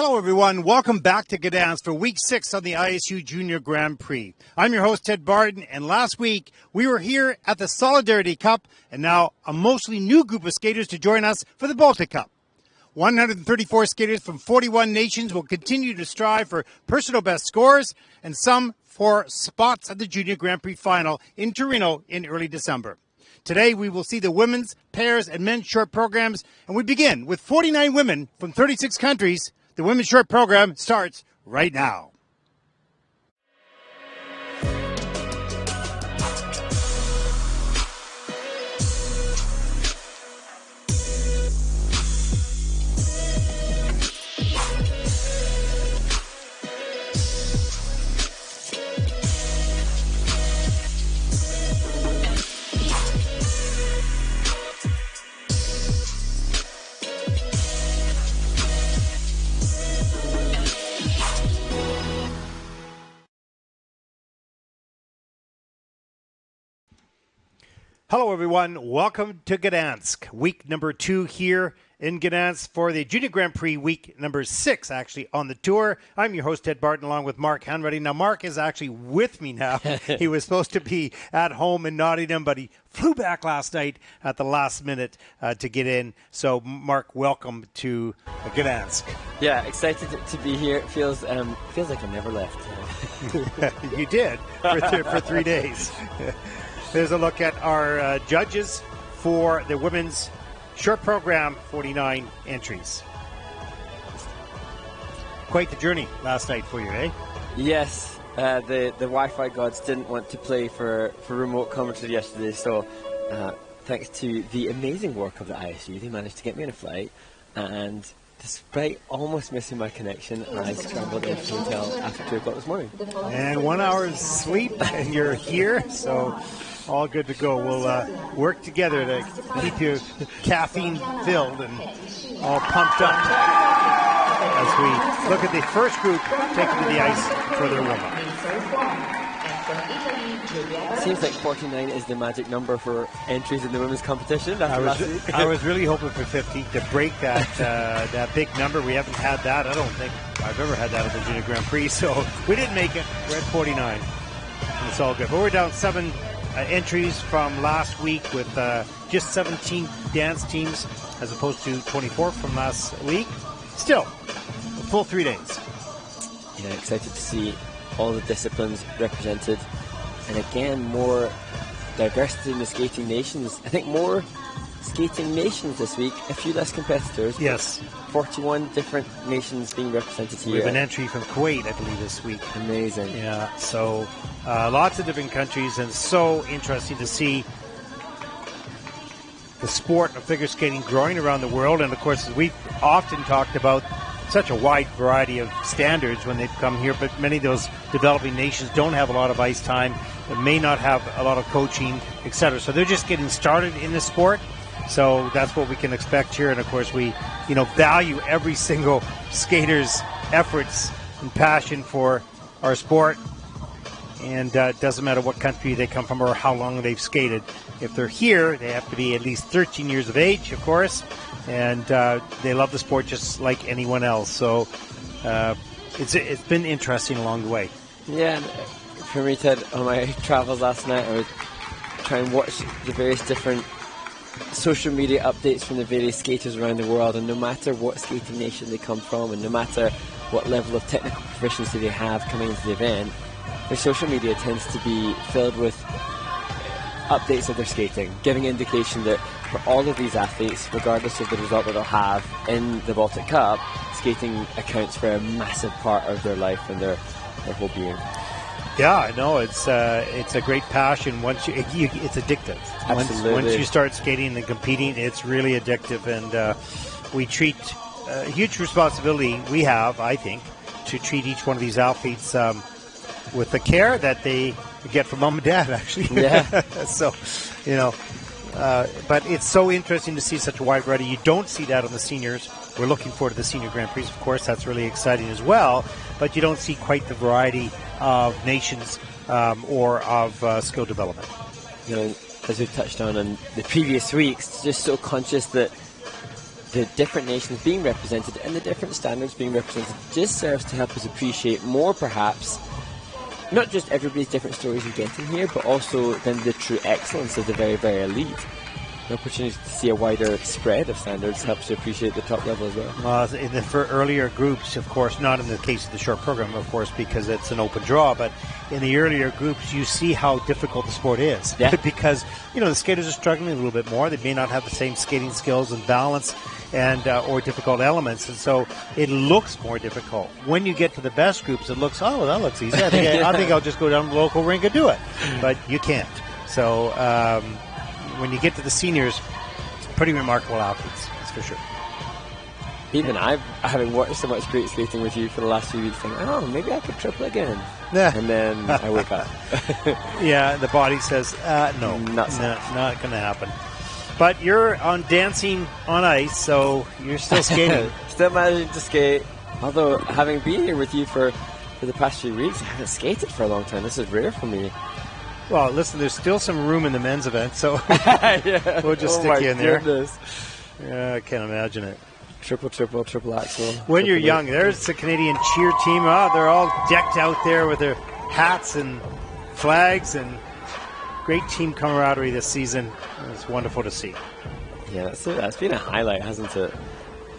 Hello, everyone. Welcome back to Gdansk for Week 6 on the ISU Junior Grand Prix. I'm your host, Ted Barton, and last week we were here at the Solidarity Cup, and now a mostly new group of skaters to join us for the Baltic Cup. 134 skaters from 41 nations will continue to strive for personal best scores and some for spots at the Junior Grand Prix final in Torino in early December. Today we will see the women's, pairs, and men's short programs, and we begin with 49 women from 36 countries. The women's short program starts right now. Hello, everyone. Welcome to Gdansk. Week number 2 here in Gdansk for the Junior Grand Prix, week number 6, actually, on the tour. I'm your host, Ted Barton, along with Mark Hanratty. Now, Mark is actually with me now. He was supposed to be at home in Nottingham, but he flew back last night at the last minute to get in. So, Mark, welcome to Gdansk. Yeah, excited to be here. It feels like I never left. You did for 3 days. There's a look at our judges for the women's short program, 49 entries. Quite the journey last night for you, eh? Yes, the Wi-Fi gods didn't want to play for remote commentary yesterday, so thanks to the amazing work of the ISU, they managed to get me on a flight, and despite almost missing my connection, I scrambled into the hotel after 2 o'clock this morning. And 1 hour's sleep, and you're here, so all good to go. We'll work together to keep you caffeine-filled and all pumped up as we look at the first group taking to the ice for their warm-up. Seems like 49 is the magic number for entries in the women's competition. I was really hoping for 50 to break that big number. We haven't had that. I don't think I've ever had that at the Junior Grand Prix, so we didn't make it. We're at 49. And it's all good. But we're down 7 entries from last week with just 17 dance teams as opposed to 24 from last week. Still, a full 3 days. Yeah, excited to see all the disciplines represented. And again, more diversity in the skating nations. I think more skating nations this week, a few less competitors. Yes. 41 different nations being represented here. We have an entry from Kuwait, I believe, this week. Amazing. Yeah, so lots of different countries, and so interesting to see the sport of figure skating growing around the world. And, of course, we've often talked about such a wide variety of standards when they've come here, but many of those developing nations don't have a lot of ice time, may not have a lot of coaching, etc. So they're just getting started in the sport. So that's what we can expect here. And of course, we, value every single skater's efforts and passion for our sport. And it doesn't matter what country they come from or how long they've skated. If they're here, they have to be at least 13 years of age, of course. And they love the sport just like anyone else. So it's been interesting along the way. Yeah, for me, Ted, on my travels last night, I would try and watch the various different social media updates from the various skaters around the world. And no matter what skating nation they come from, and no matter what level of technical proficiency they have coming into the event, their social media tends to be filled with updates of their skating, giving indication that for all of these athletes, regardless of the result that they'll have in the Baltic Cup, skating accounts for a massive part of their life and their whole being. Yeah, I know. It's a great passion. Once it's addictive. Absolutely. Once you start skating and competing, it's really addictive. And we treat a huge responsibility we have, I think, to treat each one of these athletes with the care that they get from mom and dad, actually. Yeah. So, but it's so interesting to see such a wide variety. You don't see that on the seniors. We're looking forward to the Senior Grand Prix, of course. That's really exciting as well. But you don't see quite the variety of nations or of skill development. As we touched on in the previous weeks, just so conscious that the different nations being represented and the different standards being represented just serves to help us appreciate more, perhaps, not just everybody's different stories we get in here, but also then the true excellence of the very, very elite. The opportunity to see a wider spread of standards helps to appreciate the top level as well. For earlier groups, of course, not in the case of the short program, of course, because it's an open draw, but in the earlier groups, you see how difficult the sport is. Yeah. Because, the skaters are struggling a little bit more. They may not have the same skating skills and balance and or difficult elements, and so it looks more difficult. When you get to the best groups, it looks, oh, that looks easy. I think I'll just go down to the local rink and do it. But you can't. So when you get to the seniors, it's pretty remarkable athletes, that's for sure. Even having watched so much great skating with you for the last few weeks, thinking, oh, maybe I could triple again. Yeah. And then I wake up. Yeah, the body says, no, not going to happen. But you're on dancing on ice, so you're still skating. Still managing to skate. Although, having been here with you for the past few weeks, I haven't skated for a long time. This is rare for me. Well, listen, there's still some room in the men's event, so yeah. we'll just stick you in there. Goodness. Yeah, I can't imagine it. Triple axel. When you're young, there's the Canadian cheer team. Oh, they're all decked out there with their hats and flags and great team camaraderie this season. It's wonderful to see. Yeah, that's been a highlight, hasn't it?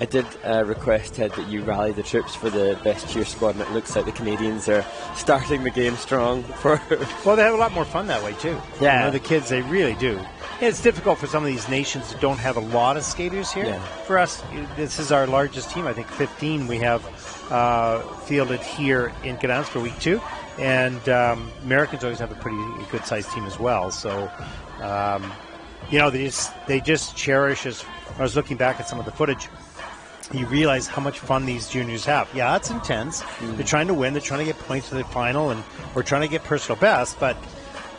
I did request, Ted, that you rally the troops for the best cheer squad, and it looks like the Canadians are starting the game strong. Well, they have a lot more fun that way, too. Yeah. The kids, they really do. It's difficult for some of these nations that don't have a lot of skaters here. Yeah. For us, this is our largest team. I think 15 we have fielded here in Gdansk for week 2. And Americans always have a pretty good-sized team as well. So, they just cherish us. I was looking back at some of the footage. You realize how much fun these juniors have. Yeah, it's intense. They're trying to win. They're trying to get points for the final, and we're trying to get personal best. But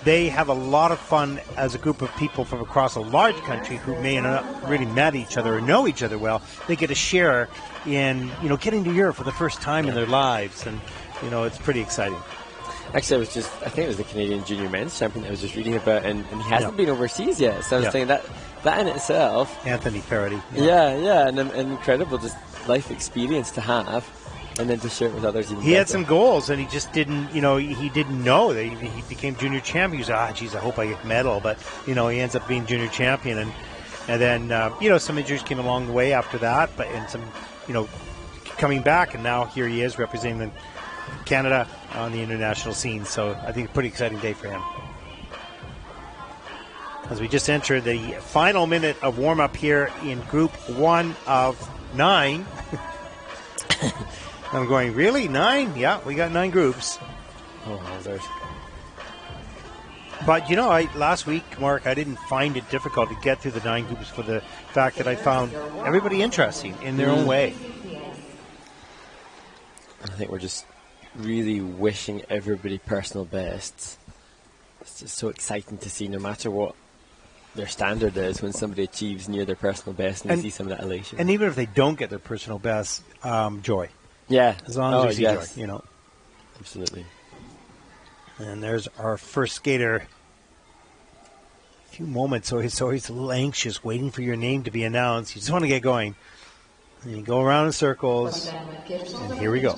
they have a lot of fun as a group of people from across a large country who may not really met each other or know each other well. They get to share in, getting to Europe for the first time in their lives, and it's pretty exciting. Actually, I think it was the Canadian Junior Men's Champion that I was just reading about, and he hasn't been overseas yet. So I was thinking that in itself. Anthony Parody. Yeah, and an incredible just life experience to have, and then to share it with others. He had some goals, and he just didn't, he didn't know that he became junior champion. He was, geez, I hope I get a medal, but he ends up being junior champion, and then some injuries came along the way after that, and some, coming back, and now here he is representing Canada on the international scene. So I think a pretty exciting day for him. As we just enter the final minute of warm-up here in Group 1 of 9. I'm going, really? 9? Yeah, we got 9 groups. Oh, there's. But, last week, Mark, I didn't find it difficult to get through the 9 groups for the fact that I found everybody interesting in their own way. I think we're just really wishing everybody personal bests. It's just so exciting to see, no matter what their standard is, when somebody achieves near their personal best and you see some of that elation. And even if they don't get their personal best, joy. Yeah. As long as they see joy, Absolutely. And there's our first skater. A few moments, so he's always a little anxious, waiting for your name to be announced. You just want to get going. And you go around in circles, and here we go.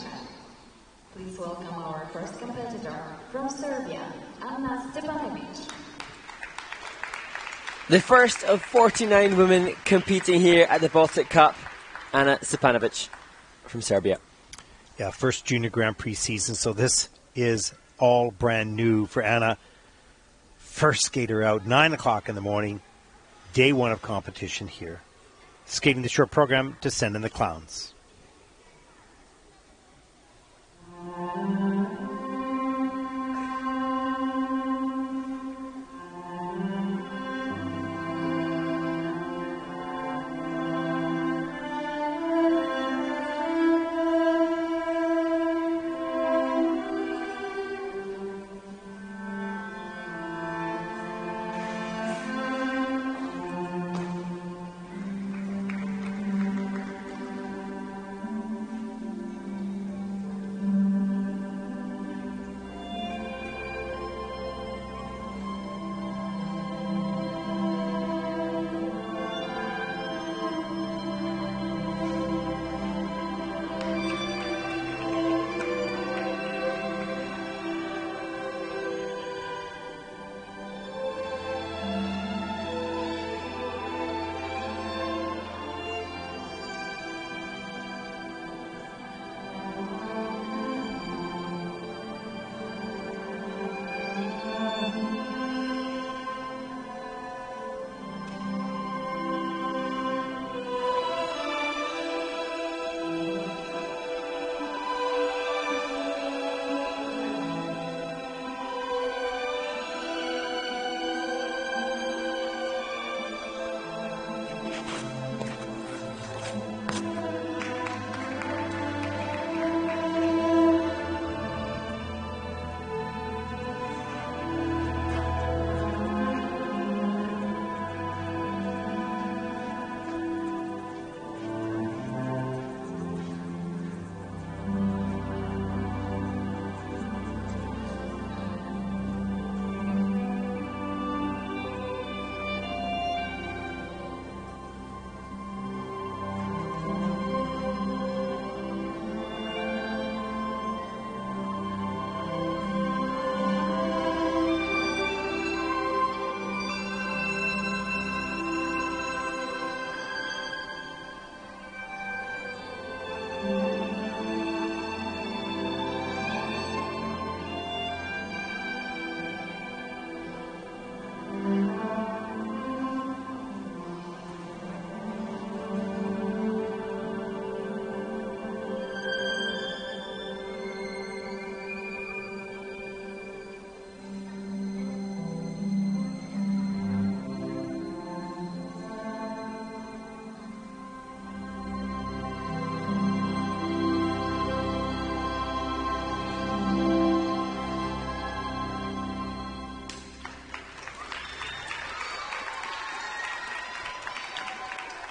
Please welcome our first competitor from Serbia, Anna Stepanovic. The first of 49 women competing here at the Baltic Cup, Anna Stepanovic from Serbia. Yeah, first Junior Grand Prix season, so this is all brand new for Anna. First skater out, 9 o'clock in the morning, day 1 of competition here. Skating the short program to send in the clowns.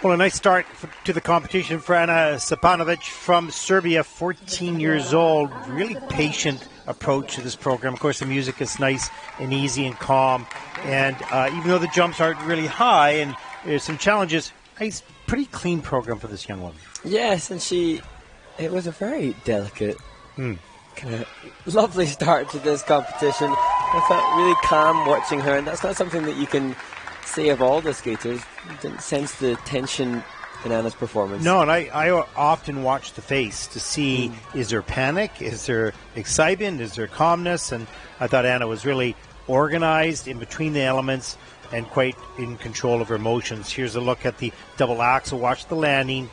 Well, a nice start to the competition for Ana Sapanovic from Serbia, 14 years old. Really patient approach to this program. Of course, the music is nice and easy and calm. And even though the jumps aren't really high and there's some challenges, nice, pretty clean program for this young woman. Yes, and it was a very delicate, kind of lovely start to this competition. I felt really calm watching her, and that's not something that you can say of all the skaters. Didn't sense the tension in Anna's performance. No, and I often watch the face to see is there panic, is there excitement, is there calmness, and I thought Anna was really organized in between the elements and quite in control of her emotions. Here's a look at the double axel. Watch the landing.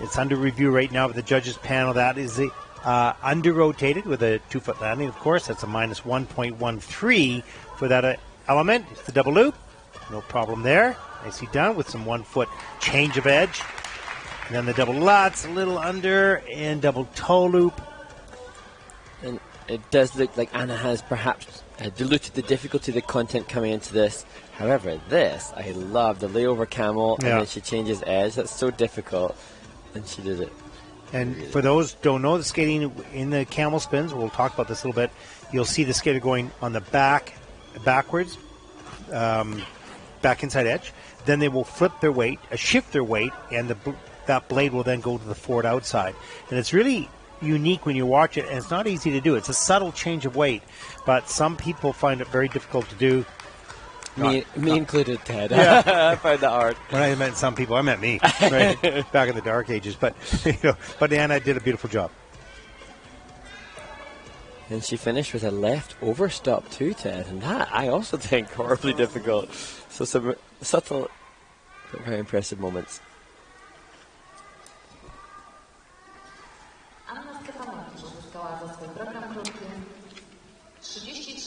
It's under review right now with the judges panel. That is the under-rotated with a 2-foot landing, of course. That's a minus 1.13 for that element. It's the double loop. No problem there. Nicely done with some 1-foot change of edge. And then the double lutz, a little under, and double toe loop. And it does look like Anna has perhaps diluted the difficulty of the content coming into this. However, this, I love the layover camel, and then she changes edge. That's so difficult, and she did it. And for those who don't know the skating in the camel spins, we'll talk about this a little bit, you'll see the skater going on the backwards, back inside edge. Then they will flip their weight, shift their weight, and that blade will then go to the forward outside. And it's really unique when you watch it, and it's not easy to do. It's a subtle change of weight, but some people find it very difficult to do. Me included, Ted. Yeah. I find that hard. When I meant some people, I meant me, right? Back in the dark ages. But but Anna did a beautiful job. And she finished with a left overstop too, Ted, and that I also think horribly difficult. So some subtle but very impressive moments.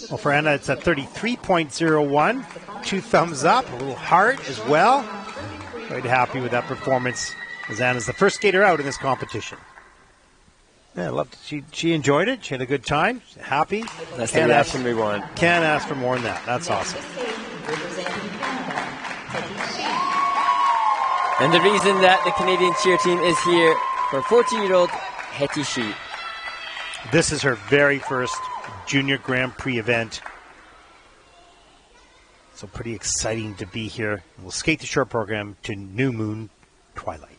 Well, for Anna, it's a 33.01. 2 thumbs up, a little heart as well. Quite happy with that performance, as Anna's the first skater out in this competition. Yeah, I loved it. She enjoyed it. She had a good time. She's happy. That's the reaction we want. Can't ask for more than that. That's awesome. And the reason that the Canadian cheer team is here for 14-year-old Hetty Shi. This is her very first Junior Grand Prix event. So pretty exciting to be here. We'll skate the short program to New Moon Twilight.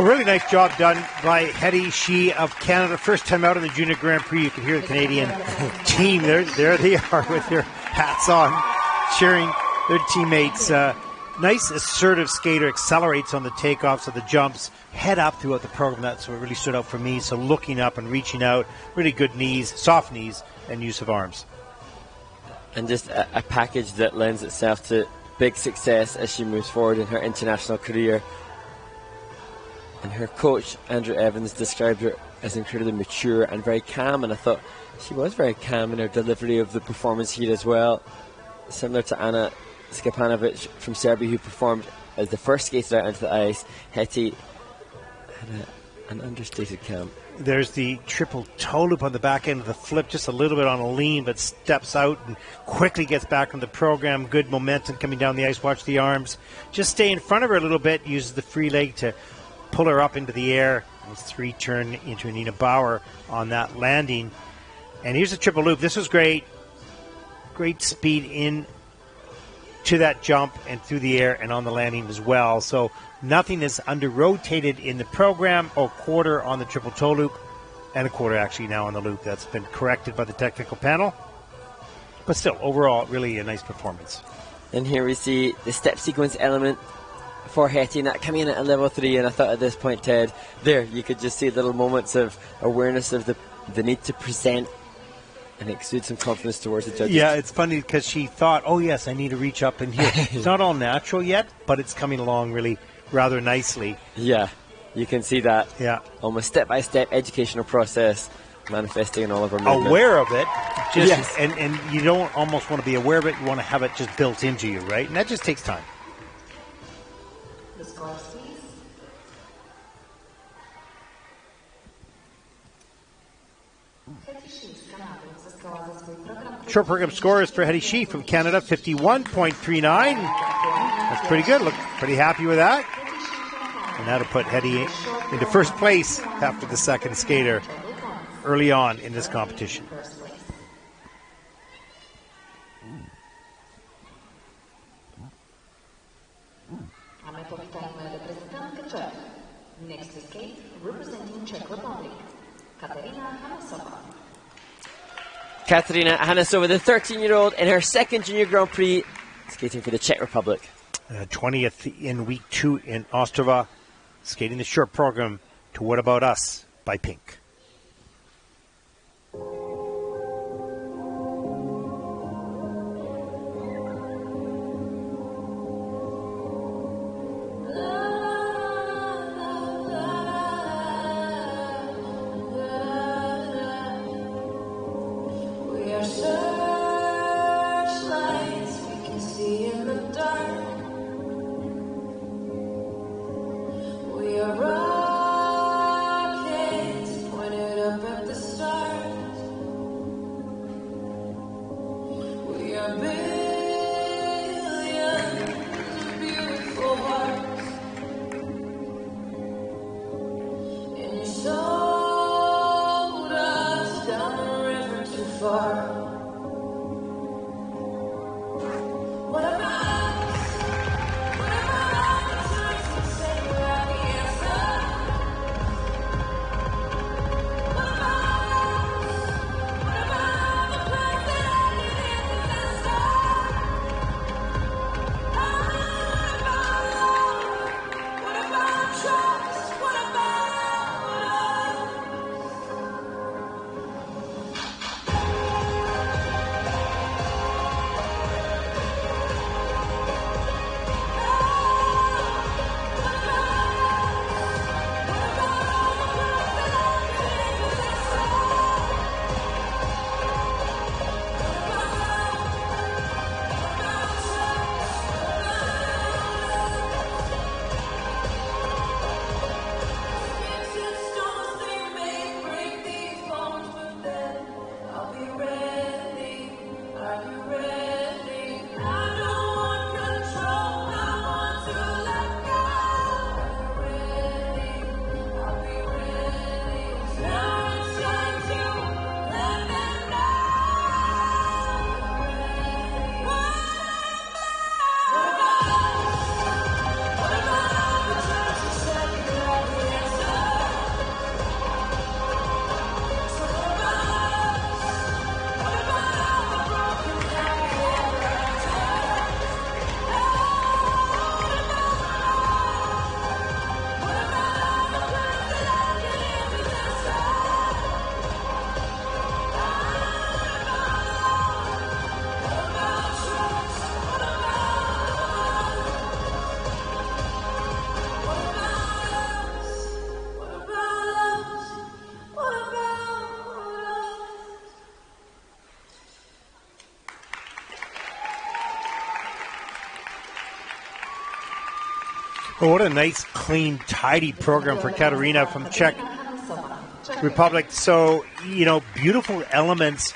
Well, really nice job done by Hetty Shi of Canada. First time out in the Junior Grand Prix. You can hear the Canadian team. There they are with their hats on, cheering their teammates. Nice assertive skater, accelerates on the takeoffs of the jumps, head up throughout the program. That's what really stood out for me. So looking up and reaching out, really good knees, soft knees, and use of arms. And just a package that lends itself to big success as she moves forward in her international career. And her coach, Andrew Evans, described her as incredibly mature and very calm, and I thought she was very calm in her delivery of the performance here as well. Similar to Anna Skapanovic from Serbia, who performed as the first skater out onto the ice, Hetty had an understated calm. There's the triple toe loop on the back end of the flip, just a little bit on a lean, but steps out and quickly gets back on the program. Good momentum coming down the ice. Watch the arms. Just stay in front of her a little bit, uses the free leg to pull her up into the air. Three turn into Nina Bauer on that landing. And here's the triple loop. This was great. Great speed in to that jump and through the air and on the landing as well. So nothing is under-rotated in the program. Quarter on the triple toe loop and a quarter actually now on the loop. That's been corrected by the technical panel. But still, overall, really a nice performance. And here we see the step sequence element for Hetty, and that coming in at a level 3, and I thought at this point, Ted, there you could just see little moments of awareness of the need to present and exude some confidence towards the judges. Yeah, it's funny because she thought, oh yes, I need to reach up in here. It's not all natural yet, but it's coming along really rather nicely. Yeah, you can see that. Yeah. Almost step-by-step educational process manifesting in all of her movement. Aware of it, just, yes. and you don't almost want to be aware of it, you want to have it just built into you, right? And that just takes time. The score, please. Short program scores for Hetty Shi from Canada, 51.39. That's pretty good. Look pretty happy with that. And that'll put Hetty into first place after the second skater early on in this competition. Next to skate, representing Czech Republic, Katerina Hanusova. Katerina Hanusova, the 13-year-old, in her second Junior Grand Prix, skating for the Czech Republic. 20th in week 2 in Ostrava, skating the short program to What About Us by Pink. Well, what a nice, clean, tidy program for Katerina from Czech Republic. So, you know, beautiful elements.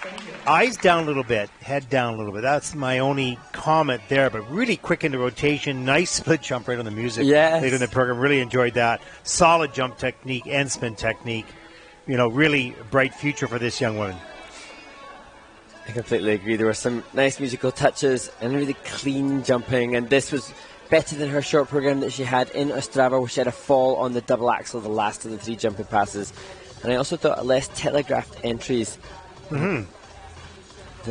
Eyes down a little bit, head down a little bit. That's my only comment there, but really quick into rotation. Nice split jump right on the music. Yes. Later in the program. Really enjoyed that. Solid jump technique and spin technique. You know, really bright future for this young woman. I completely agree. There were some nice musical touches and really clean jumping, and this was better than her short program that she had in Ostrava, where she had a fall on the double axel, the last of the 3 jumping passes. And I also thought less telegraphed entries than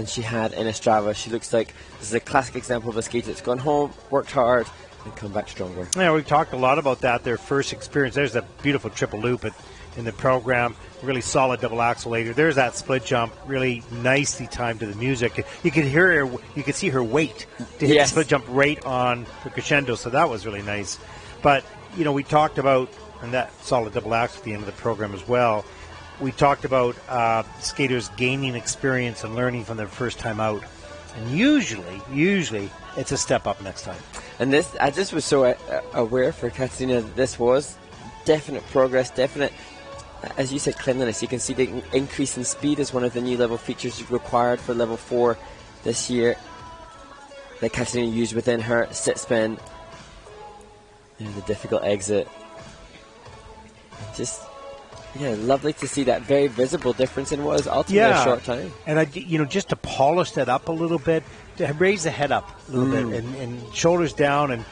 she had in Ostrava. She looks like this is a classic example of a skater that's gone home, worked hard, and come back stronger. Yeah, we've talked a lot about that, their first experience. There's a beautiful triple loop in the program. Really solid double axel later. There's that split jump, really nicely timed to the music. You could hear her, you could see her weight to hit the split jump right on the crescendo, so that was really nice. But, you know, we talked about, and that solid double axel at the end of the program as well, we talked about skaters gaining experience and learning from their first time out. And usually, it's a step up next time. And this, I just was so aware for Katerina that this was definite progress, definite, as you said, cleanliness. You can see the increase in speed is one of the new level features required for level 4 this year that Katerina used within her sit spin. You know, the difficult exit. Just, yeah, lovely to see that very visible difference in what is ultimately a short time. And, you know, just to polish that up a little bit, to raise the head up a little bit and shoulders down, and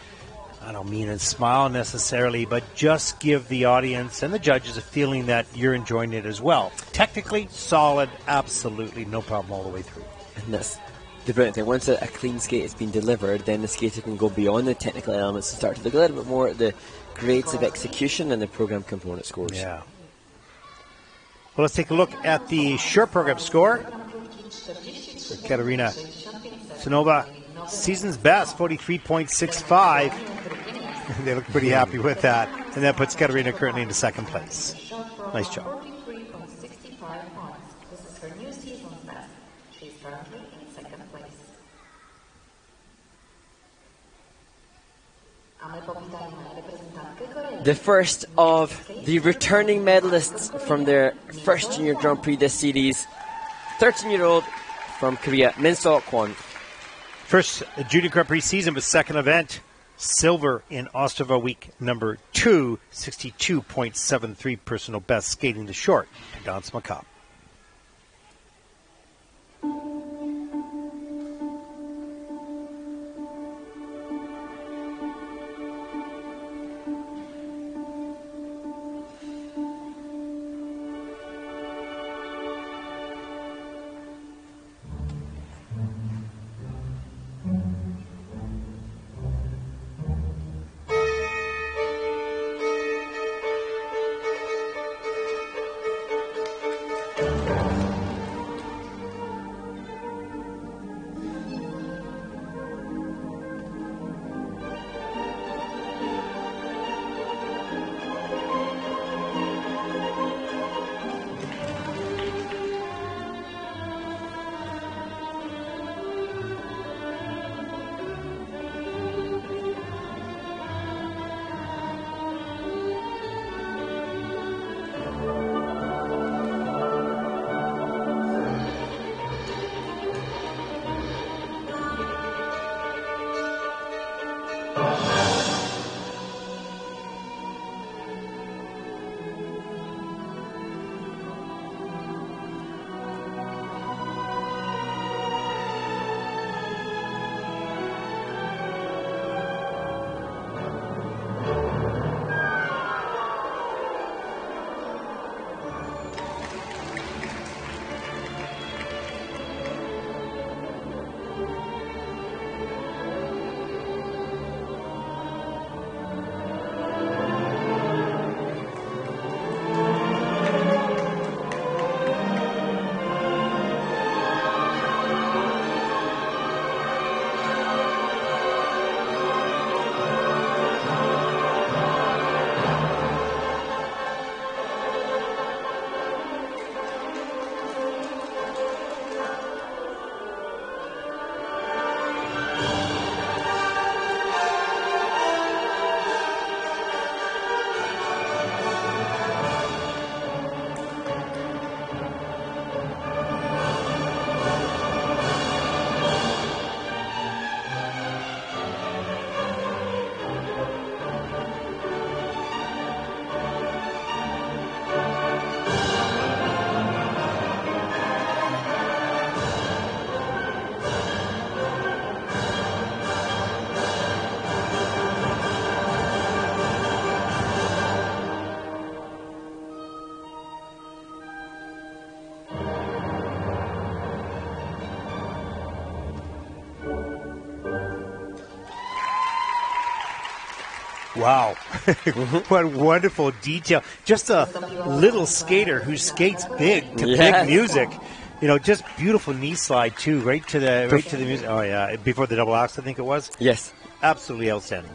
I don't mean a smile necessarily, but just give the audience and the judges a feeling that you're enjoying it as well. Technically, solid, absolutely no problem all the way through. And that's the brilliant thing. Once a clean skate has been delivered, then the skater can go beyond the technical elements and start to look a little bit more at the grades of execution and the program component scores. Yeah. Well, let's take a look at the short program score. For Katerina Hanusova, season's best, 43.65. They look pretty happy with that. And that puts Katerina currently into second place. Nice job. 43.65 points. This is her new season's best. She's currently in second place. The first of the returning medalists from their first Junior Grand Prix this series, 13-year-old from Korea, Minsol Kwon. First Junior Grand Prix season was second event. Silver in Ostrava week number 2, 62.73 personal best skating the short to Gdansk Makova. Wow. What wonderful detail. Just a little skater who skates big to big music. You know, just beautiful knee slide too, right to the music. Oh yeah, before the double axe, I think it was. Yes. Absolutely outstanding.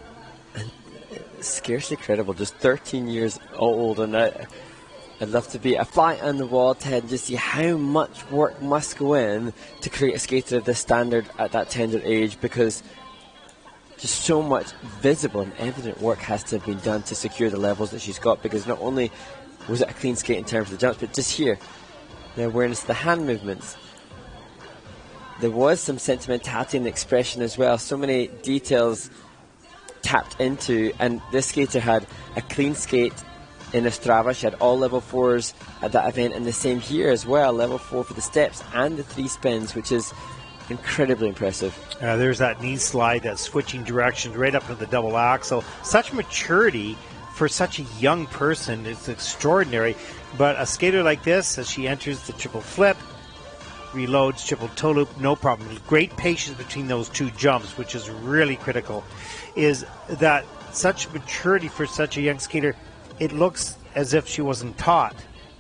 Scarcely credible, just 13 years old, and I'd love to be a fly on the wall to and just see how much work must go in to create a skater of this standard at that tender age, because just so much visible and evident work has to have been done to secure the levels that she's got, because not only was it a clean skate in terms of the jumps, but just here, the awareness of the hand movements. There was some sentimentality in the expression as well, so many details tapped into, and this skater had a clean skate in Ostrava. She had all level 4s at that event, and the same here as well, level 4 for the steps and the 3 spins, which is incredibly impressive. There's that knee slide, that switching directions right up to the double axel. Such maturity for such a young person. It's extraordinary. But a skater like this, as she enters the triple flip, reloads, triple toe loop, no problem. Great patience between those two jumps, which is really critical. Is that such maturity for such a young skater? It looks as if she wasn't taught.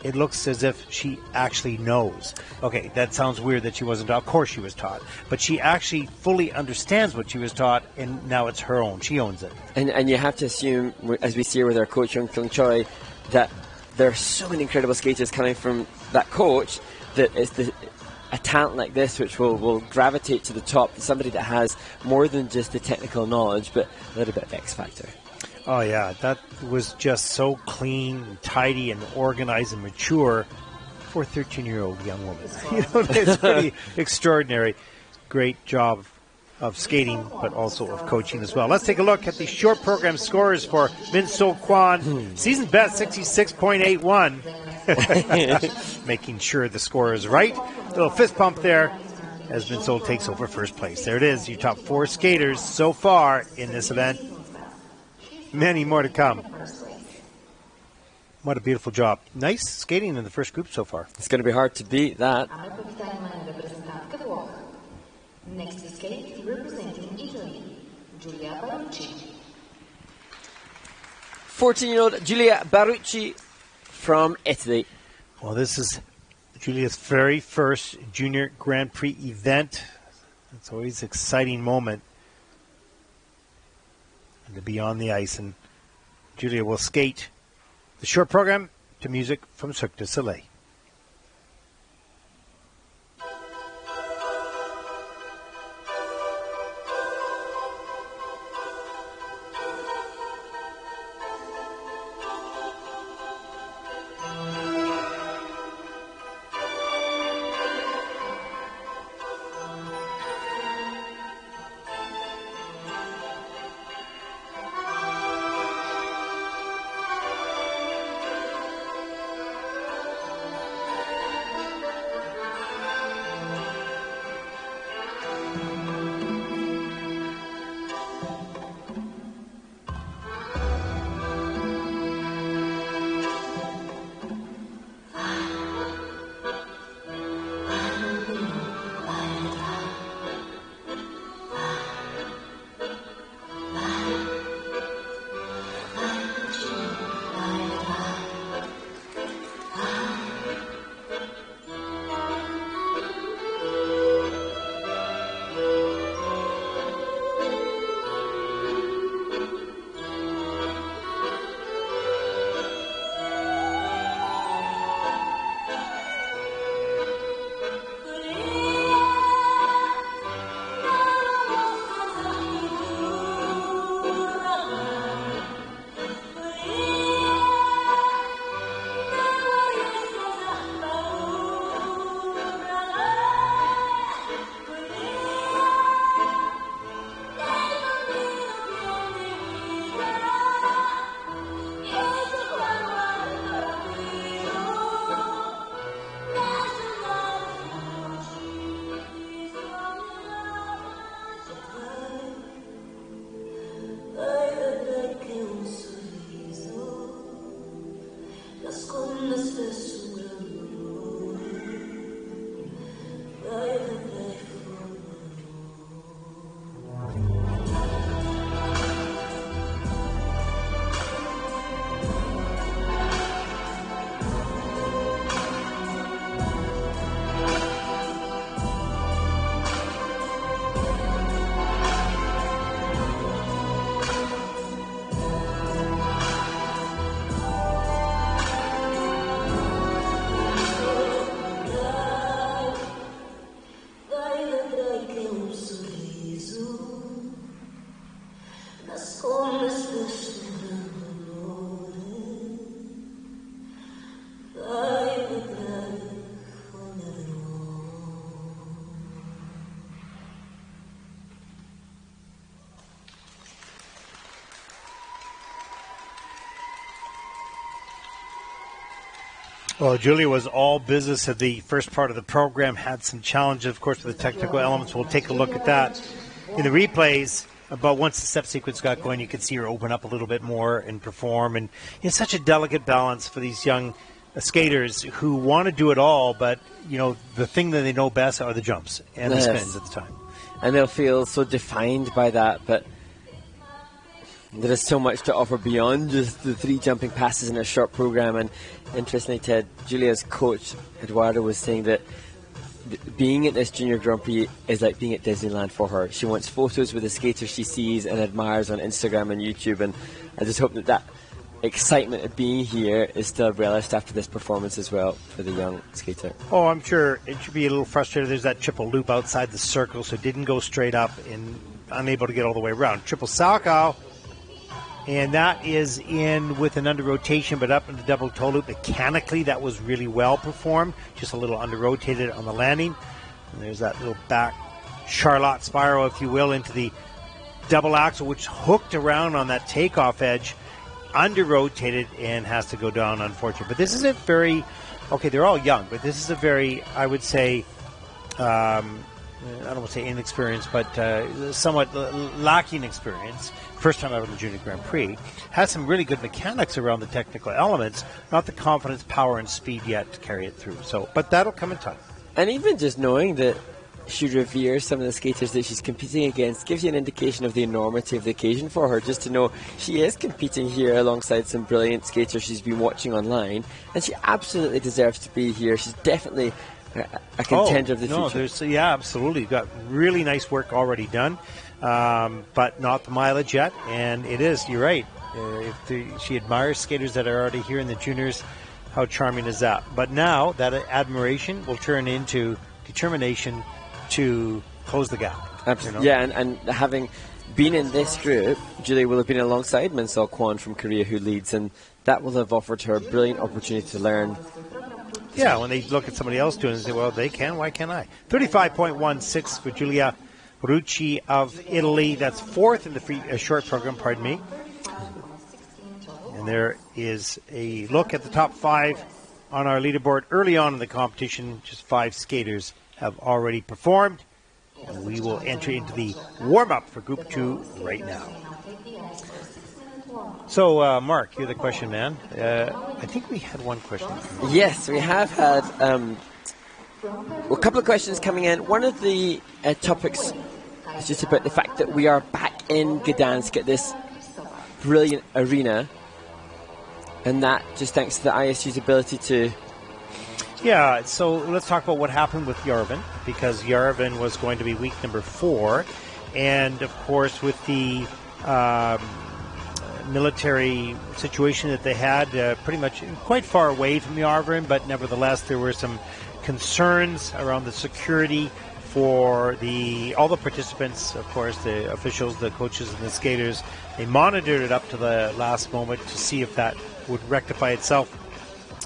It looks as if she actually knows. Okay, that sounds weird that she wasn't taught. Of course she was taught. But she actually fully understands what she was taught, and now it's her own. She owns it. And you have to assume, as we see here with our coach, Young Kyung Choi, that there are so many incredible skaters coming from that coach that it's a talent like this which will gravitate to the top. Somebody that has more than just the technical knowledge, but a little bit of X factor. Oh, yeah, that was just so clean and tidy and organized and mature for a 13-year-old young woman. You know, it's pretty extraordinary. Great job of skating, but also of coaching as well. Let's take a look at the short program scores for Minsol Kwon. Season best, 66.81. Making sure the score is right. Little fist pump there as Minsol takes over first place. There it is, your top 4 skaters so far in this event. Many more to come. What a beautiful job. Nice skating in the first group so far. It's going to be hard to beat that. Next to skate, representing Italy, Giulia Barucchi. 14-year-old Giulia Barucchi from Italy. Well, this is Giulia's very first Junior Grand Prix event. It's always an exciting moment. And to be on the ice, and Giulia will skate the short program to music from Cirque du Soleil. Well, Giulia was all business at the first part of the program, had some challenges, of course, with the technical elements. We'll take a look at that in the replays. But once the step sequence got going, you could see her open up a little bit more and perform. And it's such a delicate balance for these young skaters who want to do it all, but, you know, the thing that they know best are the jumps and the spins at the time. And they'll feel so defined by that, but there is so much to offer beyond just the 3 jumping passes in a short program. And interestingly, Ted, Giulia's coach, Eduardo, was saying that being at this Junior Grand Prix is like being at Disneyland for her. She wants photos with the skaters she sees and admires on Instagram and YouTube, and I just hope that excitement of being here is still relished after this performance as well for the young skater. Oh, I'm sure it should be a little frustrated. There's that triple loop outside the circle, so it didn't go straight up and unable to get all the way around. Triple Salchow. And that is in with an under rotation, but up in the double toe loop. Mechanically, that was really well performed. Just a little under rotated on the landing. And there's that little back Charlotte spiral, if you will, into the double axel, which hooked around on that takeoff edge, under rotated, and has to go down, unfortunately. But this is a very, okay, they're all young, but this is a very, I would say, I don't want to say inexperienced, but somewhat lacking experience. First time ever in the Junior Grand Prix. Has some really good mechanics around the technical elements, not the confidence, power, and speed yet to carry it through. So, but that'll come in time. And even just knowing that she reveres some of the skaters that she's competing against gives you an indication of the enormity of the occasion for her, just to know she is competing here alongside some brilliant skaters she's been watching online, and she absolutely deserves to be here. She's definitely a contender of the future. Yeah, absolutely. You've got really nice work already done, but not the mileage yet. And it is, you're right. She admires skaters that are already here in the juniors. How charming is that? But now that admiration will turn into determination to close the gap. Absolutely. You know? Yeah, and having been in this group, Giulia will have been alongside Minsol Kwon from Korea, who leads, and that will have offered her a brilliant opportunity to learn. Yeah, when they look at somebody else doing it and say, well, they can, why can't I? 35.16 for Giulia Barucchi of Italy. That's 4th in the short program, pardon me. And there is a look at the top 5 on our leaderboard. Early on in the competition, just 5 skaters have already performed. And we will enter into the warm-up for Group 2 right now. So, Mark, you're the question man. I think we had one question. Yes, we have had a couple of questions coming in. One of the topics is just about the fact that we are back in Gdansk at this brilliant arena, and that just thanks to the ISU's ability to... Yeah, so let's talk about what happened with Yarvin, because Yarvin was going to be week number 4, and of course with the military situation that they had, pretty much quite far away from Yarvin, but nevertheless there were some concerns around the security for all the participants, of course, the officials, the coaches, and the skaters. They monitored it up to the last moment to see if that would rectify itself,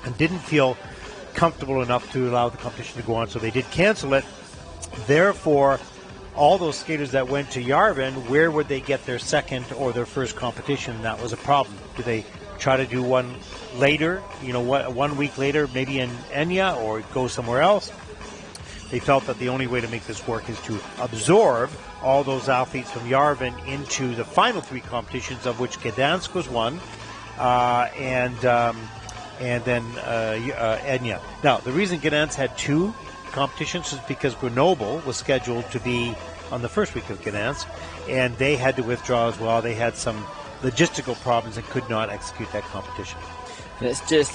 and didn't feel comfortable enough to allow the competition to go on, so they did cancel it. Therefore, all those skaters that went to Yarvin, where would they get their second or their first competition? That was a problem. Do they try to do one later, 1 week later, maybe in Enya, or go somewhere else? They felt that the only way to make this work is to absorb all those athletes from Yarvin into the final 3 competitions, of which Gdansk was one, and then Enya. Now, the reason Gdansk had 2 competitions is because Grenoble was scheduled to be on the first week of Gdansk, and they had to withdraw as well. They had some logistical problems and could not execute that competition. And it's just,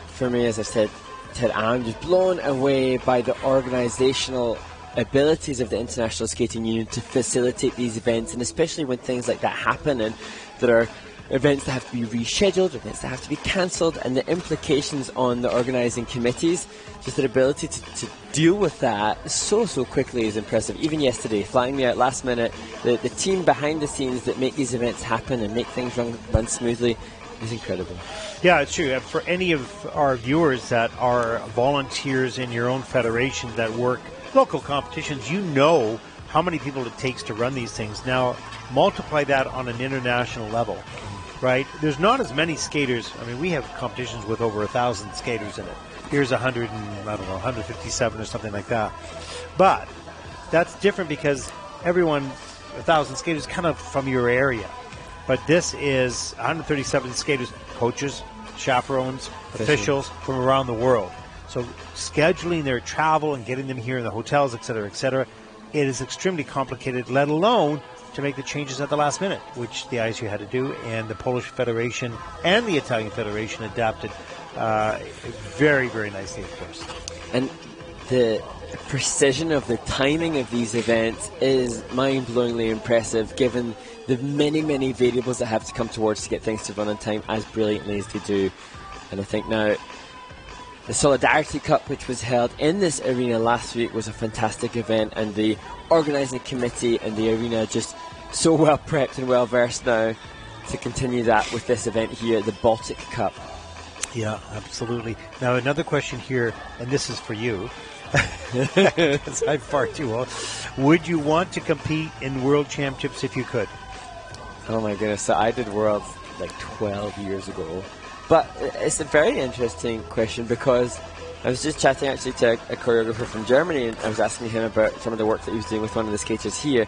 for me, as I said, Ted, I'm just blown away by the organisational abilities of the International Skating Union to facilitate these events, and especially when things like that happen and there are events that have to be rescheduled, events that have to be cancelled, and the implications on the organising committees, just their ability to deal with that so quickly is impressive. Even yesterday, flying me out last minute, the team behind the scenes that make these events happen and make things run smoothly is incredible. Yeah, it's true. For any of our viewers that are volunteers in your own federation that work local competitions, you know how many people it takes to run these things. Now, multiply that on an international level, right? There's not as many skaters. I mean, we have competitions with over 1,000 skaters in it. Here's 157 or something like that. But that's different because everyone, 1,000 skaters, kind of from your area. But this is 137 skaters, coaches, chaperones, officials from around the world. So scheduling their travel and getting them here in the hotels, et cetera, it is extremely complicated, let alone to make the changes at the last minute, which the ISU had to do, and the Polish Federation and the Italian Federation adapted very, very nicely, of course. And the precision of the timing of these events is mind-blowingly impressive, given the many variables that have to come towards to get things to run on time as brilliantly as they do. And I think now the Solidarity Cup, which was held in this arena last week, was a fantastic event, and the organising committee and the arena just so well prepped and well versed now to continue that with this event here, the Baltic Cup. Yeah, absolutely. Now another question here, and this is for you, because I'm far too old. Would you want to compete in World Championships if you could? Oh my goodness, so I did Worlds like 12 years ago. But it's a very interesting question, because I was just chatting actually to a choreographer from Germany, and I was asking him about some of the work that he was doing with one of the skaters here.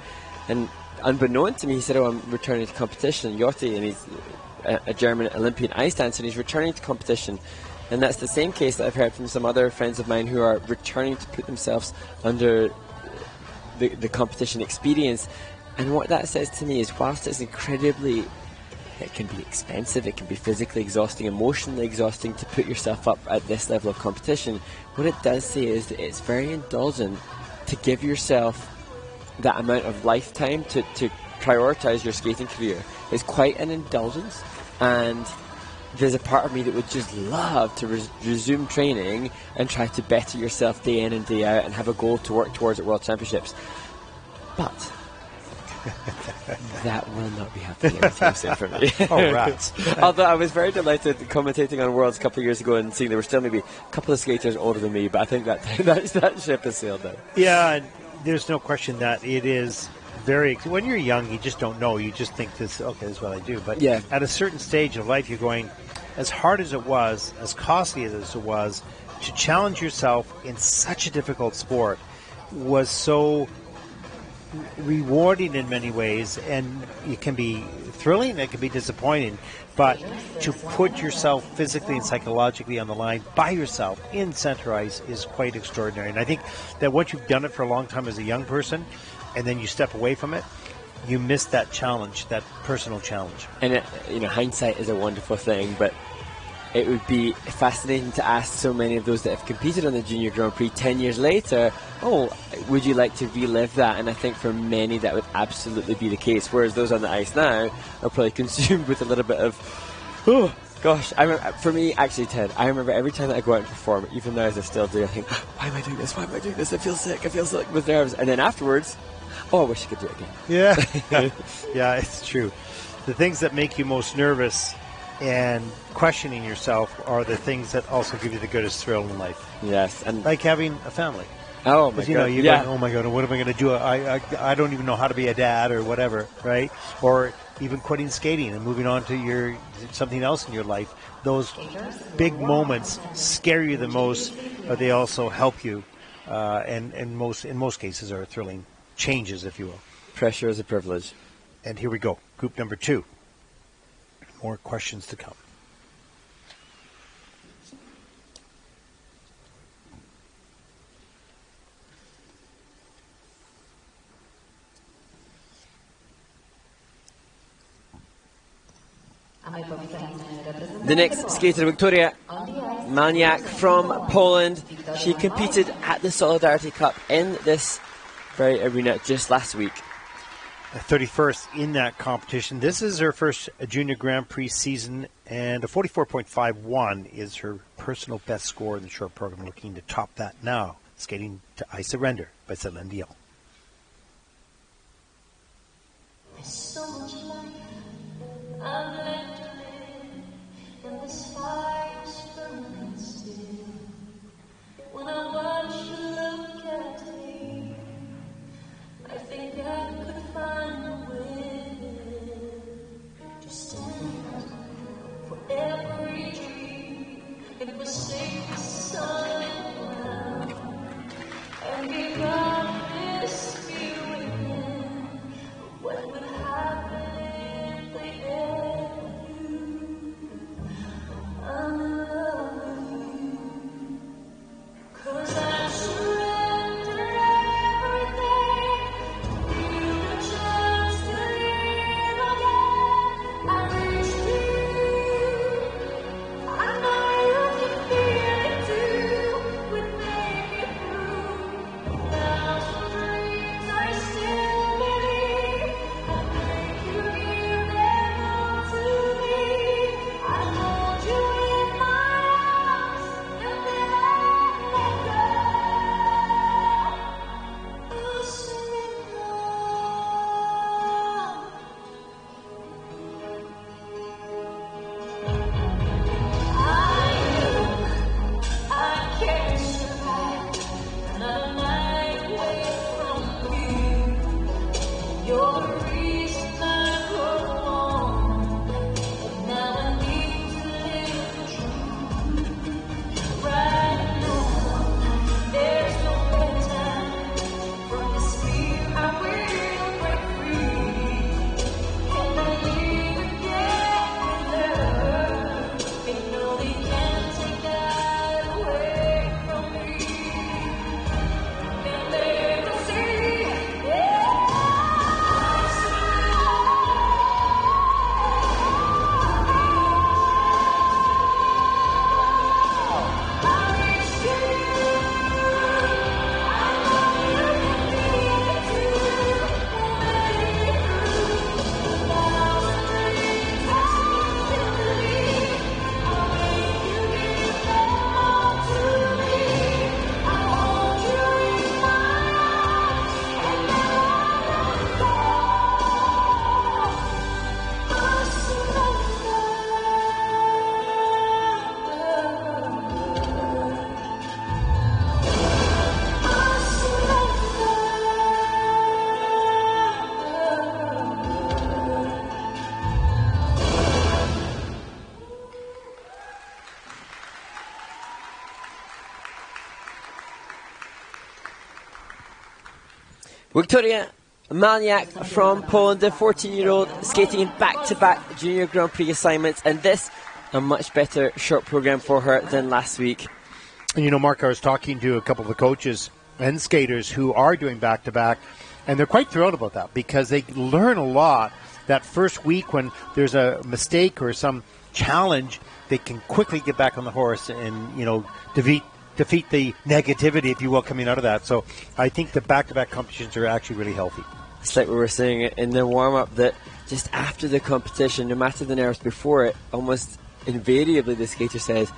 And unbeknown to me, he said, "Oh, I'm returning to competition." Yotti, and he's a German Olympian ice dancer, and he's returning to competition. And that's the same case that I've heard from some other friends of mine who are returning to put themselves under the competition experience. And what that says to me is, whilst it's incredibly, it can be expensive, it can be physically exhausting, emotionally exhausting to put yourself up at this level of competition, what it does say is that it's very indulgent to give yourself that amount of lifetime to prioritise your skating career. It's quite an indulgence, and there's a part of me that would just love to resume training and try to better yourself day in and day out and have a goal to work towards at World Championships. But that will not be happening anytime soon for me. Oh, rats. Although I was very delighted commentating on Worlds a couple of years ago and seeing there were still maybe a couple of skaters older than me, but I think that ship has sailed now. Yeah, and there's no question that it is very, when you're young, you just don't know. You just think this is what I do. But yeah, at a certain stage of life, you're going, as hard as it was, as costly as it was, to challenge yourself in such a difficult sport was so rewarding in many ways, and it can be thrilling, it can be disappointing, but to put yourself physically and psychologically on the line by yourself in center ice is quite extraordinary. And I think that once you've done it for a long time as a young person, and then you step away from it, you miss that challenge, that personal challenge. And hindsight is a wonderful thing, but it would be fascinating to ask so many of those that have competed on the Junior Grand Prix 10 years later, would you like to relive that? And I think for many that would absolutely be the case, whereas those on the ice now are probably consumed with a little bit of, oh gosh. For me, actually, Ted, I remember every time that I go out and perform, even now as I still do, I think, why am I doing this? I feel sick with nerves. And then afterwards, I wish I could do it again. Yeah, yeah, it's true. The things that make you most nervous and questioning yourself are the things that also give you the greatest thrill in life. Yes, and like having a family. Oh my God! You're going, oh my God! What am I going to do? I don't even know how to be a dad or whatever, right? Or even quitting skating and moving on to something else in your life. Those big moments scare you the most, but they also help you, and in most cases are thrilling changes, if you will. Pressure is a privilege. And here we go, group number 2. More questions to come. The next skater, Wiktoria Malyniak from Poland. She competed at the Solidarity Cup in this very arena just last week. 31st in that competition. This is her first Junior Grand Prix season, and a 44.51 is her personal best score in the short program. Looking to top that now. Skating to I Surrender by Celine Dion. There's so much life I've left to live, and this fire's burning still. When I watch you look at me, I think I could find a way to stand for every dream and forsake the sun and ground, and give up this feeling. What would happen if they ever knew I'm in love with you? 'Cause I surrender everything, feel the chance to live again. I reach to you, I know you can feel it too. We'd make it through 1,000 dreams, I still believe. I make you give them all to me. I hold you in my arms and then let go. Oh, surrender. I can't survive another night away from you. You're the reason I go on, but now I need to live the truth. Right now, there's no better time. From this fear I will break free. Can I live again with her? And no, they can't take that away from me. And they will see, yeah. Wiktoria Malyniak from Poland, the 14-year-old, skating in back-to-back Junior Grand Prix assignments, and this a much better short program for her than last week. And you know, Mark, I was talking to a couple of the coaches and skaters who are doing back-to-back, and they're quite thrilled about that because they learn a lot that first week when there's a mistake or some challenge. They can quickly get back on the horse and, you know, defeat the negativity, if you will, coming out of that. So I think the back-to-back competitions are actually really healthy. It's like we were saying in the warm-up that just after the competition, no matter the nerves before it, almost invariably the skater says,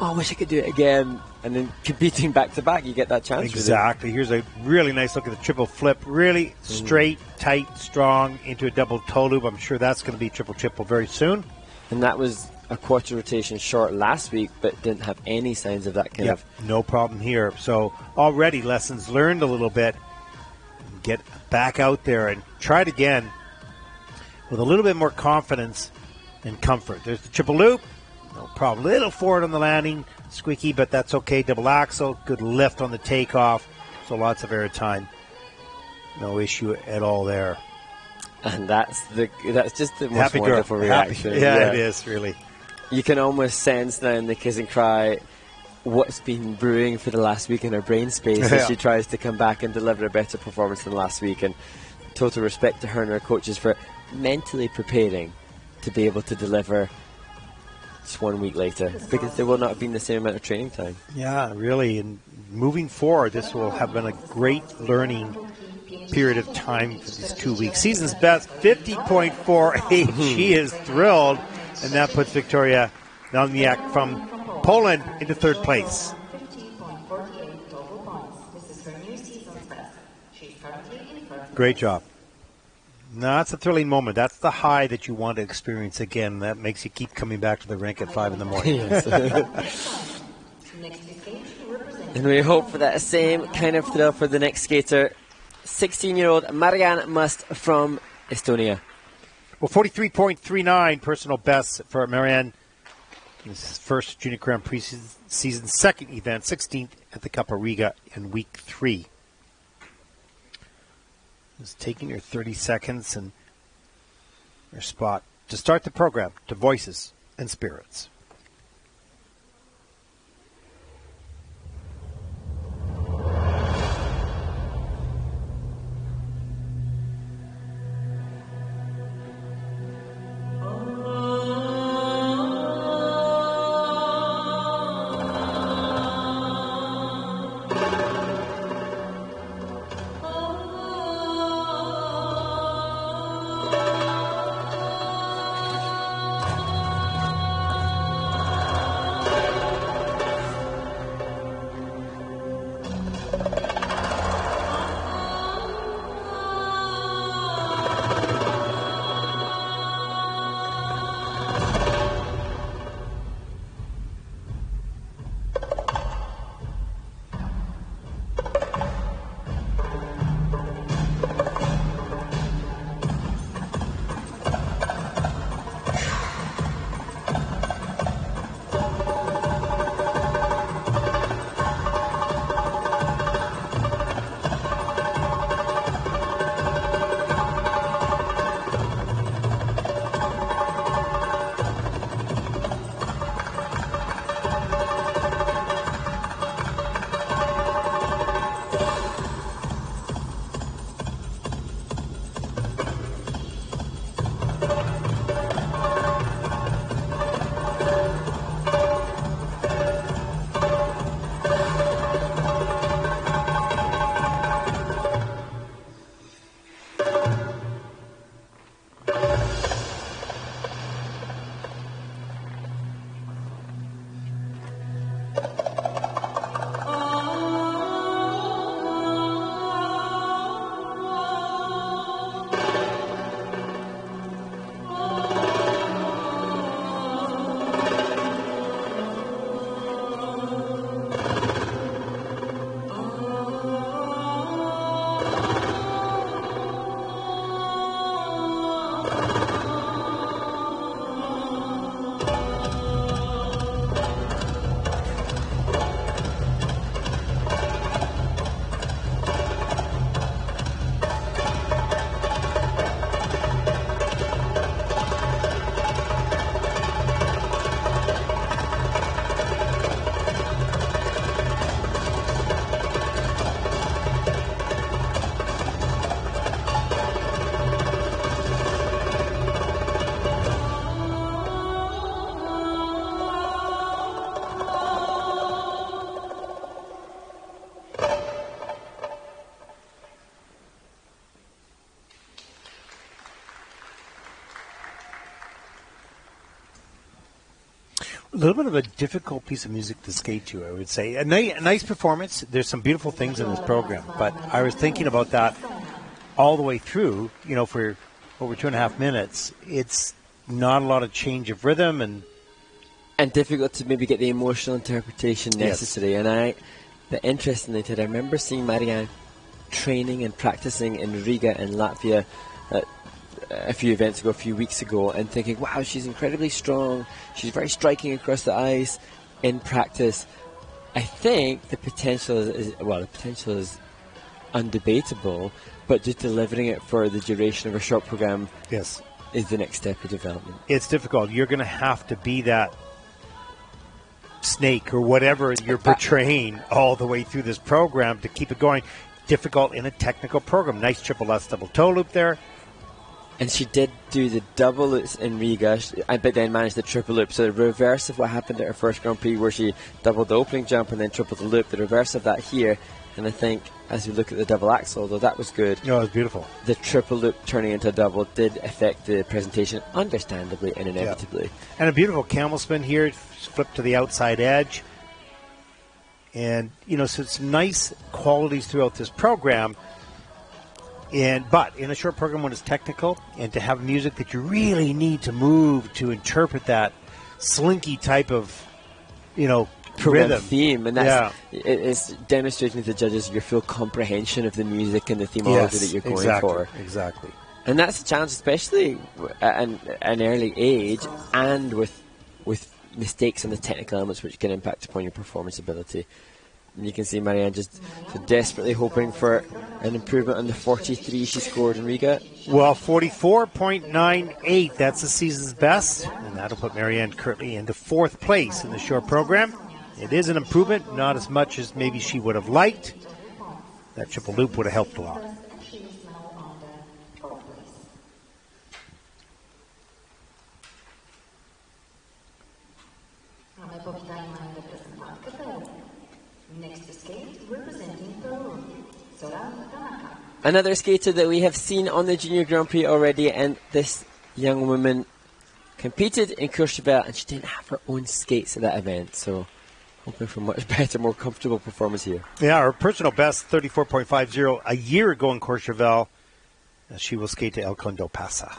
oh, I wish I could do it again. And then competing back-to-back, you get that chance. Exactly. Here's a really nice look at the triple flip. Really straight, tight, strong into a double toe loop. I'm sure that's going to be triple very soon. And that was a quarter rotation short last week, but didn't have any signs of that kind of. No problem here. So already lessons learned a little bit. Get back out there and try it again with a little bit more confidence and comfort. There's the triple loop. No problem. Little forward on the landing. Squeaky, but that's okay. Double axel. Good lift on the takeoff. So lots of air time. No issue at all there. And that's just the most wonderful reaction. Yeah, it is, really. You can almost sense now in the kiss and cry what's been brewing for the last week in her brain space as she tries to come back and deliver a better performance than last week. And total respect to her and her coaches for mentally preparing to be able to deliver just 1 week later, because there will not have been the same amount of training time. Yeah, really. And moving forward, this will have been a great learning period of time for these 2 weeks. Season's best, 50.48. She is thrilled, and that puts Wiktoria Malyniak from Poland into third place. Great job. No, that's a thrilling moment. That's the high that you want to experience again. That makes you keep coming back to the rink at 5 in the morning. And we hope for that same kind of thrill for the next skater, 16-year-old Marianne Must from Estonia. Well, 43.39 personal best for Marianne. This first Junior Grand Prix season, second event, 16th at the Cup of Riga in week 3. Just taking her 30 seconds and her spot to start the program to Voices and Spirits. A little bit of a difficult piece of music to skate to, I would say. A nice performance. There's some beautiful things in this program, but I was thinking about that all the way through, for over 2.5 minutes. It's not a lot of change of rhythm and difficult to maybe get the emotional interpretation necessary. Yes. And the interestingly, I remember seeing Marianne training and practicing in Riga in Latvia a few weeks ago, and thinking, wow, she's incredibly strong, she's very striking across the ice in practice. I think the potential is undebatable, but just delivering it for the duration of a short program is the next step of development. It's difficult. You're going to have to be that snake or whatever you're portraying all the way through this program to keep it going. Difficult in a technical program. Nice triple S double toe loop there. And she did do the double loops in Riga, but then managed the triple loop. So the reverse of what happened at her first Grand Prix, where she doubled the opening jump and then tripled the loop, the reverse of that here. And I think as we look at the double axel, although that was good, No, it was beautiful. the triple loop turning into a double did affect the presentation, understandably and inevitably. And a beautiful camel spin here, flipped to the outside edge. And, you know, so it's nice qualities throughout this program. But in a short program when it's technical, and to have music that you really need to move to interpret that slinky type of, you know, Program rhythm. theme, and that's it's demonstrating to the judges your full comprehension of the music and the themology that you're going for. Exactly. And that's a challenge, especially at an early age, and with mistakes on the technical elements which can impact upon your performance ability. And you can see Marianne just desperately hoping for an improvement on the 43 she scored in Riga. Well, 44.98, that's the season's best, and that'll put Marianne currently into 4th place in the short program. It is an improvement, not as much as maybe she would have liked. That triple loop would have helped a lot. Next to skate, representing Peru, Sorami Tanaka. Another skater that we have seen on the Junior Grand Prix already, and this young woman competed in Courchevel, and she didn't have her own skates at that event, so hoping for much better, more comfortable performance here. Yeah, her personal best, 34.50 a year ago in Courchevel. She will skate to El Condo Pasa.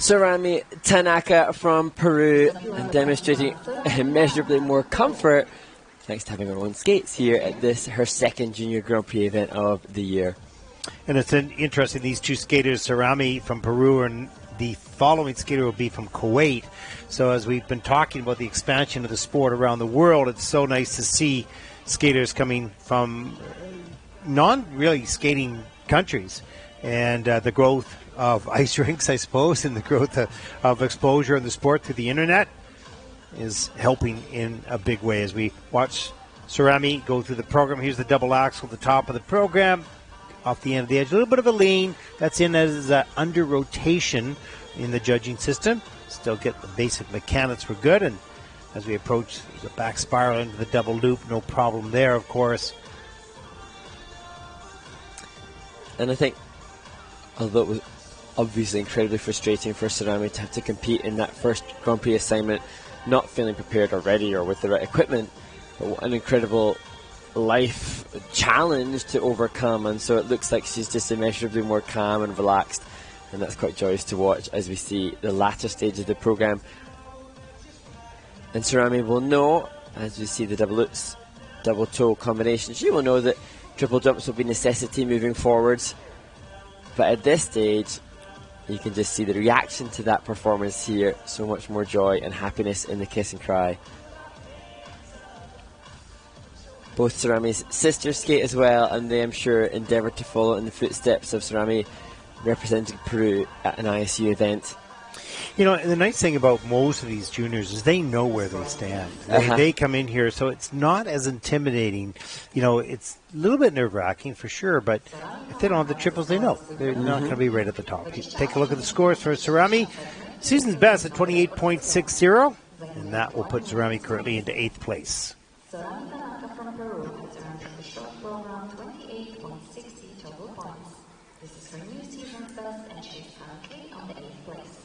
Sorami Tanaka from Peru, and demonstrating immeasurably more comfort thanks to having her own skates here at this, her second Junior Grand Prix event of the year. And it's interesting, these two skaters, Sorami from Peru, and the following skater will be from Kuwait. So as we've been talking about the expansion of the sport around the world, it's so nice to see skaters coming from non-really skating countries And the growth of ice rinks, I suppose, and the growth of exposure in the sport through the internet is helping in a big way as we watch Sorami go through the program. Here's the double axel at the top of the program, off the end of the edge. A little bit of a lean. That's in as under rotation in the judging system. Still get the basic mechanics were good. And as we approach the back spiral into the double loop, no problem there, of course. And I think, although it was obviously incredibly frustrating for Sorami to have to compete in that first Grand Prix assignment, not feeling prepared or ready or with the right equipment, but what an incredible life challenge to overcome. And so it looks like she's just immeasurably more calm and relaxed, and that's quite joyous to watch as we see the latter stage of the program. And Sorami will know, as we see the double loops, double toe combination, she will know that triple jumps will be necessity moving forwards. But at this stage, you can just see the reaction to that performance here. So much more joy and happiness in the kiss and cry. Both Sorami's sisters skate as well, and they, I'm sure, endeavour to follow in the footsteps of Sorami representing Peru at an ISU event. You know, the nice thing about most of these juniors is they know where they stand. They come in here, so it's not as intimidating. You know, it's a little bit nerve-wracking for sure, but if they don't have the triples, they know. They're not going to be right at the top. Take a look at the scores for Sorami. Season's best at 28.60, and that will put Sorami currently into 8th place. Sorami Tanaka from Peru returned from the short program 28.60 total points. This is her new season's best, and she's currently on the 8th place.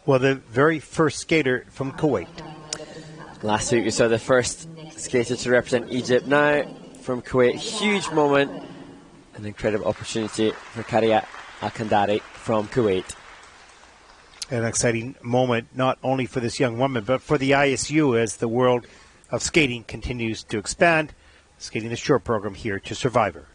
Well, the very first skater from Kuwait. Last week we saw the first skater to represent Egypt. Now from Kuwait, huge moment, an incredible opportunity for Khairya Alkandari from Kuwait. An exciting moment, not only for this young woman, but for the ISU as the world of skating continues to expand. Skating the short program here to Survivor.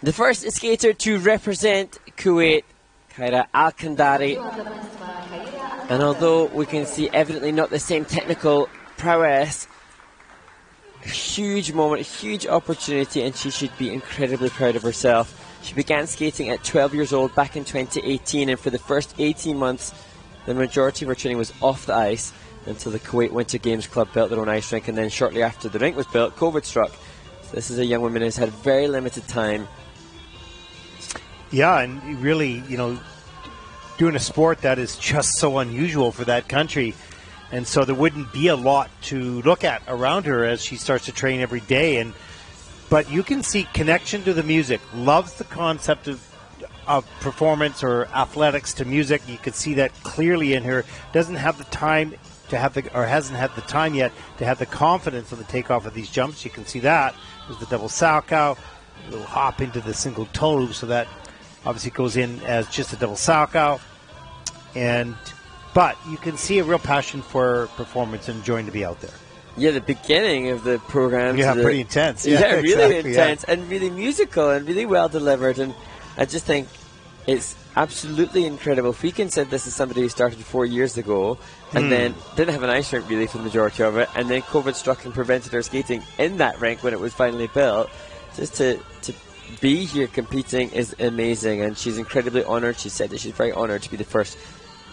The first skater to represent Kuwait, Khairya Alkandari. And although we can see evidently not the same technical prowess, huge moment, huge opportunity, and she should be incredibly proud of herself. She began skating at 12 years old back in 2018, and for the first 18 months, the majority of her training was off the ice until the Kuwait Winter Games Club built their own ice rink, and then shortly after the rink was built, COVID struck. So this is a young woman who's had very limited time. Yeah, and really, you know, doing a sport that is just so unusual for that country. And so there wouldn't be a lot to look at around her as she starts to train every day. But you can see connection to the music, loves the concept of performance or athletics to music. You can see that clearly in her. Doesn't have the time to have or hasn't had the time yet to have the confidence on the takeoff of these jumps. You can see that. There's the double salchow, a little hop into the single toe, so that obviously goes in as just a double salchow. But you can see a real passion for performance and enjoying to be out there. Yeah, the beginning of the program. Yeah, pretty intense. Yeah, really exactly, intense and really musical and really well delivered. And I just think it's absolutely incredible. If we consider this as somebody who started 4 years ago and then didn't have an ice rink really for the majority of it, and then COVID struck and prevented her skating in that rink when it was finally built, just to be here competing is amazing. And she's incredibly honoured. She said that she's very honoured to be the first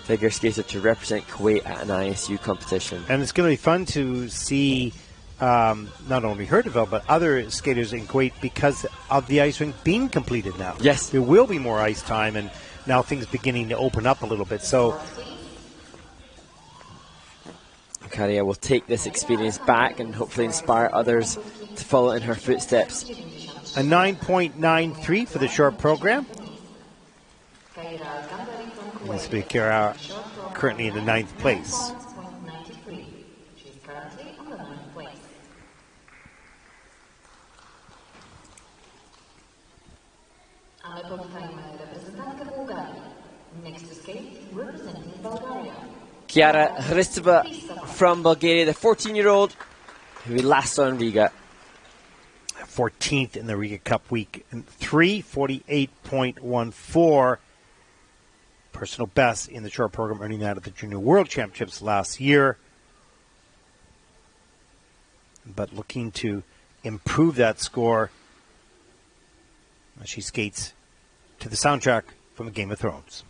figure skater to represent Kuwait at an ISU competition. And it's going to be fun to see not only her develop, but other skaters in Kuwait because of the ice rink being completed now. Yes. There will be more ice time, and now things beginning to open up a little bit. So Khairya will take this experience back and hopefully inspire others to follow in her footsteps. A 9.93 for the short program. This will be Chiara currently in the 9th place. Chiara Hristova from Bulgaria, the 14-year-old who we last saw in Riga. 14th in the Riga Cup week. 3:48.14. Personal best in the short program, earning that at the Junior World Championships last year. But looking to improve that score as she skates to the soundtrack from Game of Thrones.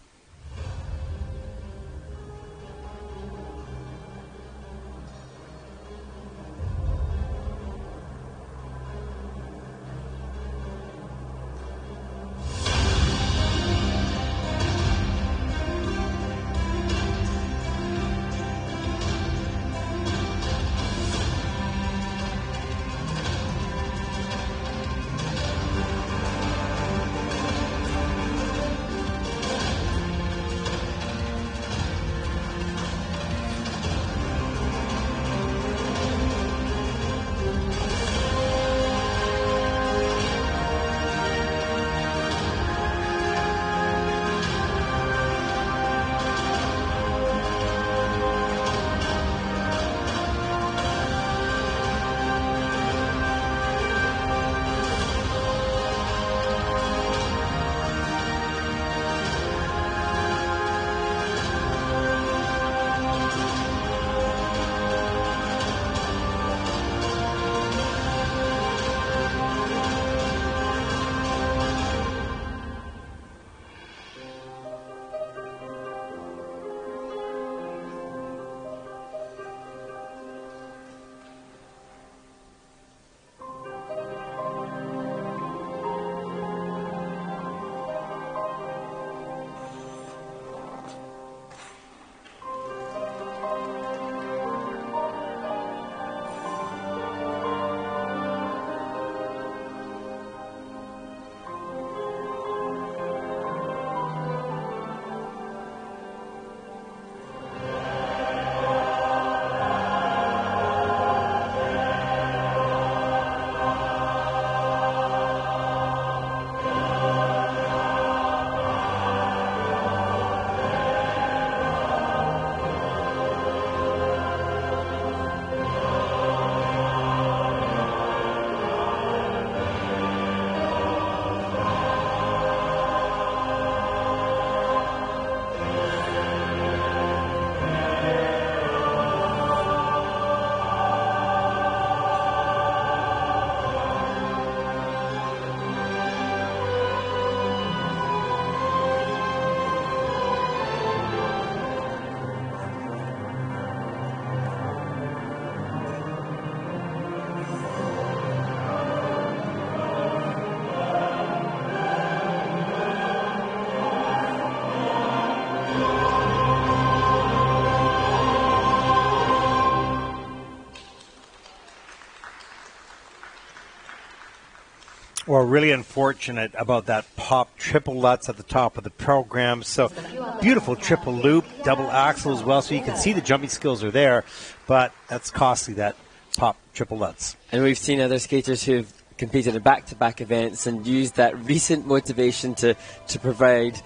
Well, really unfortunate about that pop triple Lutz at the top of the program. So beautiful triple loop, double axel as well. So you can see the jumping skills are there, but that's costly, that pop triple Lutz. And we've seen other skaters who've competed in back-to-back events and used that recent motivation to provide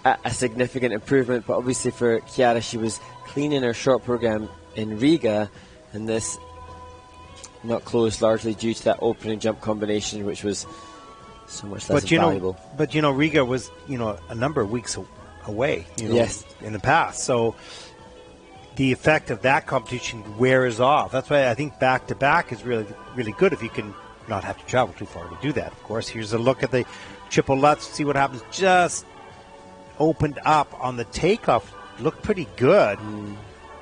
a significant improvement. But obviously for Chiara, she was clean in her short program in Riga, and this not closed largely due to that opening jump combination, which was so much less valuable. But Riga was a number of weeks away. Yes. In the past, so the effect of that competition wears off. That's why I think back to back is really, really good if you can not have to travel too far to do that. Of course, here's a look at the triple Lutz. See what happens. Just opened up on the takeoff. Looked pretty good.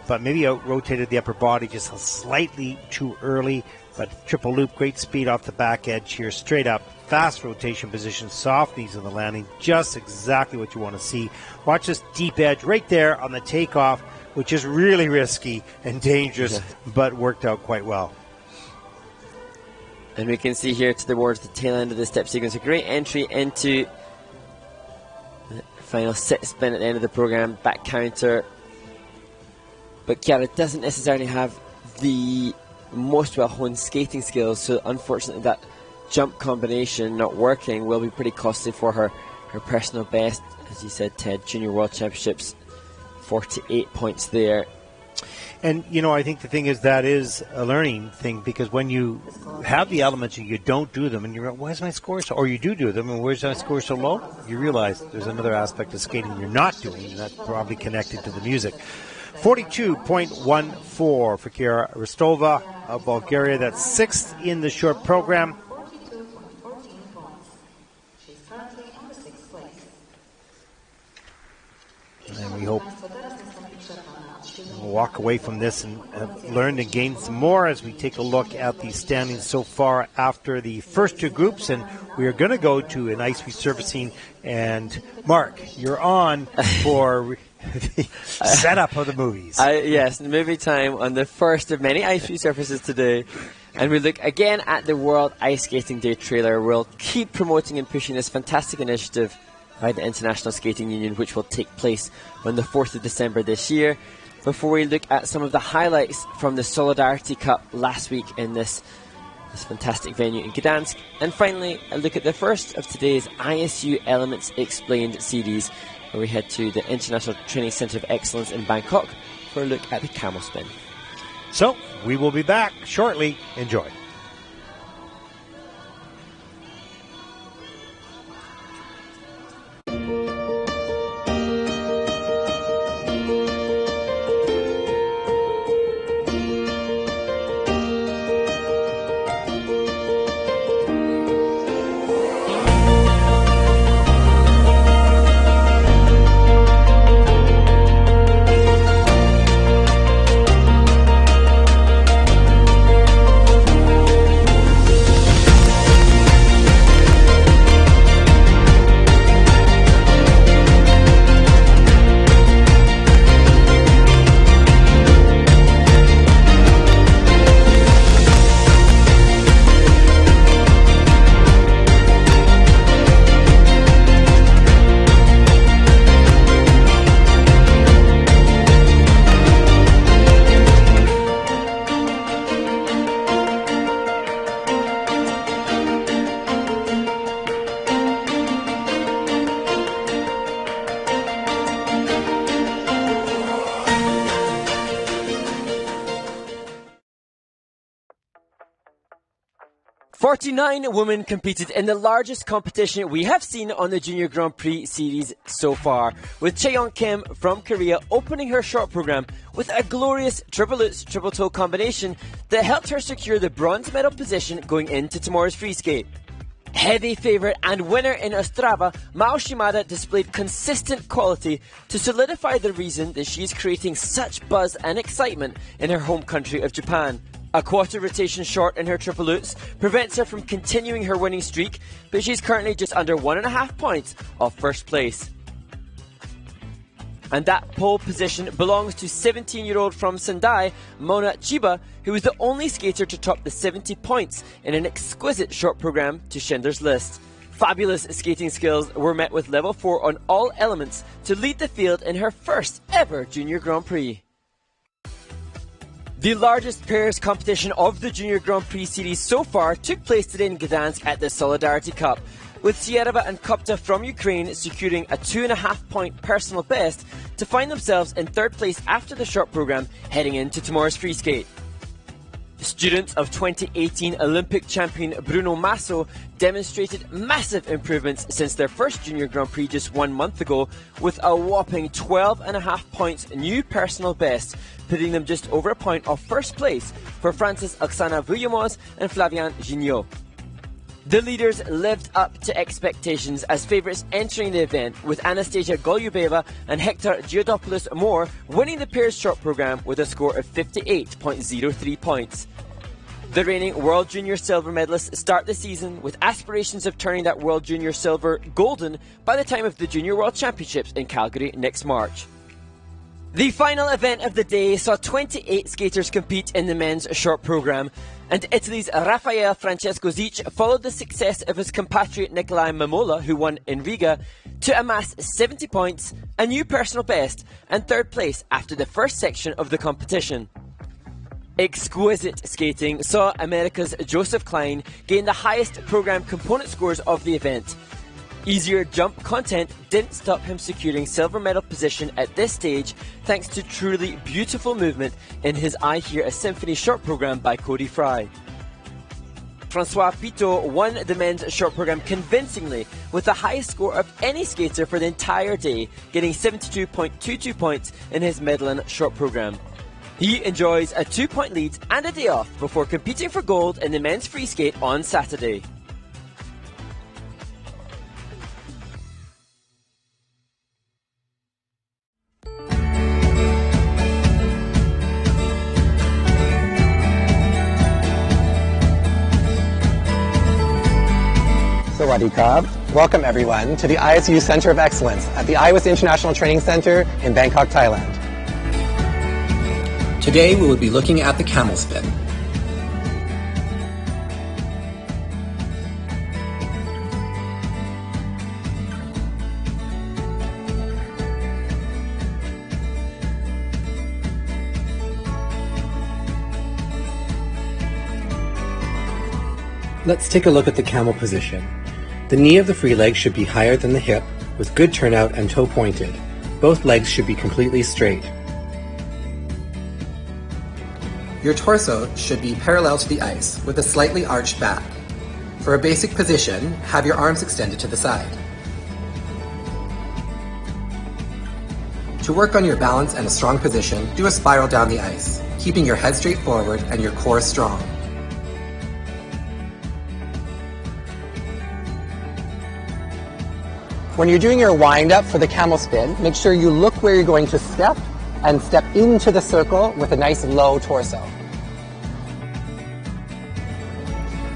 But maybe out-rotated the upper body just slightly too early. But triple loop, great speed off the back edge here, straight up, fast rotation position, soft knees on the landing, just exactly what you want to see. Watch this deep edge right there on the takeoff, which is really risky and dangerous, but worked out quite well. And we can see here towards the tail end of the step sequence, a great entry into the final sit spin at the end of the program, back counter. But Chiara doesn't necessarily have the most well-honed skating skills, so unfortunately that jump combination not working will be pretty costly for her. Her personal best, as you said, Ted, Junior World Championships, 48 points there. And, I think the thing is that is a learning thing, because when you have the elements and you don't do them, and you're like, why is my score so, or you do them, and where's my score so low? You realize there's another aspect of skating you're not doing, and that's probably connected to the music. 42.14 for Chiara Hristova of Bulgaria. That's sixth in the short program. And we hope we'll walk away from this and have learned and gained some more as we take a look at the standings so far after the first two groups. And we are going to go to an ice resurfacing. And Mark, you're on for the setup of the movies. Yes, movie time on the first of many ice resurfaces today. And we look again at the World Ice Skating Day trailer. We'll keep promoting and pushing this fantastic initiative by the International Skating Union, which will take place on the 4th of December this year. Before we look at some of the highlights from the Solidarity Cup last week in this fantastic venue in Gdansk. And finally, a look at the first of today's ISU Elements Explained series, where we head to the International Training Centre of Excellence in Bangkok for a look at the camel spin. So, we will be back shortly. Enjoy. Forty-nine women competed in the largest competition we have seen on the Junior Grand Prix series so far, with Chaeyoung Kim from Korea opening her short program with a glorious triple lutz, triple toe combination that helped her secure the bronze medal position going into tomorrow's free skate. Heavy favourite and winner in Ostrava, Mao Shimada displayed consistent quality to solidify the reason that she is creating such buzz and excitement in her home country of Japan. A quarter rotation short in her triple lutz prevents her from continuing her winning streak, but she's currently just under 1.5 points off first place. And that pole position belongs to 17-year-old from Sendai, Mona Chiba, who was the only skater to top the 70 points in an exquisite short program to Schindler's List. Fabulous skating skills were met with level 4 on all elements to lead the field in her first ever Junior Grand Prix. The largest pairs competition of the Junior Grand Prix series so far took place today in Gdansk at the Solidarity Cup, with Siereva and Kopta from Ukraine securing a 2.5-point personal best to find themselves in third place after the short program heading into tomorrow's free skate. Students of 2018 Olympic champion Bruno Masso demonstrated massive improvements since their first Junior Grand Prix just 1 month ago, with a whopping 12.5 points new personal best, putting them just over a point off first place for Francis Oksana Vuyamoz and Flavien Gignot. The leaders lived up to expectations as favourites entering the event, with Anastasia Golyubeva and Hector Giodopoulos-Moore winning the pairs short programme with a score of 58.03 points. The reigning World Junior Silver medalists start the season with aspirations of turning that World Junior Silver golden by the time of the Junior World Championships in Calgary next March. The final event of the day saw 28 skaters compete in the men's short programme, and Italy's Raffaele Francesco Zic followed the success of his compatriot Nikolai Mamola, who won in Riga, to amass 70 points, a new personal best, and third place after the first section of the competition. Exquisite skating saw America's Joseph Klein gain the highest programme component scores of the event. Easier jump content didn't stop him securing silver medal position at this stage, thanks to truly beautiful movement in his I Hear a Symphony short program by Cody Fry. Francois Pitot won the men's short program convincingly with the highest score of any skater for the entire day, getting 72.22 points in his medal short program. He enjoys a 2-point lead and a day off before competing for gold in the men's free skate on Saturday. Sawadee Krab. Welcome everyone to the ISU Center of Excellence at the Elyce International Training Center in Bangkok, Thailand. Today we will be looking at the camel spin. Let's take a look at the camel position. The knee of the free leg should be higher than the hip, with good turnout and toe pointed. Both legs should be completely straight. Your torso should be parallel to the ice, with a slightly arched back. For a basic position, have your arms extended to the side. To work on your balance and a strong position, do a spiral down the ice, keeping your head straight forward and your core strong. When you're doing your wind-up for the camel spin, make sure you look where you're going to step and step into the circle with a nice low torso.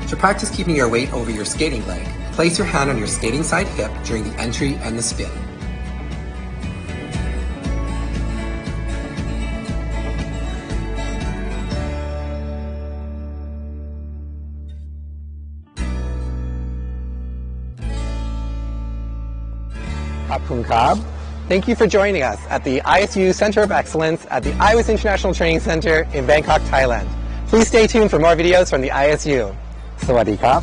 To practice keeping your weight over your skating leg, place your hand on your skating side hip during the entry and the spin. Kapun Kab. Thank you for joining us at the ISU Center of Excellence at the Elyce International Training Center in Bangkok, Thailand. Please stay tuned for more videos from the ISU. Sawadee Krab.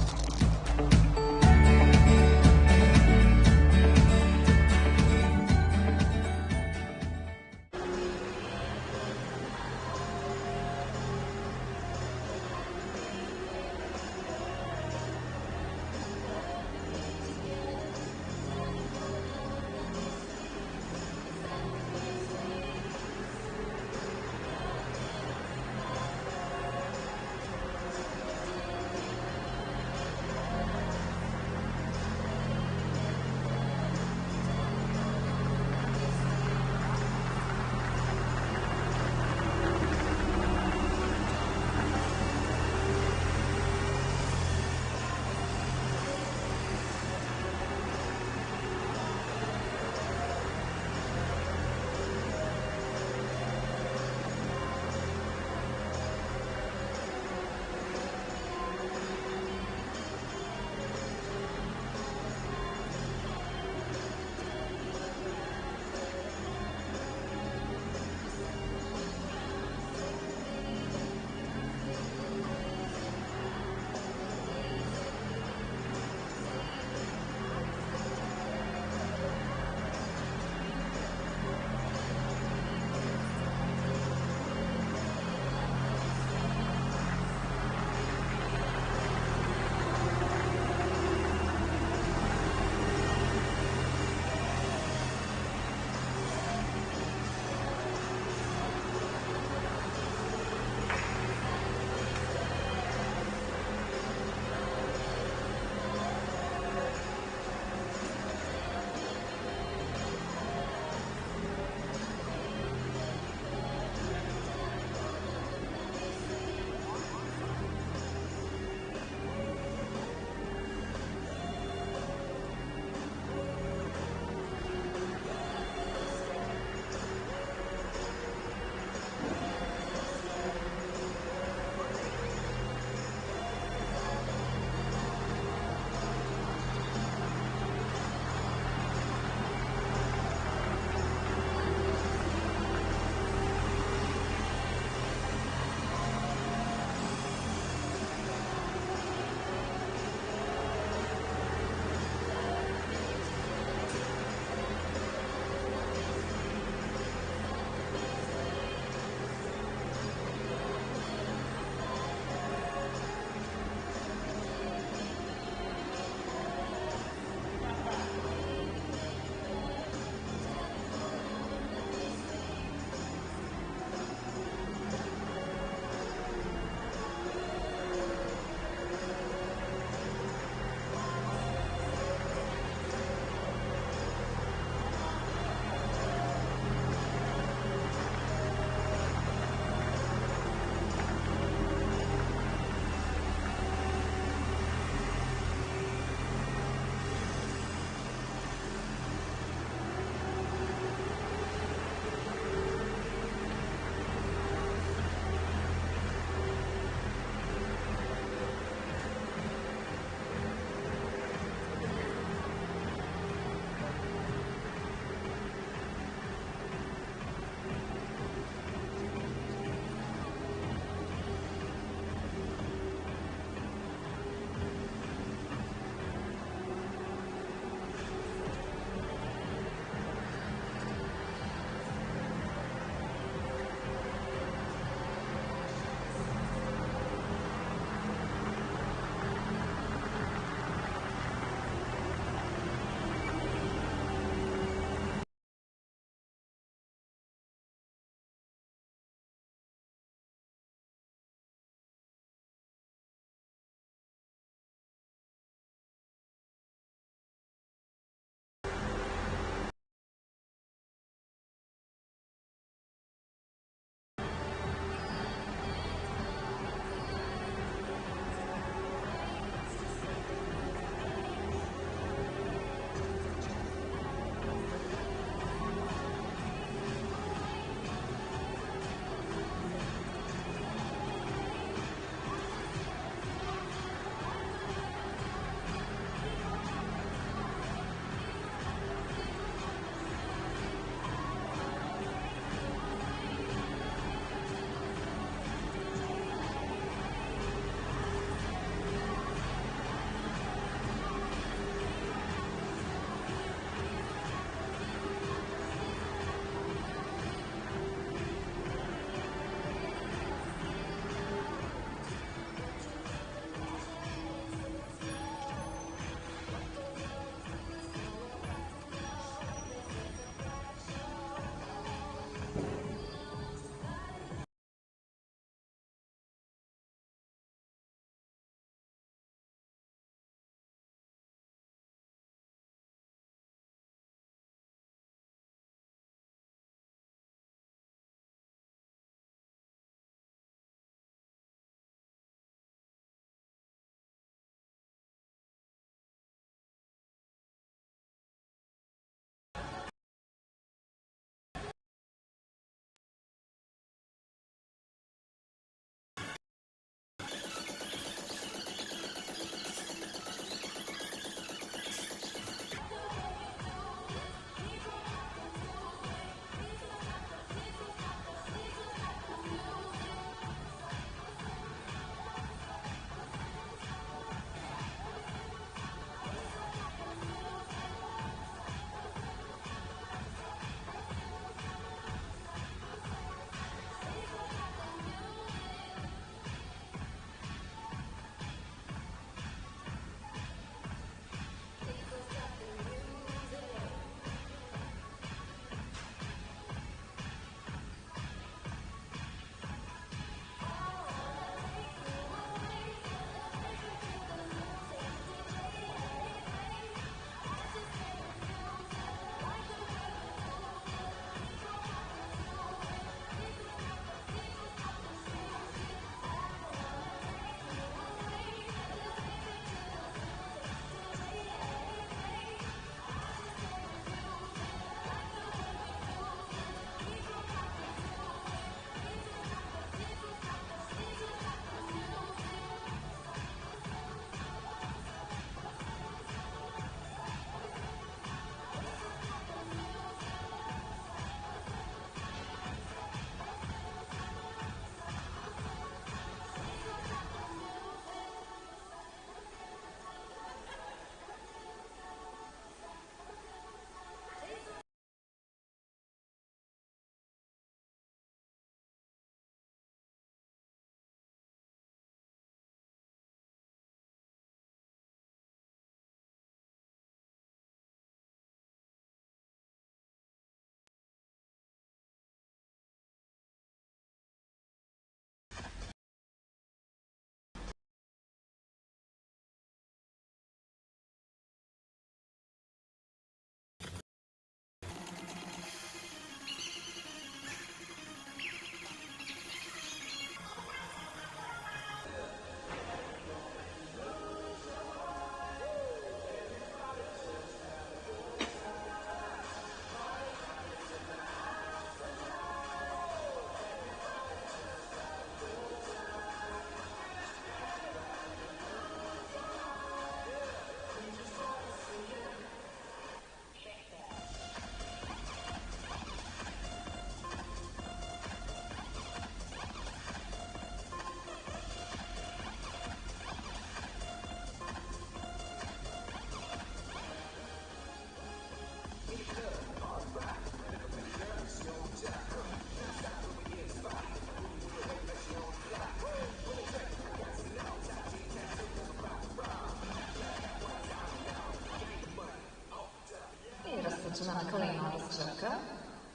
tsunami Karolina Bialas.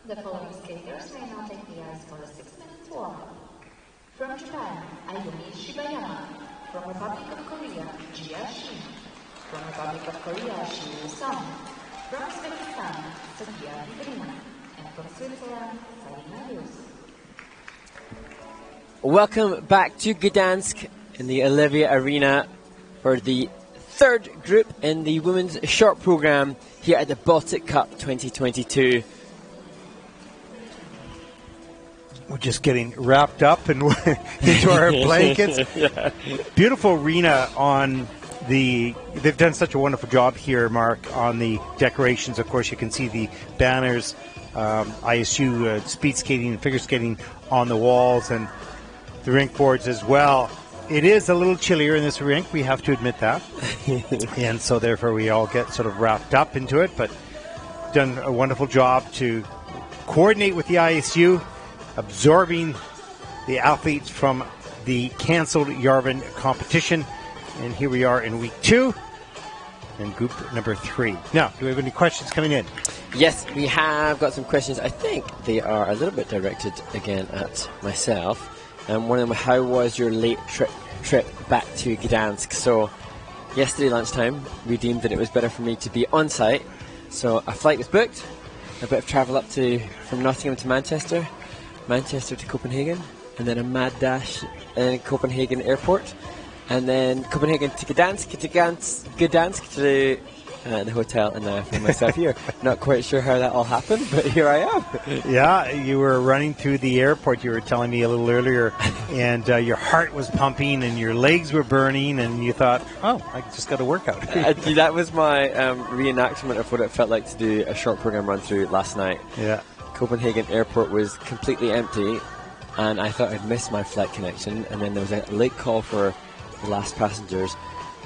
The following skaters may now take the ice for a 6-minute warm-up. From Japan, Ayumi Shibayama. From Republic of Korea, Jia Shin. From Republic of Korea, Siwoo Song. From Uzbekistan, Sofiya Vidrina. And from Switzerland, Sarina Joos. Welcome back to Gdansk in the Olivia Arena for the third group in the women's short program here at the Baltic Cup 2022. We're just getting wrapped up and into our blankets. Yeah. Beautiful arena on the. They've done such a wonderful job here, Mark, on the decorations. Of course, you can see the banners, ISU speed skating and figure skating on the walls, and the rink boards as well. It is a little chillier in this rink, we have to admit that. And so therefore we all get sort of wrapped up into it, but done a wonderful job to coordinate with the ISU, absorbing the athletes from the cancelled Yarvin competition. And here we are in week 2 and group number 3. Now, do we have any questions coming in? Yes, we have got some questions. I think they are a little bit directed again at myself. One of them, how was your late trip back to Gdansk? So yesterday lunchtime, we deemed that it was better for me to be on site. So a flight was booked, a bit of travel up from Nottingham to Manchester, Manchester to Copenhagen, and then a mad dash in Copenhagen airport, and then Copenhagen to Gdansk to the hotel, and now I find myself here. Not quite sure how that all happened, but here I am. Yeah, you were running through the airport, you were telling me a little earlier, and your heart was pumping and your legs were burning, and you thought, oh, I just got a workout. That was my reenactment of what it felt like to do a short program run through last night. Yeah. Copenhagen airport was completely empty, and I thought I'd missed my flight connection, and then there was a late call for the last passengers,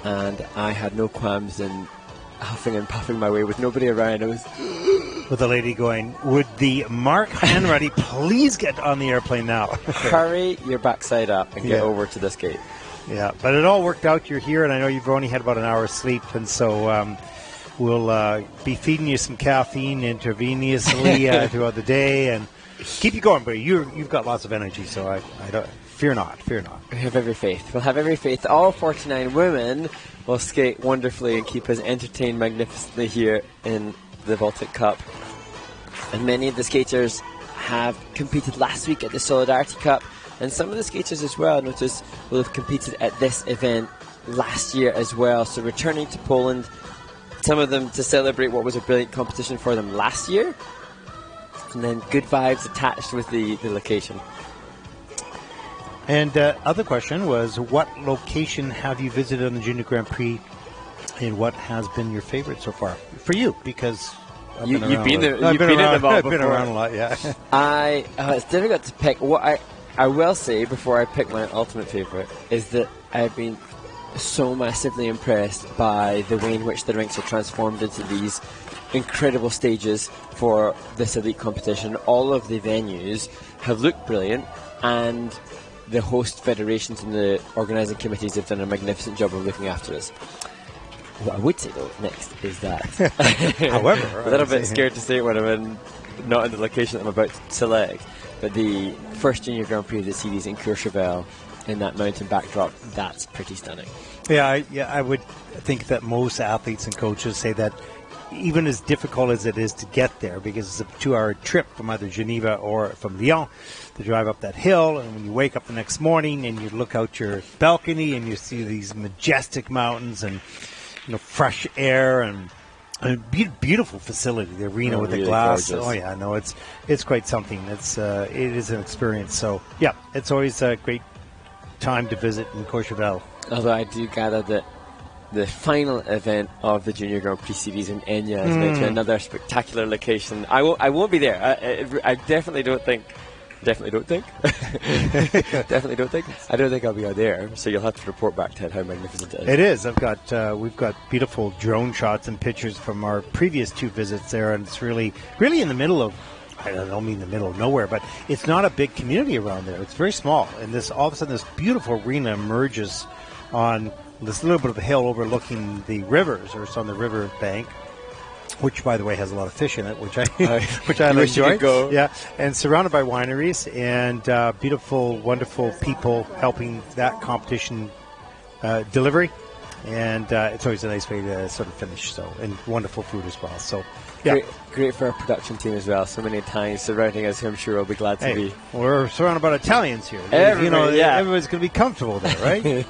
and I had no qualms in huffing and puffing my way with nobody around. I was with a lady going, would the Mark Hanratty please get on the airplane now? Hurry your backside up and get over to this gate. Yeah, but it all worked out. You're here, and I know you've only had about an hour's sleep, and so we'll be feeding you some caffeine intravenously throughout the day and keep you going. But you've got lots of energy, so I don't fear not. We have every faith. We'll have every faith. All 49 women will skate wonderfully and keep us entertained magnificently here in the Baltic Cup. And many of the skaters have competed last week at the Solidarity Cup, and some of the skaters as well, notice, will have competed at this event last year as well. So returning to Poland, some of them to celebrate what was a brilliant competition for them last year, and then good vibes attached with the location. And other question was, what location have you visited on the Junior Grand Prix, and what has been your favorite so far for you? Because you've been there. You've been in the I've been around a lot. Yeah. It's difficult to pick. What I will say before I pick my ultimate favorite is that I've been so massively impressed by the way in which the rinks are transformed into these incredible stages for this elite competition. All of the venues have looked brilliant, and the host federations and the organising committees have done a magnificent job of looking after us. What I would say though next is that however, a little bit scared to say it when I'm not in the location that I'm about to select, but the first Junior Grand Prix of the series in Courchevel in that mountain backdrop, that's pretty stunning. Yeah, I would think that most athletes and coaches say that even as difficult as it is to get there, because it's a 2-hour trip from either Geneva or from Lyon to drive up that hill, and when you wake up the next morning and you look out your balcony and you see these majestic mountains and fresh air and a beautiful facility, the arena with really the glass. Gorgeous. Oh yeah, no, it's quite something. It is an experience. So yeah, it's always a great time to visit in Courchevel. Although I do gather that the final event of the Junior Grand Prix series in Enya is going to another spectacular location. I won't be there. I definitely don't think. Definitely don't think. I don't think I'll be out there. So you'll have to report back, Ted, how magnificent it is. It is. We've got beautiful drone shots and pictures from our previous 2 visits there, and it's really in the middle of. I don't mean the middle of nowhere, but it's not a big community around there. It's very small, and all of a sudden this beautiful arena emerges on this little bit of a hill overlooking the rivers, or it's on the river bank. which, by the way, has a lot of fish in it, which I wish you enjoy. could go. Yeah, and surrounded by wineries and beautiful, wonderful people helping that competition delivery. And it's always a nice way to sort of finish. So, and wonderful food as well. So, yeah, great for our production team as well. So many Italians surrounding us, who I'm sure will be glad to be. We're surrounded by Italians here. Everybody, everyone's going to be comfortable there, right?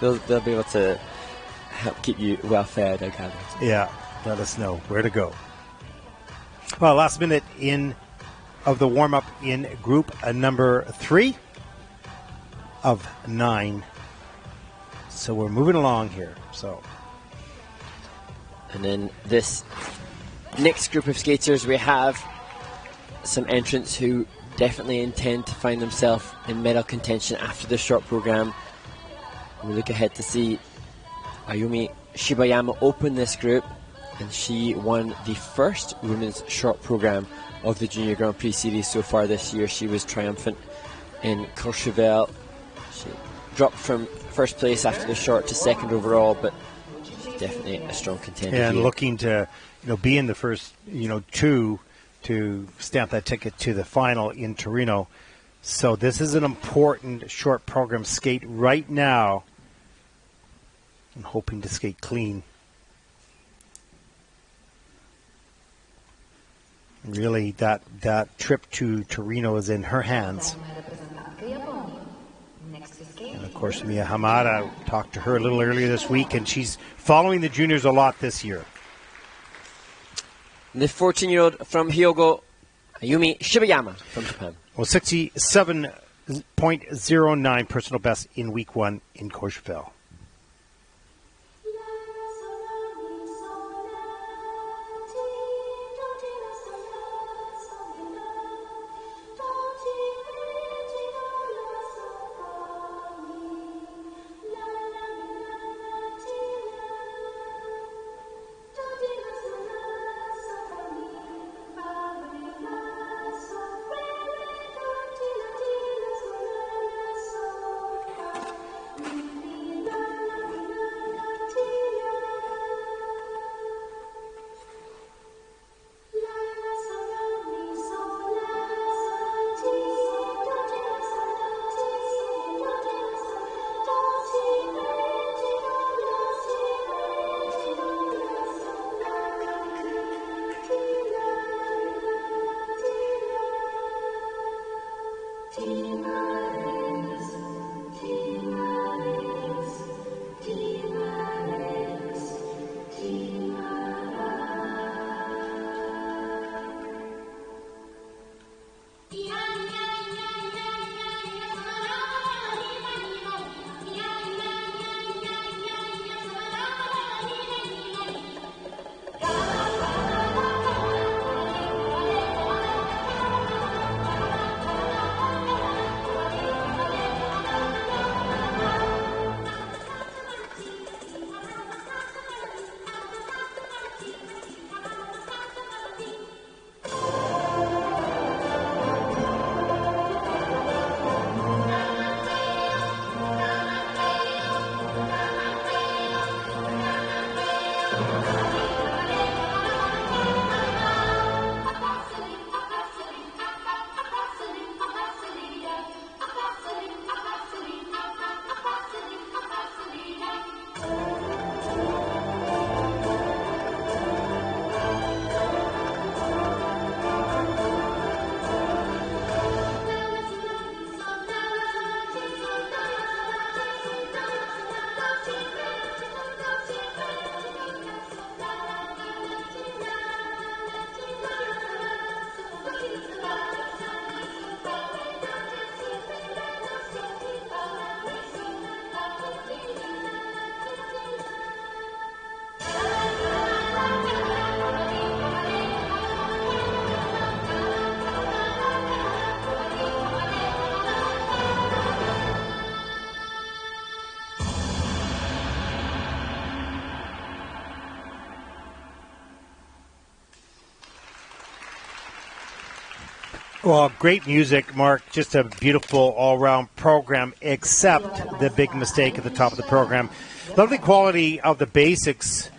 they'll be able to help keep you well fed, I gather. Yeah, let us know where to go. Well, last minute of the warm up in group number 3 of 9. So we're moving along here. And then this next group of skaters, we have some entrants who definitely intend to find themselves in medal contention after the short program. We look ahead to see Ayumi Shibayama open this group, and she won the first women's short program of the Junior Grand Prix series so far this year. She was triumphant in Courchevel. She dropped from first place after the short to second overall, but she's definitely a strong contender. And here. looking to be in the first 2 to stamp that ticket to the final in Torino. So this is an important short program skate right now. I'm hoping to skate clean. Really, that trip to Torino is in her hands. And of course, Mia Hamada, talked to her a little earlier this week, and she's following the juniors a lot this year. The 14-year-old from Hyogo, Ayumi Shibayama from Japan. Well, 67.09 personal best in week 1 in Courchevel. Well, great music, Mark. Just a beautiful all-round program, except the big mistake at the top of the program. Lovely quality of the basics,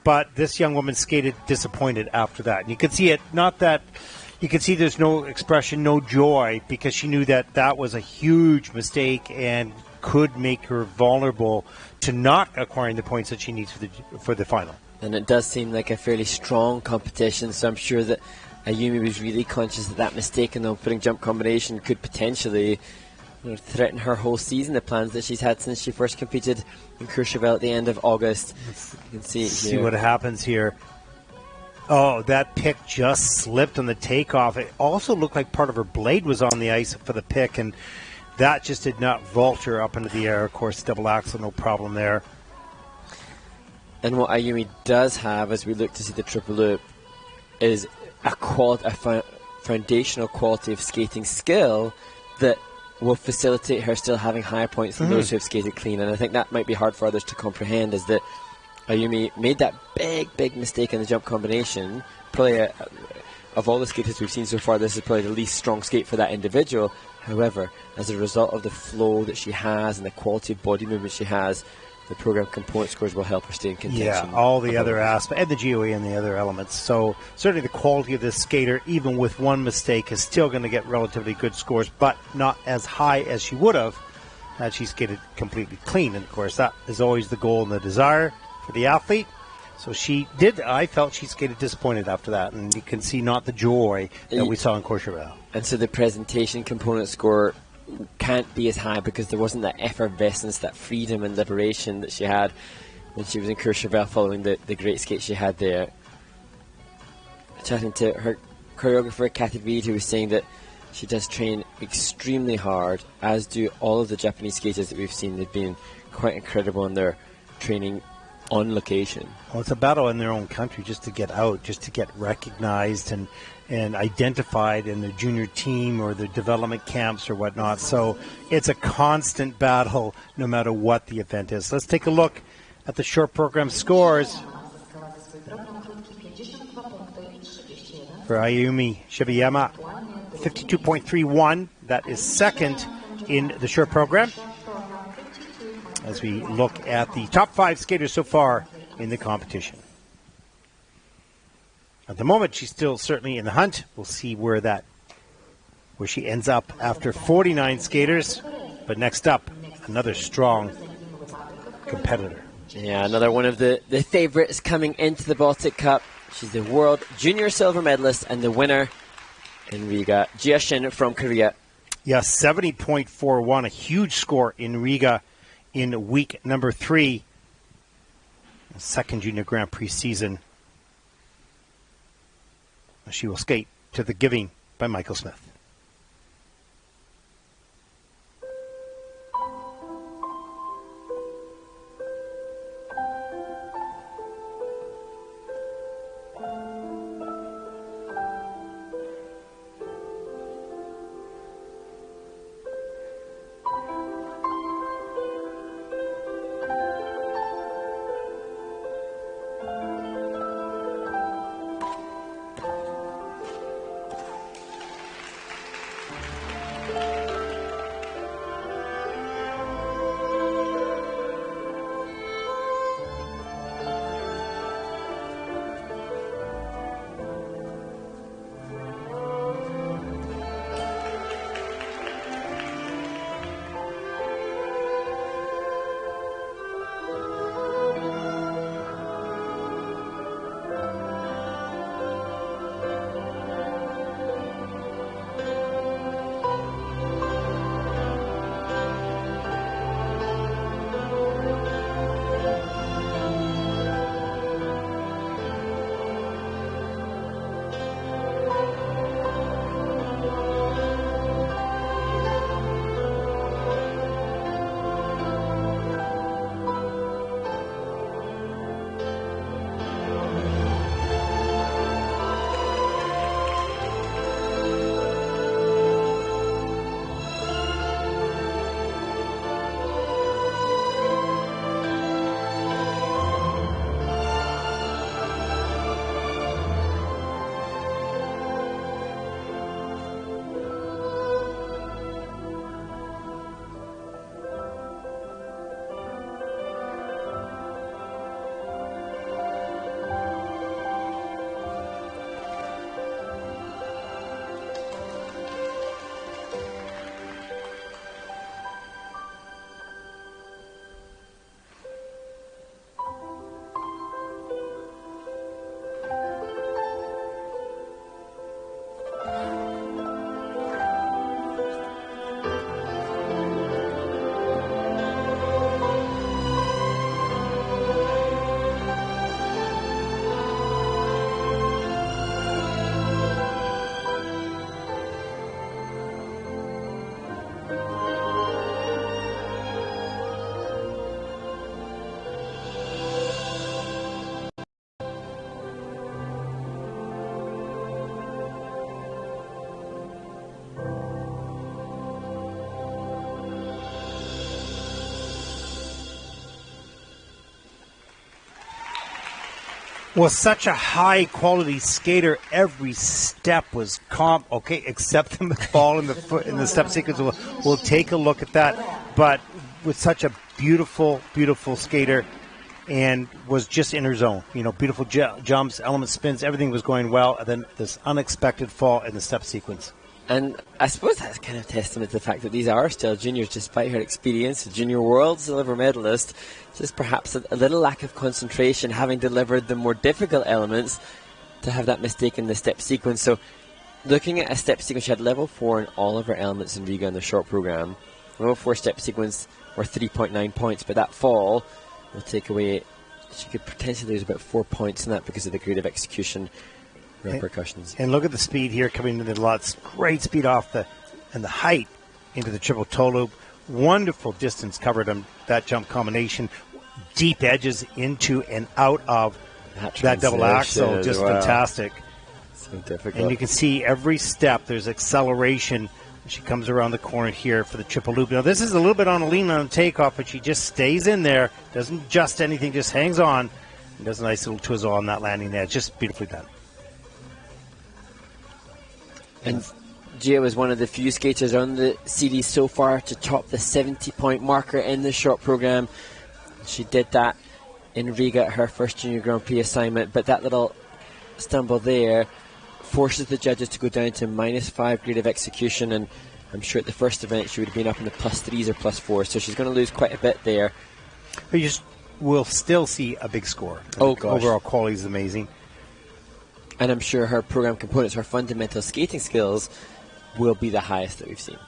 but this young woman skated disappointed after that. And you could see it, not that you could see there's no expression, no joy, because she knew that that was a huge mistake and could make her vulnerable to not acquiring the points that she needs for the final. And it does seem like a fairly strong competition, so I'm sure that Ayumi was really conscious that that mistake in the opening jump combination could potentially threaten her whole season, the plans that she's had since she first competed in Courchevel at the end of August. You can see it here. See what happens here. Oh, that pick just slipped on the takeoff. It also looked like part of her blade was on the ice for the pick, and that just did not vault her up into the air. Of course, double axel, no problem there. And what Ayumi does have, as we look to see the triple loop, is a foundational quality of skating skill that will facilitate her still having higher points than those who have skated clean. And I think that might be hard for others to comprehend, is that Ayumi made that big mistake in the jump combination. Probably of all the skaters we've seen so far, this is probably the least strong skate for that individual. However, as a result of the flow that she has and the quality of body movement she has, the program component scores will help her stay in contention. Yeah, all the other aspects, and the GOE and the other elements. So certainly the quality of this skater, even with one mistake, is still going to get relatively good scores, but not as high as she would have had she skated completely clean. And of course, that is always the goal and the desire for the athlete. So she did, I felt she skated disappointed after that, and you can see not the joy that we saw in Courchevel. And so the presentation component score can't be as high because there wasn't that effervescence, that freedom and liberation that she had when she was in Courchevel following the great skate she had there. Chatting to her choreographer, Katerina, who was saying that she does train extremely hard, as do all of the Japanese skaters that we've seen. They've been quite incredible in their training on location. Well, it's a battle in their own country just to get out, just to get recognized and identified in the junior team or the development camps or whatnot. So it's a constant battle no matter what the event is. Let's take a look at the short program scores for Ayumi Shibayama. 52.31. That is second in the short program, as we look at the top 5 skaters so far in the competition. At the moment, she's still certainly in the hunt. We'll see where she ends up after 49 skaters. But next up, another strong competitor. Yeah, another one of the favorites coming into the Baltic Cup. She's the world junior silver medalist and the winner in Riga, Jia Shin from Korea. Yeah, 70.41, a huge score in Riga in week number 3, the second Junior Grand Prix season. She will skate to the Giving by Michael Smith. Was such a high-quality skater. Every step was okay, except the fall in the foot in the step sequence. We'll take a look at that. But with such a beautiful, beautiful skater, and was just in her zone. You know, beautiful jumps, element spins, everything was going well. And then this unexpected fall in the step sequence. And I suppose that's kind of testament to the fact that these are still juniors, despite her experience, a junior world silver medalist. Just perhaps a little lack of concentration, having delivered the more difficult elements, to have that mistake in the step sequence. So looking at a step sequence, she had level 4 in all of her elements in Riga in the short program. Level 4 step sequence were 3.9 points, but that fall will take away, she could potentially lose about 4 points in that because of the creative execution repercussions. And look at the speed here coming into the lots. Great speed off and the height into the triple toe loop. Wonderful distance covered on that jump combination. Deep edges into and out of that double axel. Just fantastic. So difficult. And you can see every step there's acceleration. She comes around the corner here for the triple loop. Now this is a little bit on a lean on takeoff, but she just stays in there. Doesn't adjust anything, just hangs on. And does a nice little twizzle on that landing there. Just beautifully done. And Gia was one of the few skaters on the series so far to top the 70-point marker in the short program. She did that in Riga at her first Junior Grand Prix assignment, but that little stumble there forces the judges to go down to -5 grade of execution, and I'm sure at the first event she would have been up in the +3s or +4s, so she's going to lose quite a bit there. But you will still see a big score. Oh, gosh. Overall quality is amazing. And I'm sure her program components, her fundamental skating skills, will be the highest that we've seen.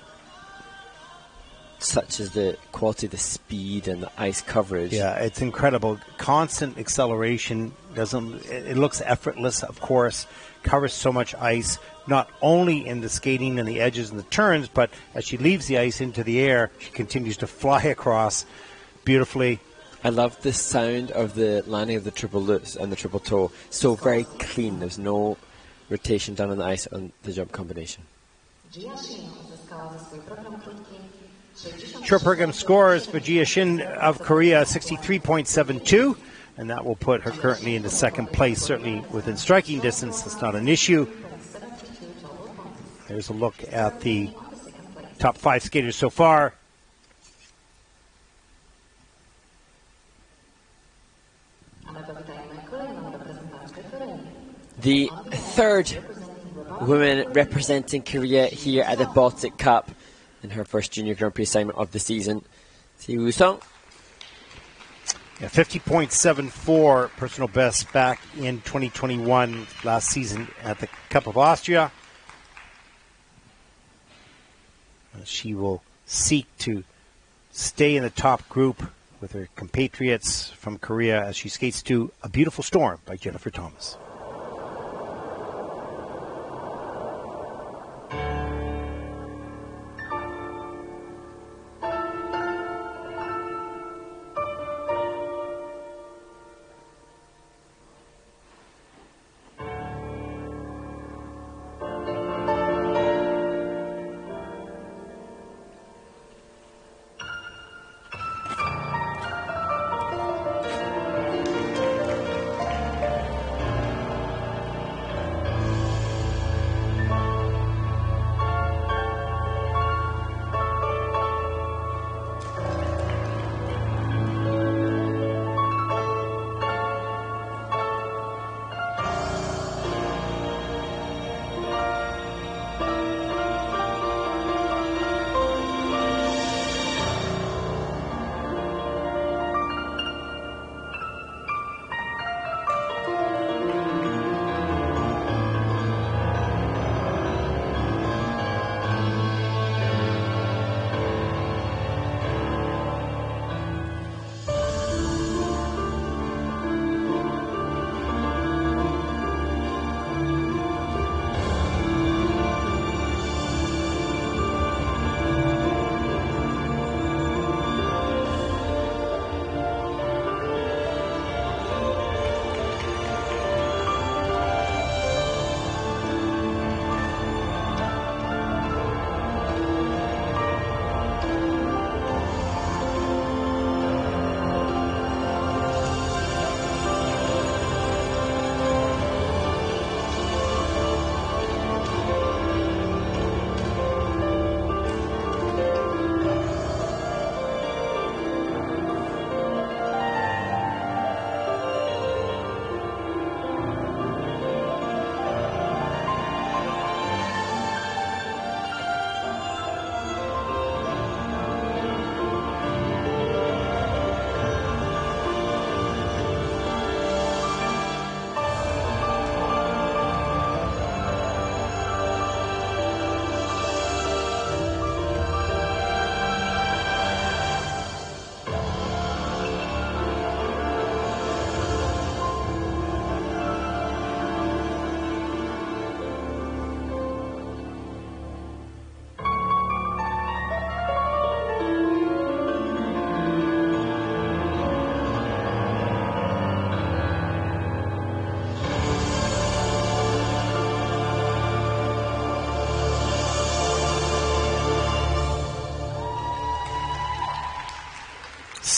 Such as the quality of the speed and the ice coverage. Yeah, it's incredible. Constant acceleration. It looks effortless, of course. Covers so much ice, not only in the skating and the edges and the turns, but as she leaves the ice into the air, she continues to fly across beautifully. I love the sound of the landing of the triple loops and the triple toe. So very clean. There's no rotation done on the ice on the jump combination. Short program scores for Jia Shin of Korea, 63.72, and that will put her currently into second place, certainly within striking distance. That's not an issue. There's a look at the top 5 skaters so far. The third woman representing Korea here at the Baltic Cup in her first Junior Grand Prix assignment of the season, Siwoo Song. Yeah, 50.74 personal best back in 2021 last season at the Cup of Austria. She will seek to stay in the top group with her compatriots from Korea as she skates to A Beautiful Storm by Jennifer Thomas.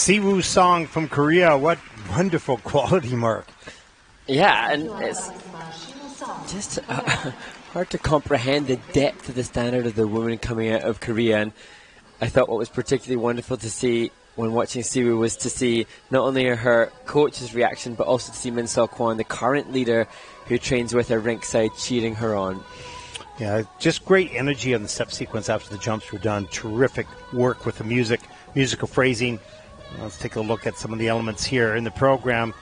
Siwoo Song from Korea. What wonderful quality, Mark. Yeah, and it's just hard to comprehend the depth of the standard of the women coming out of Korea. And I thought what was particularly wonderful to see when watching Siwoo was to see not only her coach's reaction, but also to see Minsol Kwon, the current leader who trains with her ringside, cheering her on. Yeah, just great energy on the step sequence after the jumps were done. Terrific work with the musical phrasing. Let's take a look at some of the elements here in the program.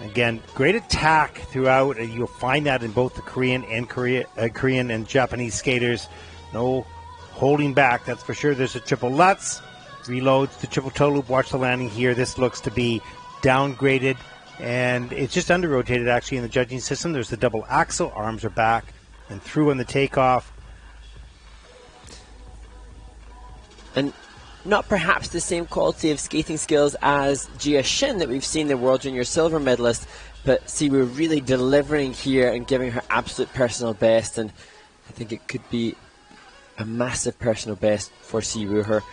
Again, great attack throughout. You'll find that in both the Korean and Japanese skaters. No holding back, that's for sure. There's a triple Lutz, reloads the triple toe loop. Watch the landing here. This looks to be downgraded, and it's just under-rotated actually in the judging system. There's the double axel, arms are back and through on the takeoff. And not perhaps the same quality of skating skills as Jia Shin that we've seen, the World Junior silver medalist, but Siwoo really delivering here and giving her absolute personal best, and I think it could be a massive personal best for Siwoo. Her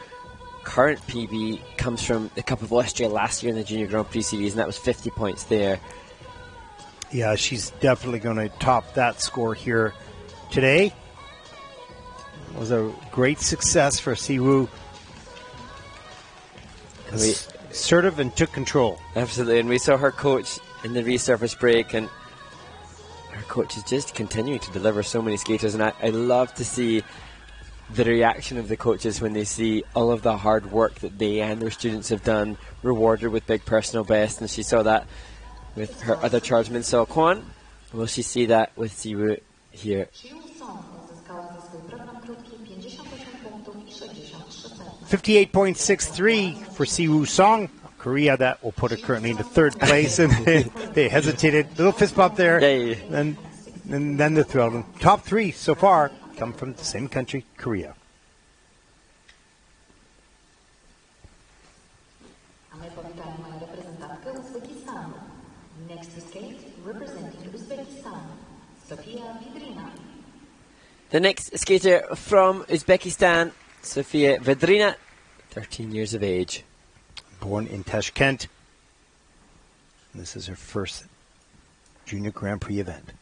current PB comes from the Cup of Austria last year in the Junior Grand Prix Series, and that was 50 points there. Yeah, she's definitely going to top that score here today. It was a great success for Siwoo. Assertive and took control. Absolutely, and we saw her coach in the resurface break, and her coach is just continuing to deliver so many skaters, and I love to see the reaction of the coaches when they see all of the hard work that they and their students have done rewarded with big personal best. And she saw that with her other charge, Minsol Kwon. Will she see that with Siwoo here? 58.63 for Siwoo Song. Korea, that will put her currently into third place, and they hesitated. Little fist bump there, and then they're thrilled. Top three so far come from the same country, Korea. Next to skate, representing Uzbekistan, Sofiya Vidrina. The next skater from Uzbekistan, Sofiya Vidrina, 13 years of age. Born in Tashkent. This is her first Junior Grand Prix event.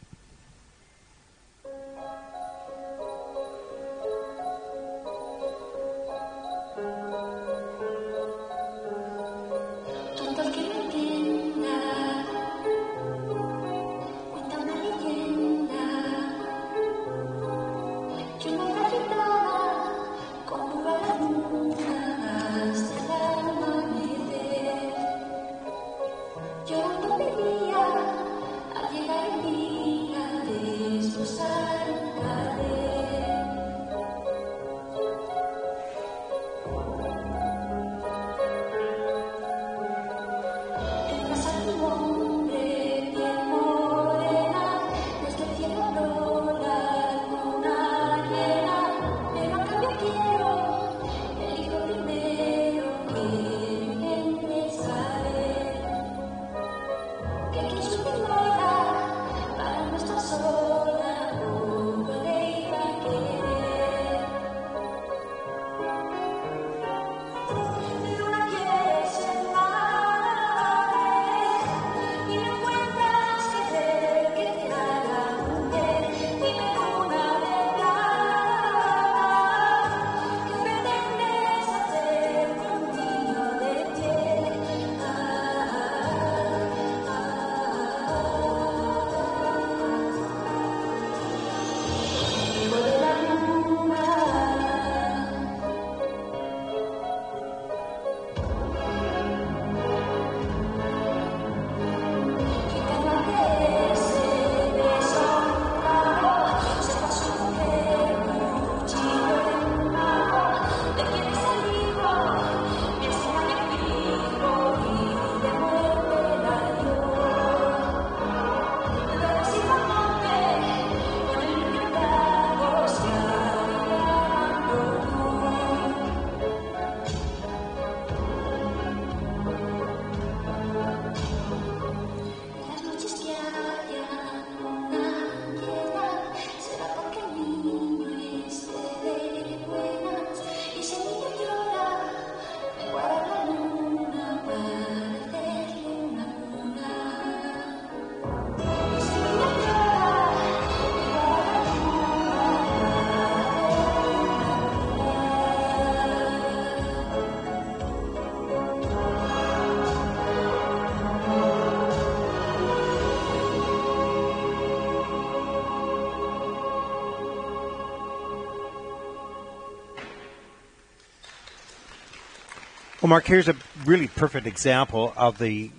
Well, Mark, here's a really perfect example of the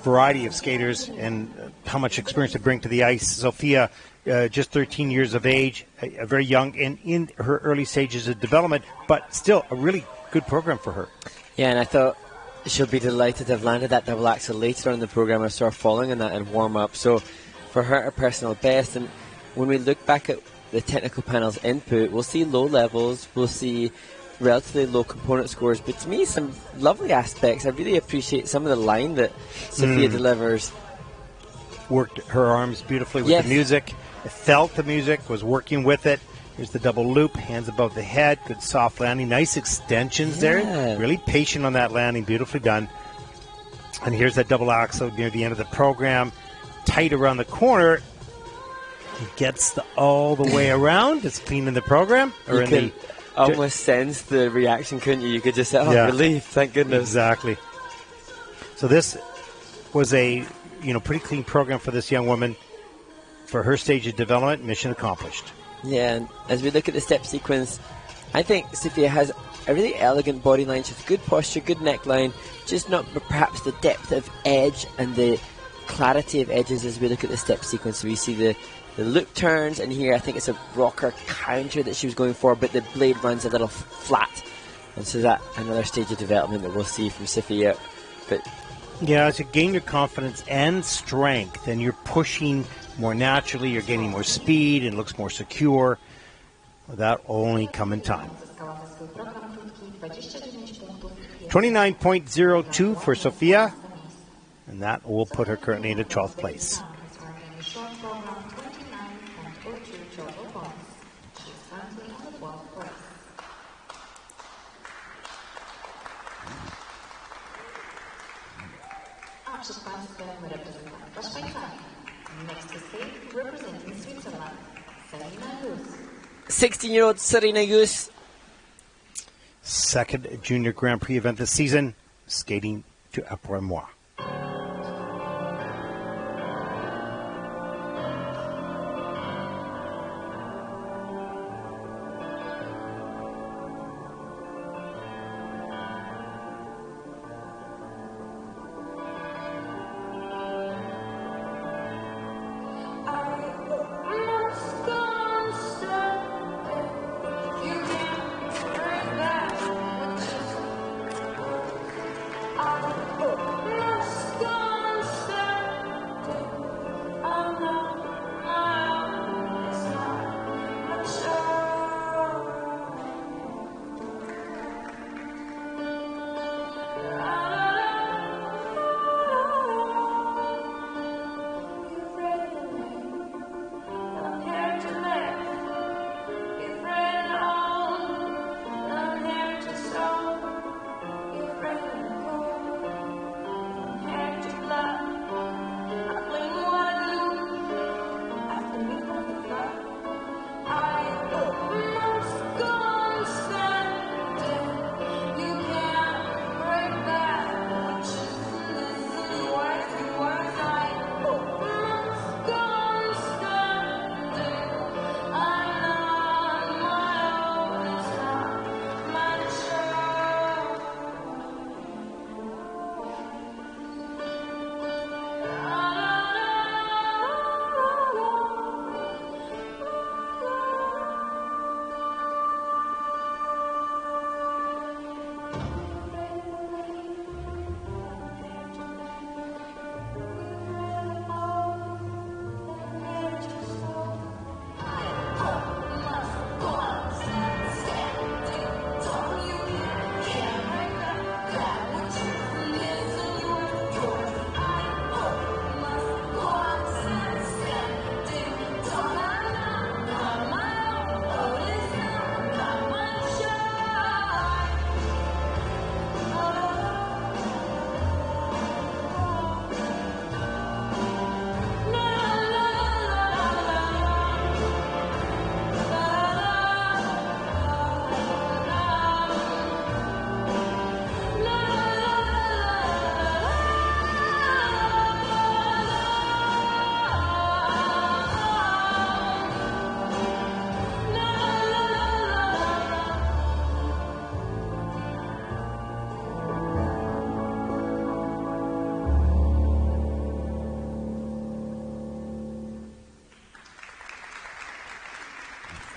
variety of skaters and how much experience they bring to the ice. Sofiya, just 13 years of age, a very young and in her early stages of development, but still a really good program for her. Yeah, and I thought she'll be delighted to have landed that double axel later on in the program. I saw her falling in that in warm-up. So for her personal best, and when we look back at the technical panel's input, we'll see low levels, we'll see relatively low component scores, but to me some lovely aspects. I really appreciate some of the line that Sofiya delivers. Worked her arms beautifully with the music, felt the music, was working with it. Here's the double loop, hands above the head, good soft landing, nice extensions there, really patient on that landing, beautifully done. And here's that double axel near the end of the program, tight around the corner. He gets all the way around. It's clean in the program. Or in the almost sense the reaction, couldn't you? You could just say, relief, thank goodness. Exactly. So this was a pretty clean program for this young woman. For her stage of development, mission accomplished. Yeah, and as we look at the step sequence, I think Sofiya has a really elegant body line. She has good posture, good neckline, just not perhaps the depth of edge and the clarity of edges as we look at the step sequence. So we see the loop turns, and here I think it's a rocker counter that she was going for, but the blade runs a little flat. And so that another stage of development that we'll see from Sofiya. But yeah, as you gain your confidence and strength, and you're pushing more naturally, you're gaining more speed, and it looks more secure. Well, that only come in time. 29.02 for Sofiya, and that will put her currently into 12th place. Next to state, representing Switzerland, Sarina Joos. 16-year-old Sarina Joos. Second junior Grand Prix event this season, skating to après-moi.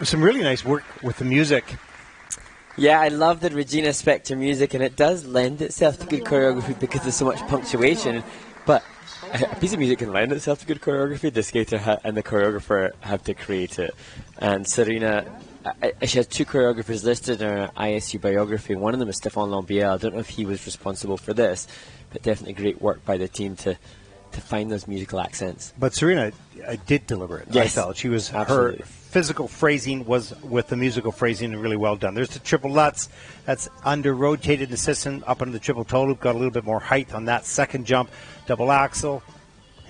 Some really nice work with the music. Yeah, I love the Regina Spektor music, and it does lend itself to good choreography because there's so much punctuation. But a piece of music can lend itself to good choreography. The skater and the choreographer have to create it. And Sarina, she has 2 choreographers listed in her ISU biography. One of them is Stéphane Lambiel. I don't know if he was responsible for this, but definitely great work by the team to find those musical accents. But Sarina did deliver it. Yes, I felt she was absolutely. Her physical phrasing was with the musical phrasing really well done. There's the triple Lutz. That's under rotated the system up under the triple toe loop. Got a little bit more height on that second jump. Double axel.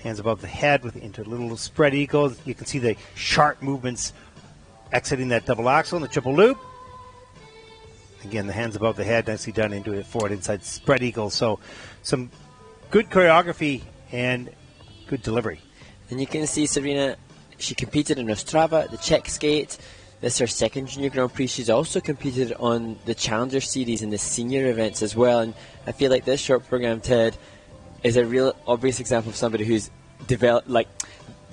Hands above the head into a little spread eagle. You can see the sharp movements exiting that double axel in the triple loop. Again, the hands above the head, nicely done into a forward inside spread eagle. So some good choreography and good delivery. And you can see Sarina, she competed in Ostrava, the Czech skate. This is her second Junior Grand Prix. She's also competed on the Challenger Series and the senior events as well. And I feel like this short program, Ted, is a real obvious example of somebody who's developed, like,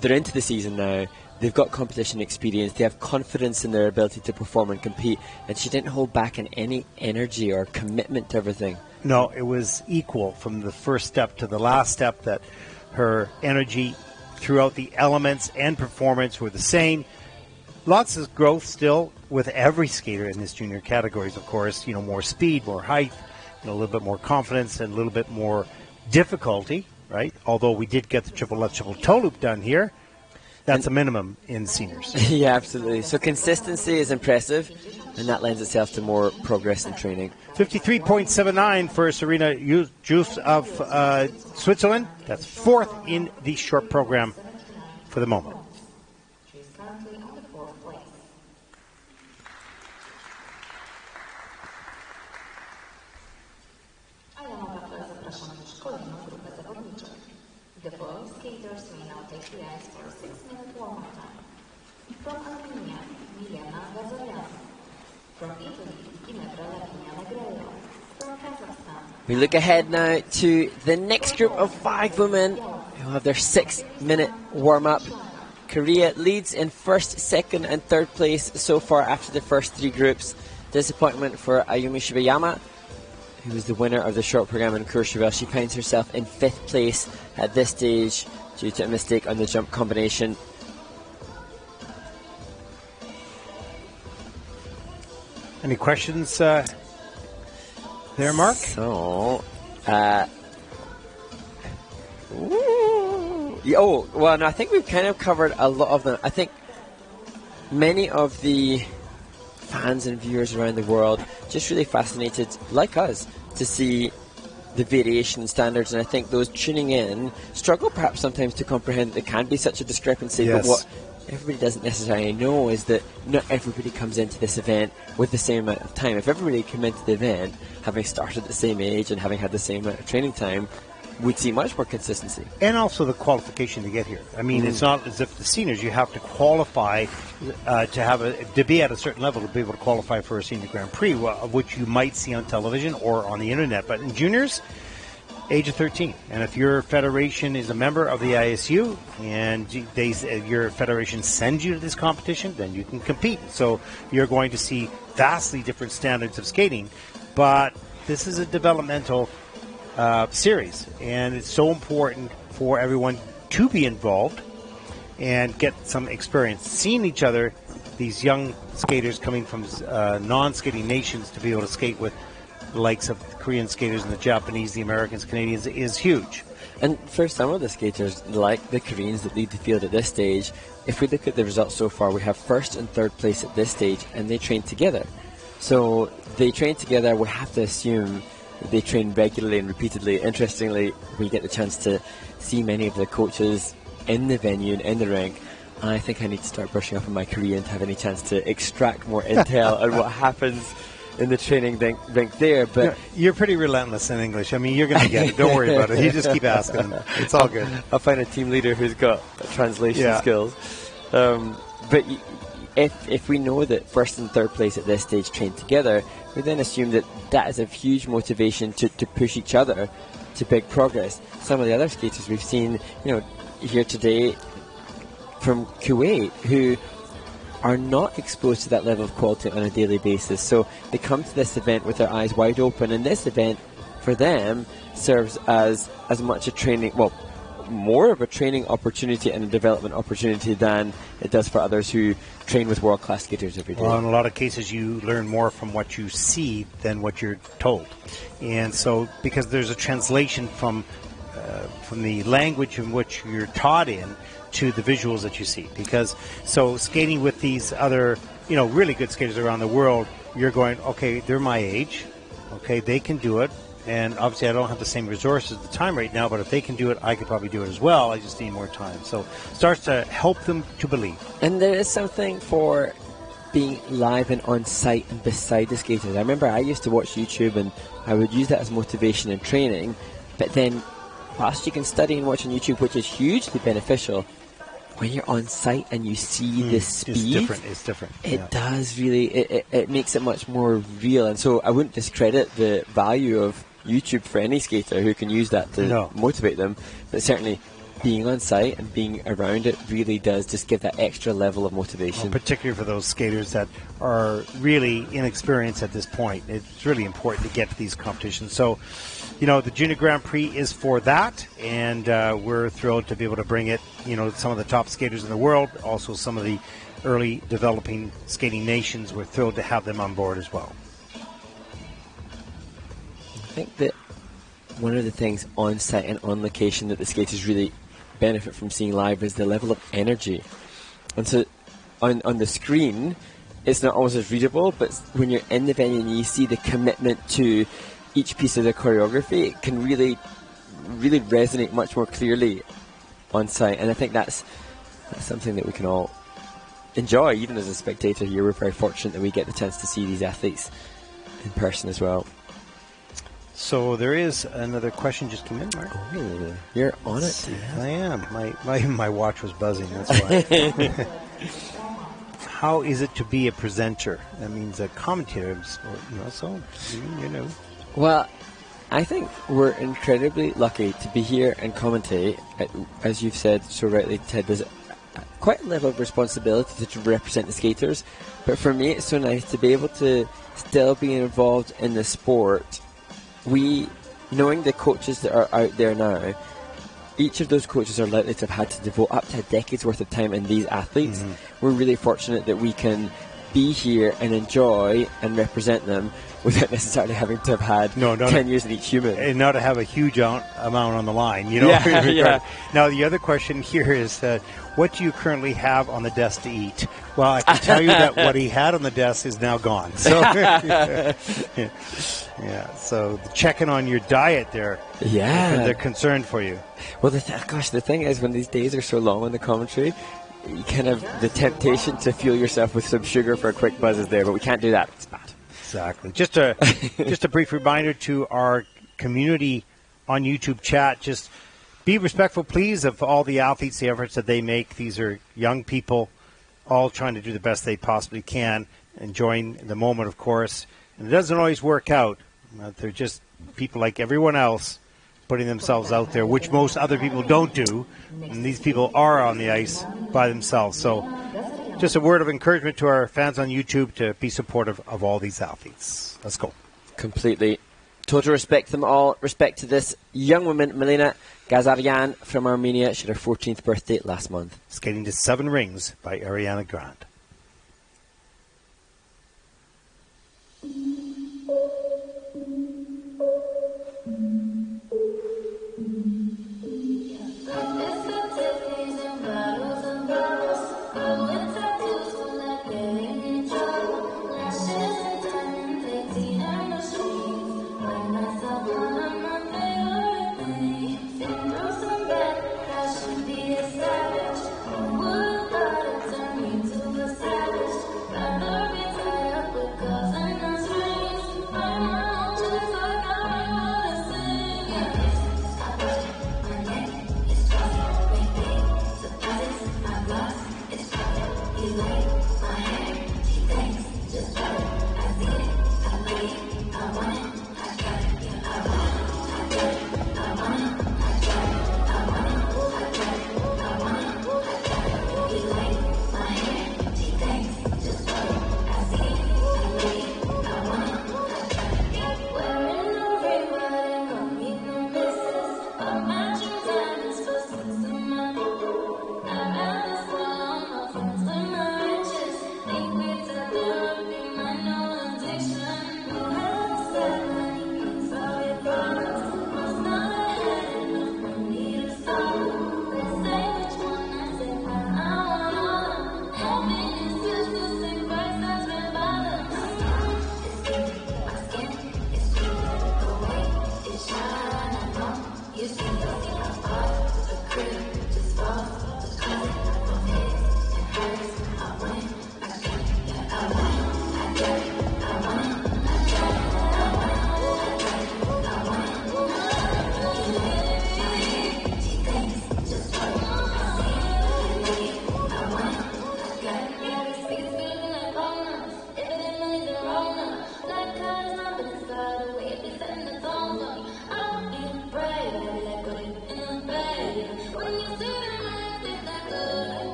they're into the season now. They've got competition experience. They have confidence in their ability to perform and compete. And she didn't hold back in any energy or commitment to everything. No, it was equal from the first step to the last step, that her energy throughout the elements and performance were the same. Lots of growth still with every skater in this junior categories, of course. You know, more speed, more height, a little bit more confidence, and a little bit more difficulty, right? Although we did get the triple left triple toe loop done here. That's a minimum in seniors. Yeah, absolutely. So consistency is impressive, and that lends itself to more progress in training. 53.79 for Sarina Joos of Switzerland. That's 4th in the short program for the moment. She's currently on the 4th place. A ja na zapraszam już kolejną grupę zawodniczych. The following skaters will now take the ice for a 6-minute warm-up time. From Armenia, Milena Ghazaryan. From Italy, Ginevra Lavinia Negrello. From Kazakhstan. We look ahead now to the next group of 5 women who have their 6-minute warm-up. Korea leads in 1st, 2nd and 3rd place so far after the first 3 groups. Disappointment for Ayumi Shibayama, who was the winner of the short program in Courchevel. She finds herself in 5th place at this stage due to a mistake on the jump combination. Any questions there, Mark? So, well, no, I think we've kind of covered a lot of them. I think many of the fans and viewers around the world just really fascinated, like us, to see the variation in standards, and I think those tuning in struggle perhaps sometimes to comprehend there can be such a discrepancy. Yes. But what everybody doesn't necessarily know is that not everybody comes into this event with the same amount of time. If everybody came into the event having started at the same age and having had the same amount of training time, we'd see much more consistency. And also the qualification to get here. I mean, it's not as if the seniors, you have to qualify to be at a certain level to be able to qualify for a senior Grand Prix, which you might see on television or on the internet. But in juniors, age of 13. And if your federation is a member of the ISU and your federation sends you to this competition, then you can compete. So you're going to see vastly different standards of skating. But this is a developmental series, and it's so important for everyone to be involved and get some experience seeing each other, these young skaters coming from non-skating nations, to be able to skate with the likes of the Korean skaters and the Japanese, the Americans, Canadians, is huge. And for some of the skaters, like the Koreans that lead the field at this stage, if we look at the results so far, we have 1st and 3rd place at this stage, and they train together. So they train together. We have to assume they train regularly and repeatedly. Interestingly, we get the chance to see many of the coaches in the venue and in the rink. And I think I need to start brushing up on my Korean to have any chance to extract more intel on what happens in the training rink there. But you're pretty relentless in English. I mean, you're going to get it. Don't worry about it. You just keep asking them. It's all good. I'll find a team leader who's got translation skills. But if we know that 1st and 3rd place at this stage train together, we then assume that is a huge motivation to push each other to big progress. Some of the other skaters we've seen, here today from Kuwait, who are not exposed to that level of quality on a daily basis. So they come to this event with their eyes wide open, and this event for them serves as much a training, well, more of a training opportunity and a development opportunity than it does for others who train with world-class skaters every day. Well, in a lot of cases, you learn more from what you see than what you're told. And so, because there's a translation from the language in which you're taught in to the visuals that you see. Because, so skating with these other, really good skaters around the world, you're going, okay, they're my age, okay, they can do it. And obviously, I don't have the same resources at the time right now, but if they can do it, I could probably do it as well. I just need more time. So it starts to help them to believe. And there is something for being live and on site and beside the skaters. I remember I used to watch YouTube, and I would use that as motivation and training. But then, whilst you can study and watch on YouTube, which is hugely beneficial, when you're on site and you see the speed, it's different. It does really, it makes it much more real. And so I wouldn't discredit the value of YouTube for any skater who can use that to motivate them, but certainly being on site and being around it really does just give that extra level of motivation. Well, particularly for those skaters that are really inexperienced at this point. It's really important to get to these competitions. So, the Junior Grand Prix is for that, and we're thrilled to be able to bring it, some of the top skaters in the world, also some of the early developing skating nations. We're thrilled to have them on board as well. I think that one of the things on site and on location that the skaters really benefit from seeing live is the level of energy. And so on the screen, it's not always as readable, but when you're in the venue and you see the commitment to each piece of the choreography, it can really, really resonate much more clearly on site. And I think that's something that we can all enjoy, even as a spectator here. We're very fortunate that we get the chance to see these athletes in person as well. So there is another question just came in, Mark. Oh, you're on it. I am. My watch was buzzing. That's why. How is it to be a presenter? That means a commentator. Well, I think we're incredibly lucky to be here and commentate. As you've said so rightly, Ted, there's quite a level of responsibility to represent the skaters. But for me, it's so nice to be able to still be involved in the sport. Knowing the coaches that are out there now, each of those coaches are likely to have had to devote up to a decade's worth of time in these athletes. Mm-hmm. We're really fortunate that we can be here and enjoy and represent them without necessarily having to have had 10 years in each human. And not to have a huge amount on the line, Yeah. Now, the other question here is, what do you currently have on the desk to eat? Well, I can tell you that what he had on the desk is now gone. So, so checking on your diet there. Yeah. They're concerned for you. Well, the thing is, when these days are so long on the commentary, you kind of, the temptation to fuel yourself with some sugar for a quick buzz is there, but we can't do that. It's bad. Exactly. Just a brief reminder to our community on YouTube chat. Just be respectful, please, of all the athletes, the efforts that they make. These are young people, all trying to do the best they possibly can, enjoying the moment, of course. And it doesn't always work out. They're just people like everyone else, putting themselves out there, which most other people don't do. And these people are on the ice by themselves. So just a word of encouragement to our fans on YouTube to be supportive of all these athletes. Let's go. Completely. Total respect to them all. Respect to this young woman, Milena Ghazaryan from Armenia. She had her 14th birthday last month. Skating to 7 rings by Ariana Grande.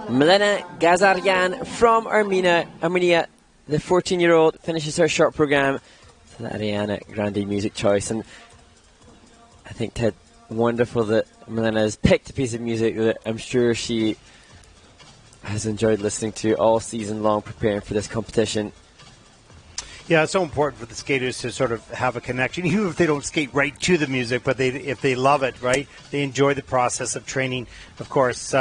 Milena Ghazaryan from Armenia, the 14-year-old, finishes her short program to the Ariana Grande music choice. And I think, Ted, wonderful that Milena has picked a piece of music that I'm sure she has enjoyed listening to all season long, preparing for this competition. Yeah, it's so important for the skaters to sort of have a connection, even if they don't skate right to the music, but if they love it, right, they enjoy the process of training. Of course,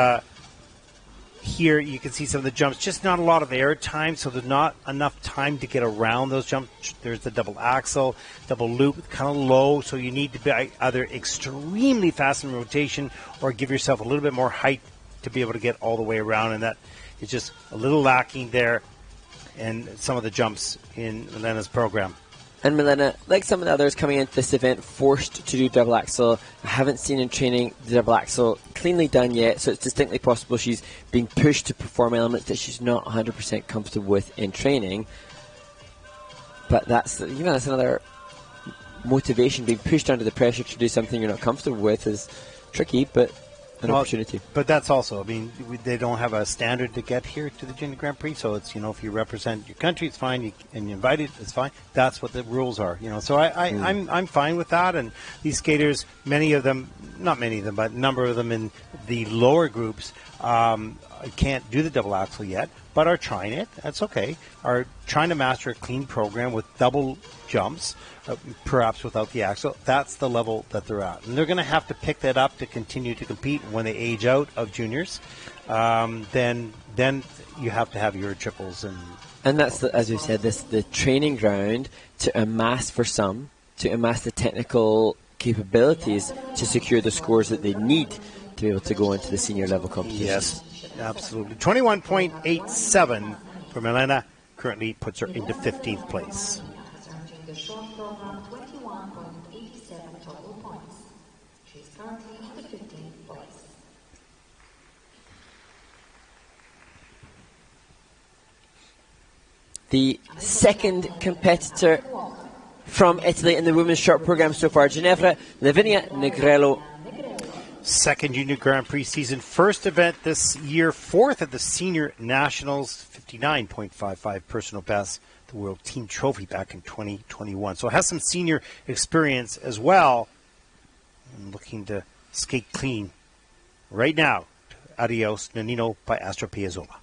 here you can see some of the jumps, just not a lot of air time, so there's not enough time to get around those jumps. There's the double axel, double loop, kind of low, so you need to be either extremely fast in rotation or give yourself a little bit more height to be able to get all the way around, and that is just a little lacking there in some of the jumps in Milena's program. And Milena, like some of the others coming into this event, forced to do double axel. I haven't seen in training the double axel cleanly done yet, so it's distinctly possible she's being pushed to perform elements that she's not 100% comfortable with in training. But that's another motivation. Being pushed under the pressure to do something you're not comfortable with is tricky, but an opportunity. But that's also, they don't have a standard to get here to the Junior Grand Prix, so it's, if you represent your country, it's fine, and you're invited, it's fine. That's what the rules are, So I'm fine with that, and these skaters, many of them, not many of them, but a number of them in the lower groups can't do the double axel yet, but are trying it. That's okay. Are trying to master a clean program with double jumps, perhaps without the axle. That's the level that they're at. And they're going to have to pick that up to continue to compete when they age out of juniors. Then you have to have your triples. And that's, as you said, the training ground to amass the technical capabilities to secure the scores that they need to be able to go into the senior level competition. Yes, absolutely. 21.87 for Milena currently puts her into 15th place. The short program, 21.87 total points. She's currently in the 15th place. The second competitor from Italy in the women's short program so far, Ginevra Lavinia Negrello. Second Junior Grand Prix season, first event this year, fourth at the Senior Nationals, 59.55 personal best, the World Team Trophy back in 2021. So it has some senior experience as well. I'm looking to skate clean right now. Adios, Nannino by Astro Piazzolla.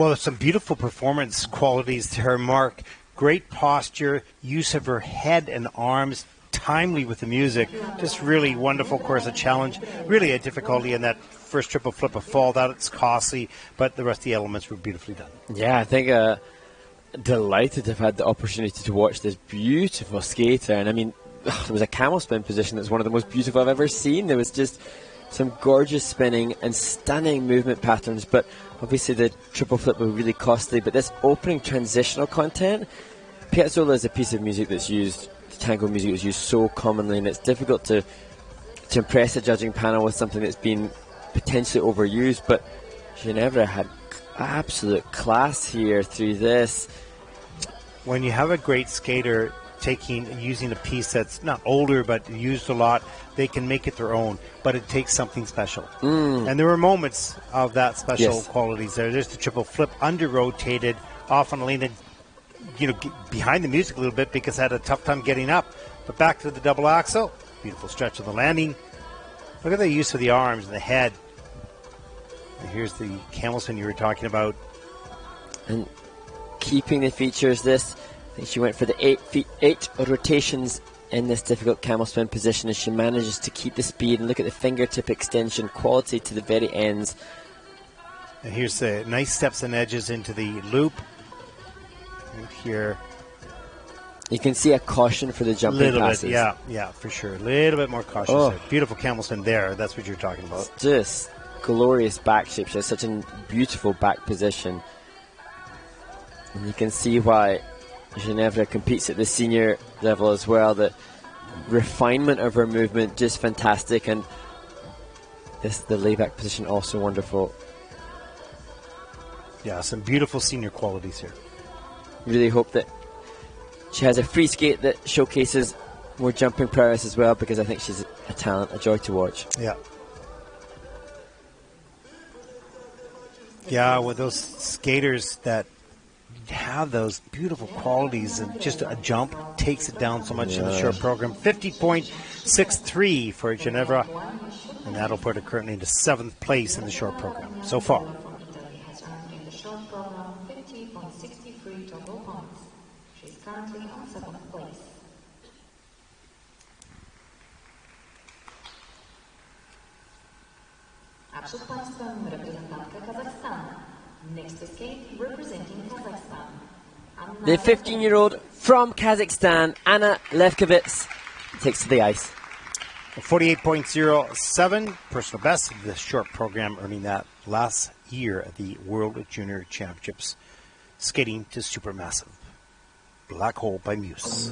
Well, there's some beautiful performance qualities to her, Mark. Great posture, use of her head and arms, timely with the music. Just really wonderful. Of course, a challenge. Really a difficulty in that first triple flip of fall. That's costly, but the rest of the elements were beautifully done. Yeah, I think delighted to have had the opportunity to watch this beautiful skater. And I mean, there was a camel spin position that's one of the most beautiful I've ever seen. There was just some gorgeous spinning and stunning movement patterns, but obviously the triple flip was really costly. But this opening transitional content, Piazzolla is a piece of music that's used, tango music is used so commonly, and it's difficult to impress a judging panel with something that's been potentially overused. But Ginevra had absolute class here through this. When you have a great skater using a piece that's not older but used a lot, they can make it their own, but it takes something special. And there were moments of that special qualities there. There's the triple flip, under rotated, off on Elena, behind the music a little bit because I had a tough time getting up. But back to the double axel, beautiful stretch of the landing. Look at the use of the arms and the head. And here's the camel spin you were talking about. And keeping the features, I think she went for the eight rotations in this difficult camel spin position, as she manages to keep the speed. And look at the fingertip extension quality to the very ends. And here's the nice steps and edges into the loop. Right here. You can see a caution for the jumping passes. Bit, yeah, for sure. A little bit more cautious there. Beautiful camel spin there. That's what you're talking about. Just glorious back shape. She has such a beautiful back position. And you can see why Ginevra competes at the senior level as well. The refinement of her movement, just fantastic. And the layback position, also wonderful. Yeah, some beautiful senior qualities here. Really hope that she has a free skate that showcases more jumping prowess as well, because I think she's a talent, a joy to watch. Yeah. Yeah, with those skaters that have those beautiful qualities, and just a jump takes it down so much in the short program. 50.63 for Ginevra, and that'll put her currently into 7th place in the short program so far. Currently on 7th place. A przed Państwem reprezentantka Kazachstanu. Next to skate representing Kazakhstan. The 15-year-old from Kazakhstan, Anna Levkovits, takes to the ice. 48.07, personal best of the short program, earning that last year at the World Junior Championships, skating to Supermassive. Black Hole by Muse.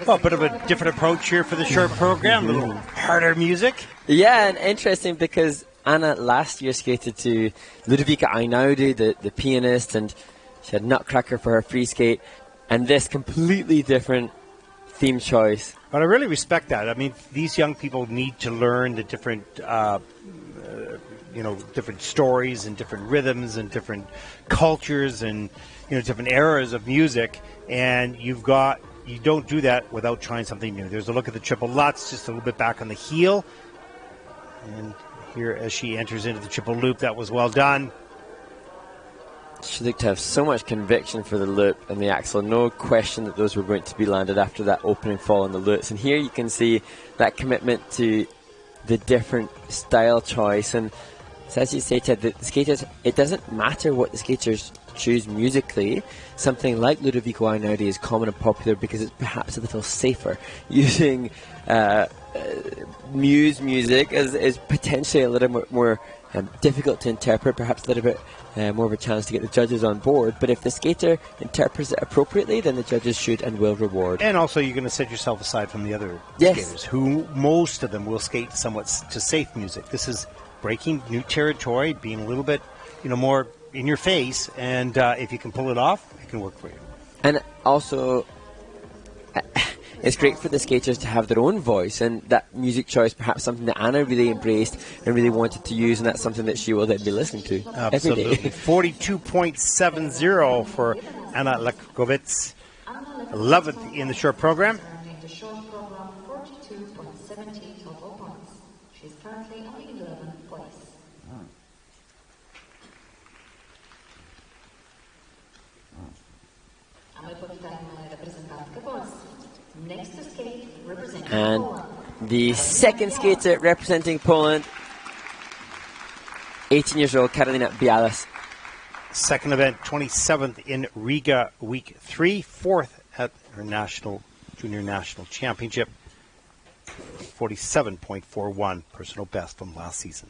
Well, a bit of a different approach here for the short program, a little harder music. Yeah, and interesting because Anna last year skated to Ludwika Einaudi, the pianist, and she had Nutcracker for her free skate, and this completely different theme choice. But I really respect that. I mean, these young people need to learn the different, different stories and different rhythms and different cultures and, different eras of music, and you don't do that without trying something new. There's a look at the triple Lutz, just a little bit back on the heel. And here as she enters into the triple loop, that was well done. She looked to have so much conviction for the loop and the axel. No question that those were going to be landed after that opening fall on the loops. And here you can see that commitment to the different style choice. And so as you say, Ted, the skaters, it doesn't matter what the skaters choose musically. Something like Ludovico Einaudi is common and popular because it's perhaps a little safer. Using Muse music is potentially a little more difficult to interpret, perhaps a little bit more of a chance to get the judges on board. But if the skater interprets it appropriately, then the judges should and will reward. And also you're going to set yourself aside from the other Yes. skaters, who most of them will skate somewhat to safe music. This is breaking new territory, being a little bit more in your face, and if you can pull it off, it can work for you. And also, it's great for the skaters to have their own voice, and that music choice, perhaps something that Anna really embraced and really wanted to use, and that's something that she will then be listening to Absolutely. every day. 42.70 for Anna Lakovitz, 11th in the short program. In the short program, 42.70 total points. She's currently on 11th place. A my powitamy reprezentantkę Polski. Next to skate, representing And Poland. the second skater representing Poland, 18 years old, Karolina Bialas. Second event, 27th in Riga, week 3, 4th at her junior national championship, 47.41, personal best from last season.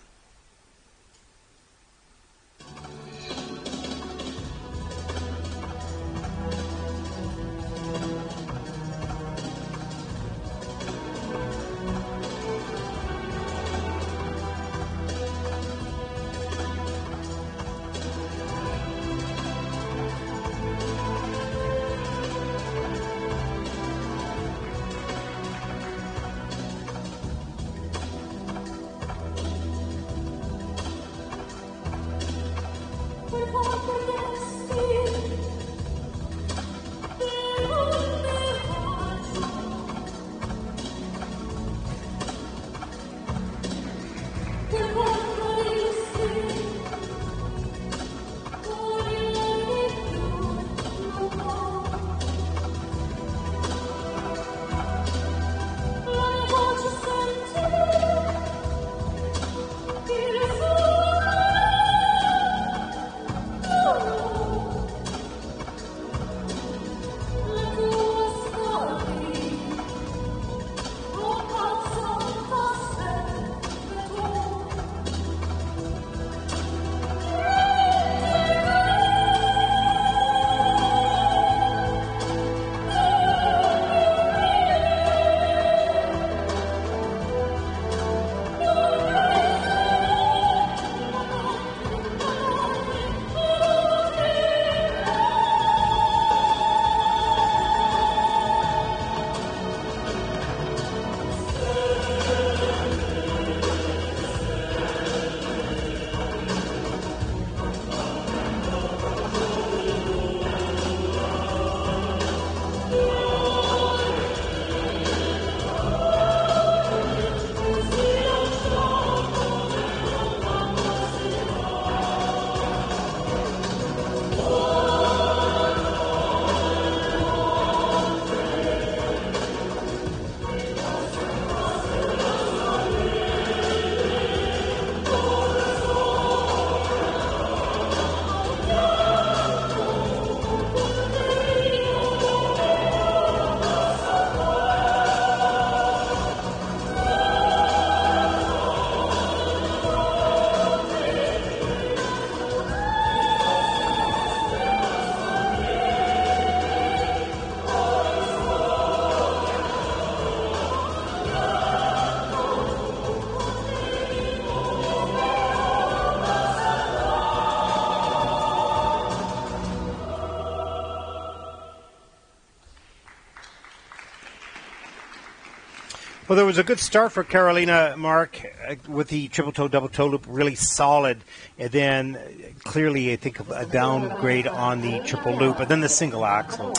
Well, there was a good start for Carolina, Mark, with the triple toe, double toe loop, really solid. And then clearly, I think, a downgrade on the triple loop, but then the single axel.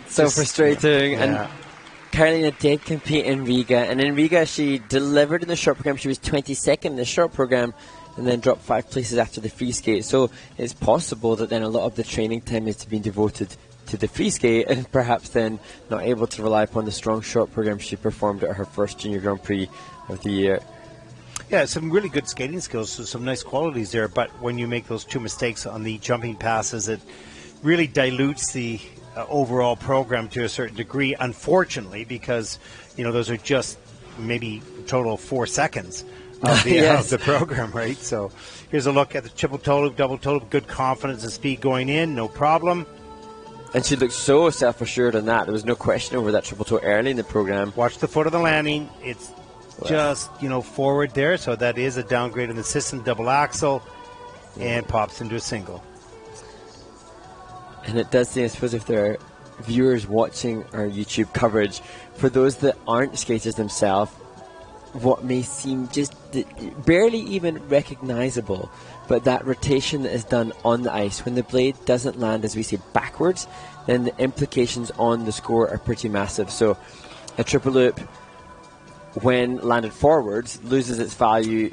So frustrating. Yeah. And Carolina did compete in Riga. And in Riga, she delivered in the short program. She was 22nd in the short program and then dropped 5 places after the free skate. So it's possible that then a lot of the training time is being devoted to the free skate and perhaps then not able to rely upon the strong short program she performed at her first Junior Grand Prix of the year. Yeah, some really good skating skills, so some nice qualities there, but when you make those 2 mistakes on the jumping passes, it really dilutes the overall program to a certain degree, unfortunately, because, those are just maybe a total of 4 seconds of the, of the program, right? So here's a look at the triple toe loop, double toe loop, good confidence and speed going in, no problem. And she looked so self-assured on that. There was no question over that triple toe early in the program. Watch the foot of the landing. It's just, forward there. So that is a downgrade in the system, double axel, and pops into a single. And it does seem, I suppose, if there are viewers watching our YouTube coverage, for those that aren't skaters themselves, what may seem just barely even recognizable, but that rotation that is done on the ice, when the blade doesn't land, as we say, backwards, then the implications on the score are pretty massive. So a triple loop, when landed forwards, loses its value.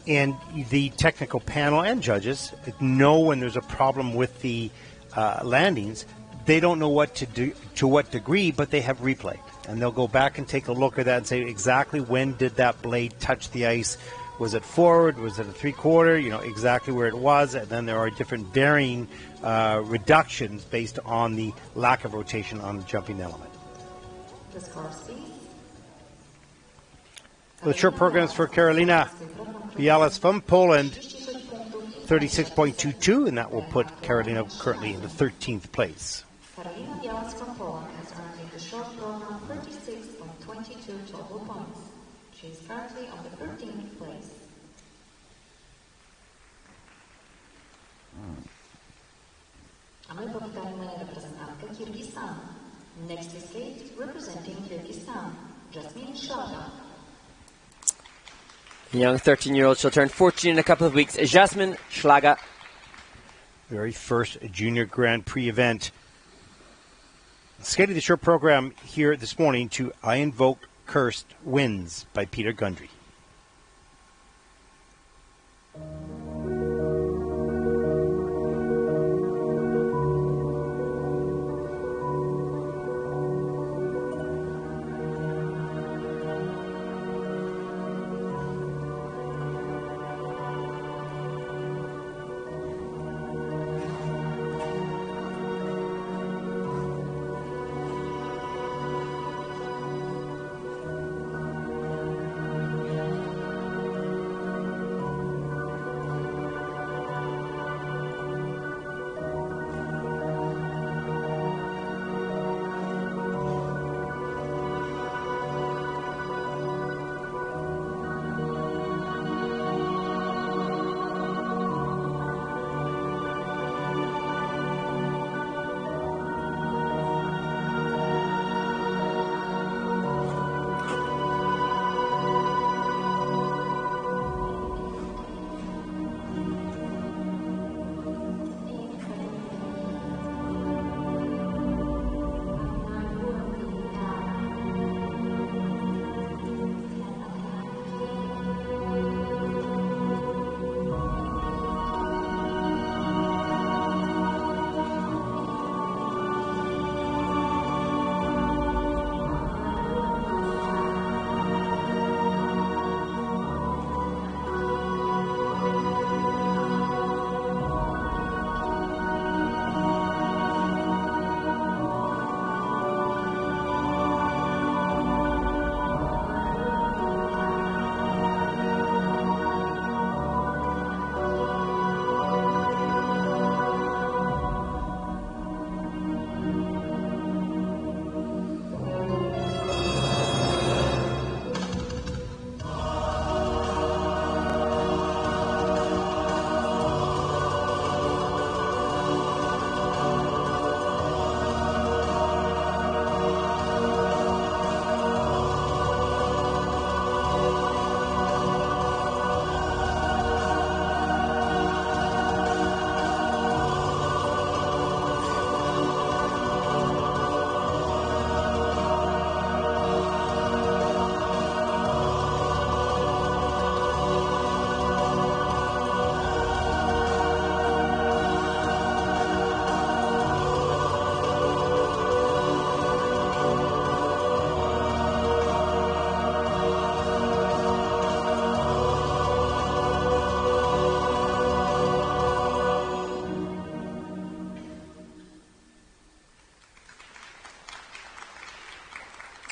And the technical panel and judges know when there's a problem with the landings. They don't know what to do, to what degree, but they have replay. And they'll go back and take a look at that and say exactly when did that blade touch the ice. Was it forward? Was it a three-quarter? Exactly where it was. And then there are different varying reductions based on the lack of rotation on the jumping element. The short programs for Karolina Bialas from Poland, 36.22, and that will put Karolina currently in the 13th place. Karolina Bialas from Poland has earned in the short program 36.22 total points. She is currently on the 13th place. A my powitajmy reprezentantkę Kirgistan. Next is skate representing Kyrgyzstan, Zhasmin Shlaga. Young 13-year-old, she'll turn 14 in a couple of weeks. Zhasmin Shlaga. Very first Junior Grand Prix event. Skating the short program here this morning to I Invoke Cursed Winds by Peter Gundry.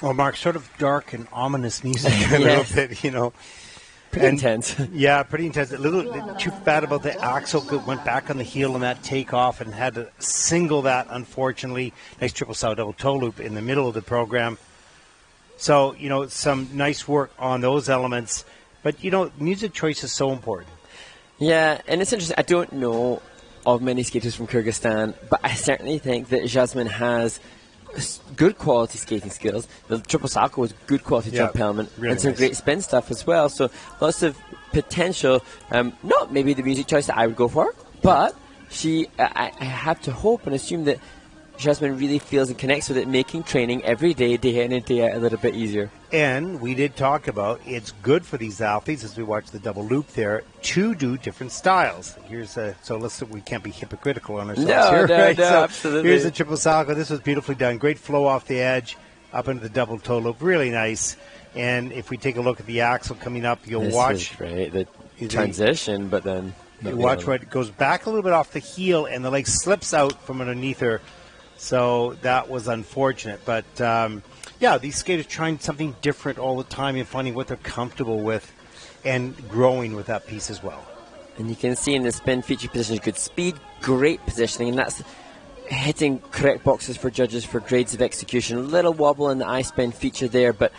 Well, Mark, sort of dark and ominous music a little bit, you know. Pretty intense. Yeah, pretty intense. A little too bad about the axle. Went back on the heel on that takeoff and had to single that, unfortunately. Nice triple sow double toe loop in the middle of the program. So, you know, some nice work on those elements. But, you know, music choice is so important. Yeah, and it's interesting. I don't know of many skaters from Kyrgyzstan, but I certainly think that Zhasmin has good quality skating skills. The triple salchow was good quality jump element, really and some nice. great spin stuff as well. So lots of potential. Not maybe the music choice that I would go for, but I have to hope and assume that Zhasmin really feels and connects with it, making training every day, day in and day out, a little bit easier. And we did talk about it's good for these athletes, as we watch the double loop there, to do different styles. We can't be hypocritical on ourselves here. Right? So absolutely. Here's the triple salchow. This was beautifully done. Great flow off the edge, up into the double toe loop. Really nice. And if we take a look at the axle coming up, you'll watch the transition, but then you watch where it goes back a little bit off the heel, and the leg slips out from underneath her. So that was unfortunate. But, these skaters trying something different all the time and finding what they're comfortable with and growing with that piece as well. And you can see in the spin feature position, good speed, great positioning, and that's hitting correct boxes for judges for grades of execution. A little wobble in the I-spin feature there, but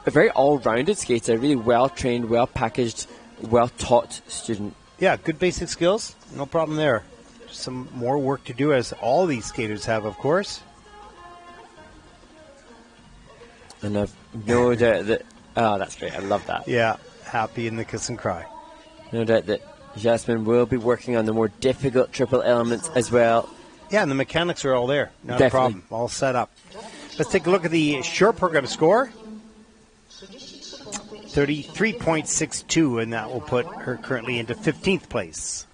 a very all-rounded skater, really well-trained, well-packaged, well-taught student. Yeah, good basic skills. No problem there. Some more work to do, as all these skaters have, of course. And I've no doubt that... Oh, that's great. I love that. Yeah, happy in the kiss and cry. No doubt that Zhasmin will be working on the more difficult triple elements as well. Yeah, and the mechanics are all there. Not Definitely. a problem. All set up. Let's take a look at the short program score. 33.62, and that will put her currently into 15th place.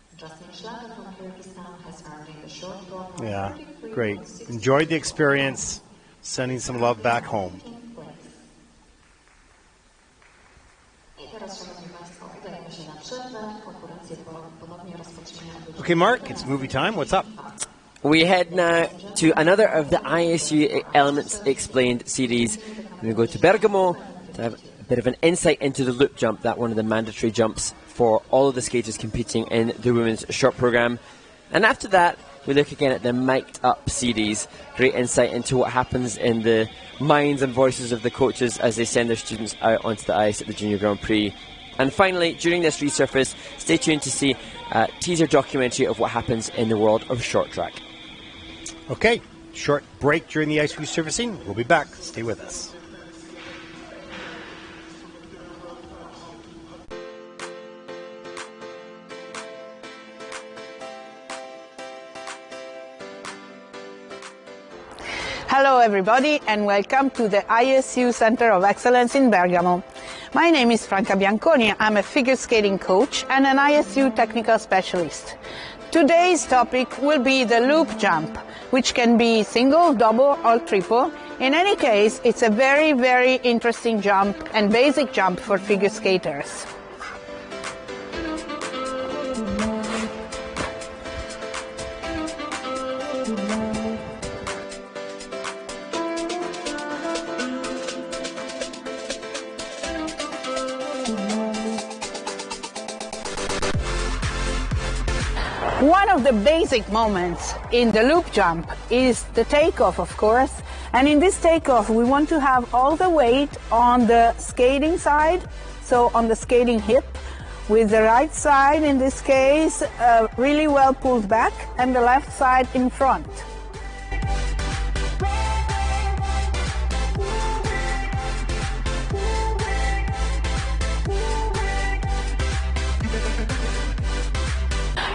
Yeah, great. Enjoyed the experience, sending some love back home. Okay, Mark, it's movie time. What's up? We head now to another of the ISU Elements Explained series. We go to Bergamo to have a bit of an insight into the loop jump, that one of the mandatory jumps for all of the skaters competing in the women's short program. And after that, we look again at the Mic'd Up series. Great insight into what happens in the minds and voices of the coaches as they send their students out onto the ice at the Junior Grand Prix. And finally, during this resurface, stay tuned to see a teaser documentary of what happens in the world of short track. Okay, short break during the ice resurfacing. We'll be back. Stay with us. Hello everybody and welcome to the ISU Center of Excellence in Bergamo. My name is Franca Bianconi. I'm a figure skating coach and an ISU technical specialist. Today's topic will be the loop jump, which can be single, double or triple. In any case, it's a very, very interesting jump and basic jump for figure skaters. One of the basic moments in the loop jump is the takeoff, of course. And in this takeoff, we want to have all the weight on the skating side, so on the skating hip, with the right side, in this case, really well pulled back, and the left side in front.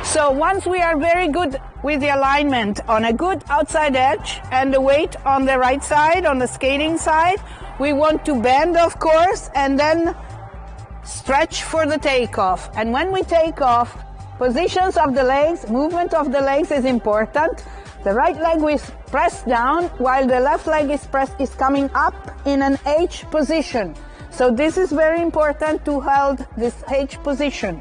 So once we are very good with the alignment on a good outside edge and the weight on the right side, on the skating side, we want to bend, of course, and then stretch for the takeoff. And when we take off, positions of the legs, movement of the legs is important. The right leg is pressed down while the left leg is coming up in an H position. So this is very important to hold this H position.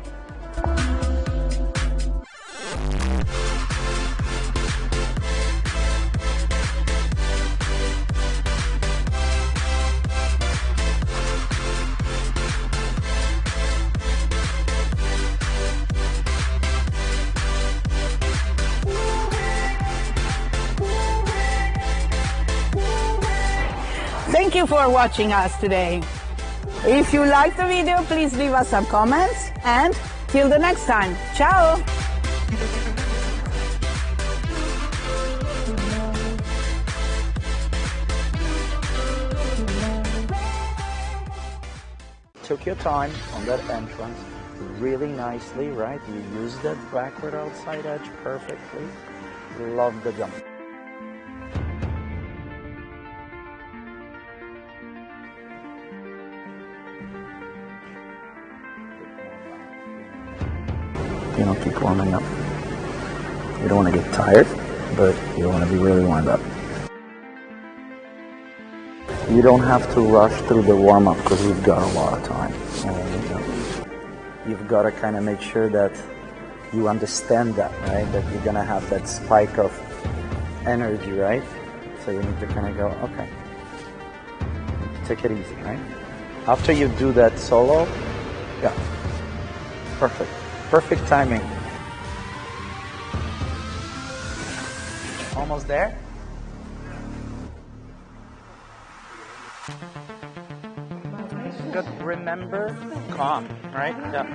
Thank you for watching us today. If you liked the video, please leave us some comments, and till the next time, ciao! Took your time on that entrance really nicely, right? You used that backward outside edge perfectly. Love the jump. You know, keep warming up. You don't want to get tired, but you want to be really warmed up. You don't have to rush through the warm-up because you've got a lot of time. You've got to kind of make sure that you understand that, right? That you're going to have that spike of energy, right? So you need to kind of go, okay, take it easy, right? After you do that solo, yeah, perfect. Perfect timing. Almost there. Good. Remember, calm, right? Yeah.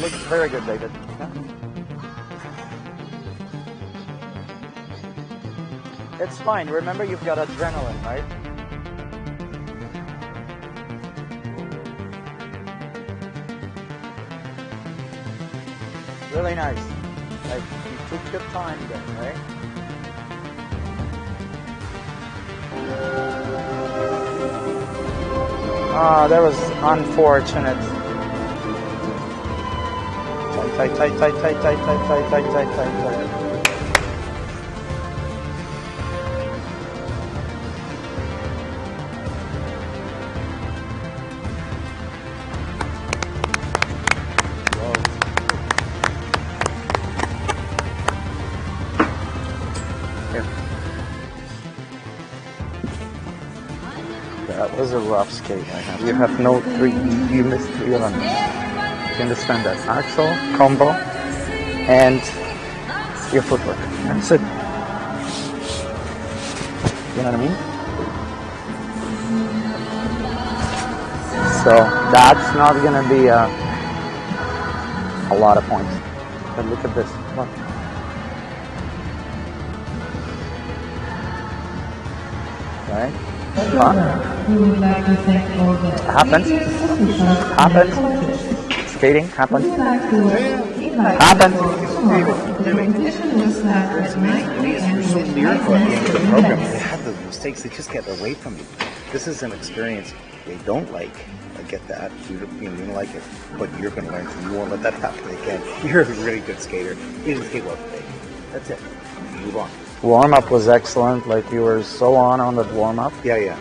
Looks very good, David. Yeah. It's fine. Remember, you've got adrenaline, right? Really nice. Like, you took your time there, right? Ah, that was unfortunate. Tight, tight, tight, tight, tight, tight, tight, tight, tight, tight, tight. That was a rough skate. You have no three. You missed 3 of them. You understand that? Axel, combo, and your footwork. That's it. You know what I mean? So that's not gonna be a lot of points. But look at this. Look. Right? We would like to thank all the Happens. Skating happens. Happens. You're so lyrical at the end of the program. They have those mistakes. They just get away from you. This is an experience they don't like. I get that. You don't like it, but you're going to learn from. You won't let that happen again. You're a really good skater. You didn't skate well today. That's it. Move on. Warm-up was excellent. Like, you were so on that warm-up. Yeah.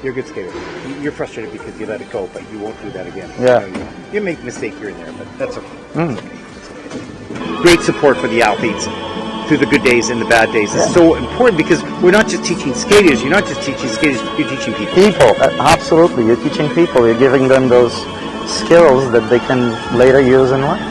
You're a good skater. You're frustrated because you let it go, but you won't do that again. Yeah. You make a mistake here and there, but that's okay. That's okay. Great support for the athletes through the good days and the bad days. It's so important because we're not just teaching skaters. You're not just teaching skaters. You're teaching people. Absolutely. You're teaching people. You're giving them those skills that they can later use in life.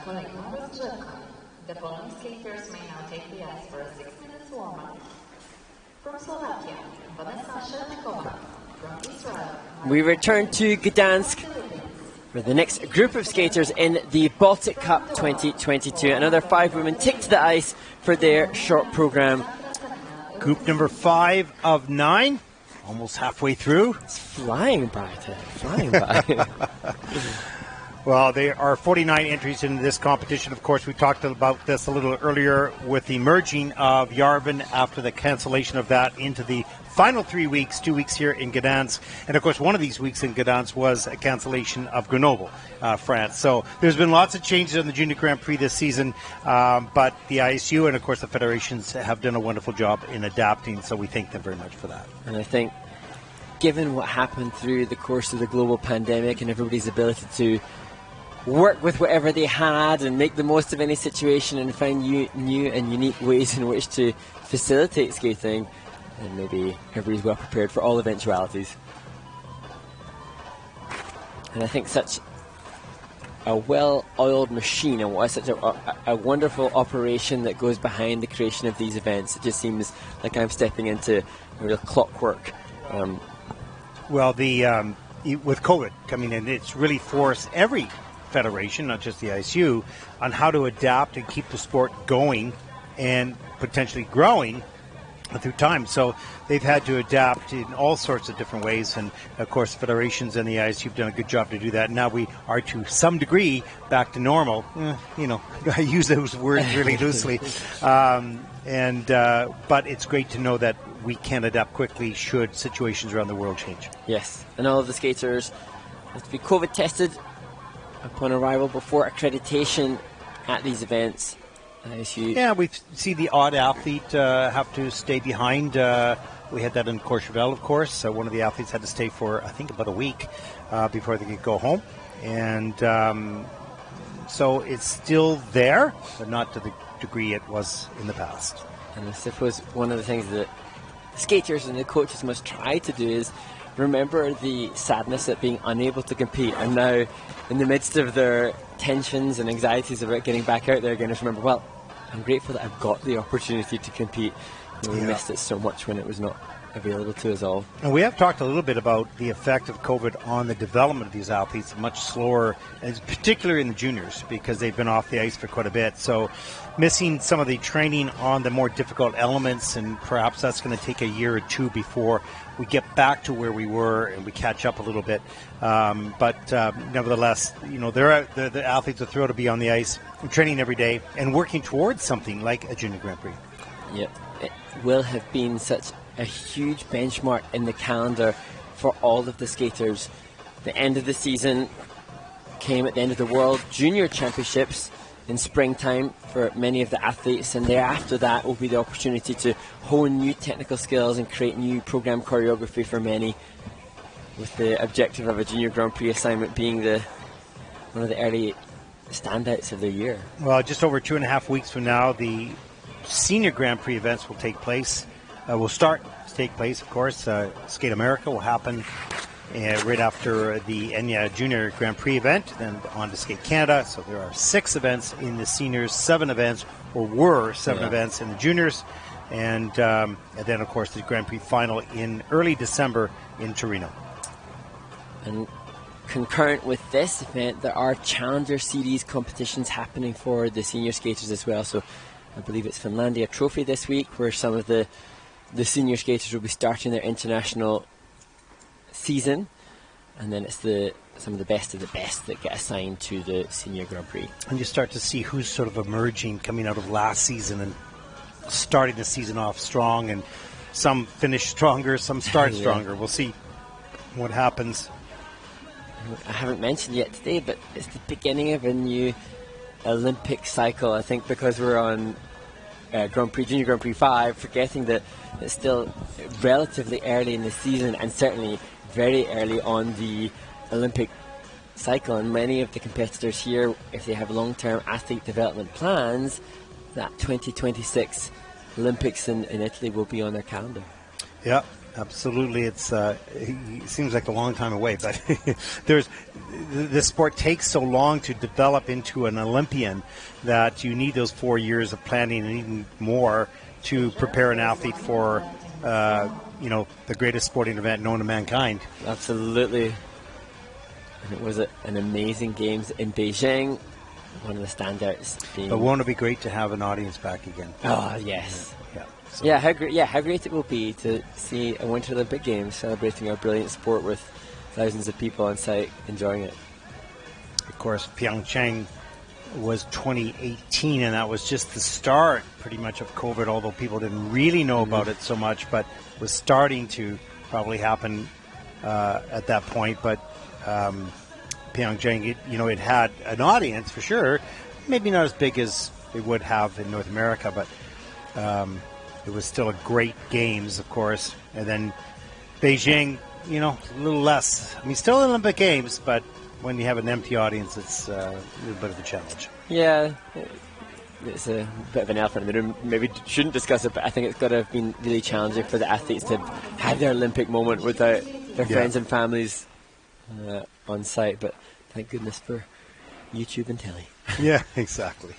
The following skaters may now take the ice for a 6-minute warm-up. From Slovakia, Vanessa Selmekova. From Israel, We return to Gdansk for the next group of skaters in the Baltic Cup 2022. Another 5 women take to the ice for their short program. Group number 5 of 9, almost halfway through. It's flying by, Ted, flying by. Well, there are 49 entries in this competition. Of course, we talked about this a little earlier with the merging of Yarvin after the cancellation of that into the final 3 weeks, 2 weeks here in Gdansk. And, of course, one of these weeks in Gdansk was a cancellation of Grenoble, France. So there's been lots of changes in the Junior Grand Prix this season, but the ISU and, of course, the federations have done a wonderful job in adapting, so we thank them very much for that. And I think, given what happened through the course of the global pandemic and everybody's ability to work with whatever they had and make the most of any situation and find new and unique ways in which to facilitate skating, and maybe everybody's well prepared for all eventualities. And I think such a well-oiled machine and such a wonderful operation that goes behind the creation of these events. It just seems like I'm stepping into real clockwork. Well, with COVID coming in, it's really forced every federation, not just the ISU, on how to adapt and keep the sport going and potentially growing through time. So they've had to adapt in all sorts of different ways, and of course federations and the ISU have done a good job to do that. Now we are to some degree back to normal. I use those words really loosely, but it's great to know that we can adapt quickly should situations around the world change. Yes, and all of the skaters have to be COVID tested upon arrival before accreditation at these events. Yeah, we see the odd athlete have to stay behind. We had that in Courchevel, of course. One of the athletes had to stay for, I think, about a week before they could go home. And so it's still there, but not to the degree it was in the past. And I suppose one of the things that skaters and the coaches must try to do is remember the sadness at being unable to compete. And now, in the midst of their tensions and anxieties about getting back out there again, just remember, well, I'm grateful that I've got the opportunity to compete. We missed it so much when it was not available to us all. And we have talked a little bit about the effect of COVID on the development of these athletes, much slower, particularly in the juniors, because they've been off the ice for quite a bit. So missing some of the training on the more difficult elements, and perhaps that's going to take a year or two before we get back to where we were and we catch up a little bit. But nevertheless, the athletes are thrilled to be on the ice, training every day, and working towards something like a Junior Grand Prix. Yep, it will have been such a huge benchmark in the calendar for all of the skaters. The end of the season came at the end of the World Junior Championships in springtime for many of the athletes, and thereafter that will be the opportunity to hone new technical skills and create new program choreography for many, with the objective of a Junior Grand Prix assignment being one of the early standouts of the year. Well, just over 2.5 weeks from now, the Senior Grand Prix events will take place. Will start to take place, of course. Skate America will happen right after the Enya Junior Grand Prix event, then on to Skate Canada. So there are 6 events in the seniors, 7 events, or were 7 events in the juniors, and then, of course, the Grand Prix final in early December in Torino. And concurrent with this event, there are Challenger Series competitions happening for the senior skaters as well. So I believe it's Finlandia Trophy this week, where some of the senior skaters will be starting their international season, and then it's some of the best of the best that get assigned to the Senior Grand Prix. And you start to see who's sort of emerging coming out of last season and starting the season off strong, and some finish stronger, some start stronger. We'll see what happens. I haven't mentioned yet today, but it's the beginning of a new Olympic cycle. I think because we're on Junior Grand Prix 5, forgetting that it's still relatively early in the season, and certainly very early on the Olympic cycle, and many of the competitors here, if they have long-term athlete development plans, that 2026 Olympics in Italy will be on their calendar. Yeah, Absolutely, it seems like a long time away, but this sport takes so long to develop into an Olympian that you need those 4 years of planning and even more to prepare an athlete for the greatest sporting event known to mankind. Absolutely. And it was an amazing games in Beijing. One of the standouts being... But won't it be great to have an audience back again? Oh, yes. Yeah. So. Yeah, how great it will be to see a Winter Olympic Games celebrating our brilliant sport with thousands of people on site enjoying it. Of course, Pyeongchang was 2018, and that was just the start pretty much of COVID, although people didn't really know about it so much, but was starting to probably happen at that point. But Pyeongchang, it had an audience for sure, maybe not as big as they would have in North America, but it was still a great games, of course. And then Beijing, a little less. I mean, still Olympic Games, but when you have an empty audience, it's a little bit of a challenge. Yeah, it's a bit of an elephant in the room. Maybe shouldn't discuss it, but I think it's got to have been really challenging for the athletes to have their Olympic moment without their friends and families on site. But thank goodness for YouTube and telly. Yeah, exactly.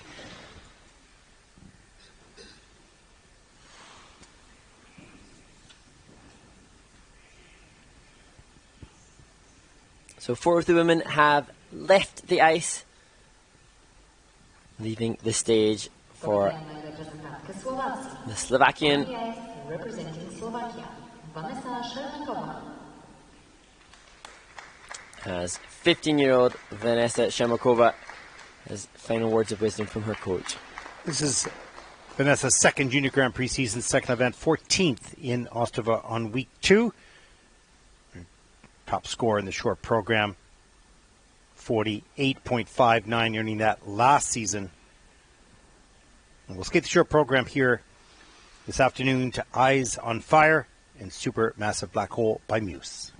So 4 of the women have left the ice, leaving the stage for the Slovakian representing Slovakia, Vanessa Selmekova. As 15-year-old Vanessa Makova has final words of wisdom from her coach. This is Vanessa's second Junior Grand Prix season, second event, 14th in Ostava on week 2. Top score in the short program, 48.59, earning that last season. And we'll skate the short program here this afternoon to Eyes on Fire and Supermassive Black Hole by Muse.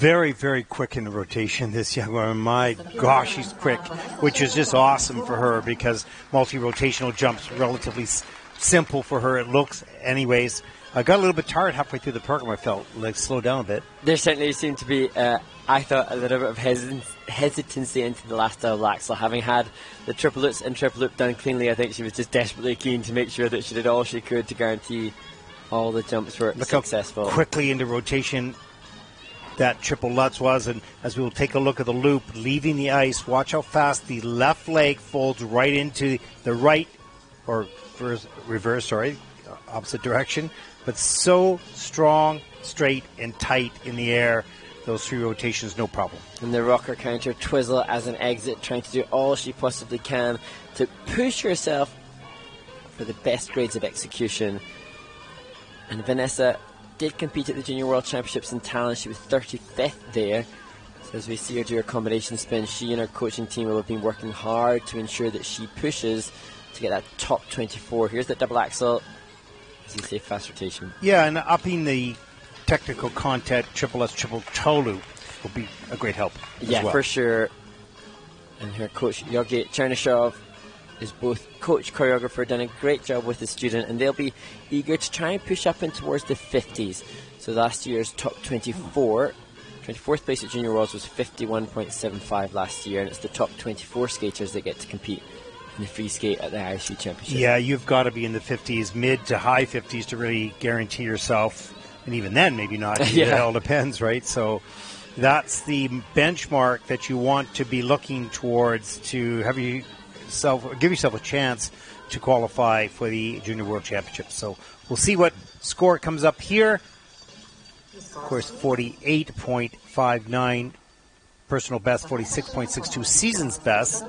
very, very quick in the rotation, this young woman. My gosh, she's quick, which is just awesome for her because multi-rotational jumps relatively simple for her. It looks, anyways. I got a little bit tired halfway through the program. I felt like slow down a bit. There certainly seemed to be, I thought, a little bit of hesitancy into the last double axel. Having had the triple loops and triple loop done cleanly, I think she was just desperately keen to make sure that she did all she could to guarantee all the jumps were successful. How quickly into rotation that triple Lutz was, and as we will take a look at the loop, leaving the ice, watch how fast the left leg folds right into the right, or reverse, sorry, opposite direction. But so strong, straight, and tight in the air. Those 3 rotations, no problem. And the rocker counter twizzle as an exit, trying to do all she possibly can to push herself for the best grades of execution. And Vanessa did compete at the Junior World Championships in Tallinn. She was 35th there. So as we see her do her combination spin, she and her coaching team have been working hard to ensure that she pushes to get that top 24. Here's that double axel. As you say, fast rotation. Yeah, and upping the technical content, triple S, triple toe loop will be a great help. Yeah, for sure. And her coach, Yogi Chernyshov, is both coach, choreographer, done a great job with the student, and they'll be eager to try and push up in towards the 50s. So last year's top 24, 24th place at Junior Worlds was 51.75 last year, and it's the top 24 skaters that get to compete in the free skate at the ISU Championship. Yeah, you've got to be in the 50s, mid to high 50s to really guarantee yourself, and even then maybe not. Yeah. It all depends, right? So that's the benchmark that you want to be looking towards to have give yourself a chance to qualify for the Junior World Championship. So we'll see what score comes up here. Of course, 48.59 personal best, 46.62 season's best.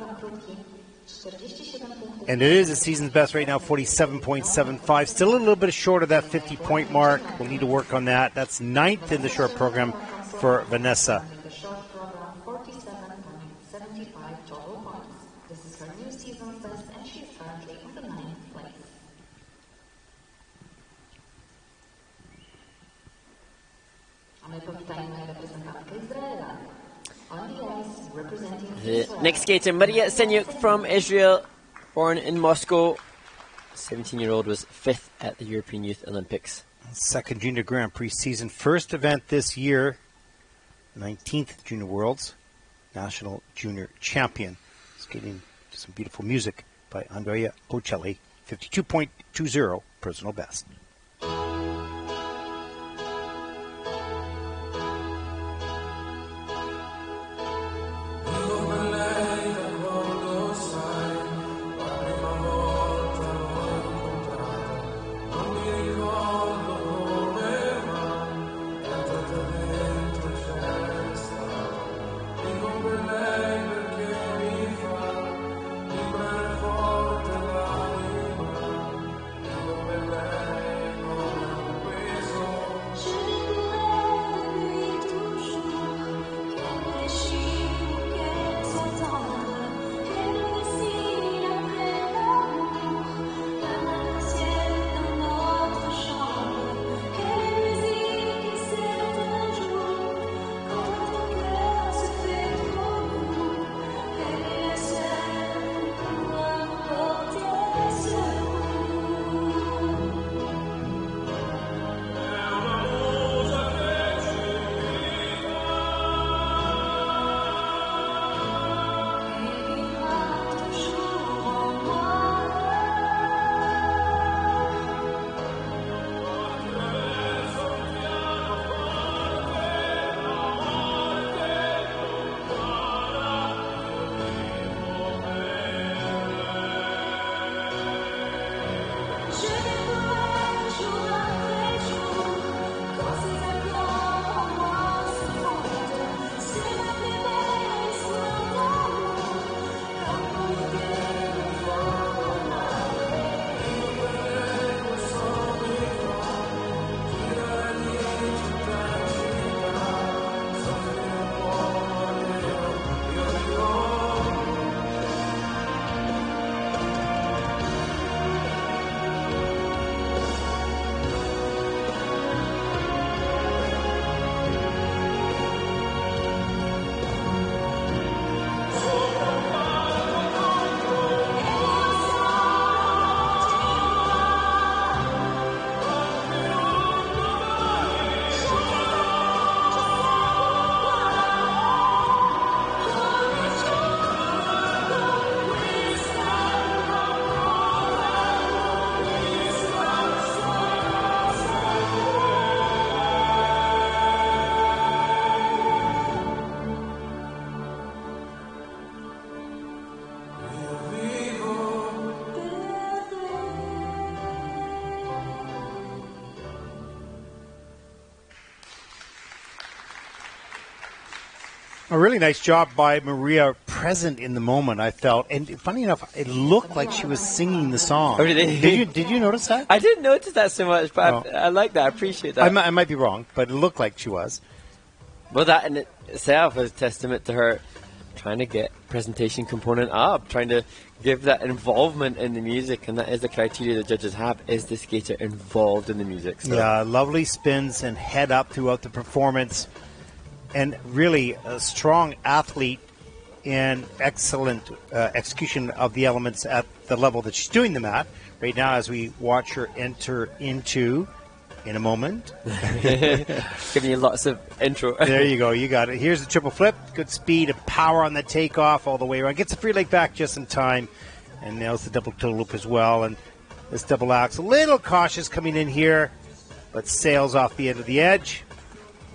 And it is a season's best right now, 47.75. Still a little bit short of that 50-point mark. We'll need to work on that. That's 9th in the short program for Vanessa. The short program, 47.75 total points. This is her new season's best, and she is currently in the 9th place. The next skater, Maria Senyuk from Israel, born in Moscow. 17-year-old, was 5th at the European Youth Olympics. Second Junior Grand Prix season. First event this year, 19th Junior Worlds, National Junior Champion. Skating to some beautiful music by Andrea Bocelli, 52.20 personal best. A really nice job by Maria, present in the moment, I felt. And funny enough, it looked like she was singing the song. Oh, really? Did you notice that? I didn't notice that so much, but I like that. I appreciate that. I might be wrong, but it looked like she was. Well, that in itself is a testament to her trying to get presentation component up, trying to give that involvement in the music, and that is the criteria the judges have, is the skater involved in the music. So. Yeah, lovely spins and head up throughout the performance. And really a strong athlete and excellent execution of the elements at the level that she's doing them at. Right now, as we watch her enter into, in a moment. Giving you lots of intro. There you go. You got it. Here's the triple flip. Good speed and power on the takeoff all the way around. Gets the free leg back just in time. And nails the double toe loop as well. And this double axe, a little cautious coming in here, but sails off the end of the edge.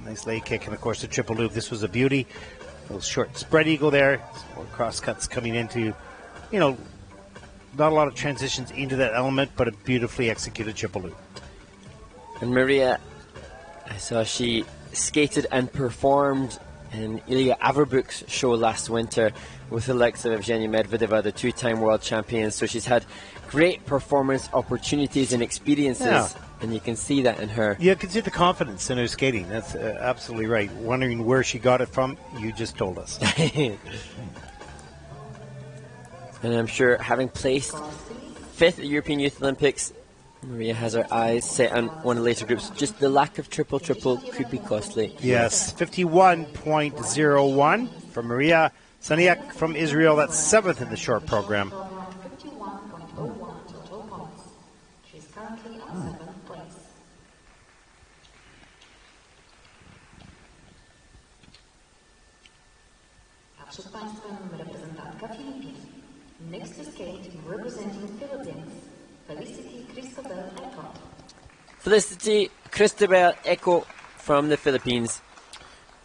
Nice leg kick, and of course the triple loop. This was a beauty. A little short spread eagle there. Some more cross cuts coming into, not a lot of transitions into that element, but a beautifully executed triple loop. And Maria, I saw she skated and performed in Ilya Averbuk's show last winter with the likes of Evgenia Medvedeva, the two-time world champion. So she's had great performance opportunities and experiences. Yeah. And you can see that in her. You can see the confidence in her skating. That's absolutely right. Wondering where she got it from, you just told us. And I'm sure, having placed 5th at European Youth Olympics, Maria has her eyes set on one of the later groups. Just the lack of triple-triple could be costly. Yes, 51.01 for Maria Saniak from Israel. That's 7th in the short program. 51.01 total points. She's currently on 7th place. A przed Państwem reprezentantka Filipin. Next to skate, representing Philippines, Felicity Cristobelle Eco. Felicity Cristobelle Eco from the Philippines.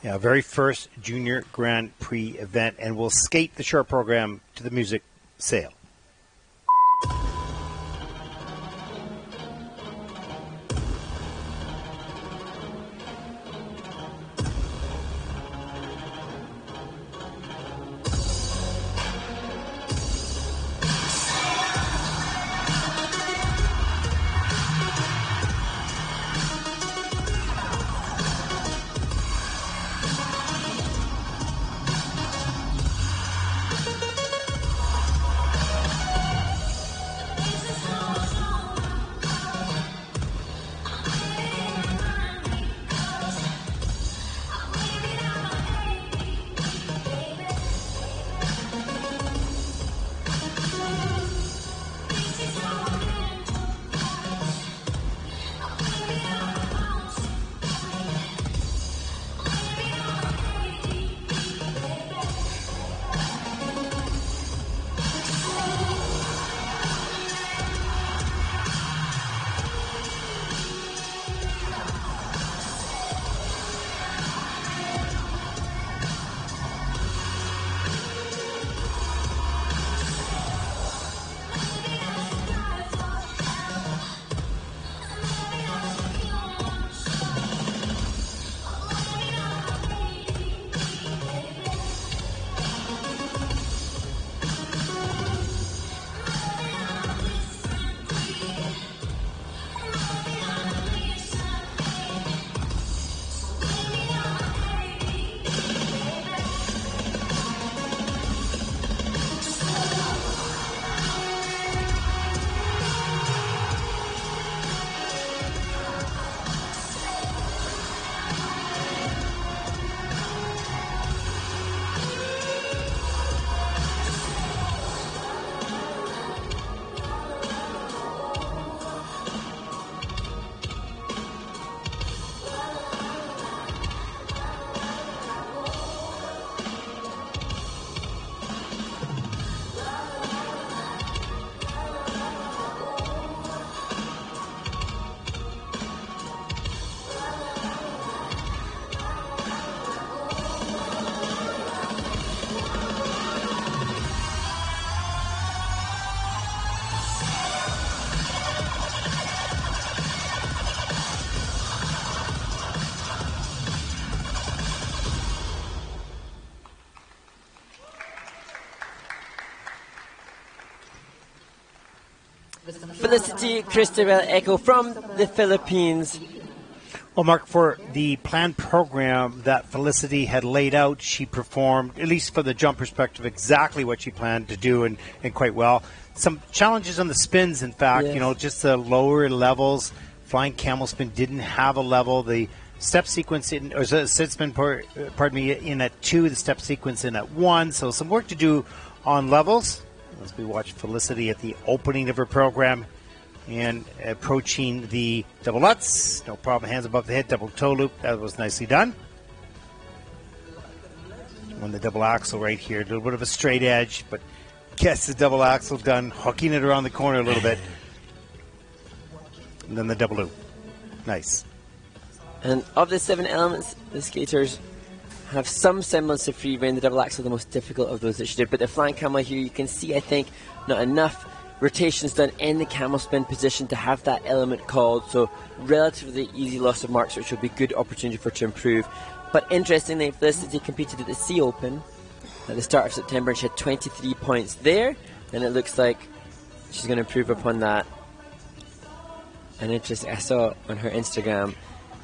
Yeah, very first Junior Grand Prix event, and we'll skate the short program to the music sail. Felicity Cristobelle Eco from the Philippines. Well, Mark, for the planned program that Felicity had laid out, she performed, at least from the jump perspective, exactly what she planned to do and quite well. Some challenges on the spins, in fact, Yes. just the lower levels. Flying camel spin didn't have a level. The step sequence, sit spin, pardon me, in at 2, the step sequence in at 1. So some work to do on levels as we watch Felicity at the opening of her program. And approaching the double lutz, no problem, hands above the head, double toe loop, that was nicely done. On the double axel right here, a little bit of a straight edge, but gets the double axel done, hooking it around the corner a little bit. And then the double loop. Nice. And of the 7 elements, the skaters have some semblance of free rein. The double axel, the most difficult of those that she did. But the flying camel here, you can see, I think, not enough rotations done in the camel spin position to have that element called. So relatively easy loss of marks, which will be a good opportunity for her to improve. But interestingly, Felicity competed at the Sea Open at the start of September, and she had 23 points there. And it looks like she's going to improve upon that. And interesting, I saw on her Instagram,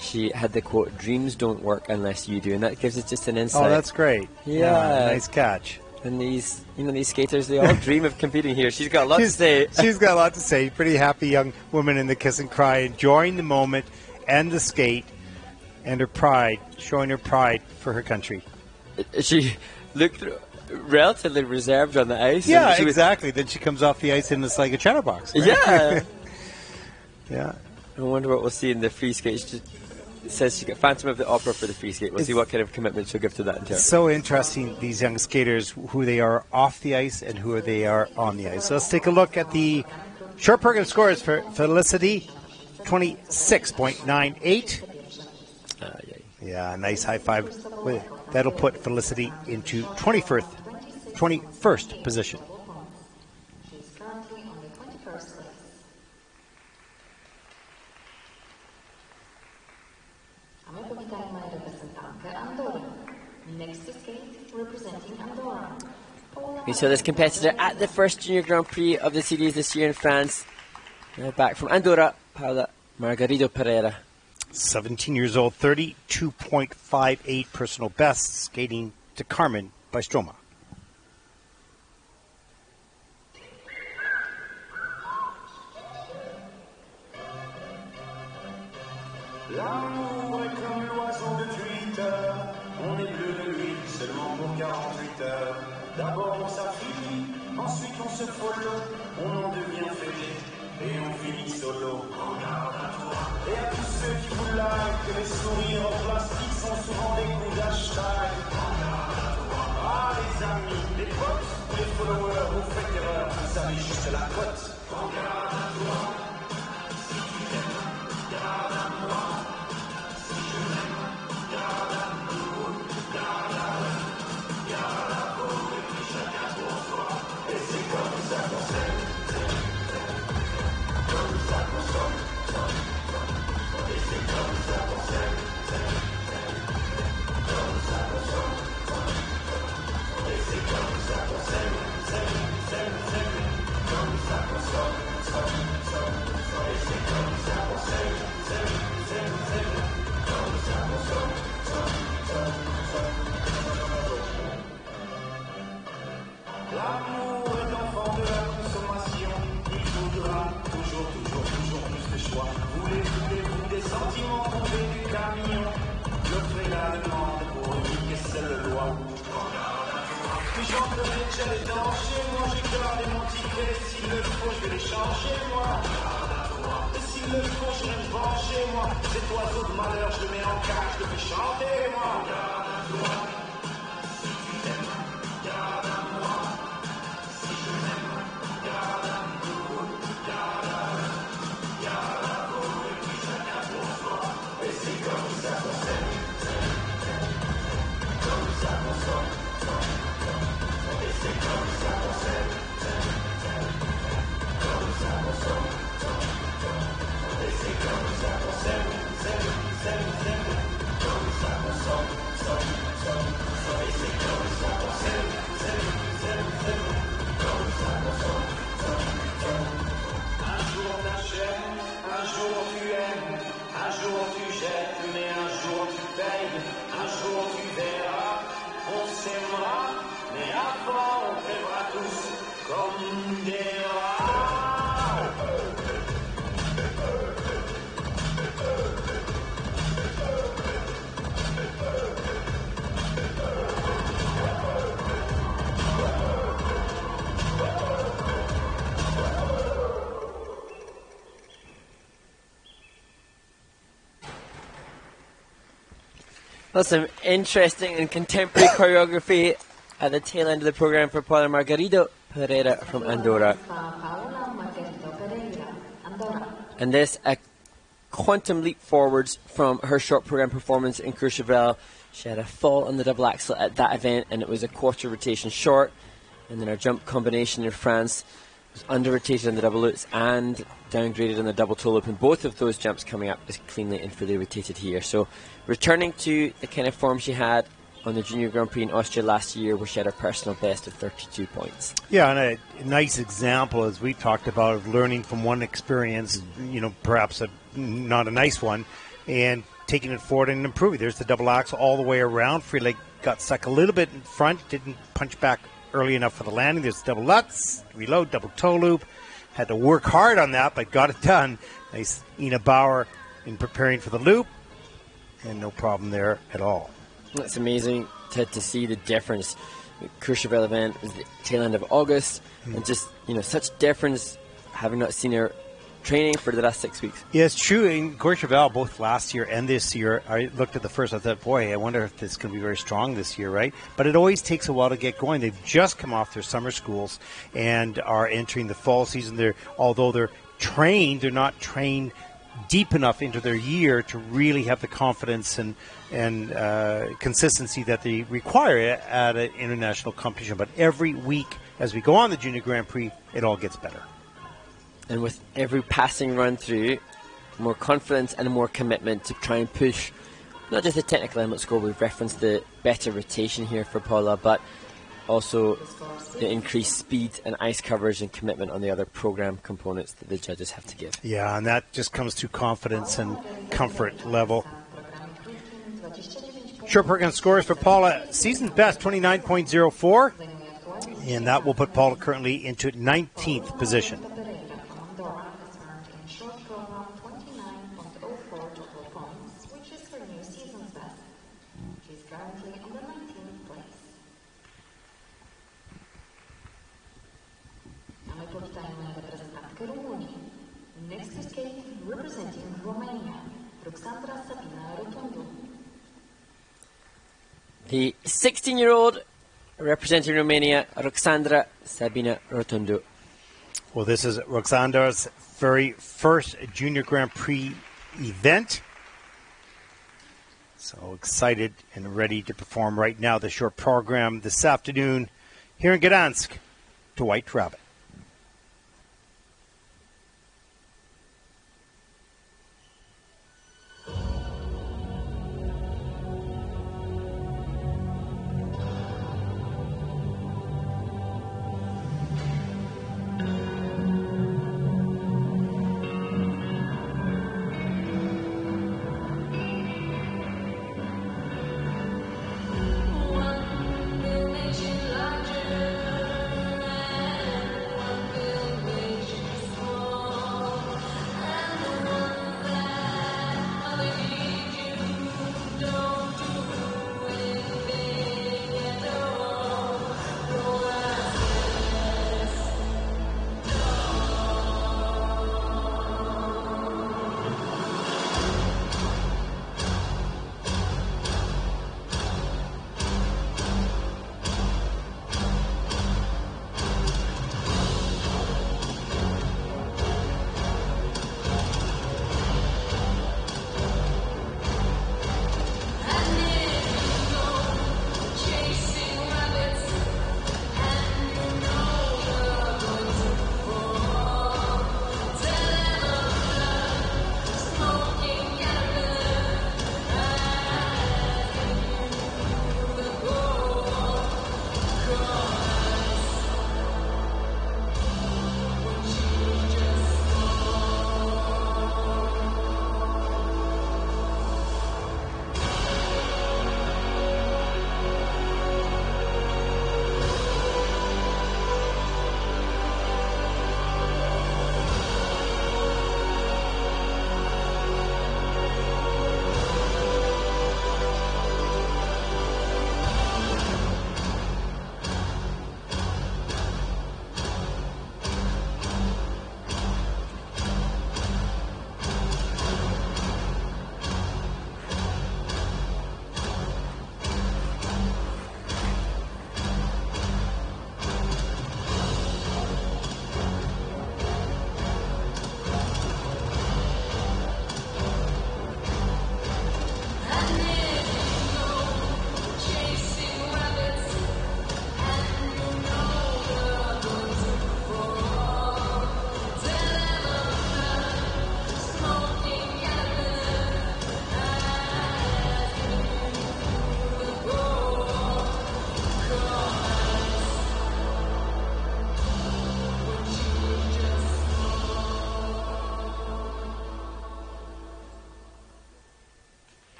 she had the quote, "Dreams don't work unless you do," and that gives us just an insight. Oh, that's great. Yeah. Nice catch. And these skaters, they all dream of competing here. She's got a lot to say. She's got a lot to say. Pretty happy young woman in the kiss and cry, enjoying the moment and the skate and her pride, showing her pride for her country. She looked relatively reserved on the ice. Yeah, exactly. Then she comes off the ice and it's like a chatterbox. Right? Yeah. Yeah. I wonder what we'll see in the free skate. It says she got Phantom of the Opera for the free skate. We'll see what kind of commitment she'll give to that in turn. So interesting, these young skaters, who they are off the ice and who they are on the ice. So let's take a look at the short program scores for Felicity. 26.98. Yeah, nice high five. That'll put Felicity into 21st position. She's currently on the 21st place. Americana representante Andorra. Next to skate, representing Andorra. We saw this competitor at the first Junior Grand Prix of the series this year in France. Now back from Andorra, Paula Margarido Pereira. 17 years old, 32.58 personal best, skating to Carmen by Stroma. L'amour est comme l'oiseau de Twitter, on est bleu de lui seulement pour 48 heures. D'abord on s'affilie, ensuite on se follow, on en devient fêlé et on finit solo. Et à tous ceux qui vous like, que les sourires en plastique sont souvent des coups d'hashtag. Ah les amis, les potes, les followers, vous faites erreur, vous savez juste la cote. Regarde à toi, si tu m'aimes, garde à moi. Si je m'aime, garde à nous, garde à eux, garde à vous, et puis chacun pour soi. Et c'est comme ça qu'on s'aime, comme ça qu'on somme. Et c'est comme ça qu'on s'aime, comme ça qu'on somme. Et c'est comme ça qu'on s'aime, comme ça qu'on somme, et c'est comme ça qu'on s'aime, comme ça qu'on somme. L'amour est enfant de la consommation, il faudra toujours plus de choix. Voulez-vous des sentiments, voulez du camion, j'offre la demande pour unique et seule loi. Puis j'entrerai déjà les dangers, moi j'ai gardé mon ticket, s'il le faut je vais les changer moi. Et s'il le faut je vais me venger moi, cet oiseau de malheur je le mets en cage, je le fais chanter moi. Garde à toi, si tu m'aimes, garde à moi. Si je m'aime, garde à nous, garde à eux, garde à vous, et puis chacun pour soi. Et c'est comme ça qu'on s'aime, comme ça qu'on somme. Et c'est comme ça qu'on s'aime, comme ça qu'on somme. Et c'est comme ça qu'on s'aime, comme ça qu'on somme. jour tu jettes, mais un jour tu payes. Un jour tu verras, on s'aimera, mais avant on crèvera tous comme des rats. Well, some interesting and contemporary choreography at the tail end of the program for Paula Margarido Pereira from Andorra. Paula Margarido Pereira, Andorra. And this, a quantum leap forwards from her short program performance in Courchevel. She had a fall on the double axel at that event, and it was a quarter rotation short. And then her jump combination in France was under-rotated on the double loops and downgraded on the double toe loop, and both of those jumps coming up is cleanly and fully rotated here. So returning to the kind of form she had on the Junior Grand Prix in Austria last year, where she had her personal best of 32 points. Yeah, and a nice example, as we talked about, of learning from one experience, perhaps not a nice one, and taking it forward and improving. There's the double axel all the way around. Free leg got stuck a little bit in front, didn't punch back early enough for the landing. There's double lutz, reload, double toe loop. Had to work hard on that, but got it done. Nice Ina Bauer in preparing for the loop, and no problem there at all. It's amazing to see the difference. The Courchevel event was the tail end of August, and just, such difference having not seen her training for the last 6 weeks. Yeah, it's true. In Courchevel, both last year and this year, I looked at the first, I thought, boy, I wonder if this is going to be very strong this year, right? But it always takes a while to get going. They've just come off their summer schools and are entering the fall season. Although they're trained, they're not trained deep enough into their year to really have the confidence and consistency that they require at an international competition. But every week, as we go on the Junior Grand Prix, it all gets better. And with every passing run through, more confidence and more commitment to try and push not just the technical element score. We've referenced the better rotation here for Paula, but also the increased speed and ice coverage and commitment on the other program components that the judges have to give. Yeah, and that just comes to confidence and comfort level. Short program scores for Paula. Season's best, 29.04. And that will put Paula currently into 19th position. Next to skate, representing Romania, Ruxandra Sabina Rotundu. The 16-year-old representing Romania, Ruxandra Sabina Rotundu. Well, this is Ruxandra's very first Junior Grand Prix event. So excited and ready to perform right now. The short program this afternoon here in Gdansk to White Rabbit.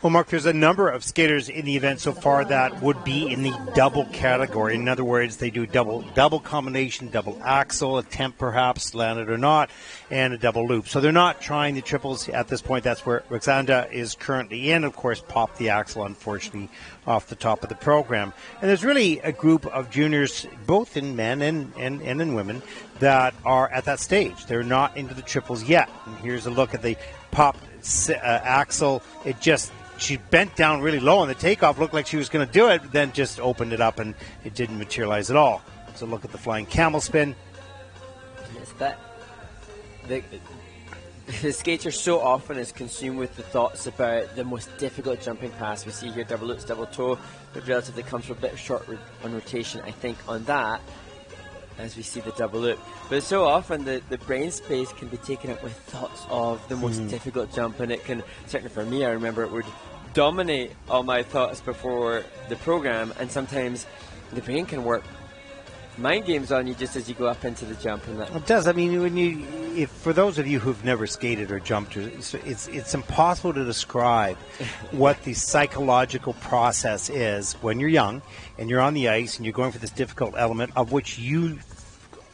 Well, Mark, there's a number of skaters in the event so far that would be in the double category. In other words, they do double combination, double axel, attempt perhaps, landed or not, and a double loop. So they're not trying the triples at this point. That's where Ruxandra is currently in. Of course, popped the axel, unfortunately, off the top of the program. And there's really a group of juniors, both in men and in women, that are at that stage. They're not into the triples yet. And here's a look at the pop axel. She bent down really low on the takeoff, looked like she was going to do it, then just opened it up and it didn't materialize at all. So look at the flying camel spin. It's that the skater so often is consumed with the thoughts about the most difficult jumping pass. We see here double loops, double toe, but relatively comes from a bit short on rotation, I think, on that, as we see the double loop. But so often the brain space can be taken up with thoughts of the most difficult jump, and it can, certainly for me, I remember it would dominate all my thoughts before the program, and sometimes the brain can work mind games on you just as you go up into the jump. And that it does. I mean, for those of you who've never skated or jumped, it's impossible to describe what the psychological process is when you're young and you're on the ice and you're going for this difficult element of which you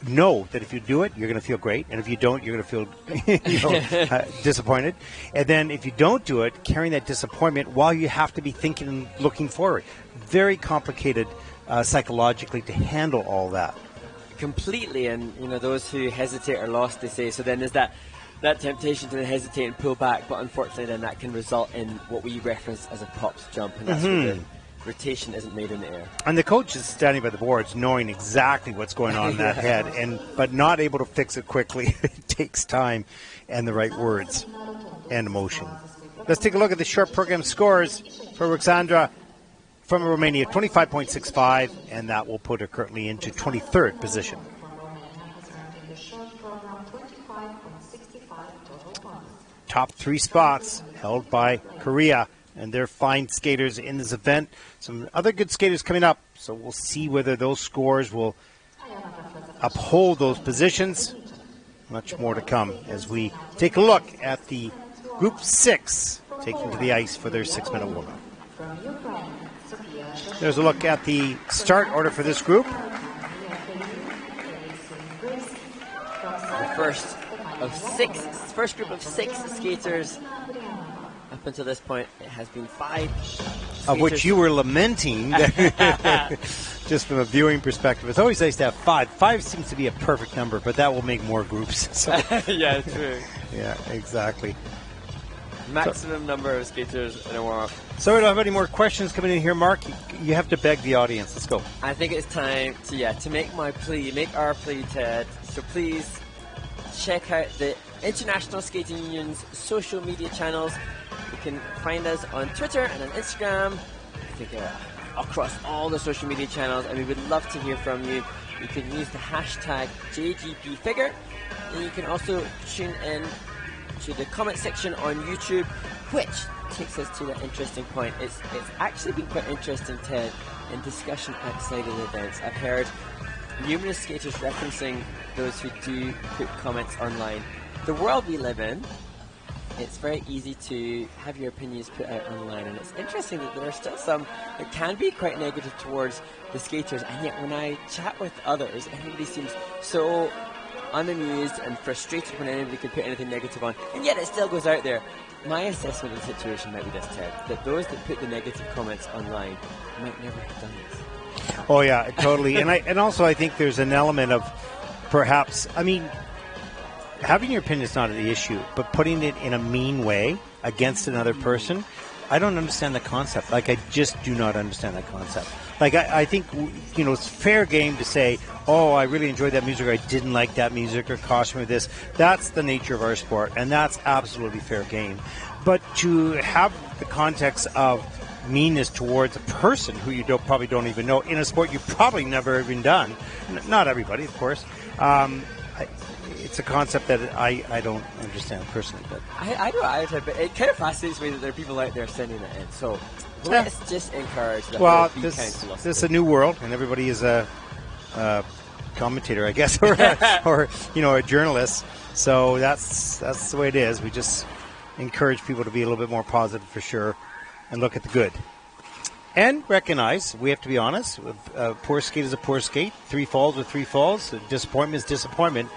know that if you do it, you're going to feel great, and if you don't, you're going to feel disappointed. And then if you don't do it, carrying that disappointment while you have to be thinking and looking forward. Very complicated psychologically to handle all that. Completely, and those who hesitate are lost, they say. So then there's that temptation to hesitate and pull back, but unfortunately then that can result in what we reference as a pops jump, and that's where the rotation isn't made in the air. And the coach is standing by the boards knowing exactly what's going on in that head, but not able to fix it quickly. It takes time and the right words and emotion. Let's take a look at the short program scores for Ruxandra from Romania, 25.65, and that will put her currently into 23rd position. Top three spots held by Korea, and they're fine skaters in this event. Some other good skaters coming up, so we'll see whether those scores will uphold those positions. Much more to come as we take a look at the Group 6 taking to the ice for their 6-minute warm-up. There's a look at the start order for this group. The first group of 6 skaters. Up until this point, it has been 5 skaters. Of which you were lamenting, just from a viewing perspective. It's always nice to have 5. 5 seems to be a perfect number, but that will make more groups. So. Yeah, true. Yeah, exactly. Maximum number of skaters in a warm-up. So we don't have any more questions coming in here, Mark. You have to beg the audience. Let's go. I think it's time to make our plea, Ted. So please check out the International Skating Union's social media channels. You can find us on Twitter and on Instagram. I think across all the social media channels, and we would love to hear from you. You can use the hashtag JGPFigure, and you can also tune in to the comment section on YouTube, which takes us to the interesting point. It's actually been quite interesting, Ted, in discussion outside of the events. I've heard numerous skaters referencing those who do put comments online. The world we live in, it's very easy to have your opinions put out online, and it's interesting that there are still some that can be quite negative towards the skaters, and yet when I chat with others, everybody seems so unamused and frustrated when anybody can put anything negative on, and yet it still goes out there. My assessment of the situation might be this, Ted, that those that put the negative comments online might never have done this. Oh yeah, totally. And also I think there's an element of perhaps, having your opinion is not the issue, but putting it in a mean way against another person, I don't understand the concept. I just do not understand that concept. I think, it's fair game to say, oh, I really enjoyed that music, or I didn't like that music, or caution me with this. That's the nature of our sport, and that's absolutely fair game. But to have the context of meanness towards a person who you probably don't even know in a sport you've probably never even done, not everybody, of course, it's a concept that I don't understand personally. But I do either, but it kind of fascinates me that there are people out there sending it in. So let's just encourage that. Well, this is a new world, and everybody is a commentator, I guess, or a journalist. So that's the way it is. We just encourage people to be a little bit more positive, for sure. and look at the good. And recognize, we have to be honest, a poor skate is a poor skate. 3 falls with 3 falls. Disappointment is disappointment.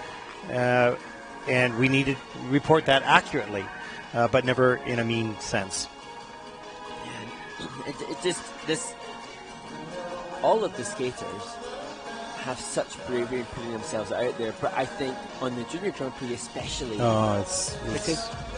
And we need to report that accurately, but never in a mean sense. All of the skaters have such bravery in putting themselves out there, but I think on the Junior Grand Prix especially, because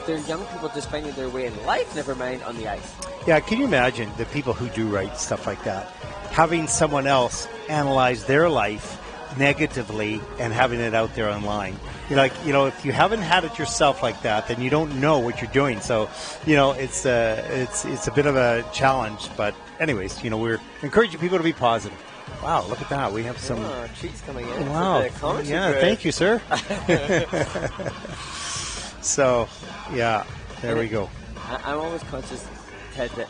they're young people just finding their way in life, never mind on the ice. Yeah, can you imagine the people who do write stuff like that, having someone else analyze their life negatively and having it out there online? If you haven't had it yourself like that, then you don't know what you're doing. So, it's a bit of a challenge. But anyways, we're encouraging people to be positive. Wow, look at that. We have some treats coming in. Wow. Yeah, thank you, sir. So, yeah, there we go. I'm always conscious, Ted, that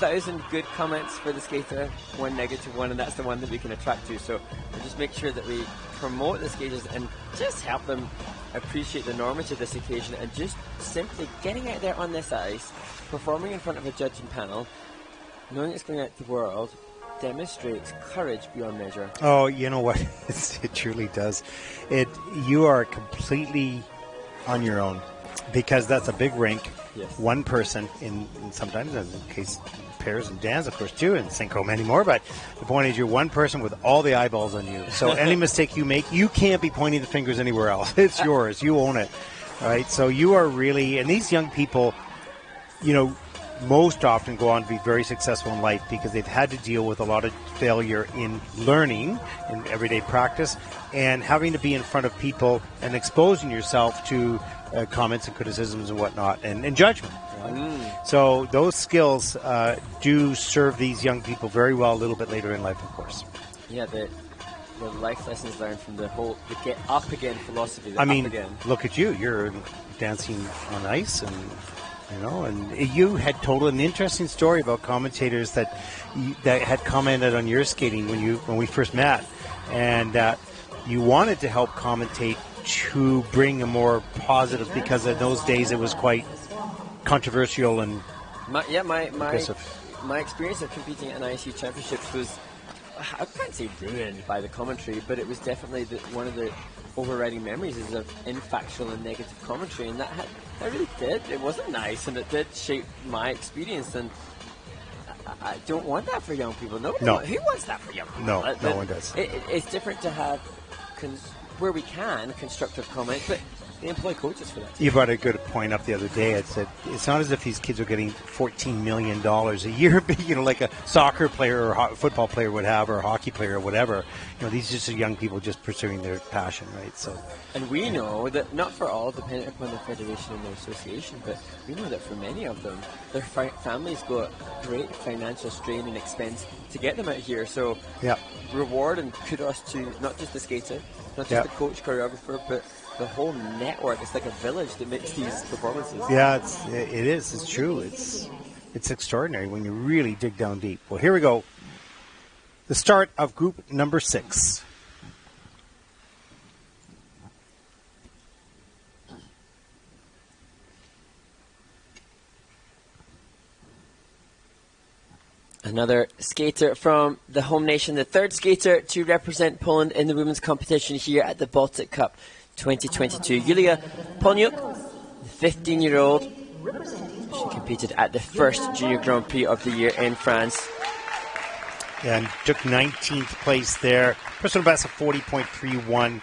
1,000 good comments for the skater, 1 negative one, and that's the one that we can attract to. So we'll just make sure that we promote the skaters and just help them appreciate the enormity of this occasion, and just simply getting out there on this ice, performing in front of a judging panel, knowing it's going out to the world, demonstrates courage beyond measure. Oh, you know what? It truly does. You are completely on your own, because that's a big rink. Yes. One person, in sometimes in case pairs and dans, of course, too, and synchro anymore. But the point is, you're one person with all the eyeballs on you. So any mistake you make, you can't be pointing the fingers anywhere else. It's yours. You own it. All right. So you are really, and these young people, most often go on to be very successful in life because they've had to deal with a lot of failure in learning, in everyday practice, and having to be in front of people and exposing yourself to comments and criticisms and whatnot, and judgment. So those skills do serve these young people very well a little bit later in life, of course. Yeah, the life lessons learned from the get up again philosophy. Look at you. You're dancing on ice, and you had told an interesting story about commentators that had commented on your skating when we first met, and that you wanted to help commentate to bring a more positive, because in those days it was quite controversial and my experience of competing at ISU championships was, I can't say ruined by the commentary, but it was definitely one of the overriding memories is of infactual and negative commentary, and that really did. It wasn't nice, and it did shape my experience, and I don't want that for young people. No. Who wants that for young people? No one does. It's different to have, where we can, constructive comments, but they employ coaches for that. You brought a good point up the other day. It said it's not as if these kids are getting $14 million a year, like a soccer player or a football player would have, or a hockey player or whatever. These are just young people just pursuing their passion, right? So, and we know that not for all, depending upon the federation and their association, but we know that for many of them, their families go at great financial strain and expense to get them out here. So, reward and kudos to not just the skater, not just the coach, choreographer, but the whole network. It's like a village that makes these performances. Yeah, it is. It's true. It's extraordinary when you really dig down deep. Well, here we go. The start of group number 6. Another skater from the home nation, the third skater to represent Poland in the women's competition here at the Baltic Cup 2022. Giulia Barucchi, the 15-year-old. She competed at the first Junior Grand Prix of the year in France. And took 19th place there. Personal best of 40.31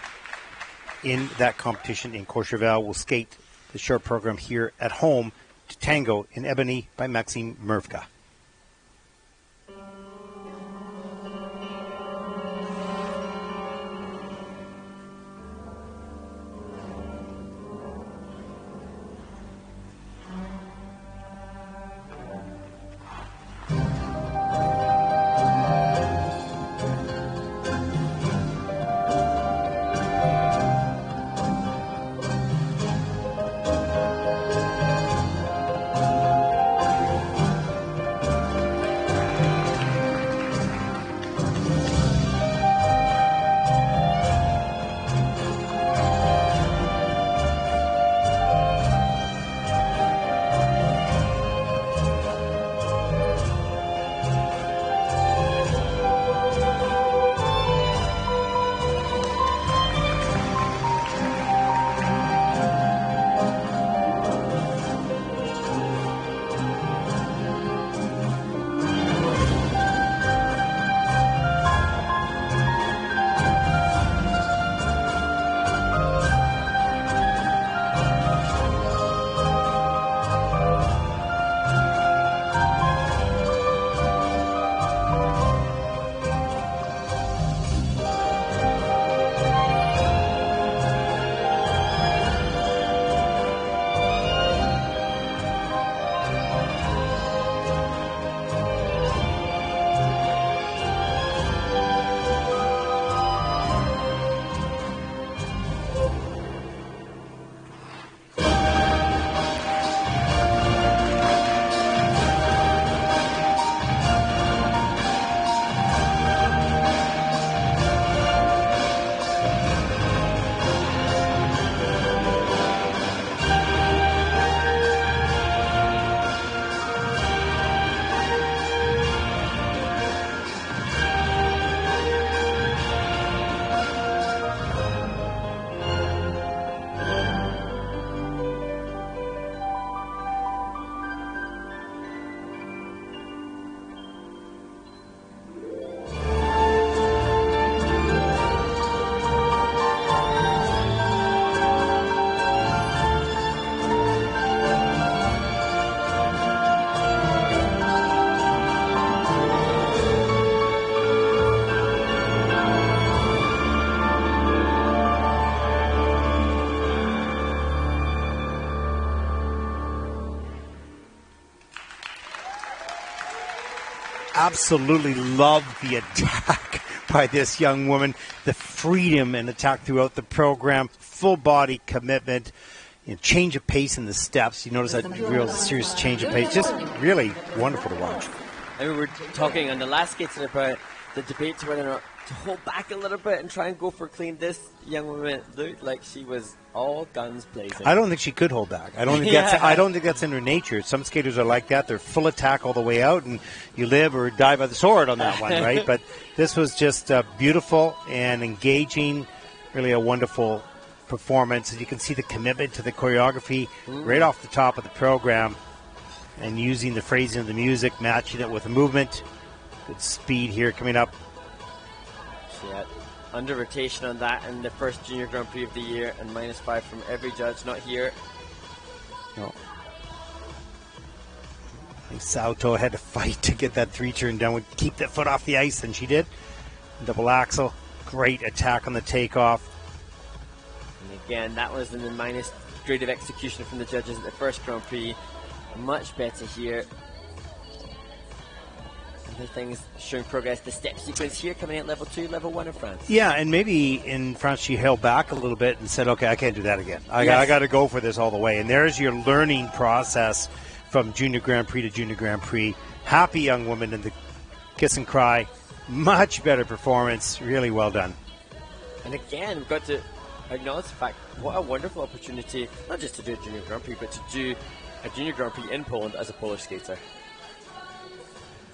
in that competition in Courchevel. Will skate the short program here at home to Tango in Ebony by Maxime Mervka. absolutely love the attack by this young woman, the freedom and attack throughout the program, full body commitment, change of pace in the steps. You notice that real serious change of pace. Just really wonderful to watch. And we were talking on the last skates about the debate to whether or not to hold back a little bit and try and go for clean. This young woman looked like she was all guns blazing. I don't think she could hold back. I don't think that's in her nature. Some skaters are like that. They're full attack all the way out, and you live or die by the sword on that one, right? But this was just beautiful and engaging, really a wonderful performance. And you can see the commitment to the choreography right off the top of the program, and using the phrasing of the music, matching it with the movement. Good speed here coming up. She had under rotation on that in the first Junior Grand Prix of the year, and -5 from every judge. Not here. No. Sauto had to fight to get that 3-turn done. Would keep that foot off the ice, and she did. Double axel. Great attack on the takeoff. And again, that was in the minus grade of execution from the judges at the first Grand Prix. Much better here. Other things showing progress. The step sequence here coming at level 2, level 1 in France. Yeah, and maybe in France she held back a little bit and said, okay, I can't do that again. I got to go for this all the way. And there's your learning process from Junior Grand Prix to Junior Grand Prix. Happy young woman in the kiss and cry. Much better performance. Really well done. And again, we've got to acknowledge the fact, what a wonderful opportunity, not just to do a Junior Grand Prix, but to do a Junior Grand Prix in Poland as a Polish skater.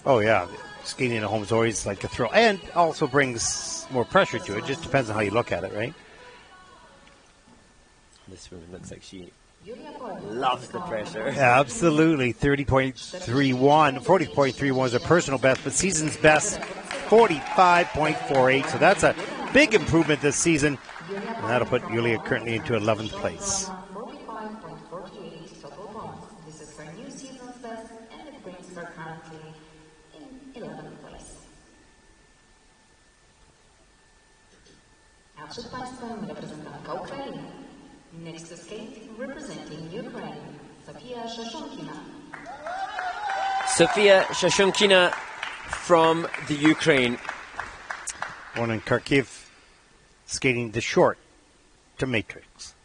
Oh, yeah. Skating at home is always like a thrill. And also brings more pressure to it. Just depends on how you look at it, right? This woman looks like she loves the pressure. Absolutely. 30.31. 40.31 is a personal best, but season's best, 45.48. So that's a big improvement this season. And that'll put Giulia currently into 11th place. This is her new season's best, and it brings her currently in 11th place. A przed Państwem reprezentantka Ukrainy. Next to skate, representing Ukraine, Sofiya Shashunkina. Sofiya Shashunkina from the Ukraine. One in Kharkiv, skating the short to matrix.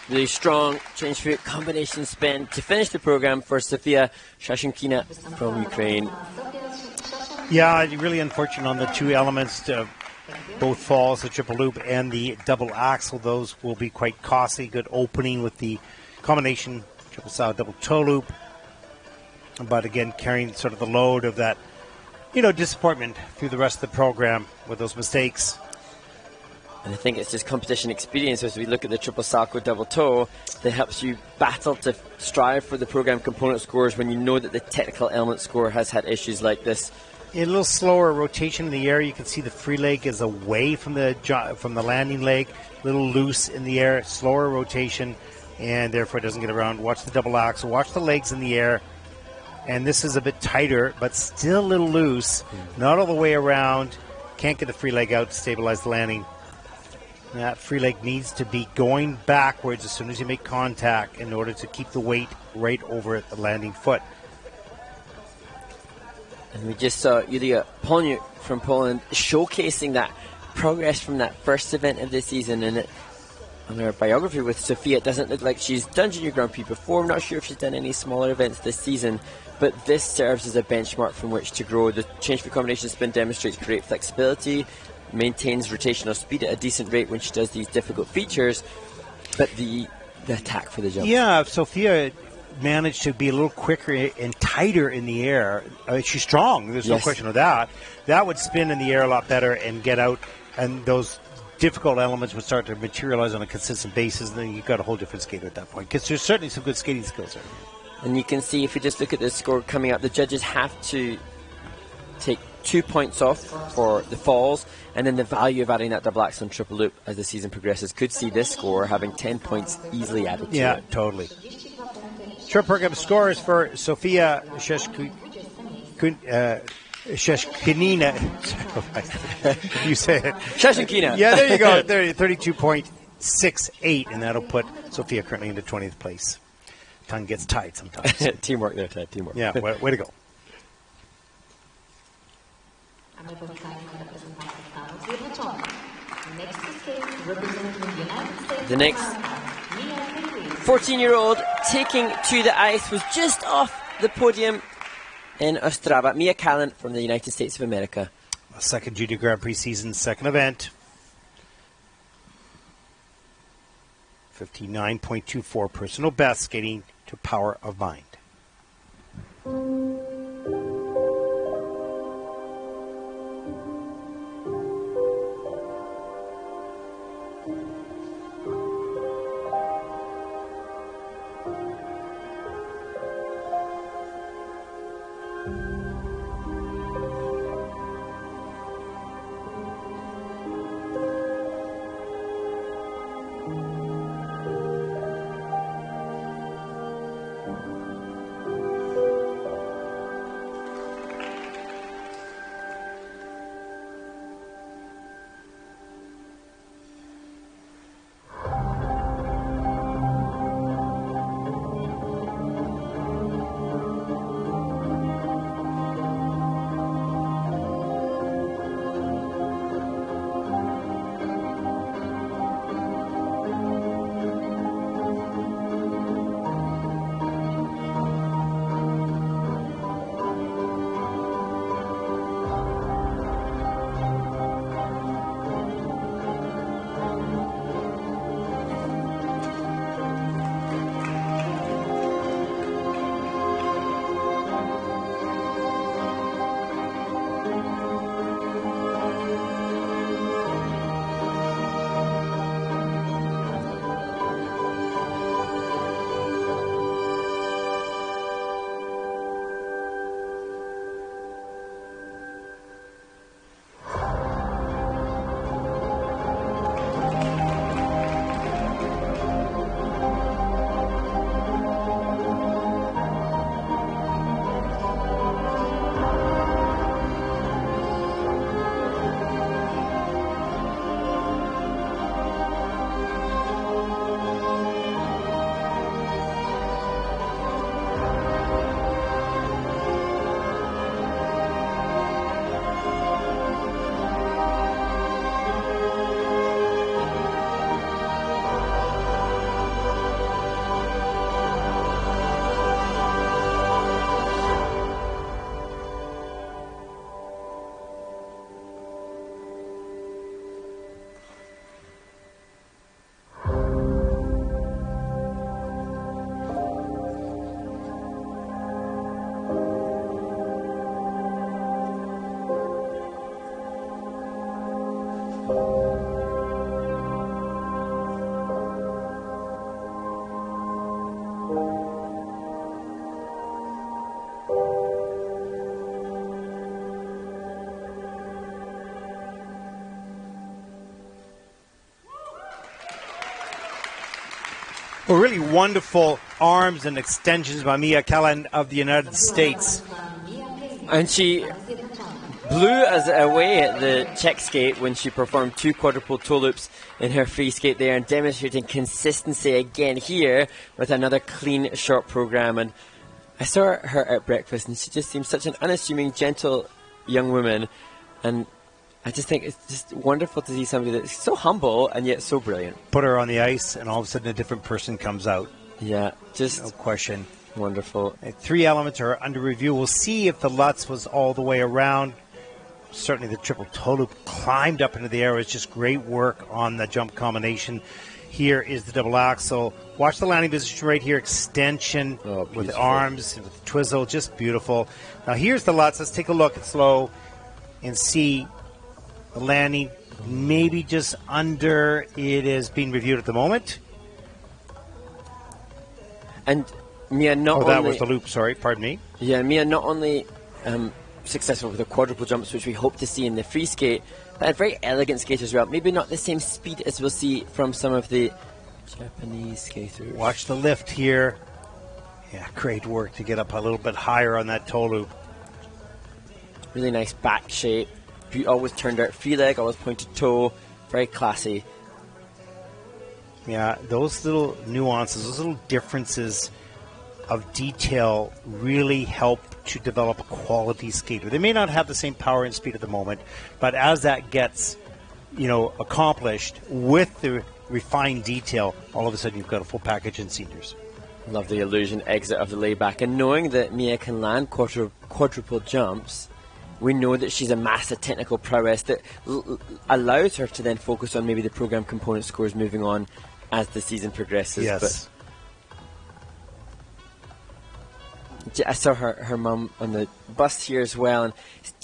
really strong change for combination spin to finish the program for Sofiya Shashunkina from Ukraine. Yeah, really unfortunate on the two elements, both falls, the triple loop and the double axel. Those will be quite costly. Good opening with the combination triple saw double toe loop. But again, carrying sort of the load of that, disappointment through the rest of the program with those mistakes. And I think it's just competition experience as we look at the triple salto double toe that helps you battle to strive for the program component scores when you know that the technical element score has had issues like this. A little slower rotation in the air. You can see the free leg is away from the landing leg, a little loose in the air, slower rotation, and therefore it doesn't get around. Watch the double axel, watch the legs in the air. And this is a bit tighter, but still a little loose, not all the way around. Can't get the free leg out to stabilize the landing. That free leg needs to be going backwards as soon as you make contact in order to keep the weight right over at the landing foot. And we just saw Giulia Barucchi from Poland showcasing that progress from that first event of the season. And on her biography with Sofiya, it doesn't look like she's done Junior Grand Prix before. I'm not sure if she's done any smaller events this season, but this serves as a benchmark from which to grow. The change for combination spin demonstrates great flexibility, maintains rotational speed at a decent rate when she does these difficult features, but the attack for the jump. Yeah, Sofiya managed to be a little quicker and tighter in the air. She's strong, there's no question of that. That would spin in the air a lot better and get out, and those difficult elements would start to materialize on a consistent basis, and then you've got a whole different skater at that point, because there's certainly some good skating skills there. And you can see, if you just look at the score coming up, the judges have to take 2 points off for the falls, and then the value of adding that double axel and triple loop as the season progresses could see this score having 10 points easily added to it. Yeah, totally. Short program scores for Sofiya Shashunkina. You say it. Shashunkina. Yeah, there you go. 32.68, and that'll put Sofiya currently into 20th place. Tongue gets tied sometimes. Teamwork there, Ted. Teamwork. Yeah, way to go. The next 14-year-old taking to the ice was just off the podium in Ostrava. Mia Callan from the United States of America. Second Junior Grand Prix season, second event. 59.24 personal best, skating to Power of Mind. Well, really wonderful arms and extensions by Mia Kalin of the United States. And she blew us away at the Czech skate when she performed 2 quadruple toe loops in her free skate there, and demonstrating consistency again here with another clean, short program. And I saw her at breakfast, and she just seems such an unassuming, gentle young woman. And I just think it's just wonderful to see somebody that's so humble and yet so brilliant. Put her on the ice, and all of a sudden a different person comes out. Yeah, just no question. Wonderful. 3 elements are under review. We'll see if the Lutz was all the way around. Certainly the triple toe loop climbed up into the air. It was just great work on the jump combination. Here is the double axel. Watch the landing position right here. Extension with the arms, with the twizzle. Just beautiful. Now here's the Lutz. Let's take a look. It's slow and see the landing maybe just under. It is being reviewed at the moment. And Mia not only... Oh, that was the loop. Sorry, pardon me. Yeah, Mia not only successful with the quadruple jumps, which we hope to see in the free skate, but a very elegant skate as well. Maybe not the same speed as we'll see from some of the Japanese skaters. Watch the lift here. Yeah, great work to get up a little bit higher on that toe loop. Really nice back shape. Always turned out free leg, always pointed toe. Very classy. Yeah, those little nuances, those little differences of detail really help to develop a quality skater. They may not have the same power and speed at the moment, but as that gets, accomplished with the refined detail, all of a sudden you've got a full package in seniors. Love the illusion exit of the layback, and knowing that Mia can land quadruple jumps, we know that she's a massive technical prowess that allows her to then focus on maybe the program component scores moving on as the season progresses. Yes. But I saw her mum on the bus here as well, and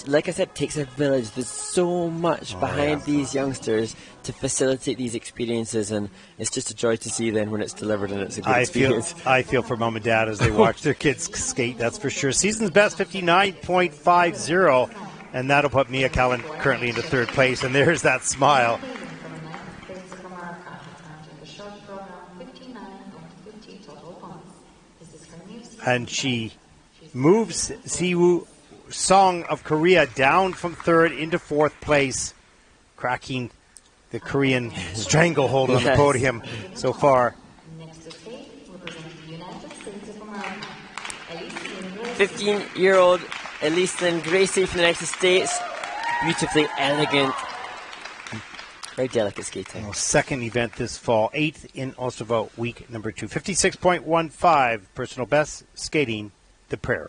like I said, it takes a village. There's so much behind these youngsters to facilitate these experiences, and it's just a joy to see then when it's delivered and it's a good experience. I feel for mom and dad as they watch their kids skate, that's for sure. Season's best 59.50, and that'll put Mia Kalin currently into 3rd place, and there's that smile. And she moves Siwoo Song of Korea down from 3rd into 4th place, cracking the Korean stranglehold on the podium so far. 15-year-old Elyce Lin-Gracey from the United States. Beautifully elegant. Very delicate skating. Second event this fall, 8th in Ostrava, week number 2. 56.15 personal best skating the prayer.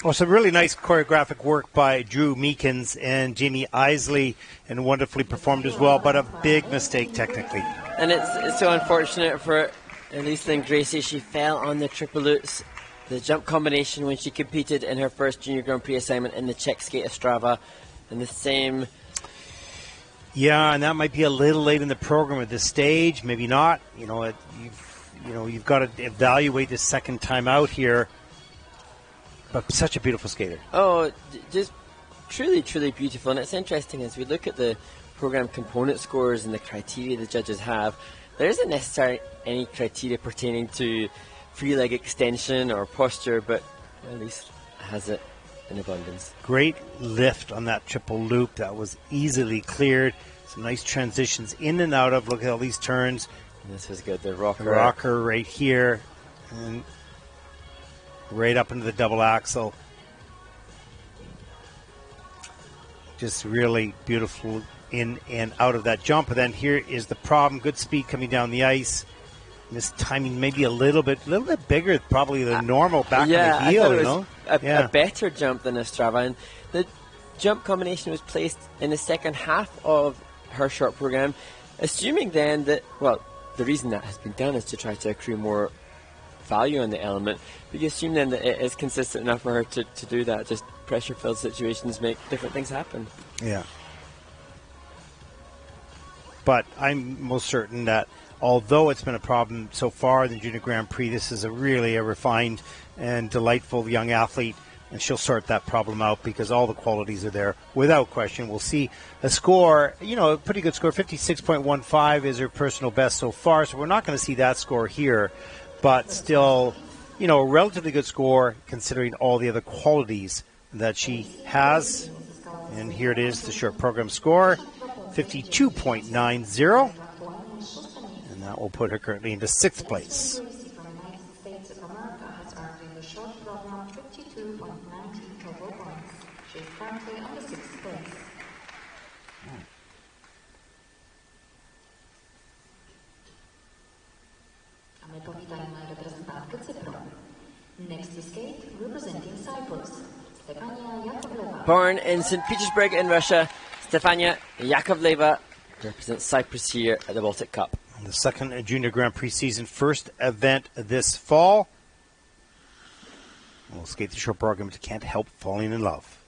Well, some really nice choreographic work by Drew Meekins and Jeannie Isley, and wonderfully performed as well, but a big mistake technically. And it's so unfortunate for Elyce Lin-Gracey. She fell on the triple lutz, the jump combination, when she competed in her first Junior Grand Prix assignment in the Czech skate Ostrava. And the same... Yeah, and that might be a little late in the program at this stage. Maybe not. You've got to evaluate the second time out here. But such a beautiful skater. Oh, just truly, truly beautiful. And it's interesting as we look at the program component scores and the criteria the judges have, there isn't necessarily any criteria pertaining to free leg extension or posture, but Elyce has it in abundance. Great lift on that triple loop. That was easily cleared. Some nice transitions in and out of. Look at all these turns. And this was good. The rocker. The rocker right here. And right up into the double axel. Just really beautiful in and out of that jump. And then here is the problem. Good speed coming down the ice. This timing maybe a little bit bigger probably than normal back on the heel. I thought it was a better jump than Ostrava. And the jump combination was placed in the second half of her short program, assuming then that, well, the reason that has been done is to try to accrue more value on the element, but you assume then that it is consistent enough for her to do that. Just pressure-filled situations make different things happen. Yeah. But I'm most certain that although it's been a problem so far in the Junior Grand Prix, this is really a refined and delightful young athlete, and she'll sort that problem out because all the qualities are there without question. We'll see a score, a pretty good score. 56.15 is her personal best so far, so we're not going to see that score here. But still, a relatively good score considering all the other qualities that she has. And here it is, the short program score, 52.90. And that will put her currently into 6th place. Next to skate, representing Cyprus, Stefania Yakovleva. Born in St. Petersburg in Russia, Stefania Yakovleva represents Cyprus here at the Baltic Cup. The second Junior Grand Prix season, first event this fall. We'll skate the short program to Can't Help Falling in Love.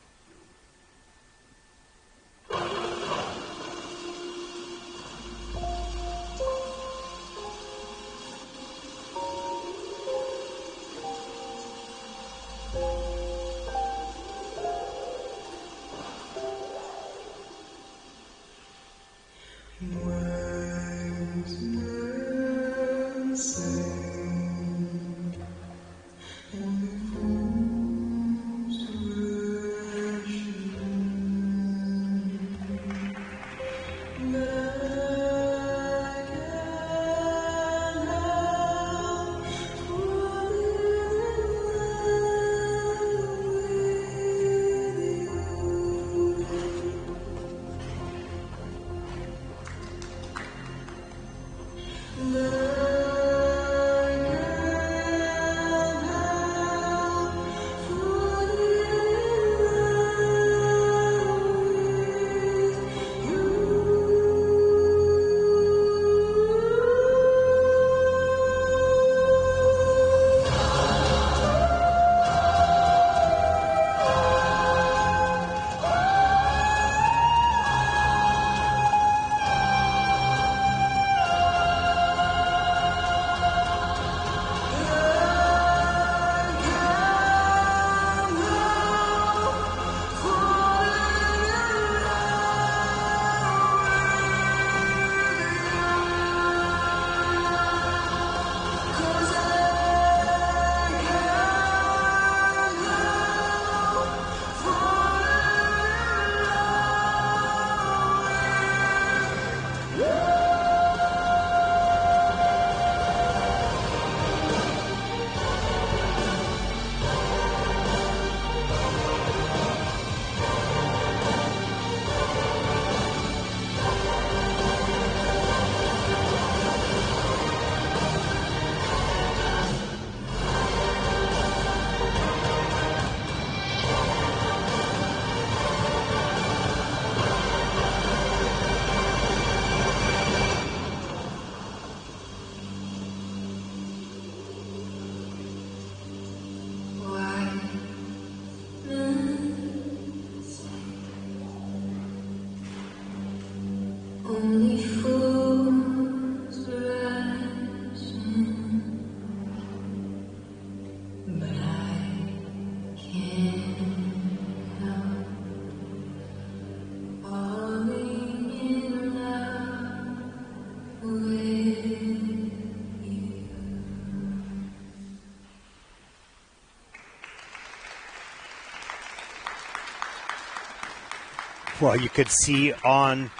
Well, you could see on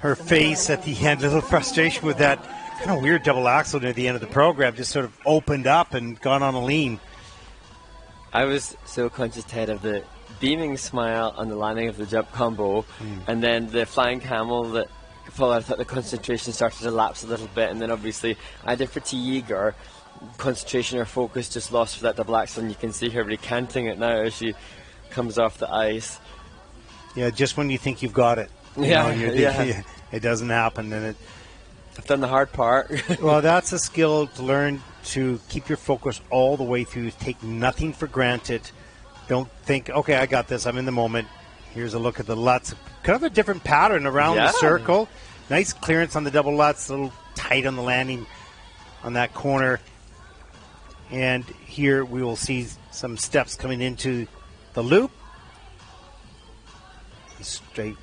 her face at the end a little frustration with that kind of weird double axel near the end of the program. Just sort of opened up and gone on a lean. I was so conscious, Ted, of the beaming smile on the landing of the jump combo, and then the flying camel that followed. I thought the concentration started to lapse a little bit, and then obviously either fatigue or concentration or focus just lost for that double axel, and you can see her recanting it now as she comes off the ice. Yeah, just when you think you've got it. It doesn't happen, and I've done the hard part. Well, that's a skill to learn, to keep your focus all the way through. Take nothing for granted. Don't think, okay, I got this, I'm in the moment. Here's a look at the Lutz. Kind of a different pattern around the circle. Nice clearance on the double Lutz, a little tight on the landing on that corner. And here we will see some steps coming into the loop. Straight,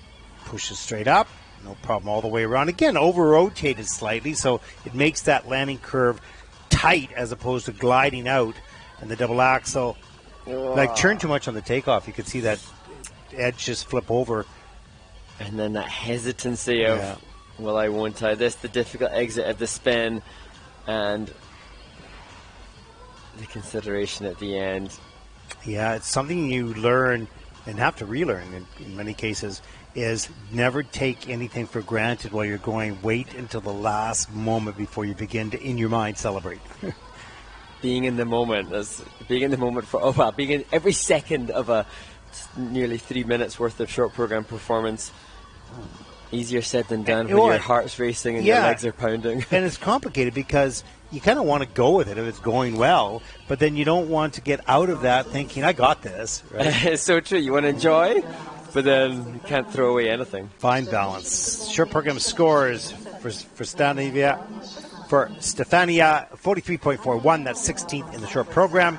pushes straight up. No problem all the way around. Again, over-rotated slightly, so it makes that landing curve tight as opposed to gliding out. And the double axel, like, turned too much on the takeoff. You could see that edge just flip over. And then that hesitancy of, well, I won't I. This, the difficult exit of the spin, and the consideration at the end. Yeah, it's something you learn and have to relearn in many cases, is never take anything for granted while you're going. Wait until the last moment before you begin to, in your mind, celebrate. Being in the moment, being in the moment for, being in every second of a nearly 3 minutes worth of short program performance. Easier said than done when your heart's racing and your legs are pounding. And it's complicated because you kind of want to go with it if it's going well, but then you don't want to get out of that thinking, I got this. Right? It's so true. You want to enjoy, but then you can't throw away anything. Fine balance. Short program scores for Stefania, 43.41. That's 16th in the short program.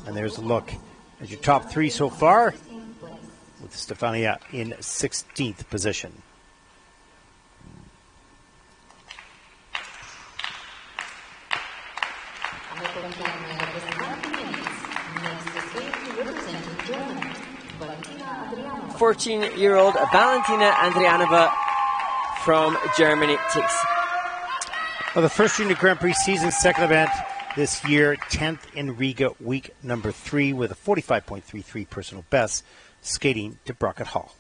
And there's a look at your top three so far, with Stefania in 16th position. Next, 14-year-old Valentina Andrianova from Germany takes. Well, the first Junior Grand Prix season, second event this year, 10th in Riga, week number 3, with a 45.33 personal best, skating to Brockett Hall.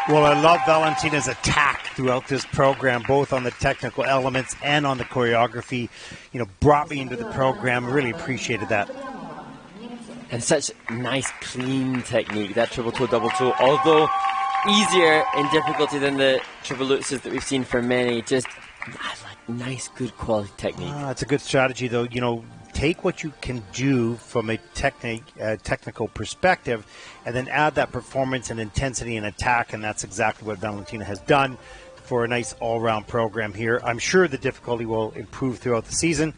Well, I love Valentina's attack throughout this program, both on the technical elements and on the choreography. You know, brought me into the program. Really appreciated that. And such nice, clean technique, that triple toe, double toe. Although easier in difficulty than the triple lutzes that we've seen for many. Just nice, good quality technique. It's a good strategy, though. You know, take what you can do from a technical perspective and then add that performance and intensity and attack, and that's exactly what Valentina has done for a nice all-round program here. I'm sure the difficulty will improve throughout the season.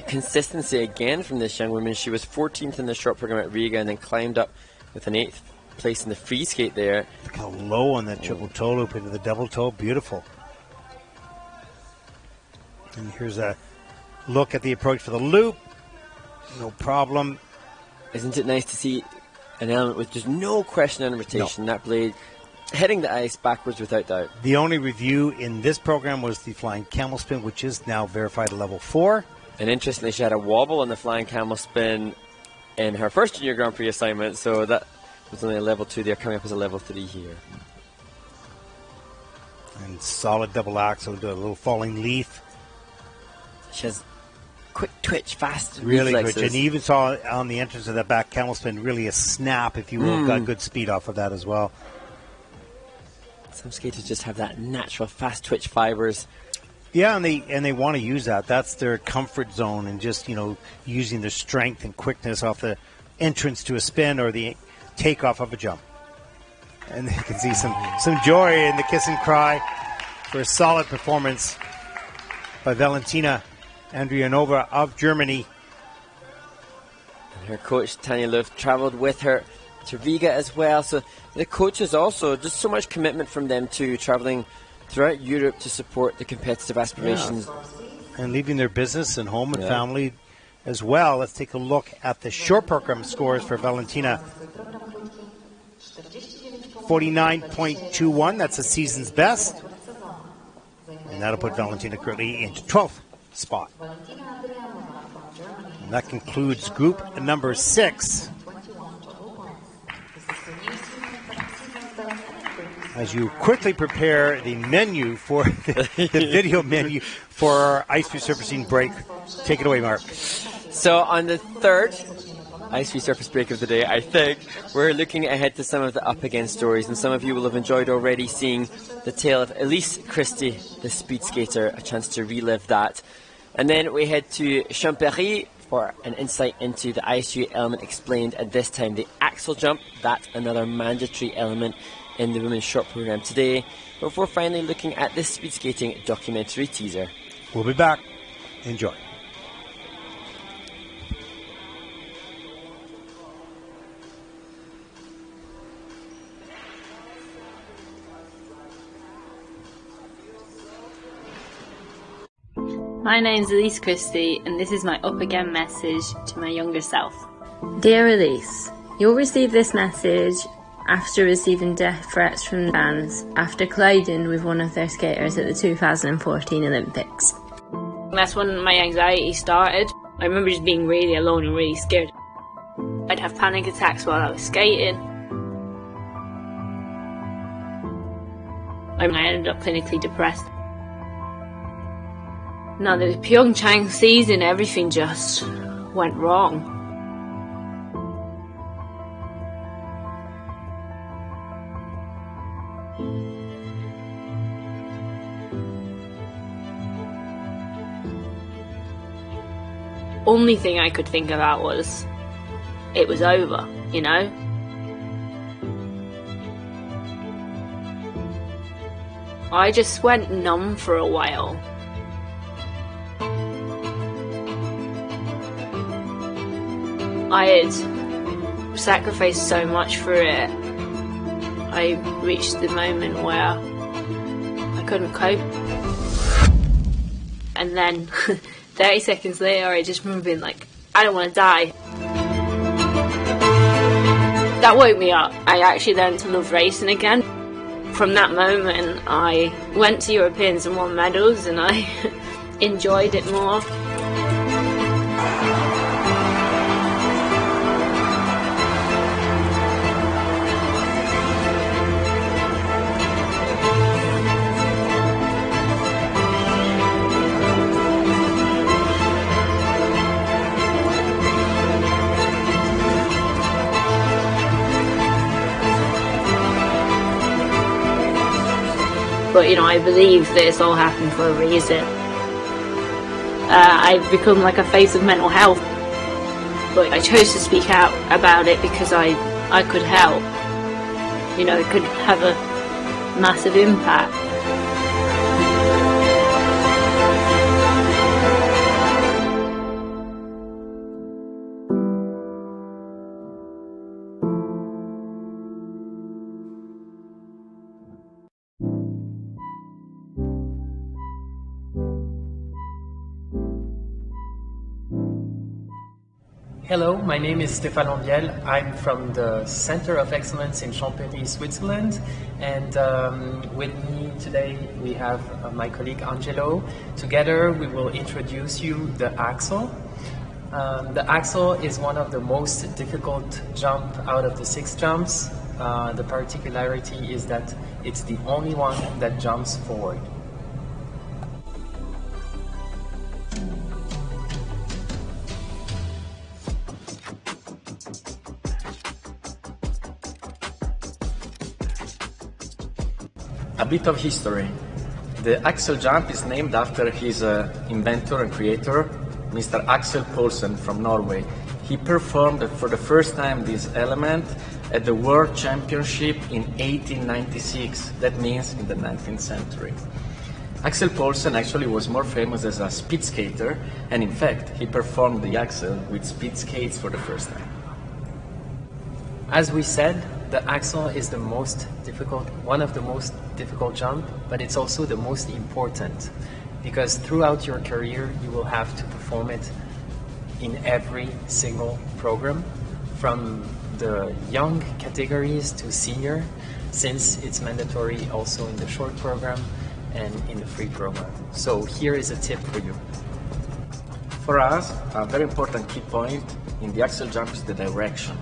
Consistency again from this young woman. She was 14th in the short program at Riga and then climbed up with an 8th place in the free skate there. Look how low on that triple toe loop into the double toe. Beautiful. And here's a look at the approach for the loop. No problem. Isn't it nice to see an element with just no question on rotation? No. That blade hitting the ice backwards without doubt. The only review in this program was the flying camel spin, which is now verified at level 4. And interestingly, she had a wobble on the flying camel spin in her first Junior Grand Prix assignment, so that was only a level 2 there, coming up as a level 3 here. And solid double axel, do a little falling leaf. She has quick twitch, fast really reflexes. Good. And you even saw on the entrance of that back camel spin, really a snap, if you will. Got good speed off of that as well. Some skaters just have that natural fast twitch fibers. Yeah, and they want to use that. That's their comfort zone, and just, you know, using their strength and quickness off the entrance to a spin or the takeoff of a jump. And you can see some joy in the kiss and cry for a solid performance by Valentina Andrianova of Germany. And her coach, Tanya Luft, traveled with her to Riga as well. So the coaches also, just so much commitment from them too, traveling throughout Europe to support the competitive aspirations. And leaving their business and home and family as well. Let's take a look at the short program scores for Valentina. 49.21, that's the season's best. And that'll put Valentina currently into 12th spot. And that concludes group number 6. As you quickly prepare the menu for the video menu for our ice resurfacing break. Take it away, Mark. So on the third ice resurface break of the day, I think we're looking ahead to some of the up again stories, and some of you will have enjoyed already seeing the tale of Elyce Christie, the speed skater, a chance to relive that. And then we head to Champéry for an insight into the ISU element explained, and this time the axel jump, that's another mandatory element in the women's short program today, before finally looking at this speed skating documentary teaser. We'll be back. Enjoy. My name's Elyce Christie, and this is my up again message to my younger self. Dear Elyce, you'll receive this message after receiving death threats from fans after colliding with one of their skaters at the 2014 Olympics. That's when my anxiety started. I remember just being really alone and really scared. I'd have panic attacks while I was skating. I ended up clinically depressed. Now the Pyeongchang season, everything just went wrong. Only thing I could think about was it was over, you know? I just went numb for a while. I had sacrificed so much for it. I reached the moment where I couldn't cope. And then 30 seconds later, I just remember being like, I don't want to die. That woke me up. I actually learned to love racing again. From that moment, I went to Europeans and won medals, and I enjoyed it more. But, you know, I believe that it's all happened for a reason. I've become like a face of mental health. But I chose to speak out about it because I could help. You know, it could have a massive impact. Hello, my name is Stéphane Ambiel. I'm from the Center of Excellence in Champéry, Switzerland. And with me today we have my colleague Angelo. Together we will introduce you the axel. The axel is one of the most difficult jump out of the 6 jumps. The particularity is that it's the only one that jumps forward. A bit of history. The axel jump is named after his inventor and creator, Mr. Axel Poulsen from Norway. He performed for the first time this element at the World Championship in 1896. That means in the 19th century. Axel Poulsen actually was more famous as a speed skater, and in fact, he performed the axel with speed skates for the first time. As we said, the axel is the most difficult, one of the most difficult jump, but it's also the most important because throughout your career you will have to perform it in every single program, from the young categories to senior, since it's mandatory also in the short program and in the free program. So here is a tip for you. For us, a very important key point in the axel jump is the direction.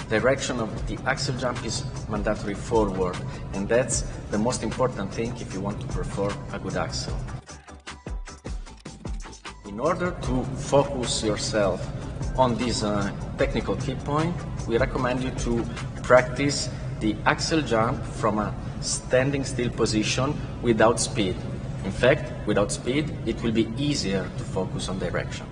Direction of the axel jump is mandatory forward, and that's the most important thing if you want to perform a good axel. In order to focus yourself on this technical key point, we recommend you to practice the axel jump from a standing still position without speed. In fact, without speed, it will be easier to focus on direction.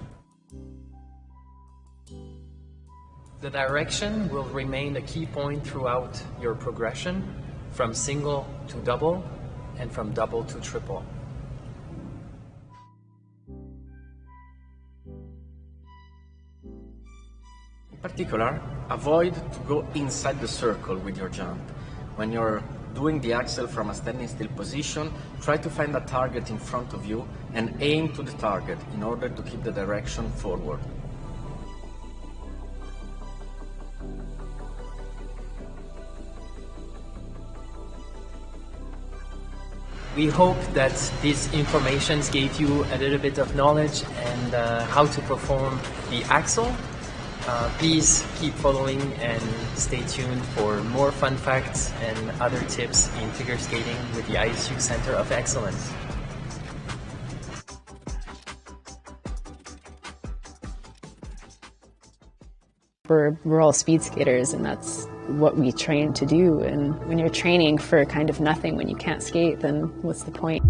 The direction will remain a key point throughout your progression, from single to double and from double to triple. In particular, avoid to go inside the circle with your jump. When you're doing the axel from a standing still position, try to find a target in front of you and aim to the target in order to keep the direction forward. We hope that these informations gave you a little bit of knowledge and how to perform the axel. Please keep following and stay tuned for more fun facts and other tips in figure skating with the ISU Center of Excellence. We're all speed skaters, and that's what we train to do. And when you're training for kind of nothing, when you can't skate, then what's the point?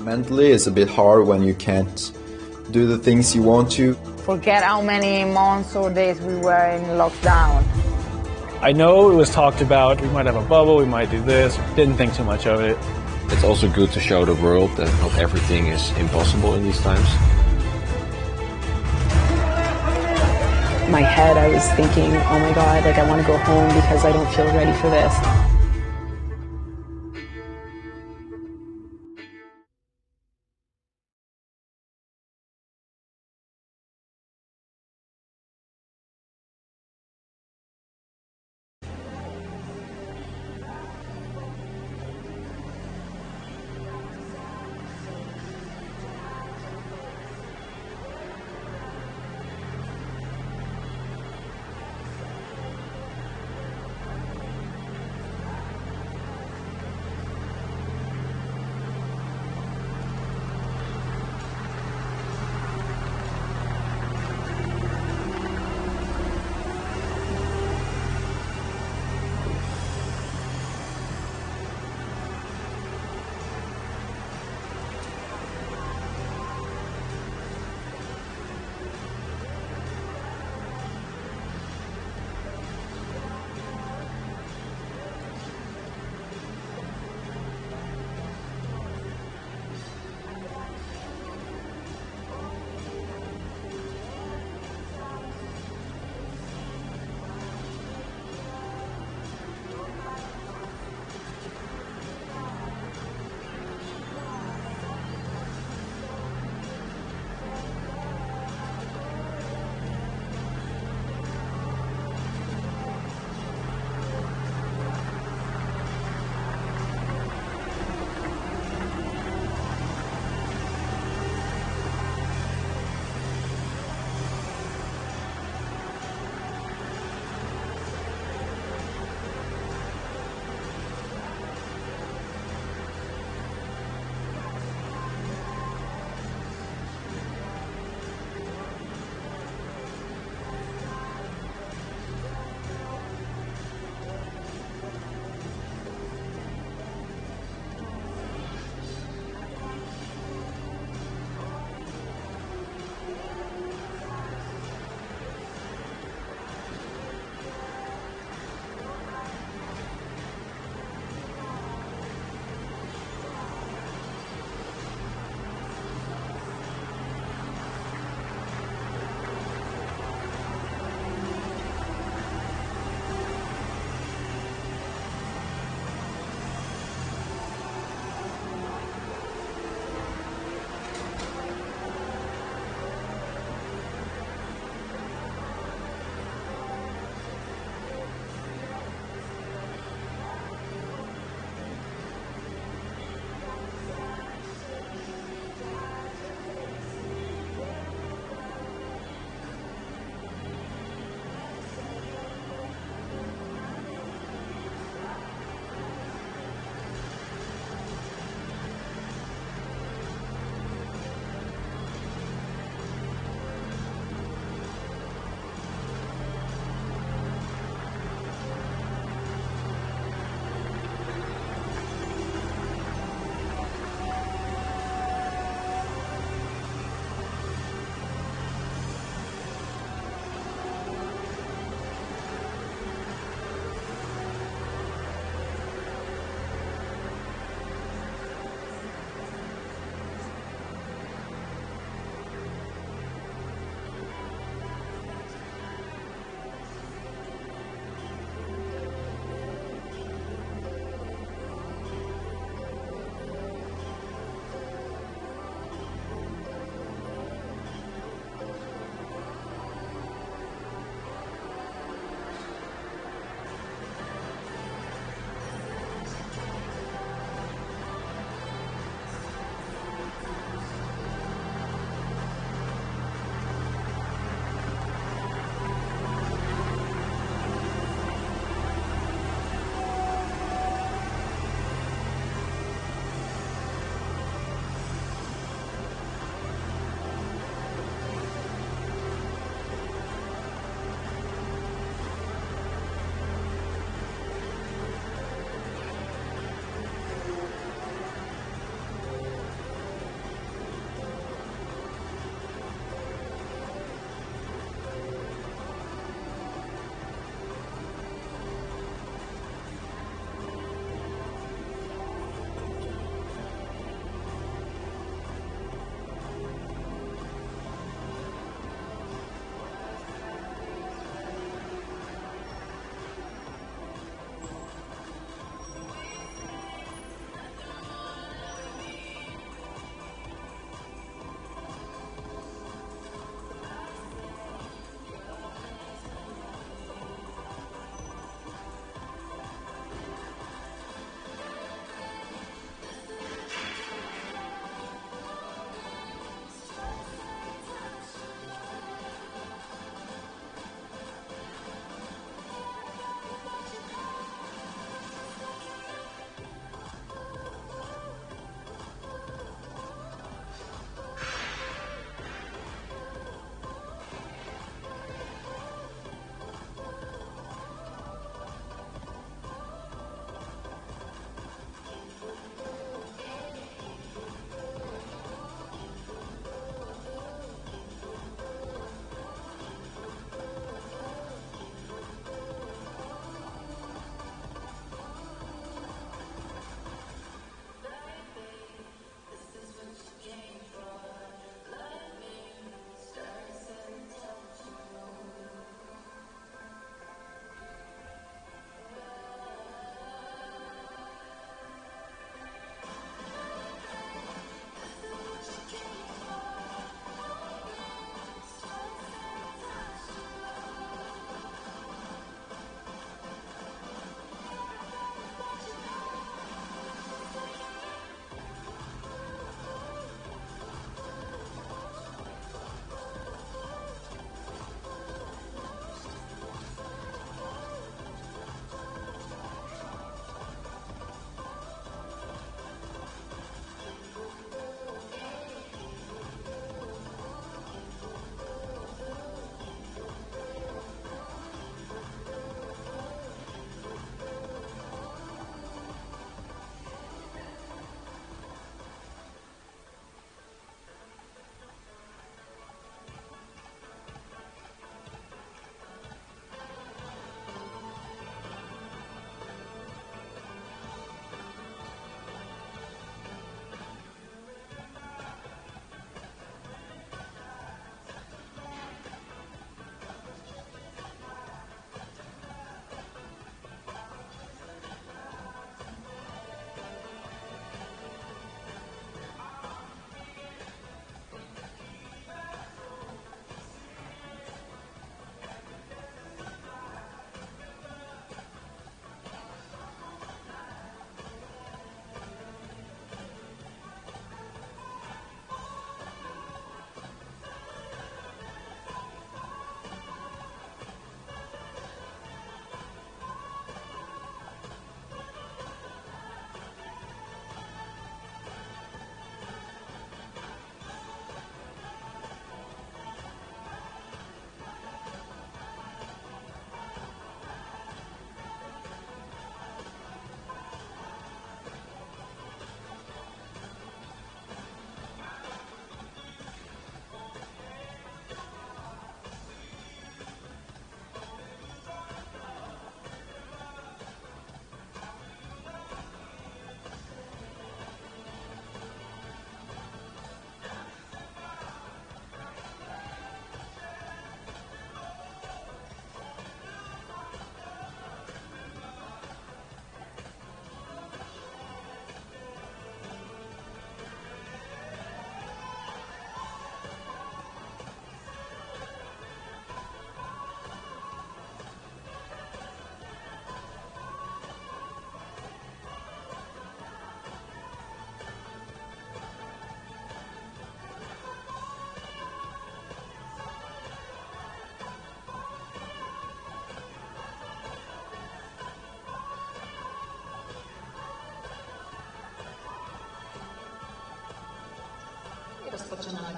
Mentally, it's a bit hard when you can't do the things you want to. Forget how many months or days we were in lockdown. I know it was talked about, we might have a bubble, we might do this, didn't think too much of it. It's also good to show the world that not everything is impossible in these times. In my head, I was thinking, oh my God, like I want to go home because I don't feel ready for this.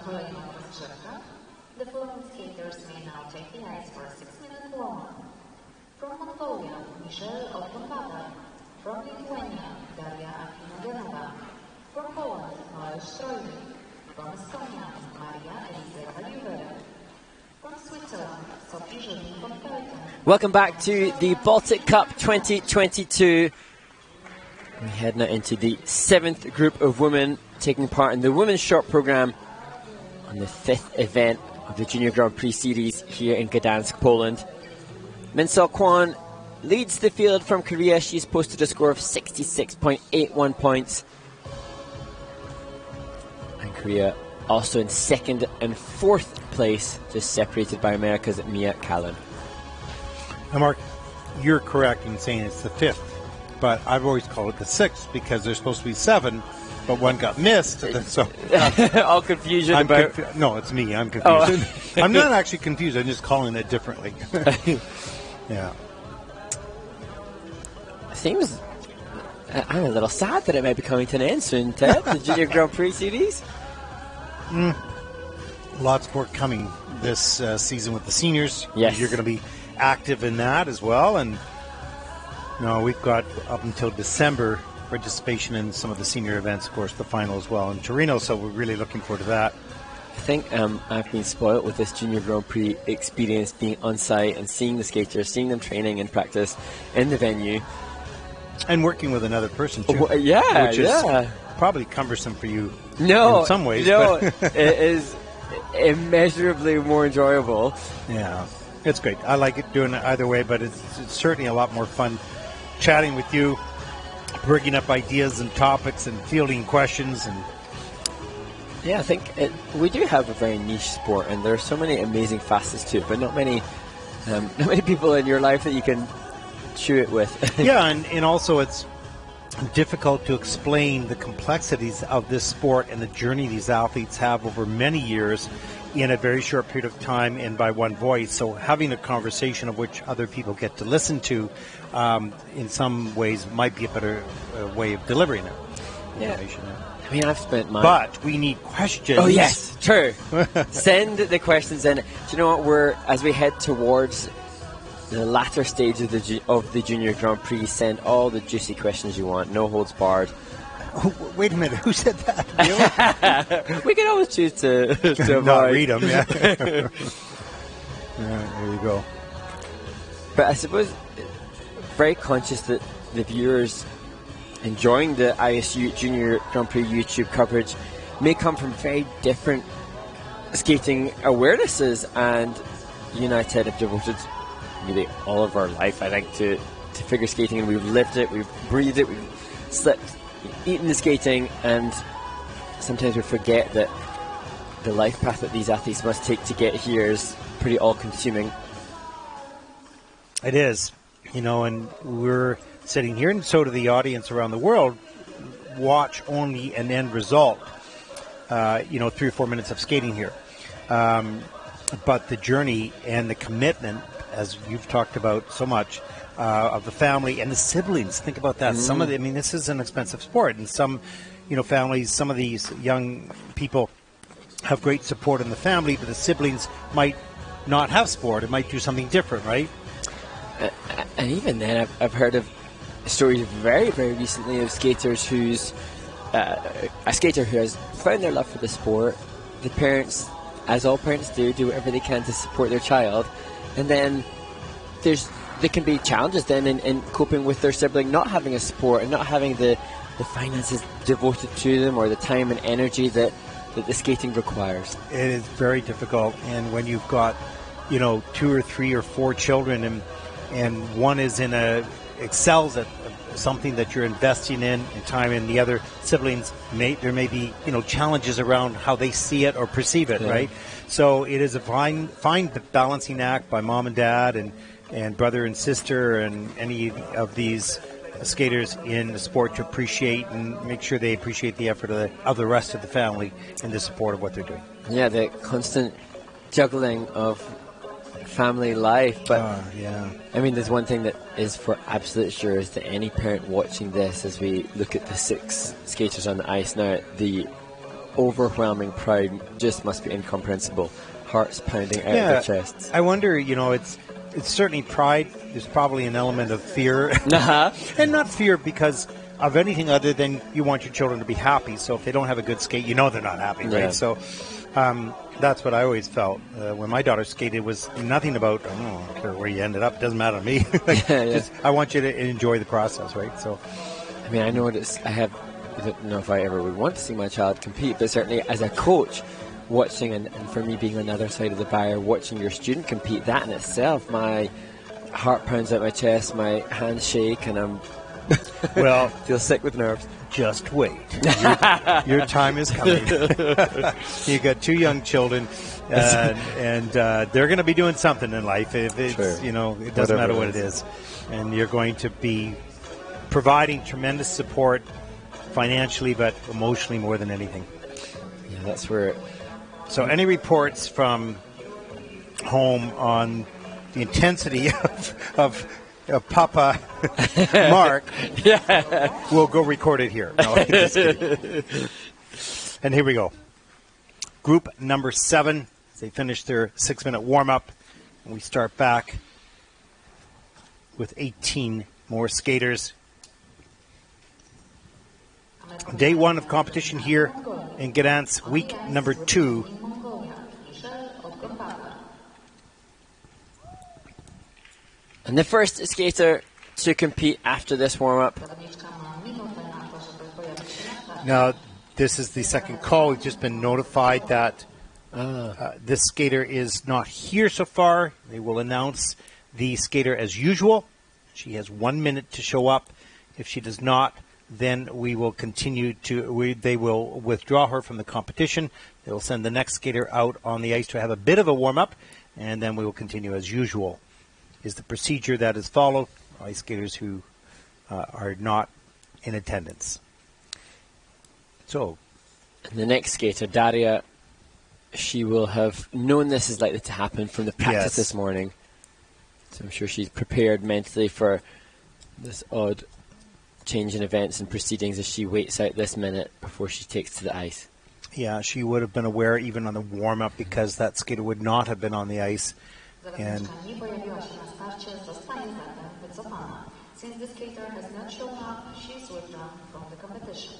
Karolina Bialas. The following skaters may now take the ice for a 6-minute warm-up. From Mongolia, Misheel Otgonbaatar. From Lithuania, Daria Afinogenova. From Poland, Noelle Streuli. From Estonia, Elyce Lin-Gracey. From Switzerland, Sofiya Shashunkina. Welcome back to the Baltic Cup 2022. We're heading out into the 7th group of women taking part in the Women's Short Programme on the 5th event of the Junior Grand Prix Series here in Gdansk, Poland. Minsol Kwon leads the field from Korea. She's posted a score of 66.81 points. And Korea also in 2nd and 4th place, just separated by America's Mia Kalin. Now, Mark, you're correct in saying it's the 5th, but I've always called it the 6th because there's supposed to be 7, but one got missed. So all confusion about... No, it's me. I'm confused. Oh. I'm not actually confused. I'm just calling it differently. Yeah. Seems... I'm a little sad that it might be coming to an end soon, Ted, the Junior Grand Prix Series. Lots more coming this season with the seniors. Yes. You're going to be active in that as well. And we've got up until December participation in some of the senior events, of course, the final as well in Torino. So we're really looking forward to that. I think I've been spoiled with this Junior Grand Prix experience, being on site and seeing the skaters, seeing them training and practice in the venue. And working with another person, too. Which is probably cumbersome for you in some ways. No, it is immeasurably more enjoyable. Yeah, it's great. I like it doing it either way, but it's certainly a lot more fun chatting with you, bringing up ideas and topics and fielding questions. And yeah, I think we do have a very niche sport, and there are so many amazing facets to it, but not many people in your life that you can chew it with. Yeah, and also it's difficult to explain the complexities of this sport and the journey these athletes have over many years in a very short period of time and by one voice. So having a conversation of which other people get to listen to in some ways might be a better way of delivering it. Yeah. I mean, I've spent my... But we need questions. Oh, yes, true. Send the questions in. Do you know what? As we head towards the latter stage of the Junior Grand Prix, send all the juicy questions you want. No holds barred. Oh, wait a minute. Who said that? Really? We can always choose to not read them. Yeah. Yeah, there you go. But I suppose very conscious that the viewers enjoying the ISU Junior Grand Prix YouTube coverage may come from very different skating awarenesses, and United have devoted really all of our life, I think, to figure skating, and we've lived it, we've breathed it, we've slept, eaten the skating, and sometimes we forget that the life path that these athletes must take to get here is pretty all-consuming. It is, and we're sitting here, and so do the audience around the world, watch only an end result, 3 or 4 minutes of skating here. But the journey and the commitment, as you've talked about so much, of the family and the siblings. Think about that. Some of this is an expensive sport, and some, families, some of these young people have great support in the family, but the siblings might not have support. It might do something different, right? And even then, I've heard of stories very, very recently of skaters who's a skater who has found their love for the sport. The parents, as all parents do whatever they can to support their child, and then there can be challenges then in coping with their sibling not having a support and not having the finances devoted to them or the time and energy that the skating requires. It is very difficult, and when you've got 2 or 3 or 4 children and one is excels at something that you're investing in time, and the other siblings there may be challenges around how they see it or perceive it, right? So it is a fine balancing act by mom and dad and brother and sister and any of these skaters in the sport to appreciate and make sure they appreciate the effort of the rest of the family and the support of what they're doing. Yeah, the constant juggling of family life, but I mean, there's one thing that is for absolute sure is that any parent watching this, as we look at the 6 skaters on the ice now, the overwhelming pride just must be incomprehensible. Hearts pounding out of their chests. I wonder, it's certainly pride. There's probably an element of fear. And not fear because of anything other than you want your children to be happy. So if they don't have a good skate, they're not happy, right? So that's what I always felt. When my daughter skated, it was nothing about, I don't care where you ended up. It doesn't matter to me. Just, I want you to enjoy the process, right? So, I mean, I don't know if I ever would want to see my child compete, but certainly as a coach, watching, and for me being on the other side of the barrier, watching your student compete, that in itself, my heart pounds out my chest, my hands shake, and I'm feel sick with nerves. Just wait. Your time is coming. You got 2 young children, and they're going to be doing something in life. If it's, it doesn't matter what it is. And you're going to be providing tremendous support financially, but emotionally more than anything. Yeah, that's where... So any reports from home on the intensity of Papa Mark will go record it here. No, just kidding. And here we go. Group number 7. They finish their 6-minute warm-up, and we start back with 18 more skaters. Day 1 of competition here in Gdansk, week number 2. And the first skater to compete after this warm-up. Now, this is the second call. We've just been notified that this skater is not here so far. They will announce the skater as usual. She has 1 minute to show up. If she does not, then we will continue to. They will withdraw her from the competition. They will send the next skater out on the ice to have a bit of a warm-up, and then we will continue as usual. Is the procedure that is followed by skaters who are not in attendance. So, and the next skater, Daria, she will have known this is likely to happen from the practice this morning. So I'm sure she's prepared mentally for this odd change in events and proceedings as she waits out this minute before she takes to the ice. Yeah, she would have been aware even on the warm-up because that skater would not have been on the ice. And since the skater has not shown up, she is withdrawn from the competition.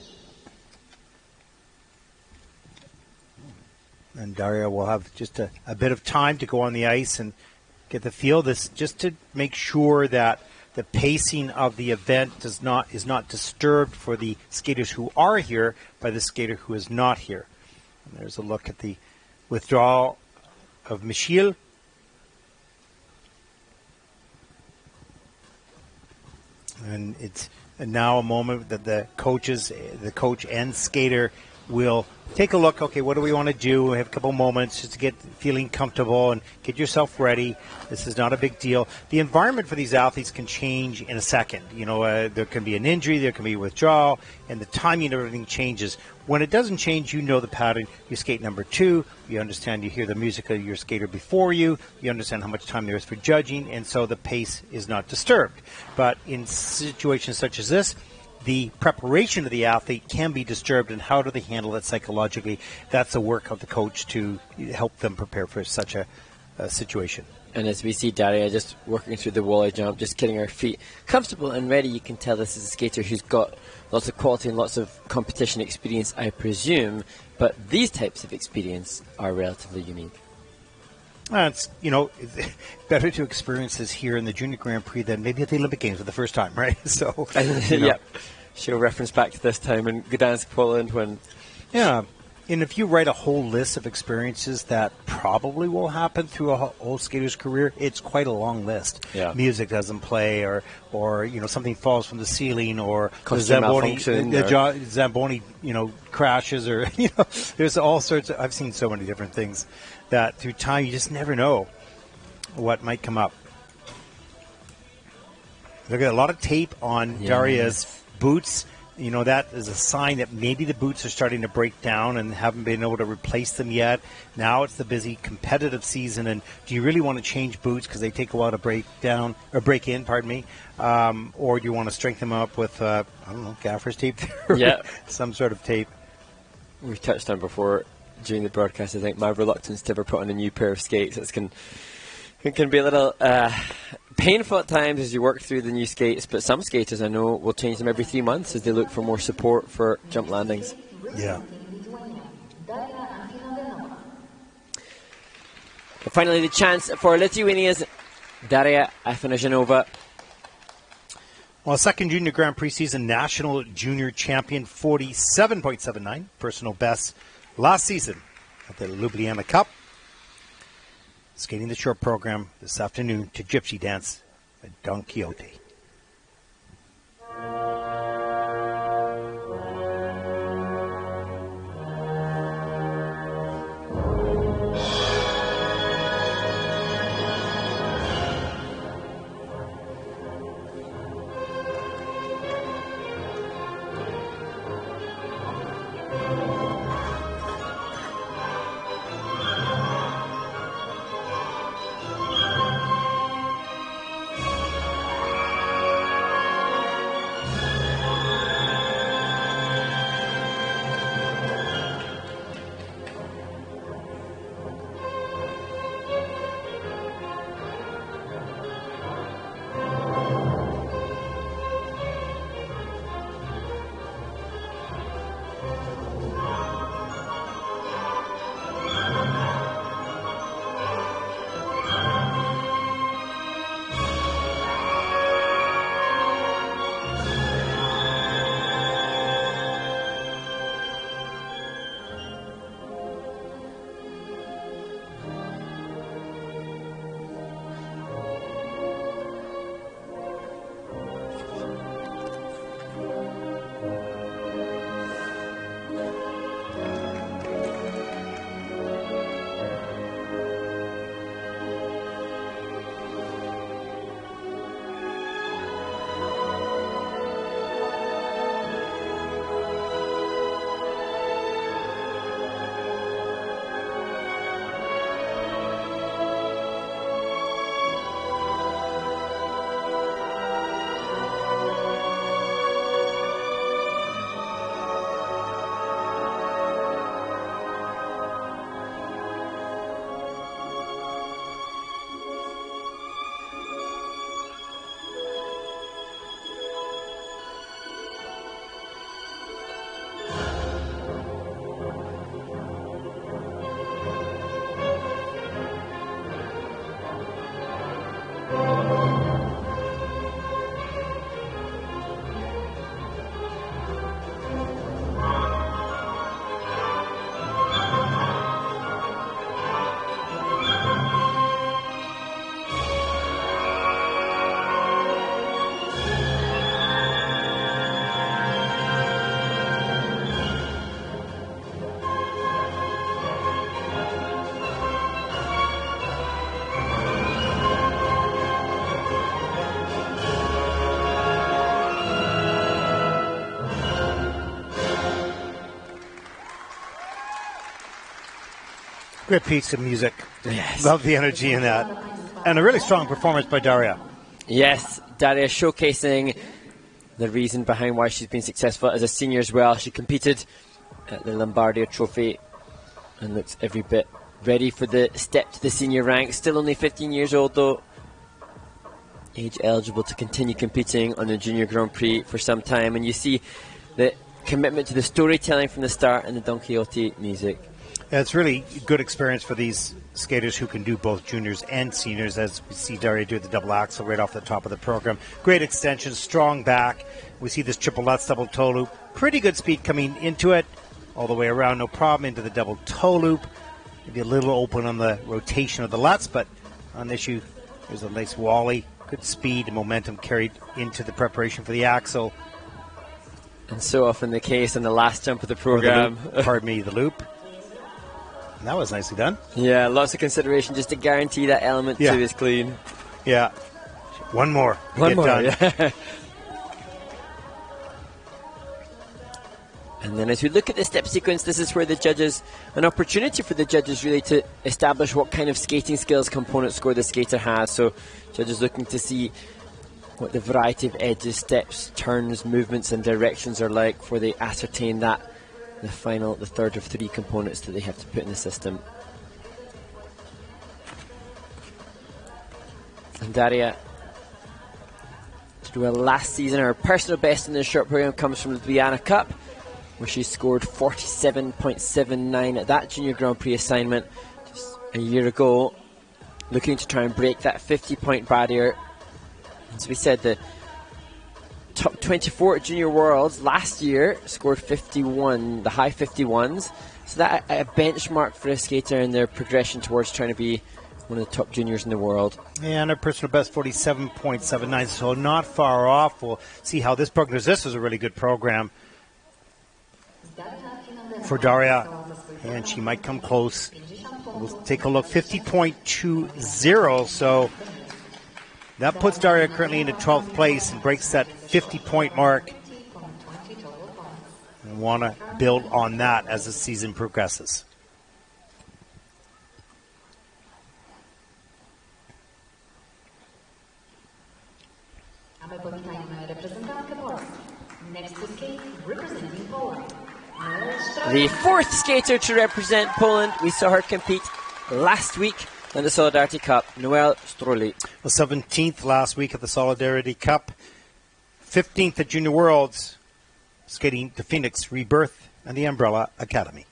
And Daria will have just a bit of time to go on the ice and get the feel this, just to make sure that the pacing of the event is not disturbed for the skaters who are here by the skater who is not here. And there's a look at the withdrawal of Misheel. And it's now a moment that the coach and skater will take a look. Okay, what do we want to do? We have a couple moments just to get feeling comfortable and get yourself ready. This is not a big deal. The environment for these athletes can change in a second. There can be an injury, there can be a withdrawal, and the timing of everything changes. When it doesn't change, you know the pattern. You skate number 2. You understand, you hear the music of your skater before you. You understand how much time there is for judging, and so the pace is not disturbed. But in situations such as this, the preparation of the athlete can be disturbed, and how do they handle it psychologically? That's the work of the coach to help them prepare for such a situation. And as we see Daria just working through the wall jump, just getting her feet comfortable and ready, you can tell this is a skater who's got lots of quality and lots of competition experience, I presume, but these types of experience are relatively unique. It's better to experience this here in the Junior Grand Prix than maybe at the Olympic Games for the first time, right? So, yeah, she'll reference back to this time in Gdansk, Poland, when. Yeah, and if you write a whole list of experiences that probably will happen through a whole skater's career, it's quite a long list. Yeah. Music doesn't play, or something falls from the ceiling, or the Zamboni crashes, or there's all sorts of. I've seen so many different things that through time you just never know what might come up. Look at a lot of tape on Daria's boots. That is a sign that maybe the boots are starting to break down and haven't been able to replace them yet. Now it's the busy competitive season, and do you really want to change boots because they take a while to break in, or do you want to strengthen them up with, gaffer's tape or some sort of tape? we've touched on before during the broadcast, I think, my reluctance to ever put on a new pair of skates. It can be a little painful at times as you work through the new skates, but some skaters I know will change them every 3 months as they look for more support for jump landings. Yeah. But finally, the chance for Lithuania's Daria Afinogenova. Well, second junior Grand Prix season, national junior champion, 47.79 personal best last season at the Ljubljana Cup. Skating the short program this afternoon to Gypsy Dance at Don Quixote. Great piece of music. Yes. Love the energy in that. And a really strong performance by Daria. Yes, Daria showcasing the reason behind why she's been successful as a senior as well. She competed at the Lombardia Trophy and looks every bit ready for the step to the senior ranks. Still only 15 years old though. Age eligible to continue competing on the Junior Grand Prix for some time. And you see the commitment to the storytelling from the start and the Don Quixote music. Yeah, it's really good experience for these skaters who can do both juniors and seniors, as we see Daria do the double axel right off the top of the program. Great extension, strong back. We see this triple Lutz double toe loop. Pretty good speed coming into it. All the way around, no problem, into the double toe loop. Maybe a little open on the rotation of the Lutz, but on issue, there's a nice wally. Good speed and momentum carried into the preparation for the axel. And so often the case on the last jump of the program. The loop. And that was nicely done. Yeah, lots of consideration just to guarantee that element to his clean. Yeah. One more. One more, done. Yeah. And then as we look at the step sequence, this is where the judges, an opportunity for the judges really to establish what kind of skating skills component score the skater has. So judges looking to see what the variety of edges, steps, turns, movements and directions are like before they ascertain that the third of 3 components that they have to put in the system. And Daria did well last season. Her personal best in the short program comes from the Ljubljana Cup, where she scored 47.79 at that Junior Grand Prix assignment just a year ago, looking to try and break that 50-point barrier. As we said, the top 24 at Junior Worlds last year scored 51, the high 51s. So that a benchmark for a skater in their progression towards trying to be one of the top juniors in the world. And her personal best 47.79, so not far off. We'll see how this program, this was a really good program for Daria, and she might come close. We'll take a look, 50.20, so that puts Daria currently into 12th place and breaks that 50-point mark. We want to build on that as the season progresses. The 4th skater to represent Poland. We saw her compete last week in the Solidarity Cup, Noelle Streuli. Well, 17th last week at the Solidarity Cup, 15th at Junior Worlds, skating to Phoenix Rebirth and the Umbrella Academy.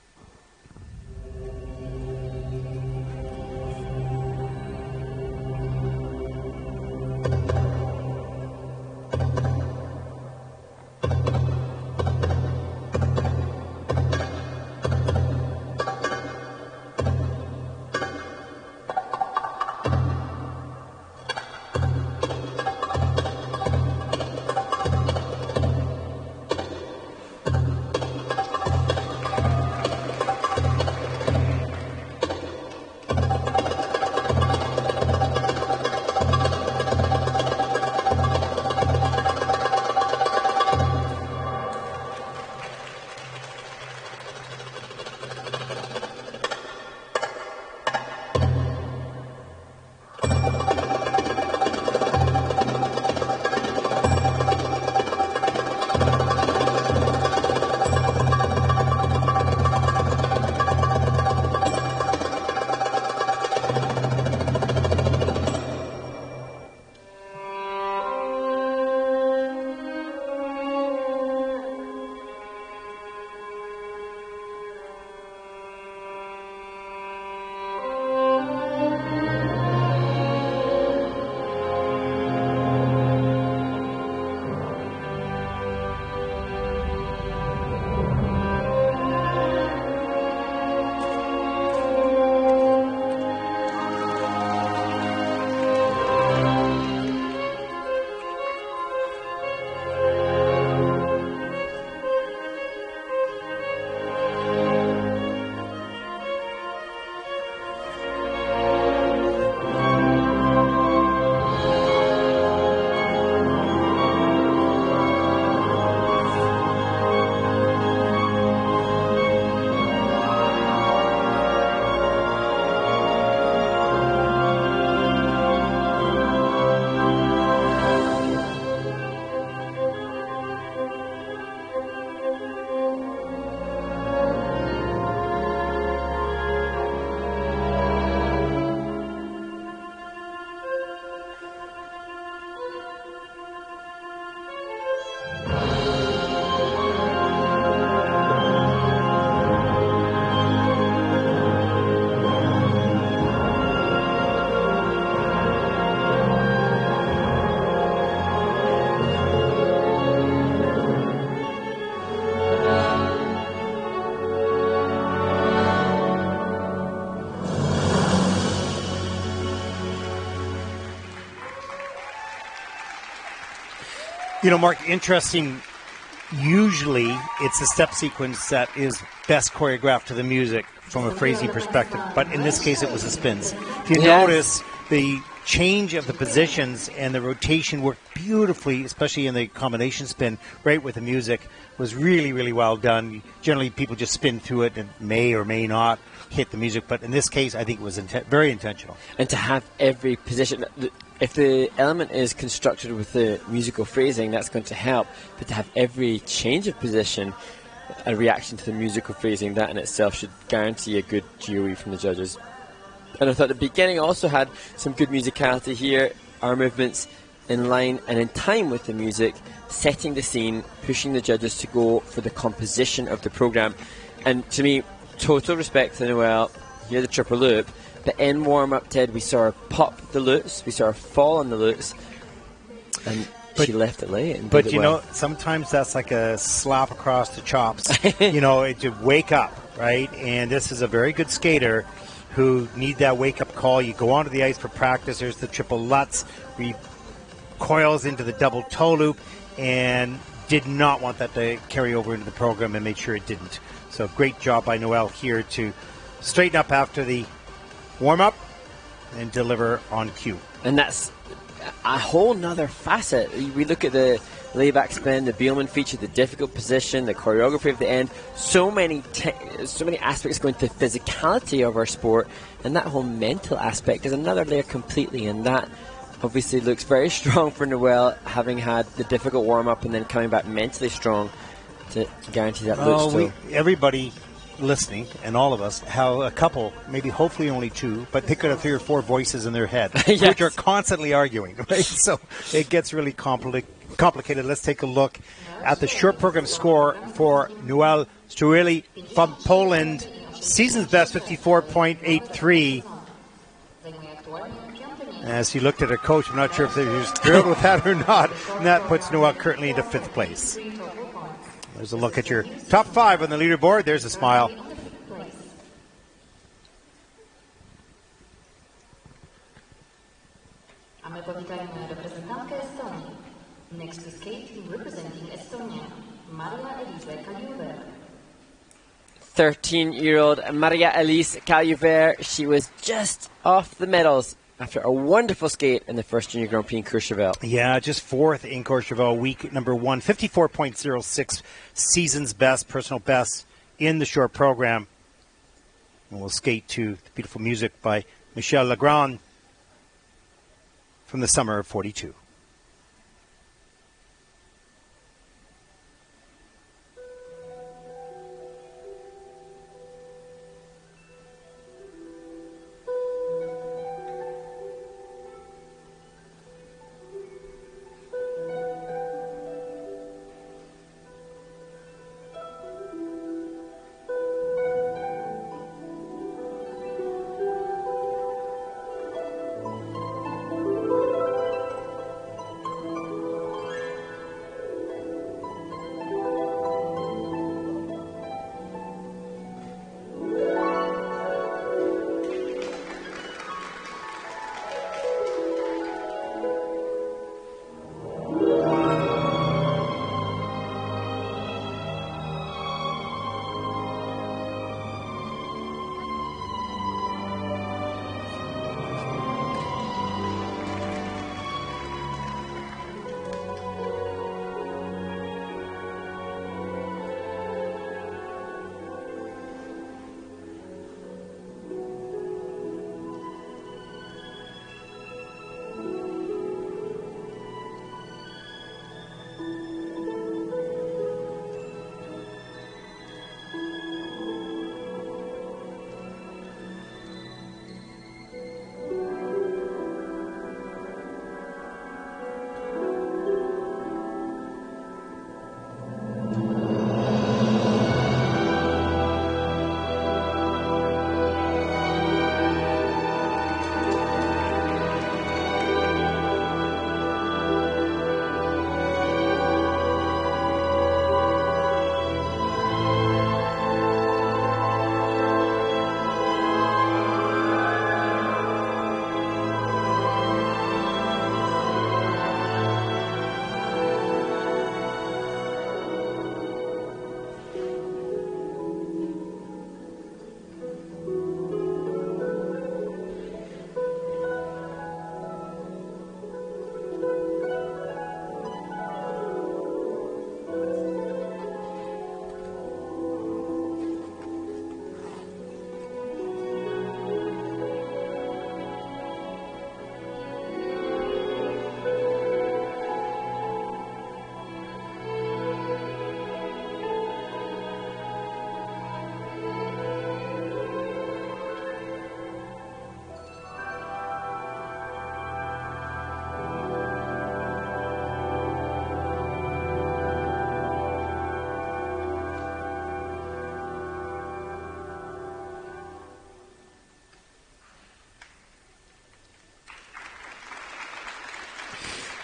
You know, Mark, interesting. Usually it's a step sequence that is best choreographed to the music from a phrasing perspective, but in this case it was the spins. If you notice, the change of the positions and the rotation worked beautifully, especially in the combination spin, right with the music, was really, really well done. Generally people just spin through it and may or may not hit the music, but in this case I think it was very intentional. And to have every position, if the element is constructed with the musical phrasing, that's going to help, but to have every change of position a reaction to the musical phrasing. That in itself should guarantee a good GOE from the judges. And I thought the beginning also had some good musicality here, our movements in line and in time with the music, setting the scene, pushing the judges to go for the composition of the programme. And to me, total respect to Noelle, here the triple loop, but in warm-up, Ted, we saw her pop the loops, we saw her fall on the loops, and she left it late. And but, you know, sometimes that's like a slap across the chops, you know, to wake up, right? And this is a very good skater who need that wake-up call. You go onto the ice for practice. There's the triple Lutz. Recoils into the double toe loop and did not want that to carry over into the program and made sure it didn't. So great job by Noelle here to straighten up after the warm-up and deliver on cue. And that's a whole nother facet. We look at the layback spin, the Bielmann feature, the difficult position, the choreography of the end. So many aspects go into the physicality of our sport, and that whole mental aspect is another layer completely. And that obviously looks very strong for Noelle, having had the difficult warm-up and then coming back mentally strong to guarantee that loop. Everybody listening and all of us have a couple, maybe hopefully only two, but they could have 3 or 4 voices in their head, yes, which are constantly arguing, right? So it gets really complicated. Let's take a look at the short program score for Noelle Streuli from Poland. Season's best 54.83. As he looked at her coach, I'm not sure if he was thrilled with that or not, and that puts Noelle currently into 5th place. There's a look at your top 5 on the leaderboard. There's a smile. Next to skating representing Estonia, Maria 13-year-old Maria-Elyce Lin-Gracey. She was just off the medals after a wonderful skate in the first Junior Grand Prix in Courchevel. Yeah, just 4th in Courchevel, week number 1, 54.06, season's best, personal best in the short program. And we'll skate to the beautiful music by Michel Legrand from the summer of 42.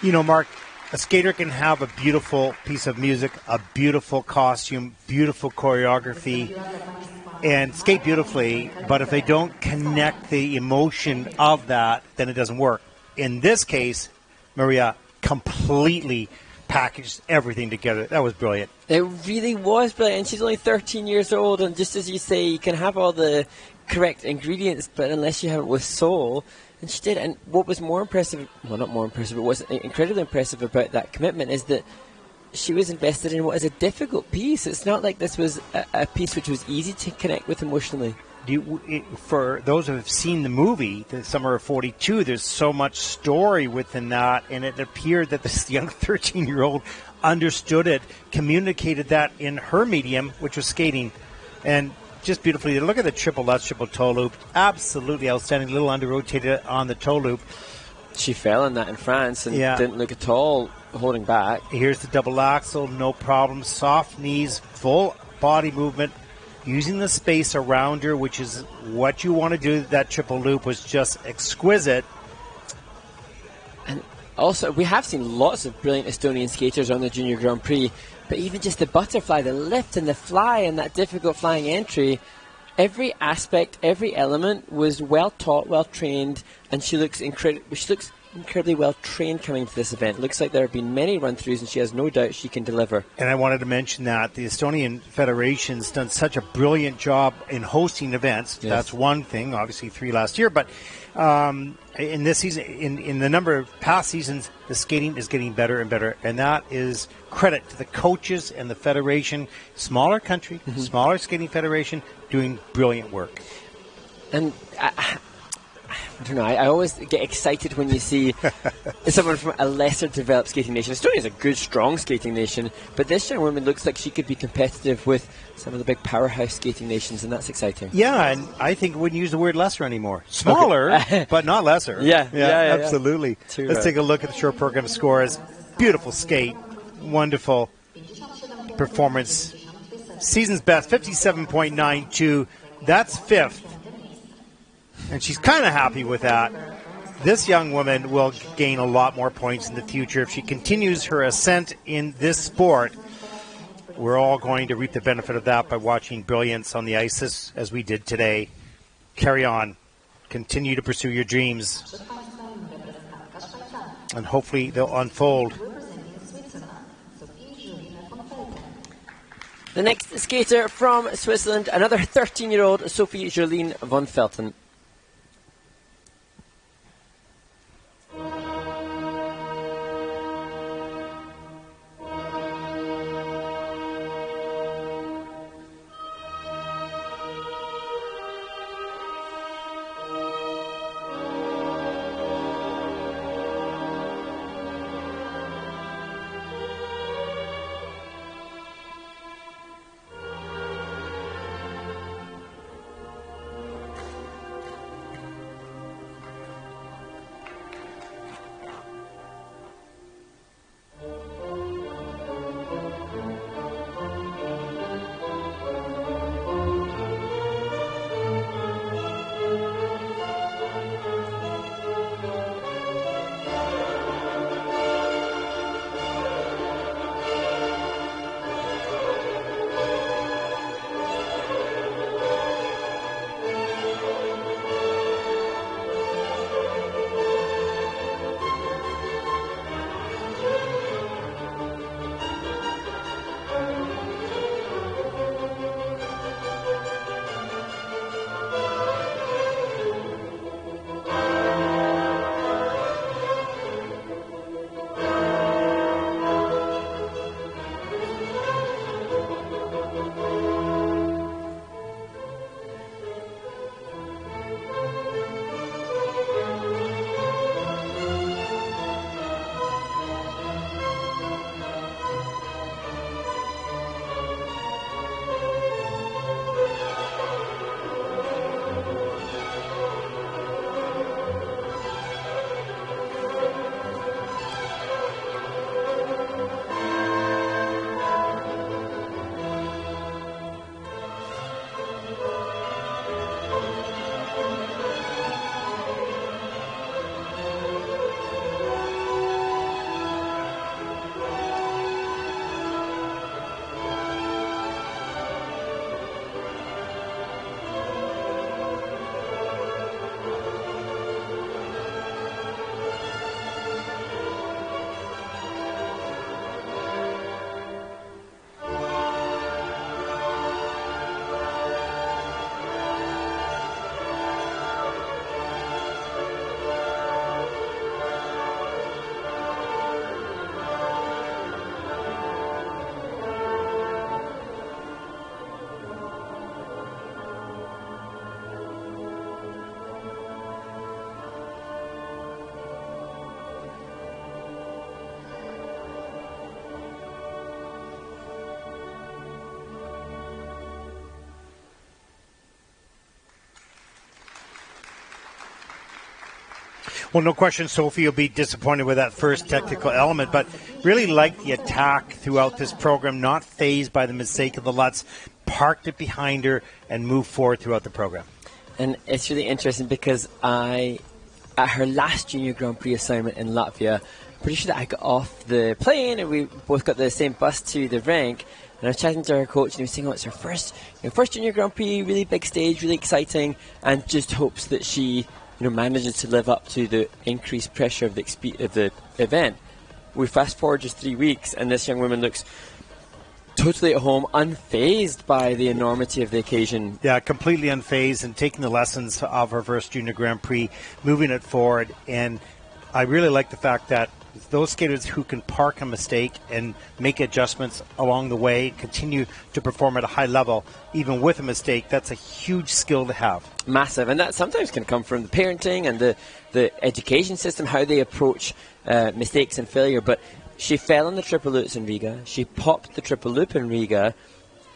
You know, Mark, a skater can have a beautiful piece of music, a beautiful costume, beautiful choreography, and skate beautifully, but if they don't connect the emotion of that, then it doesn't work. In this case, Maria completely packaged everything together. That was brilliant. It really was brilliant, and she's only 13 years old, and just as you say, you can have all the correct ingredients, but unless you have it with soul, and she did. And what was more impressive, well, not more impressive, but was incredibly impressive about that commitment is that she was invested in what is a difficult piece. It's not like this was a piece which was easy to connect with emotionally. For those who have seen the movie, The Summer of 42, there's so much story within that, and it appeared that this young 13-year-old understood it, communicated that in her medium, which was skating, and just beautifully. Look at the triple Lutz, triple toe loop. Absolutely outstanding. A little under-rotated on the toe loop. She fell in that in France and didn't look at all holding back. Here's the double axel, no problem. Soft knees, full body movement, using the space around her, which is what you want to do. That triple loop was just exquisite. And also, we have seen lots of brilliant Estonian skaters on the Junior Grand Prix, but even just the butterfly, the lift and the fly and that difficult flying entry, every aspect, every element was well taught, well trained, and she looks incredibly well trained coming to this event. Looks like there have been many run-throughs, and she has no doubt she can deliver. And I wanted to mention that the Estonian Federation's done such a brilliant job in hosting events. Yes. That's one thing, obviously 3 last year, but in this season, in the number of past seasons, the skating is getting better and better, and that is credit to the coaches and the federation. Smaller country, smaller skating federation, doing brilliant work. And I don't know, I always get excited when you see someone from a lesser developed skating nation. Estonia is a good, strong skating nation, but this young woman looks like she could be competitive with some of the big powerhouse skating nations, and that's exciting. Yeah, and I think we wouldn't use the word lesser anymore. Smaller, but not lesser. Yeah, absolutely. Yeah. Let's take a look at the short program scores. Beautiful skate, wonderful performance. Season's best, 57.92. That's 5th. And she's kind of happy with that. This young woman will gain a lot more points in the future. If she continues her ascent in this sport, we're all going to reap the benefit of that by watching brilliance on the ice as we did today. Carry on. Continue to pursue your dreams. And hopefully they'll unfold. The next skater from Switzerland, another 13-year-old, Sophie Jolene von Felten. Well, no question Sophie will be disappointed with that first technical element, but really liked the attack throughout this program, not fazed by the mistake of the Lutz, parked it behind her, and moved forward throughout the program. And it's really interesting because at her last Junior Grand Prix assignment in Latvia, pretty sure that I got off the plane and we both got the same bus to the rink. And I was chatting to her coach and he was saying, it's her first Junior Grand Prix, really big stage, really exciting, and just hopes that she manages to live up to the increased pressure of the event. We fast forward just 3 weeks and this young woman looks totally at home, unfazed by the enormity of the occasion. Yeah, completely unfazed and taking the lessons of her first Junior Grand Prix, moving it forward. And I really like the fact that those skaters who can park a mistake and make adjustments along the way, continue to perform at a high level, even with a mistake, that's a huge skill to have. Massive, and that sometimes can come from the parenting and the education system, how they approach mistakes and failure. But she fell on the triple lutz in Riga, she popped the triple loop in Riga,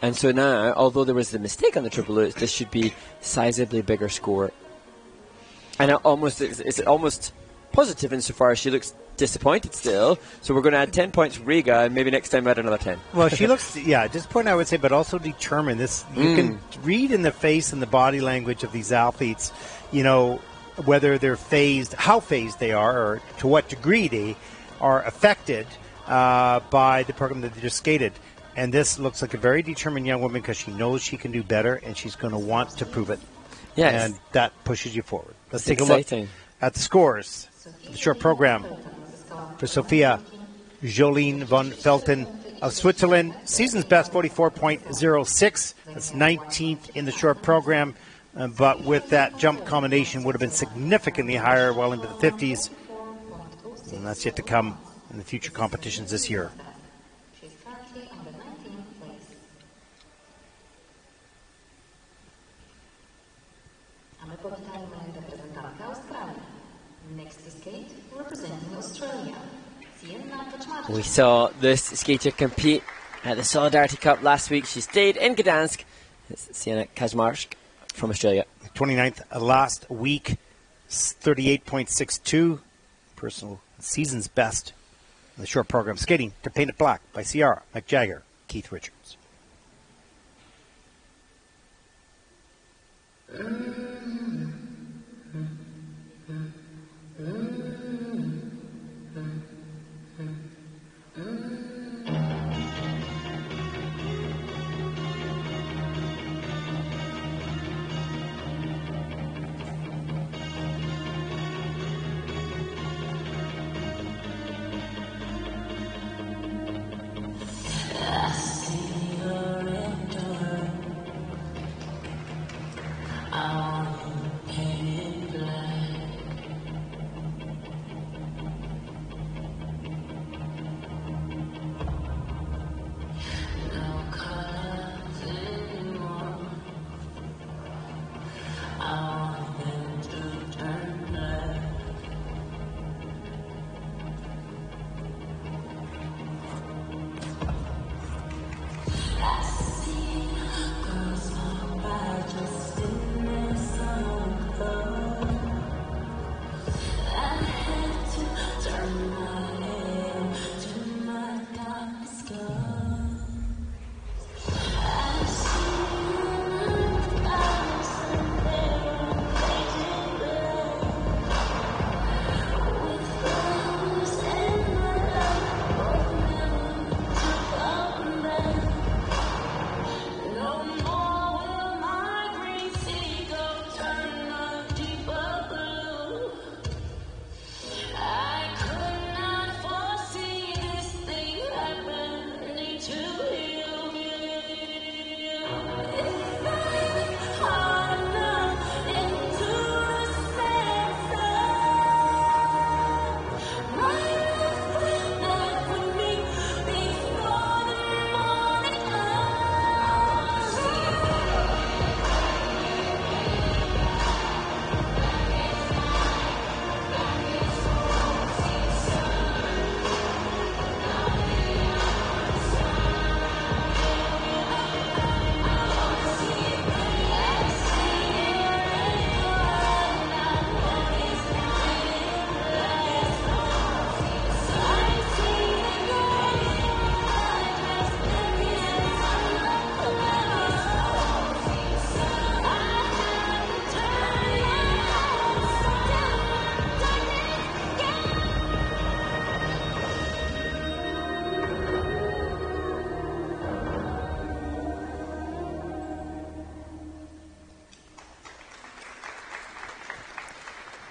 and so now, although there was the mistake on the triple lutz, this should be sizably bigger score. And it's almost positive insofar as she looks disappointed still, so we're going to add 10 points from Riga and maybe next time add another 10. Well, she looks disappointed, I would say, but also determined. You can read in the face and the body language of these athletes, whether they're phased, how phased they are, or to what degree they are affected by the program that they just skated. And this looks like a very determined young woman because she knows she can do better and she's going to want to prove it. Yes. And that pushes you forward. Let's It's take exciting. a look at the scores. The short program for Sophia Jolene von Felten of Switzerland. Season's best 44.06. That's 19th in the short program. But with that jump combination would have been significantly higher, well into the 50s. And that's yet to come in the future competitions this year. She's currently on the 19th place. Mamy powitanie reprezentantka Australii. Next to skate, representing Australia, Sienna Kaczmarczyk. We saw this skater compete at the Solidarity Cup last week. She stayed in Gdansk. It's Sienna Kaczmarczyk from Australia. 29th last week, 38.62. Personal season's best in the short program. Skating to Paint It Black by Ciara McJagger, Keith Richards.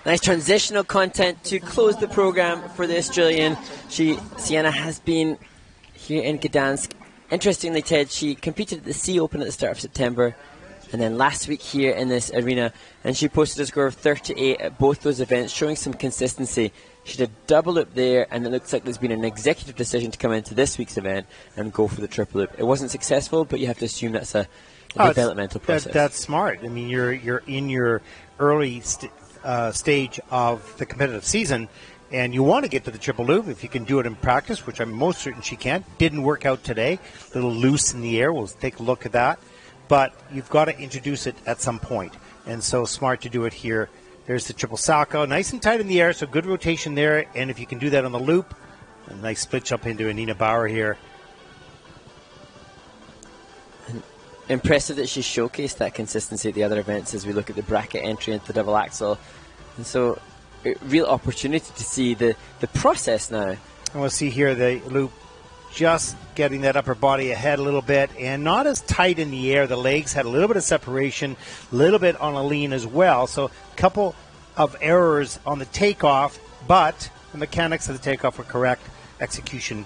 Nice transitional content to close the program for the Australian. Sienna has been here in Gdansk. Interestingly, Ted, she competed at the Sea Open at the start of September, and then last week here in this arena, and she posted a score of 38 at both those events, showing some consistency. She did a double loop there, and it looks like there's been an executive decision to come into this week's event and go for the triple loop. It wasn't successful, but you have to assume that's a developmental process. That's smart. I mean, you're in your early stage of the competitive season, and you want to get to the triple loop if you can do it in practice, which I'm most certain she can. Didn't work out today. A little loose in the air. We'll take a look at that. But you've got to introduce it at some point, and so smart to do it here. There's the triple salcho, nice and tight in the air, so good rotation there. And if you can do that on the loop, a nice split jump into Anina Bauer here. And impressive that she showcased that consistency at the other events as we look at the bracket entry into the double axel. And so, a real opportunity to see the process now. And we'll see here the loop just getting that upper body ahead a little bit and not as tight in the air. The legs had a little bit of separation, a little bit on a lean as well. So a couple of errors on the takeoff, but the mechanics of the takeoff were correct. Execution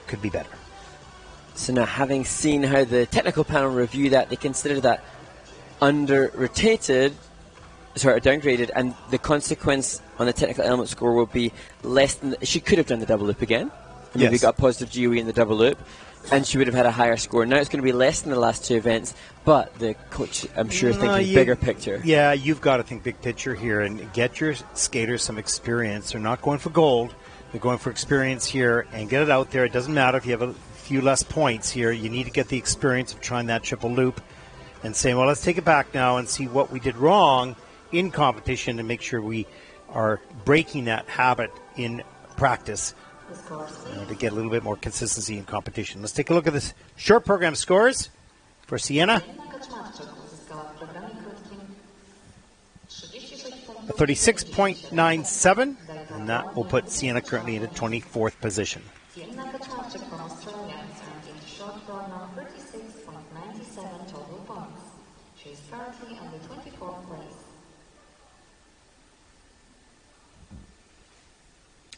could be better. So now, having seen how the technical panel review that, they consider that downgraded, and the consequence on the technical element score will be less than. She could have done the double loop again. And maybe got a positive GOE in the double loop, and she would have had a higher score. Now it's going to be less than the last two events, but the coach, I'm sure, thinking bigger picture. Yeah, you've got to think big picture here and get your skaters some experience. They're not going for gold. They're going for experience here and get it out there. It doesn't matter if you have a few less points here. You need to get the experience of trying that triple loop and saying, well, let's take it back now and see what we did wrong in competition and make sure we are breaking that habit in practice. To get a little bit more consistency in competition. Let's take a look at this short program scores for Sienna. A 36.97, and that will put Sienna currently in the 24th position. She's currently on the 24th place.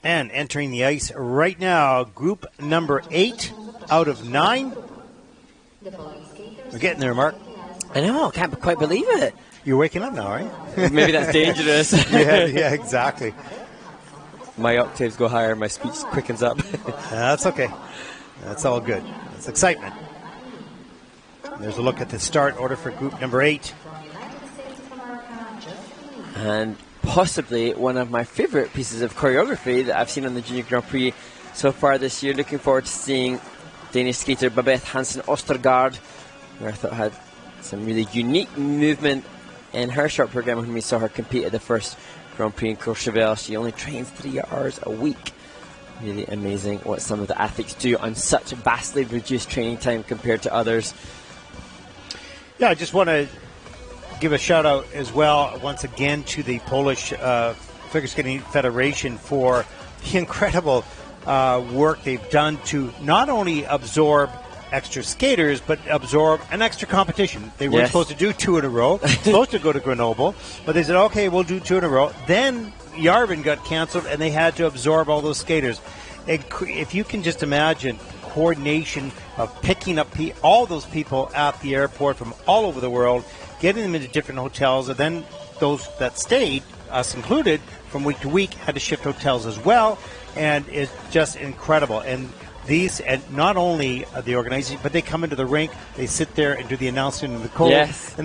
And entering the ice right now, group number 8 out of 9. We're getting there, Mark. I know, can't quite believe it. You're waking up now, right? Maybe that's dangerous. yeah, exactly. My octaves go higher, my speech quickens up. That's okay. That's all good. That's excitement. There's a look at the start order for group number 8. And possibly one of my favorite pieces of choreography that I've seen on the Junior Grand Prix so far this year. Looking forward to seeing Danish skater Babette Hansen Ostergaard, who I thought had some really unique movement in her short program when we saw her compete at the first Grand Prix in Courchevel. She only trains 3 hours a week. Really amazing what some of the athletes do on such a vastly reduced training time compared to others. Yeah, I just want to give a shout out as well once again to the Polish Figure Skating Federation for the incredible work they've done to not only absorb extra skaters but absorb an extra competition. They weren't supposed to do 2 in a row, supposed to go to Grenoble, but they said, okay, we'll do 2 in a row. Then Yarvin got canceled and they had to absorb all those skaters. If you can just imagine coordination of picking up all those people at the airport from all over the world, getting them into different hotels, and then those that stayed, us included, from week to week, had to shift hotels as well, and it's just incredible. And these, and not only the organization, but they come into the rink, they sit there and do the announcement in the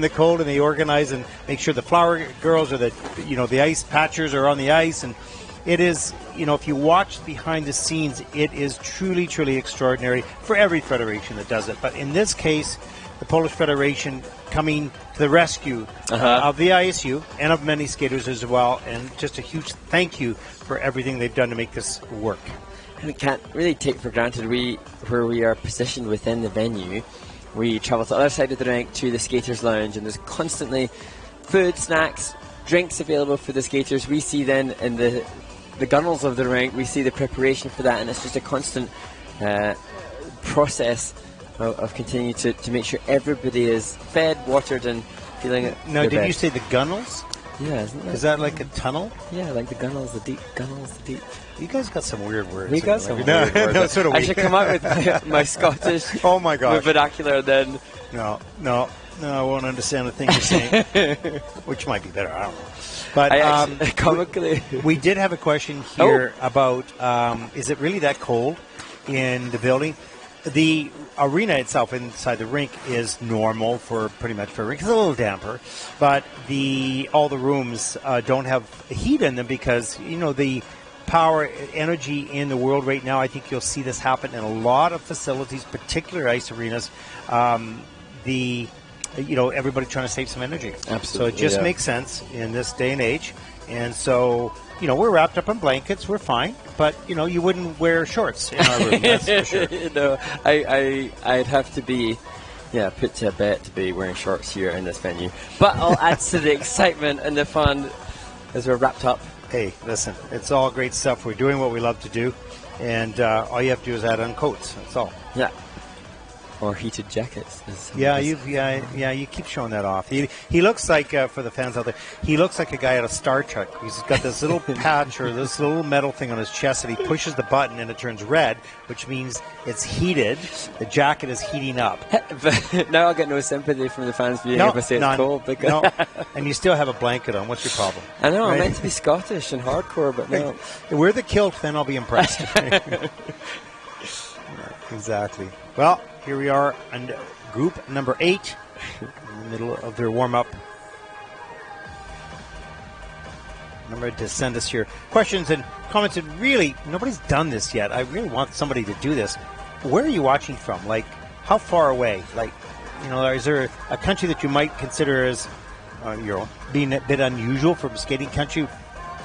cold, and they organize and make sure the flower girls or the ice patchers are on the ice, and it is, if you watch behind the scenes, it is truly, truly extraordinary for every federation that does it. But in this case, the Polish Federation coming to the rescue of the ISU and of many skaters as well, and just a huge thank you for everything they've done to make this work. And we can't really take for granted where we are positioned within the venue. We travel to the other side of the rink to the skaters' lounge, and there's constantly food, snacks, drinks available for the skaters. We see then in the gunnels of the rink, we see the preparation for that, and it's just a constant process of continuing to make sure everybody is fed, watered, and feeling Now, did best. you say the gunnels? Yeah, isn't that? Is that like a tunnel? Yeah, like the gunnels, the deep gunnels, the deep. You guys got some weird words. We got some weird words. No, sort of I should come out with my Scottish oh my gosh. vernacular then. No, I won't understand a thing you're saying. Which might be better, I don't know. But comically, we did have a question here about, is it really that cold in the building? The arena itself inside the rink is normal for pretty much for a rink. It's a little damper, but all the rooms don't have heat in them because, the power, energy in the world right now, I think you'll see this happen in a lot of facilities, particular ice arenas. Everybody trying to save some energy. Absolutely. So it just makes sense in this day and age. And so, we're wrapped up in blankets. We're fine. But, you wouldn't wear shorts in our room. That's for sure. No, I'd have to be, put to a bet to be wearing shorts here in this venue. But I'll add to the excitement and the fun as we're wrapped up. Hey, listen, it's all great stuff. We're doing what we love to do. And all you have to do is add on coats. That's all. Yeah. Or heated jackets. You keep showing that off. He looks like, for the fans out there, he looks like a guy out of Star Trek. He's got this little patch or this little metal thing on his chest, and he pushes the button and it turns red, which means it's heated. The jacket is heating up. Now I'll get no sympathy from the fans being able to say it's cold. No, and you still have a blanket on. What's your problem? I know, I'm meant to be Scottish and hardcore, but no. Wear the kilt, then I'll be impressed. Exactly. Well, here we are on group number 8 in the middle of their warm-up. Remember to send us your questions and comments. And really, nobody's done this yet. I really want somebody to do this. Where are you watching from? Like, how far away? Like, is there a country that you might consider as being a bit unusual from a skating country?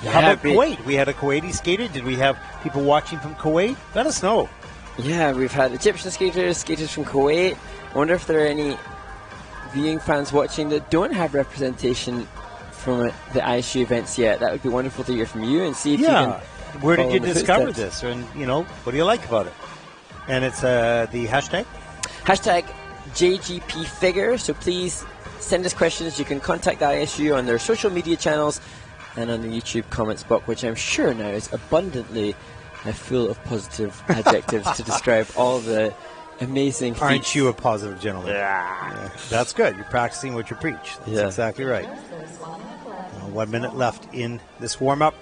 Yeah, how about Kuwait? We had a Kuwaiti skater. Did we have people watching from Kuwait? Let us know. Yeah, we've had Egyptian skaters from Kuwait. I wonder if there are any viewing fans watching that don't have representation from the ISU events yet. That would be wonderful to hear from you and see if you can. Where did you discover this? And, what do you like about it? And it's the hashtag? Hashtag JGP Figure. So please send us questions. You can contact the ISU on their social media channels and on the YouTube comments box, which I'm sure now is abundantly full of positive adjectives to describe all the amazing feats. Aren't you a positive gentleman? Yeah. That's good. You're practicing what you preach. That's exactly right. 1 minute left in this warm-up.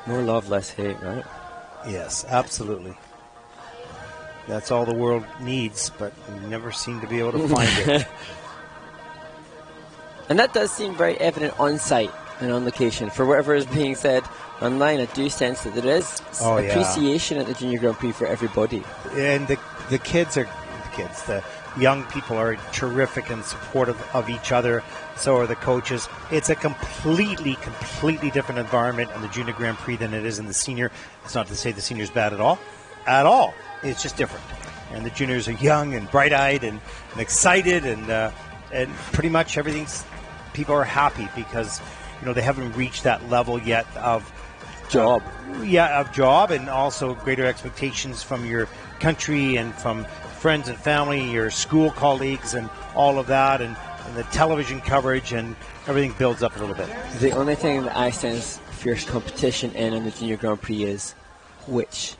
More love, less hate, right? Yes, absolutely. That's all the world needs, but we never seem to be able to find it. And that does seem very evident on site and on location. For whatever is being said online, I do sense that there is appreciation at the Junior Grand Prix for everybody. And the young people are terrific and supportive of each other. So are the coaches. It's a completely different environment in the Junior Grand Prix than it is in the senior. It's not to say the senior's bad at all. At all. It's just different. And the juniors are young and bright-eyed and excited and pretty much people are happy because they haven't reached that level yet of job. Of job, and also greater expectations from your country and from friends and family, your school colleagues, and all of that, and the television coverage, and everything builds up a little bit. The only thing that I sense fierce competition in on the Junior Grand Prix is which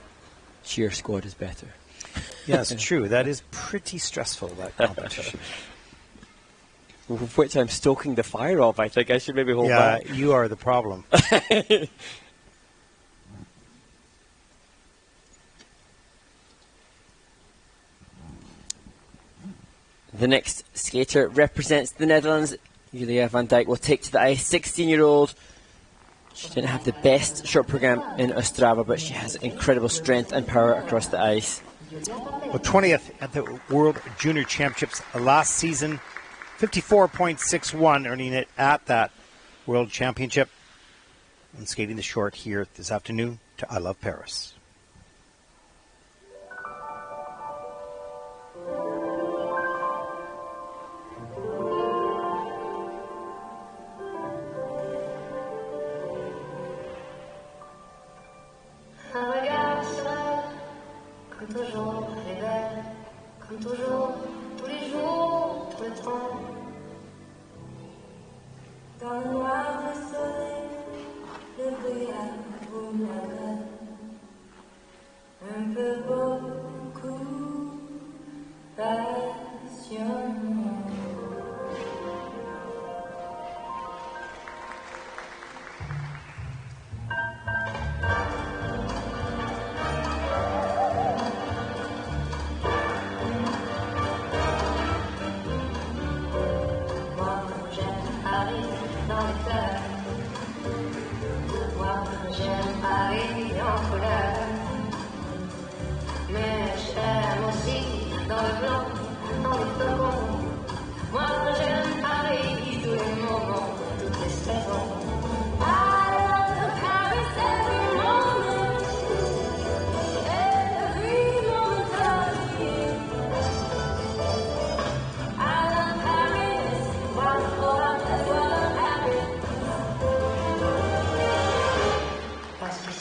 cheer squad is better. Yes, true. That is pretty stressful, that competition. Which I'm stoking the fire of. I think I should maybe hold back. Yeah, you are the problem. The next skater represents the Netherlands. Julia van Dijk will take to the ice. 16-year-old. She didn't have the best short program in Ostrava, but she has incredible strength and power across the ice. Well, 20th at the World Junior Championships last season. 54.61, earning it at that World Championship. And skating the short here this afternoon to I Love Paris. Comme toujours, elle est belle, comme toujours, tous les jours, tout le temps. Dans le noir un peu beaucoup passionnant. Moi, j'aime Paris dans les fleurs. Moi, j'aime Paris en couleur. Mais j'aime aussi dans le blanc, dans le feuillet. Moi j'aime Paris, tous les moments, toutes les saisons. I love Paris every moment, every moment of the year. I love Paris, what for Paris. Parce que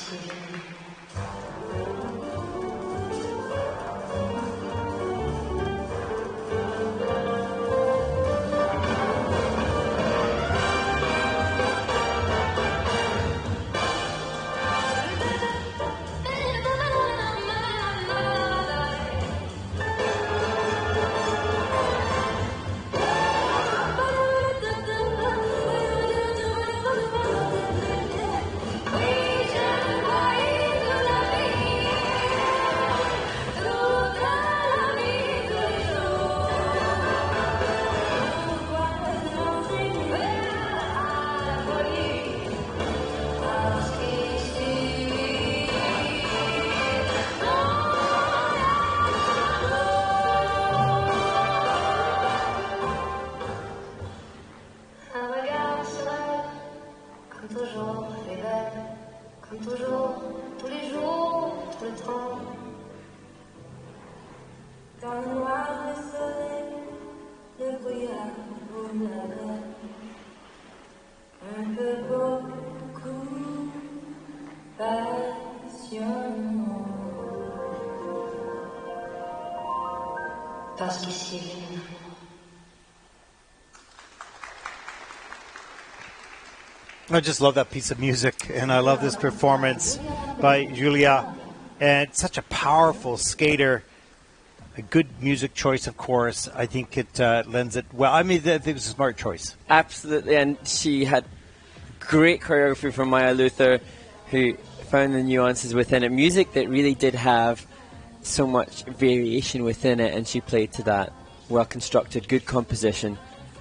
si I just love that piece of music, and I love this performance by Giulia. And such a powerful skater. A good music choice, of course. I think it lends it well. I mean, I think it was a smart choice. Absolutely, and she had great choreography from Maya Luther, who found the nuances within it. Music that really did have so much variation within it, and she played to that. Well-constructed, good composition.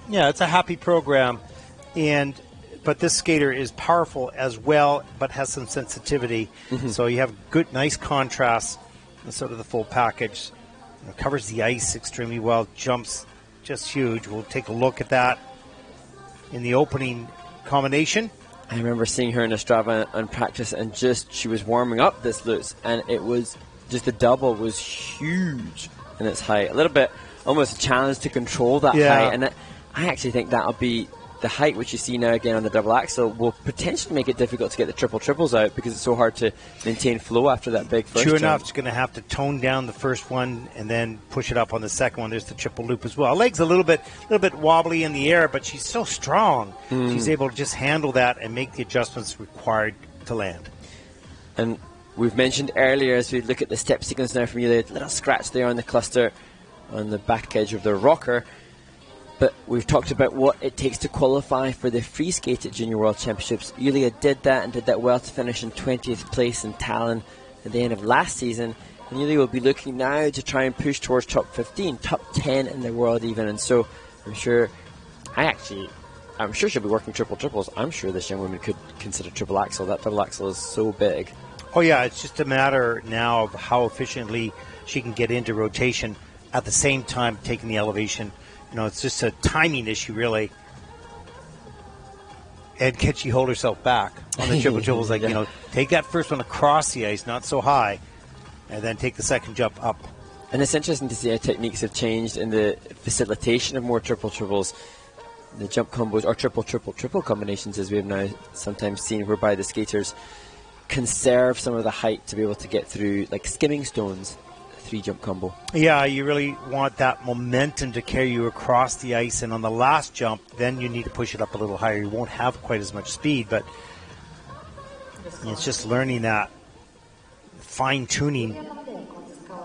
Yeah, it's a happy program, but this skater is powerful as well, but has some sensitivity. So you have good, nice contrast, and sort of the full package. It covers the ice extremely well, jumps just huge. We'll take a look at that in the opening combination. I remember seeing her in Ostrava on practice, and she was warming up this Lutz, and it was just the double was huge in its height. A little bit, almost a challenge to control that height, and I actually think that'll be the height which you see now again on the double axel will potentially make it difficult to get the triples out because it's so hard to maintain flow after that big first True jump. enough, it's going to have to tone down the first one and then push it up on the second one. There's the triple loop as well. Legs a little bit wobbly in the air, but she's so strong. She's able to just handle that and make the adjustments required to land. And we've mentioned earlier, as we look at the step sequence now from you, the little scratch there on the cluster on the back edge of the rocker. But we've talked about what it takes to qualify for the free skate at Junior World Championships. Giulia did that and did that well to finish in 20th place in Tallinn at the end of last season. And Giulia will be looking now to try and push towards top 15, top 10 in the world even. And so I'm sure she'll be working triples. I'm sure this young woman could consider triple axel. That double axel is so big. Oh yeah, it's just a matter now of how efficiently she can get into rotation at the same time taking the elevation. You know, it's just a timing issue, really. And can she hold herself back on the triples? Like, you know, take that first one across the ice, not so high, and then take the second jump up. And it's interesting to see how techniques have changed in the facilitation of more triples. The jump combos, or triple combinations, as we have now sometimes seen, whereby the skaters conserve some of the height to be able to get through, like skimming stones. 3-jump combo. Yeah, you really want that momentum to carry you across the ice, and on the last jump, then you need to push it up a little higher. You won't have quite as much speed, but It's just learning that fine-tuning.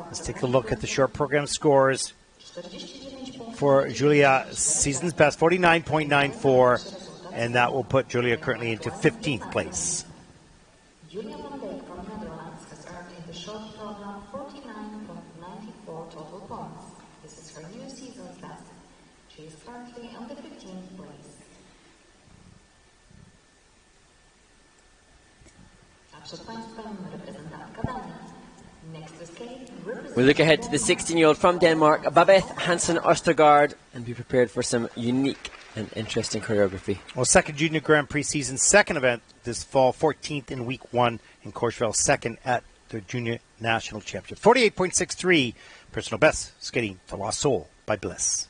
Let's take a look at the short program scores for Giulia. Season's best, 49.94, and that will put Giulia currently into 15th place. Giulia Barucchi from Netherlands has earned in the short program 49.94 total points. This is her new season's best. She is currently on the 15th place. We look ahead to the 16-year-old from Denmark, Babeth Hansen Østergaard, and be prepared for some unique and interesting choreography. Well, second Junior Grand Prix season, second event this fall, 14th in week 1 in Courchevel, second at the Junior National Championship. 48.63 personal best, skating to La Soul by Bliss.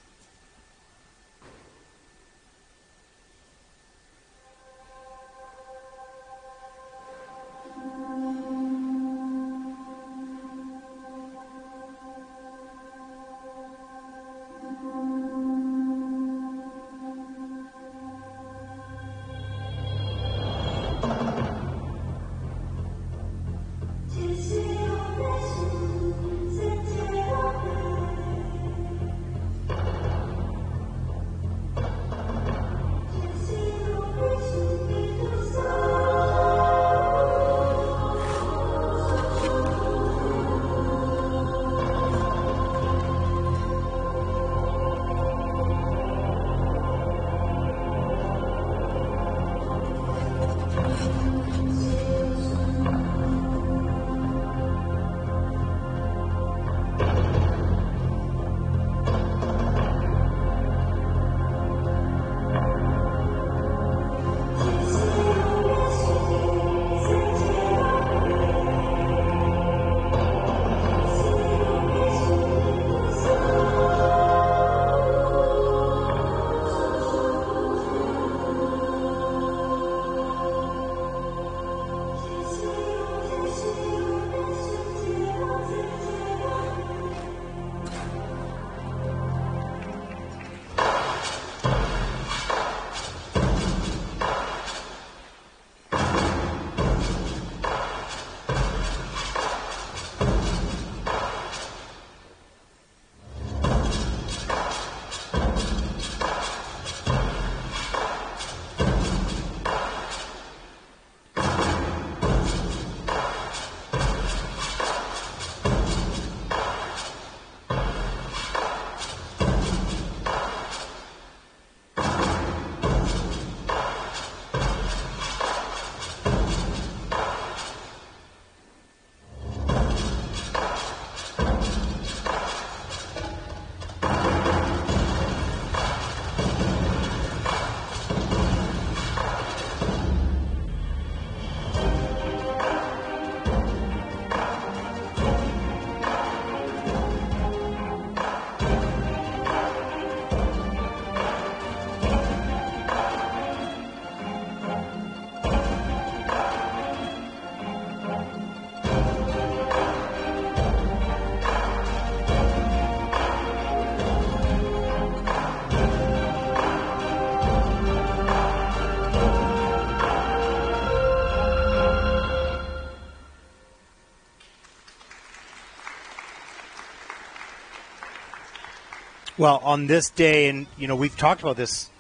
Well, on this day, and we've talked about this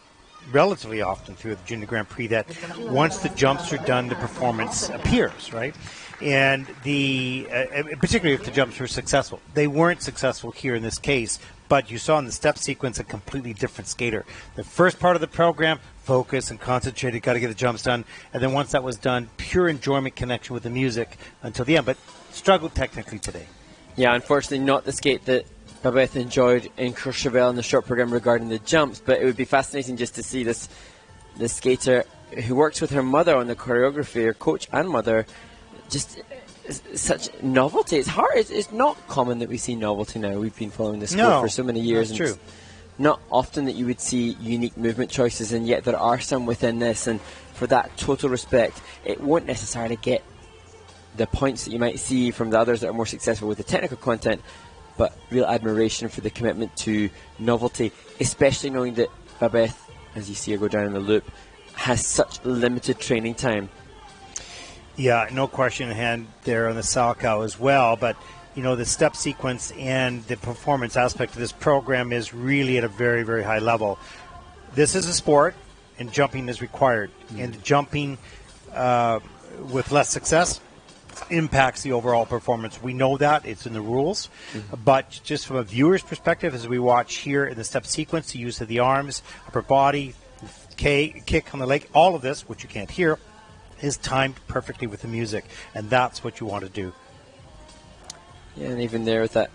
relatively often through the Junior Grand Prix, that once the jumps are done, the performance appears, right? And particularly if the jumps were successful. They weren't successful here in this case, but you saw in the step sequence a completely different skater. The first part of the program, focus and concentrated, got to get the jumps done. And then once that was done, pure enjoyment, connection with the music until the end, but struggled technically today. Yeah, unfortunately not the skate that Babeth enjoyed in Courchevel in the short program regarding the jumps, but it would be fascinating just to see this skater who works with her mother on the choreography, her coach and mother, just such novelty. It's hard. It's not common that we see novelty now. We've been following this sport for so many years. That's true. Not often that you would see unique movement choices, and yet there are some within this, and for that total respect, it won't necessarily get the points that you might see from the others that are more successful with the technical content, but real admiration for the commitment to novelty, especially knowing that Babeth, as you see her go down in the loop, has such limited training time. Yeah, no question in hand there on the Salchow as well. But, the step sequence and the performance aspect of this program is really at a very, very high level. This is a sport, and jumping is required. And jumping with less success impacts the overall performance. We know that. It's in the rules. But just from a viewer's perspective, as we watch here in the step sequence, the use of the arms, upper body, kick on the leg, all of this, which you can't hear, is timed perfectly with the music. And that's what you want to do. Yeah, and even there with that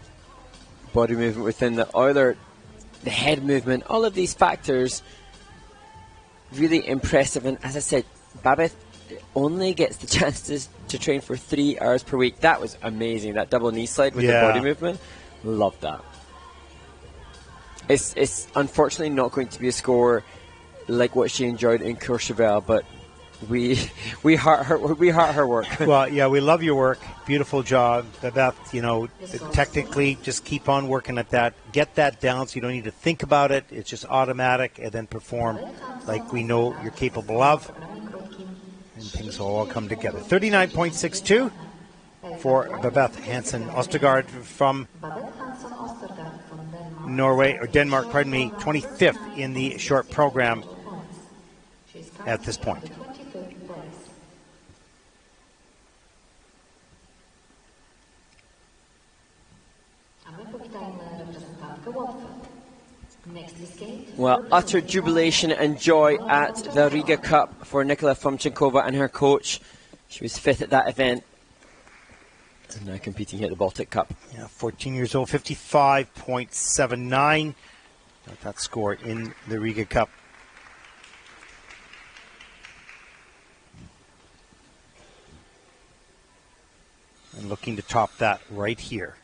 body movement within the Euler, the head movement, all of these factors, really impressive. And as I said, Babeth only gets the chance to train for 3 hours per week. That was amazing, that double knee slide with the body movement. Love that. It's unfortunately not going to be a score like what she enjoyed in Courchevel, but we heart her work. Well, yeah, we love your work. Beautiful job, Babeth. Technically, just keep on working at that. Get that down so you don't need to think about it. It's just automatic, and then perform like we know you're capable of, and things will all come together. 39.62 for Babeth Hansen Ostergaard from Denmark, 25th in the short program at this point. Well, utter jubilation and joy at the Riga Cup for Nikola Fomchenkova and her coach. She was 5th at that event and now competing here at the Baltic Cup. Yeah, 14 years old, 55.79. Got that score in the Riga Cup. And looking to top that right here.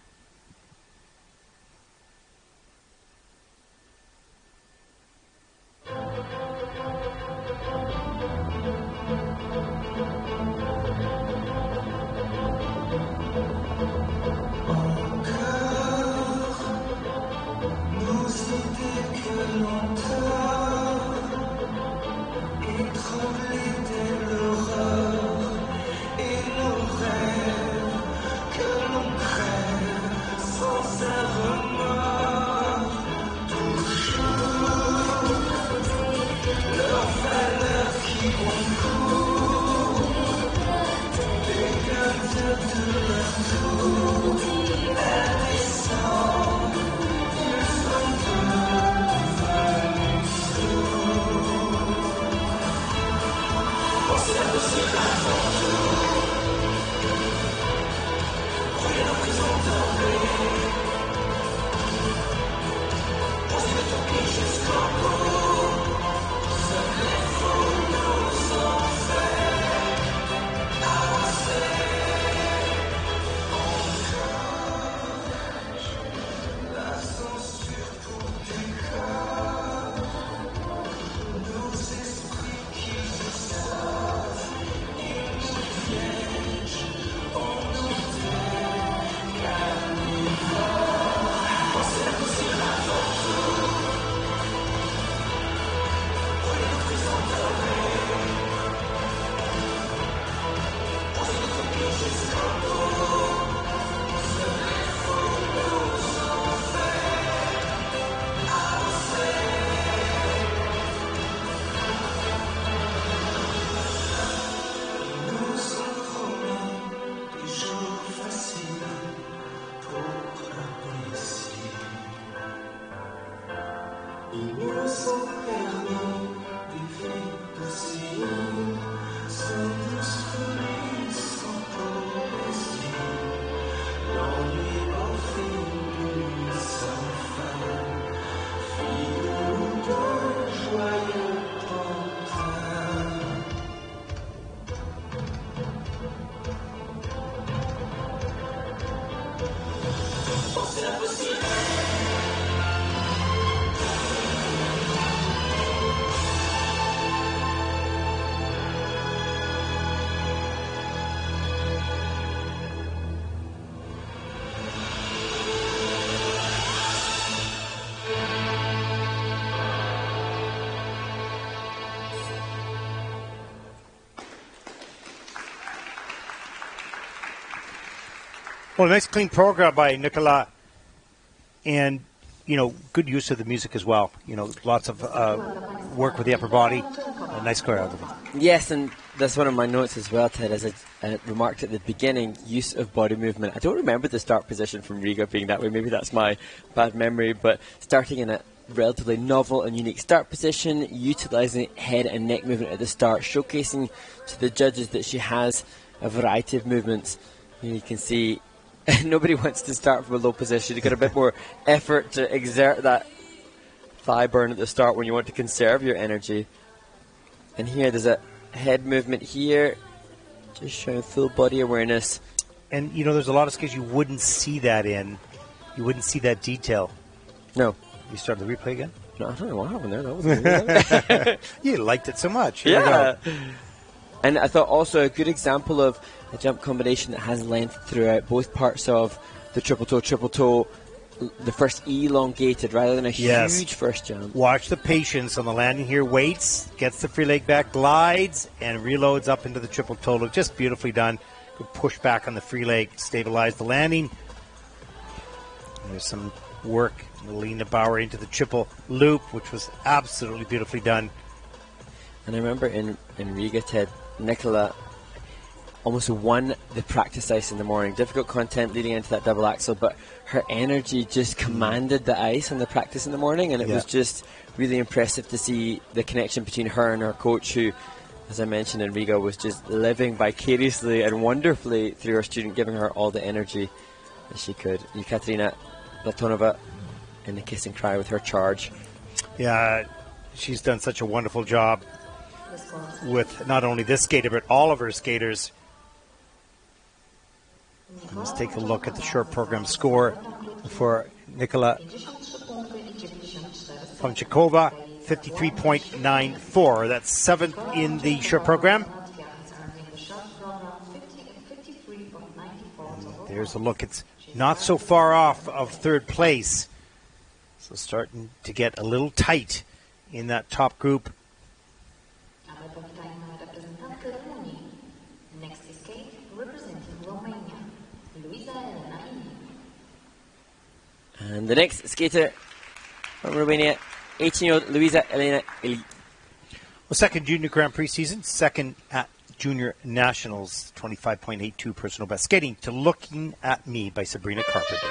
Well, a nice clean program by Nicola, and good use of the music as well. Lots of work with the upper body. A nice choreography. Yes, and that's one of my notes as well, Ted, as I remarked at the beginning, use of body movement. I don't remember the start position from Riga being that way. Maybe that's my bad memory, but starting in a relatively novel and unique start position, utilising head and neck movement at the start, showcasing to the judges that she has a variety of movements. You can see nobody wants to start from a low position. You've got a bit more effort to exert that thigh burn at the start when you want to conserve your energy. And here there's a head movement here, just showing full body awareness. And there's a lot of skills you wouldn't see that in. You wouldn't see that detail. No. You started the replay again? No, I don't know what happened there. That wasn't You liked it so much. Here yeah. And I thought also a good example of a jump combination that has length throughout both parts of the triple toe, the first elongated rather than a huge first jump. Watch the patience on the landing here. Waits, gets the free leg back, glides, and reloads up into the triple toe. Look, just beautifully done. Good push back on the free leg, stabilize the landing. There's some work. Melina Bauer into the triple loop, which was absolutely beautifully done. And I remember in Riga, Ted, Nicola almost won the practice ice in the morning. Difficult content leading into that double axel, but her energy just commanded the ice on the practice in the morning, and it was just really impressive to see the connection between her and her coach, who, as I mentioned in Riga, was just living vicariously and wonderfully through her student, giving her all the energy that she could. Katerina Latonova in the kiss and cry with her charge. Yeah, she's done such a wonderful job with not only this skater, but all of her skaters. Let's take a look at the short program score for Nicola Ponchikova, 53.94. That's 7th in the short program. There's a look. It's not so far off of third place. So starting to get a little tight in that top group. And the next skater from Romania, 18-year-old Luisa Elena Eli. Well, second junior Grand Prix season, second at Junior Nationals, 25.82 personal best. Skating to Looking at Me by Sabrina Carpenter.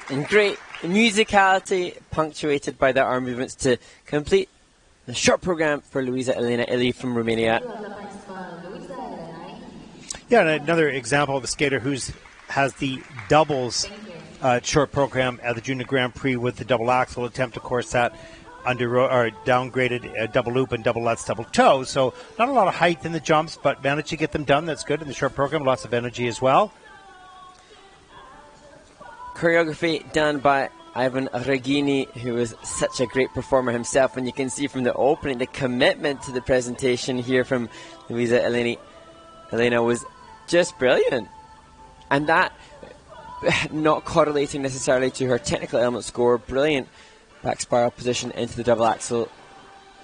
And great musicality punctuated by their arm movements to complete the short program for Luisa Elena Ili from Romania. Yeah, and another example of a skater who's has the doubles short program at the Junior Grand Prix with the double axel attempt, of course, that downgraded double loop and double lutz, double toe. So not a lot of height in the jumps, but managed to get them done. That's good in the short program. Lots of energy as well. Choreography done by Ivan Regini, who was such a great performer himself. And you can see from the opening, the commitment to the presentation here from Luisa Elena was just brilliant. And that, not correlating necessarily to her technical element score, brilliant back spiral position into the double axel,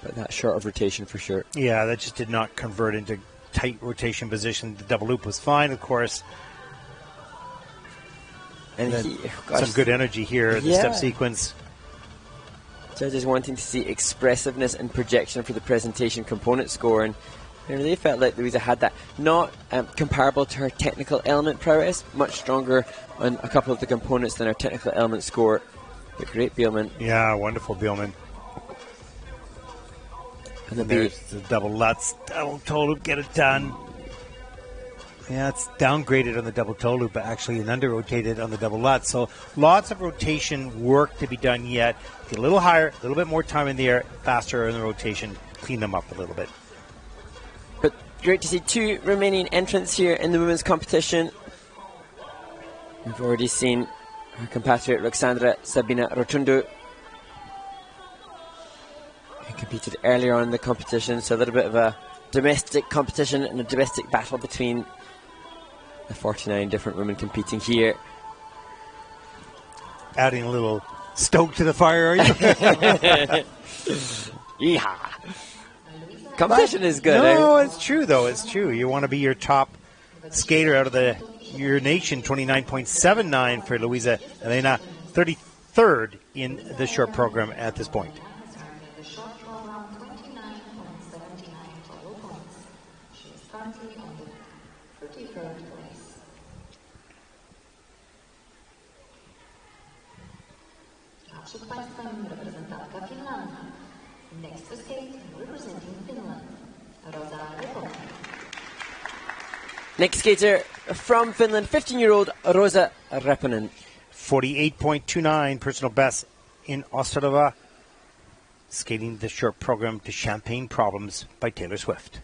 but that short of rotation for sure. Yeah, that just did not convert into tight rotation position. The double loop was fine, of course. And some good energy here, the step sequence. Judges wanting to see expressiveness and projection for the presentation component score, and I really felt like Luisa had that. Not comparable to her technical element prowess, much stronger on a couple of the components than her technical element score, but great Bielman. Yeah, wonderful Bielman. And there's the double lutz, double toe loop, get it done. Yeah, it's downgraded on the double toe loop, but actually an under-rotated on the double lutz. So lots of rotation work to be done yet. Get a little higher, a little bit more time in the air, faster in the rotation, clean them up a little bit. But great to see two remaining entrants here in the women's competition. We've already seen our compatriot Ruxandra Sabina Rotundu, who competed earlier on in the competition, so a little bit of a domestic competition and a domestic battle between the 49 different women competing here. Adding a little stoke to the fire, are you? Yeehaw. Competition is good. No, it's true, though. It's true. You want to be your top skater out of your nation. 29.79 for Luisa Elena, 33rd in the short program at this point. Next to skate, representing Finland, Rosa Repponen. Next skater from Finland, 15-year-old Rosa Repponen. 48.29 personal best in Ostrava. Skating the short program to Champagne Problems by Taylor Swift.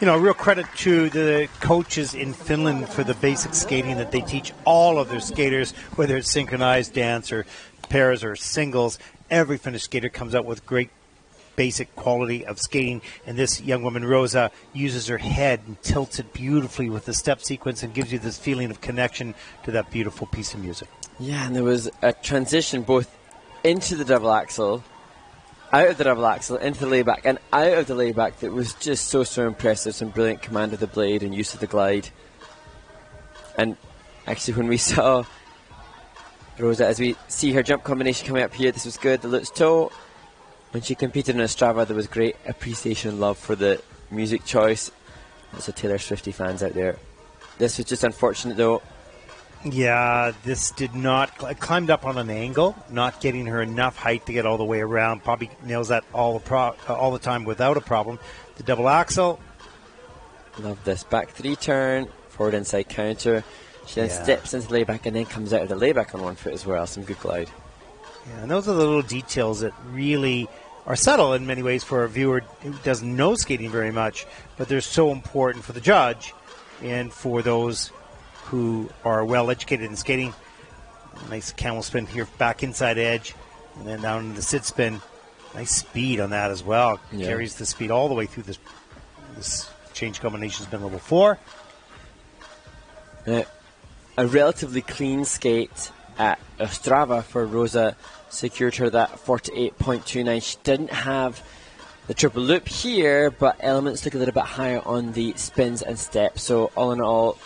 real credit to the coaches in Finland for the basic skating that they teach all of their skaters, whether it's synchronized dance or pairs or singles. Every Finnish skater comes out with great basic quality of skating, and this young woman, Rosa, uses her head and tilts it beautifully with the step sequence and gives you this feeling of connection to that beautiful piece of music. Yeah, and there was a transition both into the double axel, out of the double axel, into the layback, and out of the layback that was just so impressive. Some brilliant command of the blade and use of the glide. And actually, when we saw Rosa, as we see her jump combination coming up here, this was good. The Lutz toe. When she competed in Ostrava, there was great appreciation and love for the music choice. Lots of Taylor Swiftie fans out there. This was just unfortunate, though. Yeah, this did not... climbed up on an angle, not getting her enough height to get all the way around. Probably nails that all the time without a problem. The double axel. Love this. Back 3 turn, forward inside counter. She then steps into the layback and then comes out of the layback on one foot as well. Some good glide. Yeah, and those are the little details that really are subtle in many ways for a viewer who doesn't know skating very much, but they're so important for the judge and for those who are well educated in skating. Nice camel spin here, back inside edge, and then down into the sit spin. Nice speed on that as well. Yeah. Carries the speed all the way through this change combination has been level 4. A relatively clean skate at Ostrava for Rosa secured her that 48.29. She didn't have the triple loop here, but elements look a little bit higher on the spins and steps. So all in all,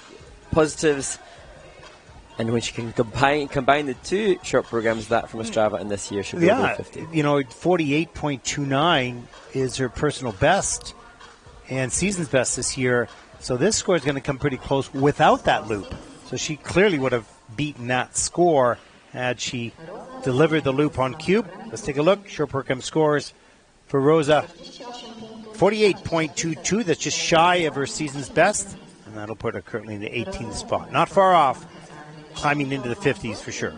positives. And when she can combine the two short programs, that from Ostrava and this year, she'll be over 50. 48.29 is her personal best and season's best this year. So this score is going to come pretty close without that loop. So she clearly would have beaten that score had she delivered the loop on cube. Let's take a look. Short program scores for Rosa. 48.22. That's just shy of her season's best. And that'll put her currently in the 18th spot. Not far off. Climbing into the 50s for sure.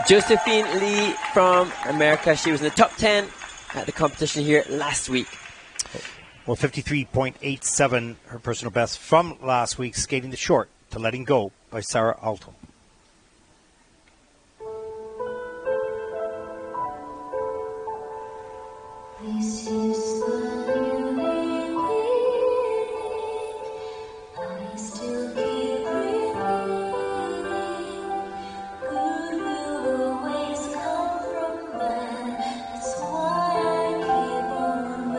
Josephine Lee from America. She was in the top 10 at the competition here last week. Well, 53.87, her personal best from last week, skating the short to Letting Go by Sarah Alto. This is the I still keep breathing. Good will always come from man. That's why I keep on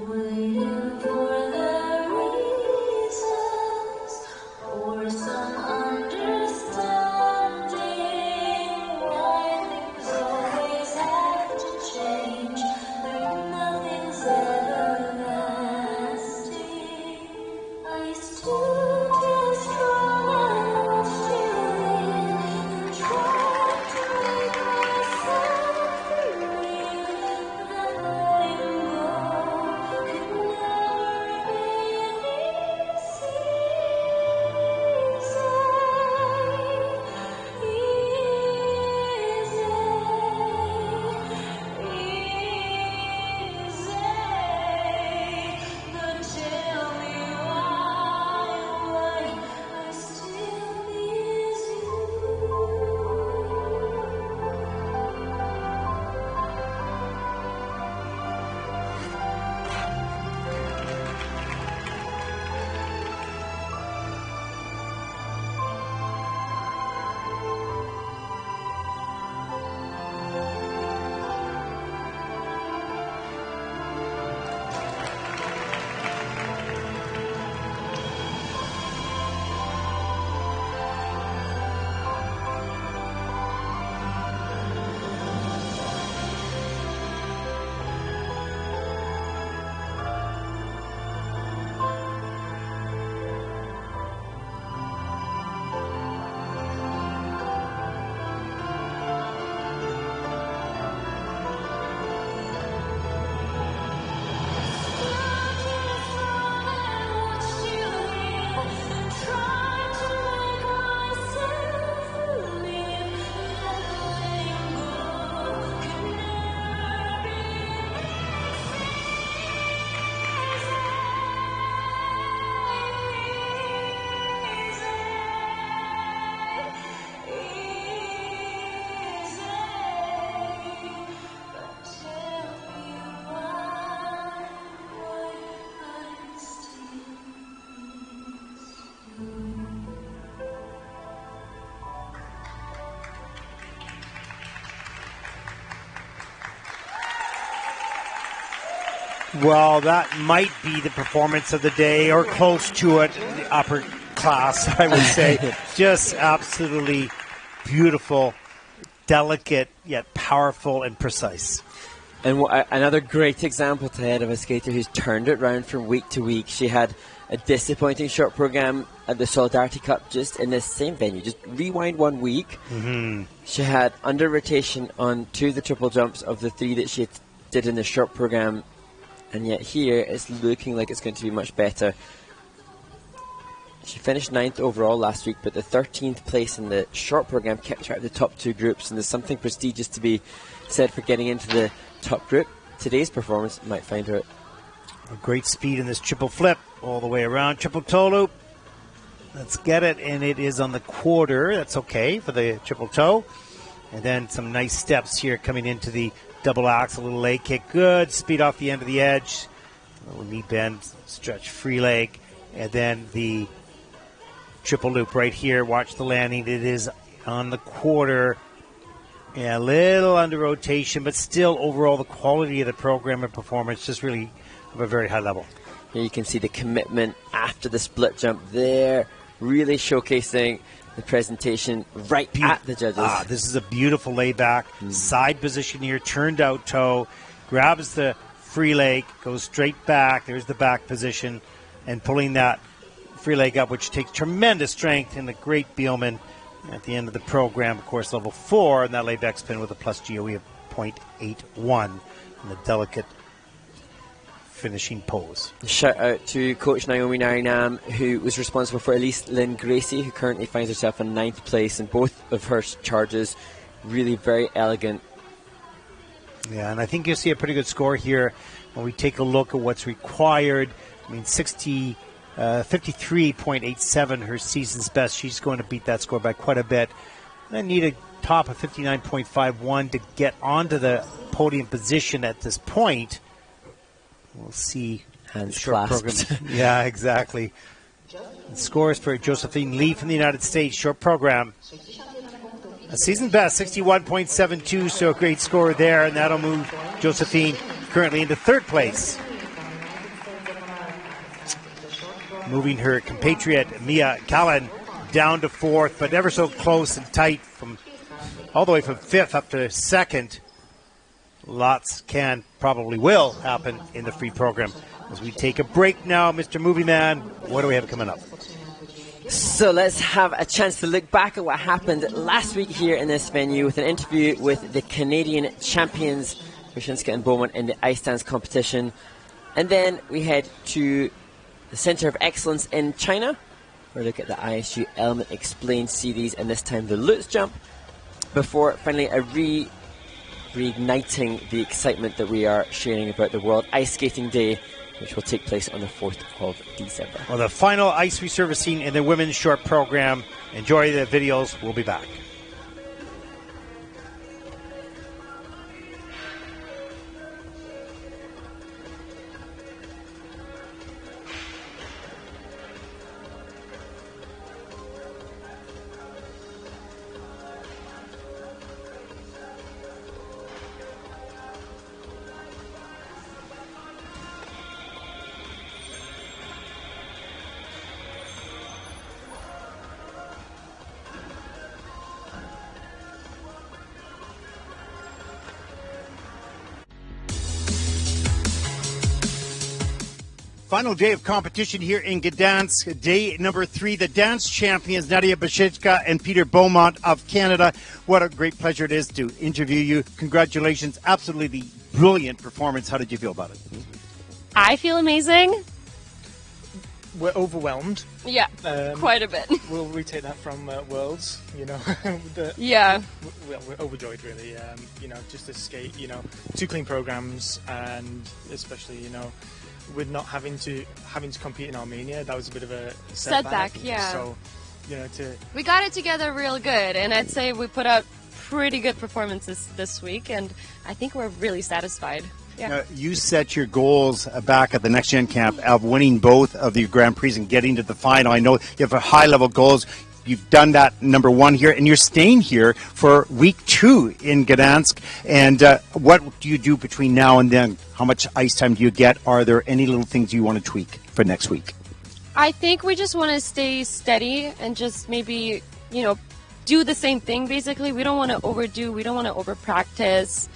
waiting for the reasons or some understanding why things always have to change. Well, that might be the performance of the day, or close to it, the upper class, I would say. Just absolutely beautiful, delicate, yet powerful and precise. And another great example to head of a skater who's turned it round from week to week. She had a disappointing short program at the Solidarity Cup just in this same venue. Just rewind 1 week. Mm-hmm. She had under rotation on 2 of the triple jumps of the 3 that she did in the short program. And yet here it's looking like it's going to be much better. She finished 9th overall last week, but the 13th place in the short program kept her out of the top 2 groups. And there's something prestigious to be said for getting into the top group. Today's performance might find her. A great speed in this triple flip all the way around. Triple toe loop. Let's get it. And it is on the quarter. That's okay for the triple toe. And then some nice steps here coming into the double axel, little leg kick. Good speed off the end of the edge. A little knee bend, stretch free leg. And then the triple loop right here. Watch the landing. It is on the quarter. Yeah, a little under rotation, but still overall the quality of the program and performance just really of a very high level. Here you can see the commitment after the split jump there, really showcasing the presentation right at the judges. This is a beautiful layback, side position here, turned out toe, grabs the free leg, goes straight back, there's the back position, and pulling that free leg up, which takes tremendous strength, and the great Bielman at the end of the program, of course, level 4, and that layback spin with a plus GOE of 0.81 in the delicate finishing pose. Shout out to Coach Naomi Narinam, who was responsible for Elyce Lin-Gracey, who currently finds herself in 9th place in both of her charges. Really very elegant. Yeah, and I think you'll see a pretty good score here when we take a look at what's required. I mean, 53.87, her season's best. She's going to beat that score by quite a bit. I need a top of 59.51 to get onto the podium position at this point. We'll see. Hands short clasped. program. Yeah, exactly. The scores for Josephine Lee from the United States, short program. A season best, 61.72, so a great score there, and that'll move Josephine currently into 3rd place. Moving her compatriot Mia Callan down to 4th, but ever so close and tight from all the way from 5th up to 2nd. Lots can, probably will happen in the free program. As we take a break now, Mr. Movie Man, what do we have coming up? So let's have a chance to look back at what happened last week here in this venue with an interview with the Canadian champions, Wyszynska and Bowman, in the ice dance competition. And then we head to the Center of Excellence in China, where we look at the ISU Element Explained series, and this time the Lutz jump, before finally reigniting the excitement that we are sharing about the World Ice Skating Day, which will take place on the 4th of December. Well, the final ice resurfacing in the women's short program. Enjoy the videos. We'll be back. Final day of competition here in Gdansk. Day number 3, the dance champions, Nadia Bashechka and Peter Beaumont of Canada. What a great pleasure it is to interview you. Congratulations. Absolutely brilliant performance. How did you feel about it? I feel amazing. We're overwhelmed. Yeah, quite a bit. We'll retake that from Worlds, you know. Yeah. We're overjoyed, really. You know, just to skate, you know, 2 clean programs, and especially, you know, with not having to compete in Armenia, that was a bit of a setback. Yeah. So, you know, we got it together real good, and I'd say we put out pretty good performances this week, and I think we're really satisfied. Yeah. You set your goals back at the Next Gen Camp of winning both of the Grand Prix and getting to the final. I know you have high-level goals. you've done that number one here, and you're staying here for week 2 in Gdansk. And what do you do between now and then? How much ice time do you get? Are there any little things you want to tweak for next week? I think we just want to stay steady and just maybe, do the same thing, basically. We don't want to overdo. We don't want to over-practice.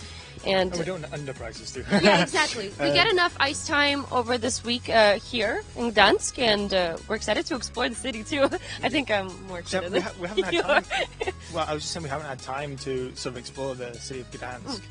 And we don't underprices too. Yeah, exactly. We get enough ice time over this week here in Gdansk, and we're excited to explore the city too. I think I'm more excited than we haven't had time. Well, I was just saying we haven't had time to sort of explore the city of Gdansk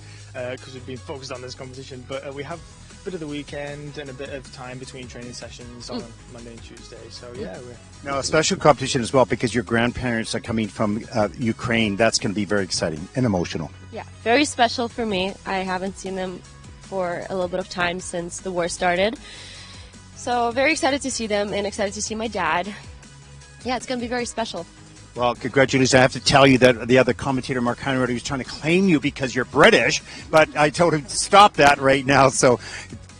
because we've been focused on this competition. But we have a bit of the weekend and a bit of time between training sessions on Monday and Tuesday. So yeah, we're now a special competition as well because your grandparents are coming from Ukraine. That's going to be very exciting and emotional. Yeah, very special for me. I haven't seen them for a little bit of time since the war started. So very excited to see them and excited to see my dad. Yeah, it's going to be very special. Well, congratulations. I have to tell you that the other commentator, Mark Conrad, was trying to claim you because you're British, but I told him to stop that right now. So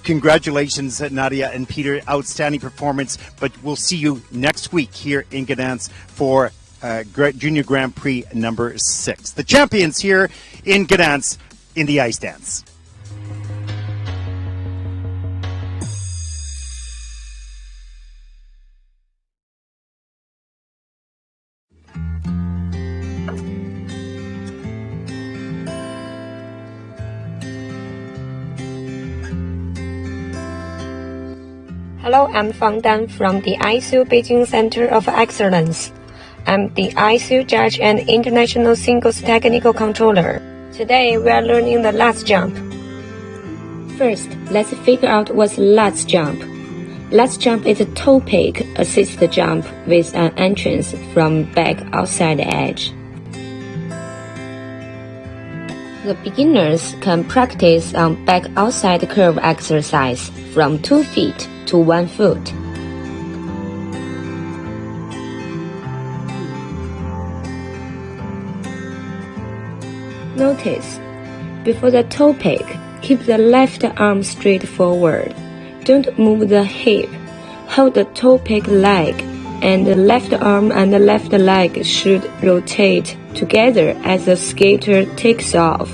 congratulations, Nadia and Peter. Outstanding performance. But we'll see you next week here in Gdansk for Junior Grand Prix number 6. The champions here in Gdansk in the ice dance. Hello, I'm Fang Dan from the ISU Beijing Center of Excellence. I'm the ISU judge and international singles technical controller. Today we are learning the last jump. First, let's figure out what's last jump. Last jump is a toe pick assist jump with an entrance from back outside edge. The beginners can practice on back outside curve exercise from 2 feet to 1 foot. Notice, before the toe pick, keep the left arm straight forward. Don't move the hip. Hold the toe pick leg, and the left arm and the left leg should rotate together as the skater takes off.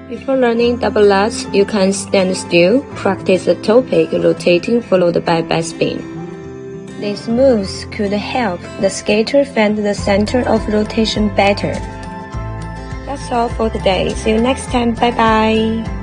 Before learning double lutz, you can stand still, practice the toe pick rotating followed by backspin. These moves could help the skater find the center of rotation better. That's all for today. See you next time. Bye bye.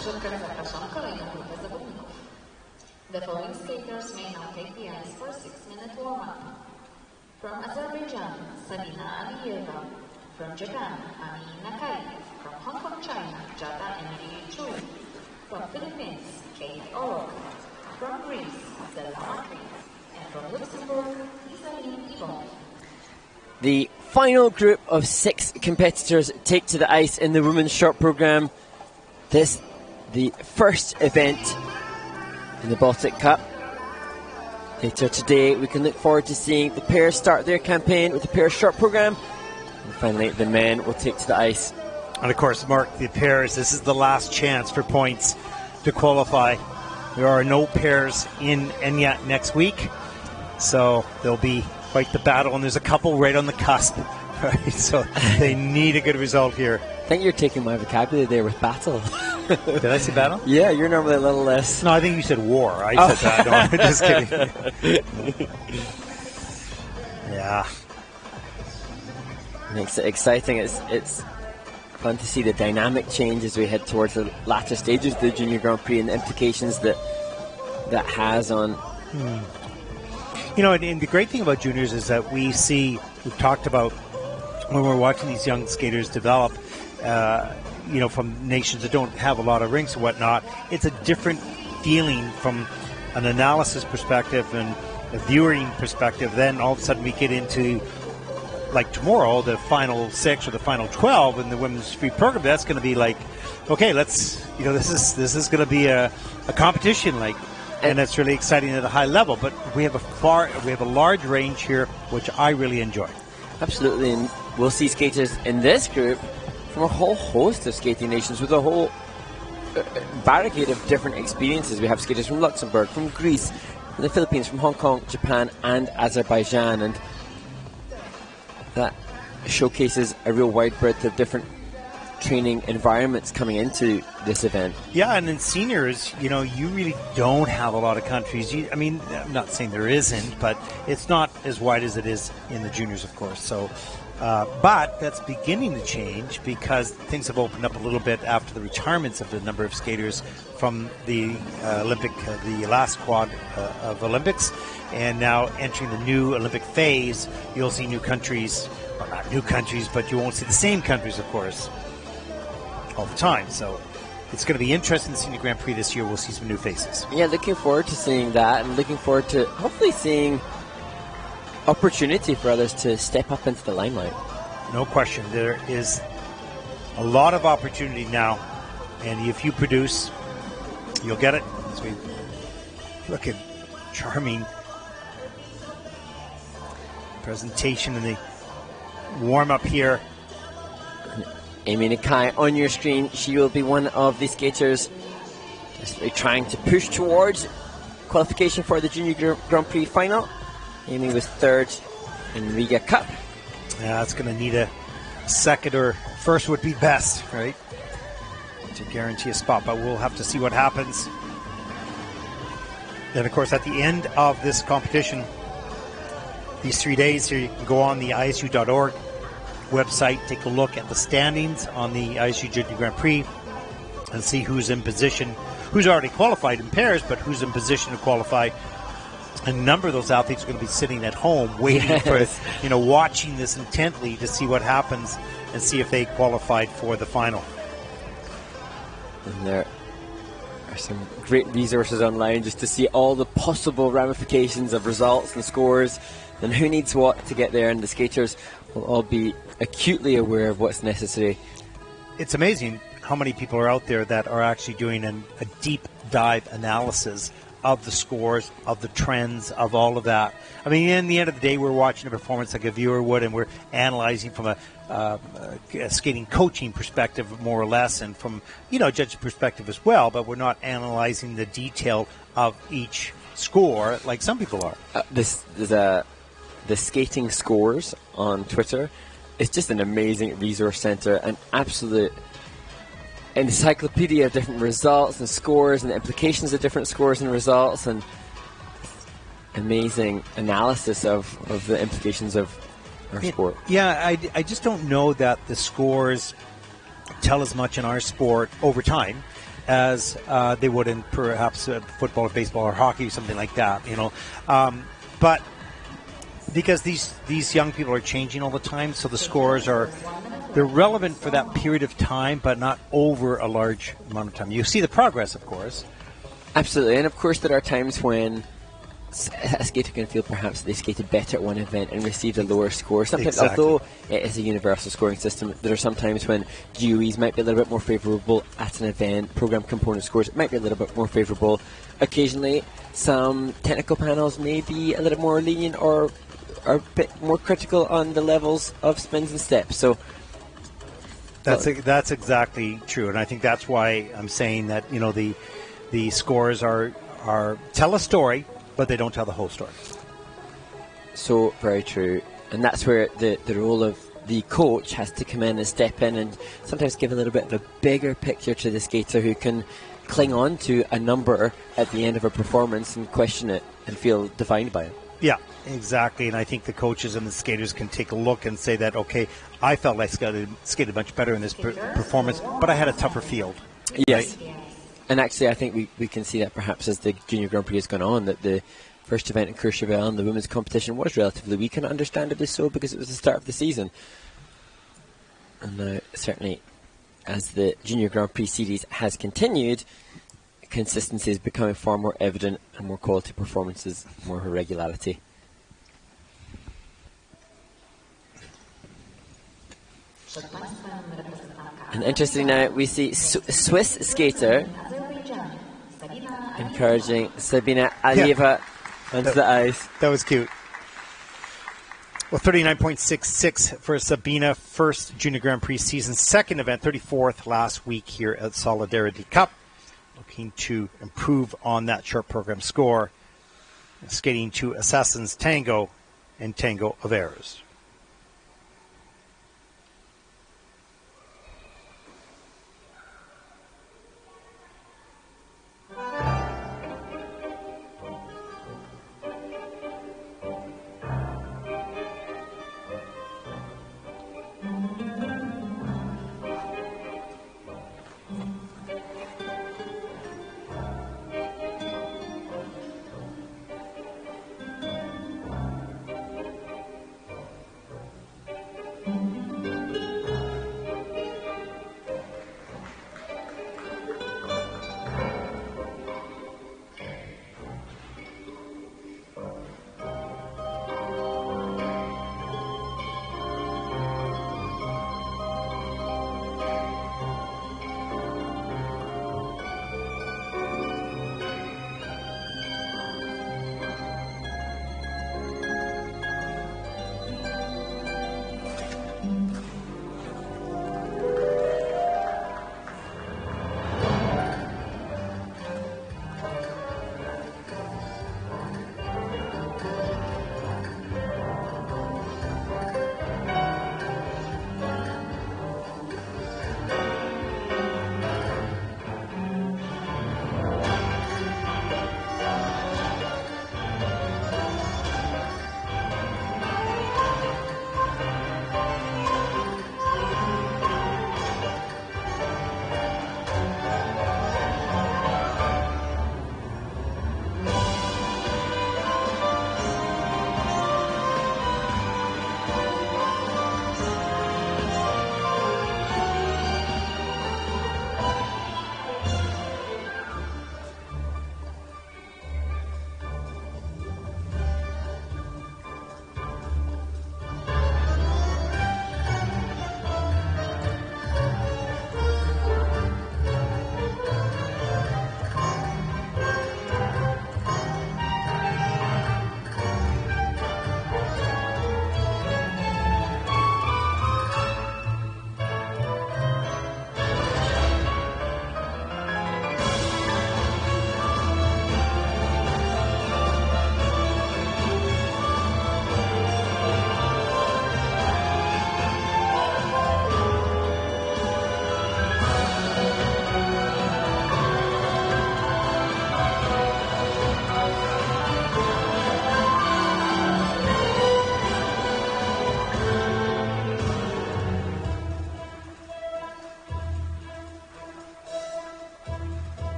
The following skaters may now take the ice for a 6-minute warm-up. From Azerbaijan, Sarina Joos. From Japan, Ami Nakai. From Hong Kong, China, Jata Elyce Lin-Gracey. From Philippines, Kate Orok. From Greece, Selma. And from Luxembourg, Elyce Lin-Gracey. The final group of 6 competitors take to the ice in the women's short program. This, the first event in the Baltic Cup. Later today, we can look forward to seeing the pairs start their campaign with the pairs short program. And finally, the men will take to the ice. And of course, Mark, the pairs, this is the last chance for points to qualify. There are no pairs in Enya next week, so there'll be quite the battle, and there's a couple right on the cusp, right? So they need a good result here. I think you're taking my vocabulary there with battle. Did I say battle? Yeah, you're normally a little less. No, I think you said war. I said that. No, just kidding. Yeah. Makes it exciting. It's fun to see the dynamic change as we head towards the latter stages of the Junior Grand Prix and the implications that has on. You know, and the great thing about juniors is that we've talked about when we're watching these young skaters develop, from nations that don't have a lot of rinks and whatnot, it's a different feeling from an analysis perspective and a viewing perspective. Then all of a sudden we get into, like tomorrow, the final 6 or the final 12 in the women's free program. That's going to be like, okay, this is going to be a competition, like. And it's really exciting at a high level, but we have a large range here, which I really enjoy. Absolutely, and we'll see skaters in this group from a whole host of skating nations with a whole barricade of different experiences. We have skaters from Luxembourg, from Greece, from the Philippines, from Hong Kong, Japan, and Azerbaijan, and that showcases a real wide breadth of different training environments coming into this event. Yeah, and in seniors, you really don't have a lot of countries. I'm not saying there isn't, but it's not as wide as it is in the juniors, of course. So, but that's beginning to change because things have opened up a little bit after the retirements of the number of skaters from the the last quad of Olympics, and now entering the new Olympic phase. You'll see new countries, well, not new countries, but you won't see the same countries, of course, all the time. So it's going to be interesting. The Senior Grand Prix this year, we'll see some new faces. Yeah, looking forward to seeing that, and looking forward to hopefully seeing opportunity for others to step up into the limelight. No question. There is a lot of opportunity now, and if you produce, you'll get it. As we look at charming presentation in the warm-up here. Ayumi Nakai on your screen. She will be one of the skaters trying to push towards qualification for the Junior Grand Prix final. Ayumi was third in Riga Cup. Yeah, it's going to need a second, or first would be best, right, to guarantee a spot, but we'll have to see what happens. Then, of course, at the end of this competition, these 3 days here, you can go on the ISU.org website, take a look at the standings on the ISU Junior Grand Prix and see who's in position, who's already qualified in pairs, but who's in position to qualify. A number of those athletes are going to be sitting at home waiting for, watching this intently to see what happens and see if they qualified for the final. And there are some great resources online just to see all the possible ramifications of results and scores and who needs what to get there, and the skaters will all be acutely aware of what's necessary. It's amazing how many people are out there that are actually doing a deep dive analysis of the scores, of the trends, of all of that. I mean, in the end of the day, we're watching a performance like a viewer would, and we're analyzing from a skating coaching perspective, more or less, and from, judge perspective as well, but we're not analyzing the detail of each score like some people are. The skating scores on Twitter is just an amazing resource center, an absolute encyclopedia of different results and scores and the implications of different scores and results, and amazing analysis of the implications of our sport. Yeah, I just don't know that the scores tell as much in our sport over time as they would in perhaps football or baseball or hockey or something like that, but because these young people are changing all the time, so the scores they're relevant for that period of time, but not over a large amount of time. You see the progress, of course. Absolutely, and of course there are times when a skater can feel perhaps they skated better at one event and received a lower score. Sometimes, although it is a universal scoring system, there are some times when GOEs might be a little bit more favourable at an event. Program component scores might be a little bit more favourable. Occasionally, some technical panels may be a little more lenient or are a bit more critical on the levels of spins and steps. So that's exactly true, and I think that's why I'm saying that the scores are tell a story, but they don't tell the whole story. So very true, and that's where the role of the coach has to come in and step in and sometimes give a little bit of a bigger picture to the skater who can cling on to a number at the end of a performance and question it and feel defined by it. Yeah, exactly, and I think the coaches and the skaters can take a look and say that, okay, I felt like I skated much better in this performance, but I had a tougher field. Yes. Right? And actually, I think we can see that perhaps as the Junior Grand Prix has gone on, that the first event in Courchevel and the women's competition was relatively weak, and understandably so, because it was the start of the season. And now, certainly, as the Junior Grand Prix series has continued, consistency is becoming far more evident, and more quality performances, more regularity. And interestingly now, we see Swiss skater encouraging Sabina Alieva onto the ice. That was cute. Well, 39.66 for Sabina, first Junior Grand Prix season, second event, 34th last week here at Solidarity Cup. Looking to improve on that short program score. Skating to Assassin's Tango and Tango of Errors.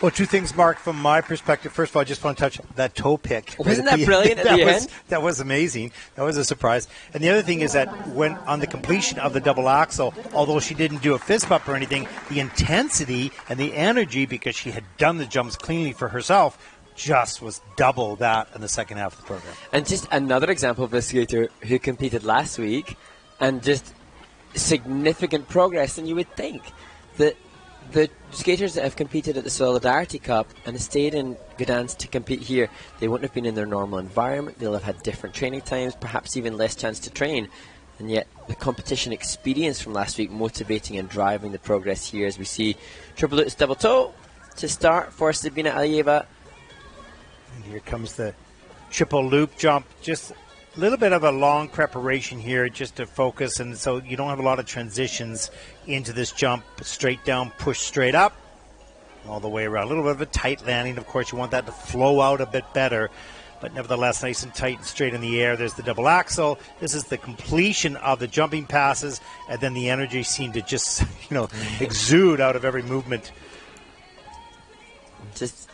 Well, two things, Mark, from my perspective. First of all, I just want to touch that toe pick. Wasn't that brilliant at the end? That was amazing. That was a surprise. And the other thing is that when on the completion of the double axel, although she didn't do a fist bump or anything, the intensity and the energy, because she had done the jumps cleanly for herself, just was double that in the second half of the program. And just another example of a skater who competed last week and just significant progress. And you would think that the skaters that have competed at the Solidarity Cup and stayed in Gdansk to compete here, they wouldn't have been in their normal environment. They'll have had different training times, perhaps even less chance to train. And yet the competition experience from last week motivating and driving the progress here as we see triple lutz double toe to start for Sabina Alieva. And here comes the triple loop jump. Just a little bit of a long preparation here just to focus, and so you don't have a lot of transitions into this jump. Straight down, push straight up, all the way around. A little bit of a tight landing. Of course, you want that to flow out a bit better, but nevertheless, nice and tight and straight in the air. There's the double axel. This is the completion of the jumping passes, and then the energy seemed to just, exude out of every movement. Just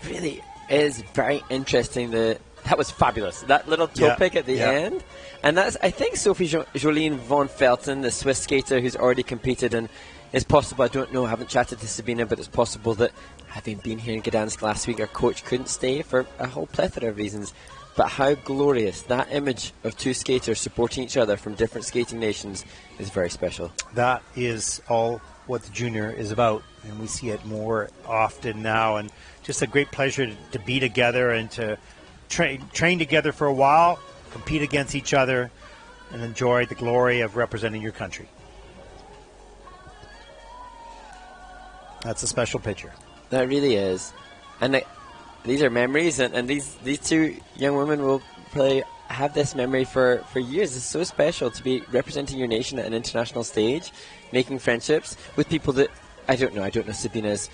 really is very interesting. That was fabulous. That little toe pick at the end. And that's, I think, Sophie Jolien von Felten, the Swiss skater who's already competed, and it's possible, I don't know, I haven't chatted to Sabina, but it's possible that having been here in Gdansk last week, our coach couldn't stay for a whole plethora of reasons. But how glorious. That image of two skaters supporting each other from different skating nations is very special. That is all what the junior is about, and we see it more often now. And just a great pleasure to be together and to train together for a while, compete against each other, and enjoy the glory of representing your country. That's a special picture. That really is. And these are memories, and these two young women will probably have this memory for years. It's so special to be representing your nation at an international stage, making friendships with people that I don't know Sabina's.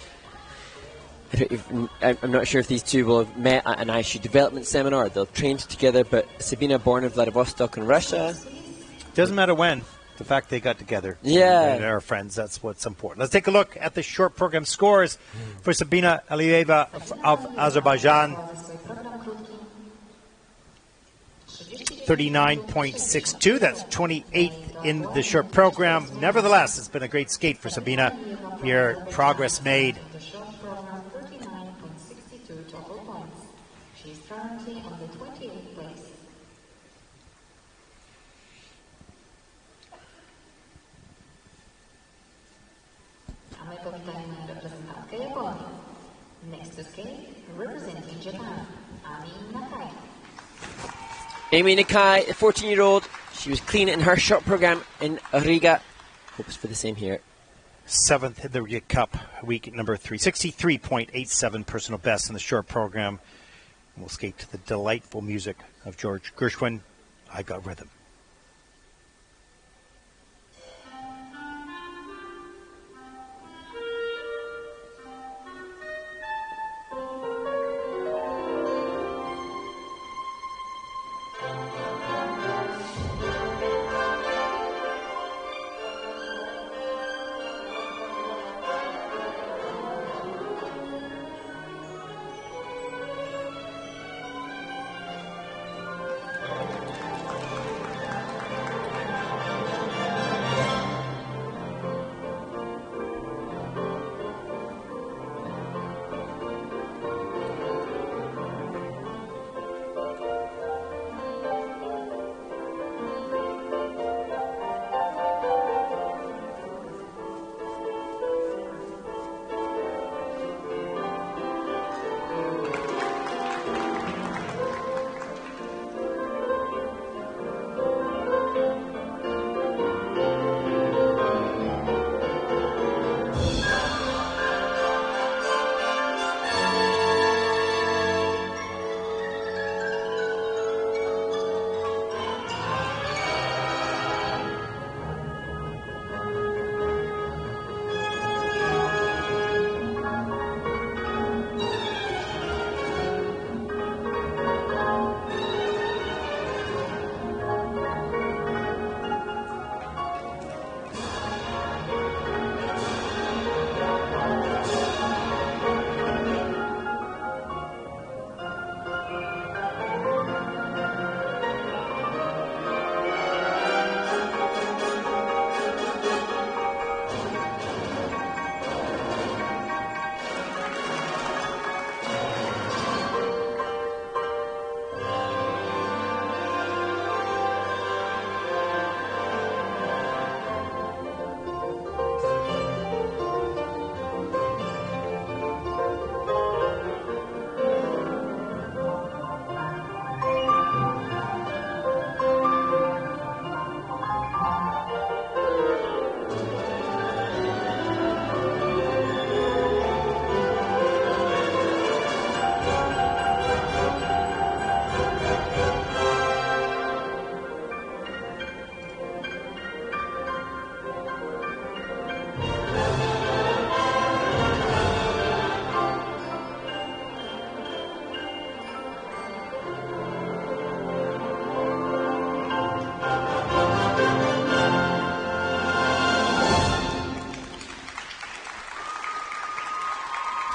I'm not sure if these two will have met at an ISU development seminar. They'll train together, but Sabina, born in Vladivostok in Russia. Doesn't matter when. The fact they got together. Yeah. And are friends, that's what's important. Let's take a look at the short program scores for Sabina Alieva of Azerbaijan. 39.62. That's 28th in the short program. Nevertheless, it's been a great skate for Sabina. Here, progress made. Next to skate, representing Japan, Ayumi Nakai, the 14-year-old, she was clean in her short program in Riga. Hopes for the same here. 7th in the Riga Cup, week number 3. 63.87 personal best in the short program. And we'll skate to the delightful music of George Gershwin, I Got Rhythm.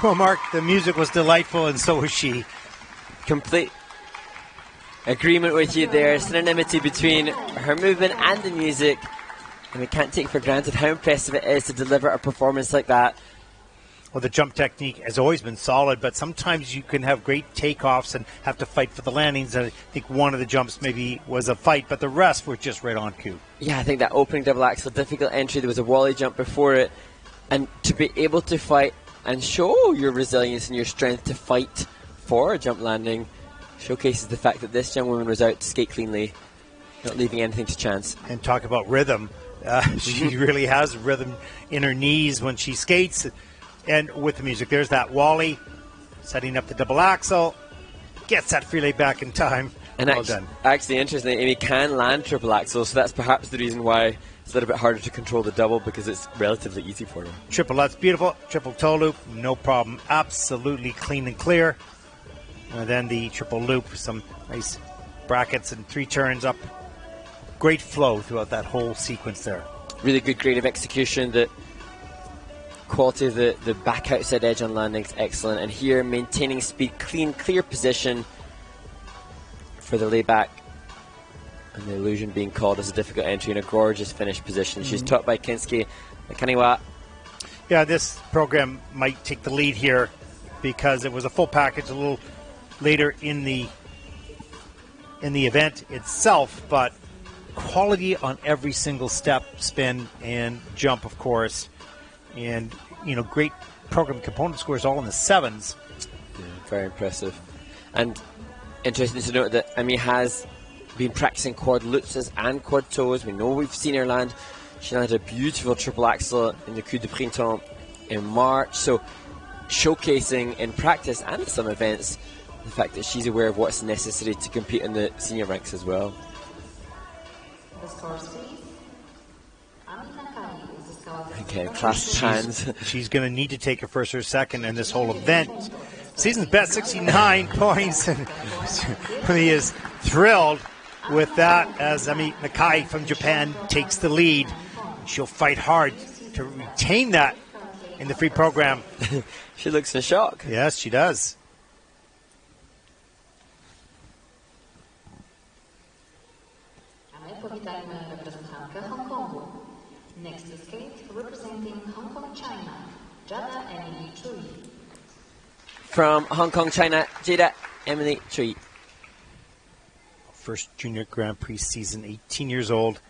Well, Mark, the music was delightful, and so was she. Complete agreement with you there. Synonymity between her movement and the music. And we can't take for granted how impressive it is to deliver a performance like that. Well, the jump technique has always been solid, but sometimes you can have great takeoffs and have to fight for the landings. I think one of the jumps maybe was a fight, but the rest were just right on cue. Yeah, I think that opening double axel, difficult entry, there was a wally jump before it. And to be able to fight and show your resilience and your strength to fight for a jump landing showcases the fact that this young woman was out to skate cleanly, not leaving anything to chance. And talk about rhythm. She really has rhythm in her knees when she skates. And with the music, there's that wally, setting up the double axel, gets that free leg back in time. And well done. Actually, interestingly, Amy can land triple axel, so that's perhaps the reason why it's a little bit harder to control the double, because it's relatively easy for her. Triple, that's beautiful. Triple toe loop, no problem. Absolutely clean and clear. And then the triple loop, some nice brackets and 3 turns up. Great flow throughout that whole sequence there. Really good grade of execution. The quality of the back outside edge on landing is excellent. And here, maintaining speed, clean, clear position for the layback. And the illusion being called as a difficult entry in a gorgeous finished position. She's taught by Kinsuke Nakaniwa. Yeah, this program might take the lead here because it was a full package a little later in the event itself, but quality on every single step, spin, and jump, of course. And, you know, great program component scores all in the 7s. Yeah, very impressive. And interesting to note that Amy has been practicing quad lutzes and quad toes. We know we've seen her land. She landed a beautiful triple axel in the Coup de Printemps in March. So showcasing in practice and some events the fact that she's aware of what's necessary to compete in the senior ranks as well. Okay, clasped hands. She's going to need to take her first or second in this whole event. Season's best, 69 points. And he is thrilled with that as Ami Nakai from Japan takes the lead. She'll fight hard to retain that in the free program. She looks in shock. Yes, she does. Next to skate, representing Hong Kong, China, Jada Emily Chui. From Hong Kong, China, Jada Emily Chui. First Junior Grand Prix season, 18 years old.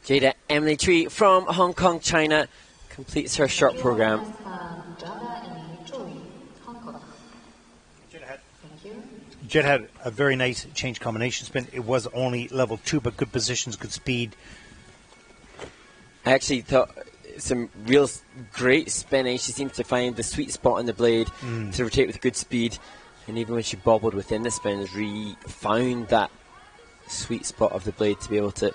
Jada Emily Tree from Hong Kong, China, completes her short program. Jed had a very nice change combination spin. It was only level 2, but good positions, good speed. I actually thought some real great spinning. She seemed to find the sweet spot on the blade to rotate with good speed. And even when she bobbled within the spin, found that sweet spot of the blade to be able to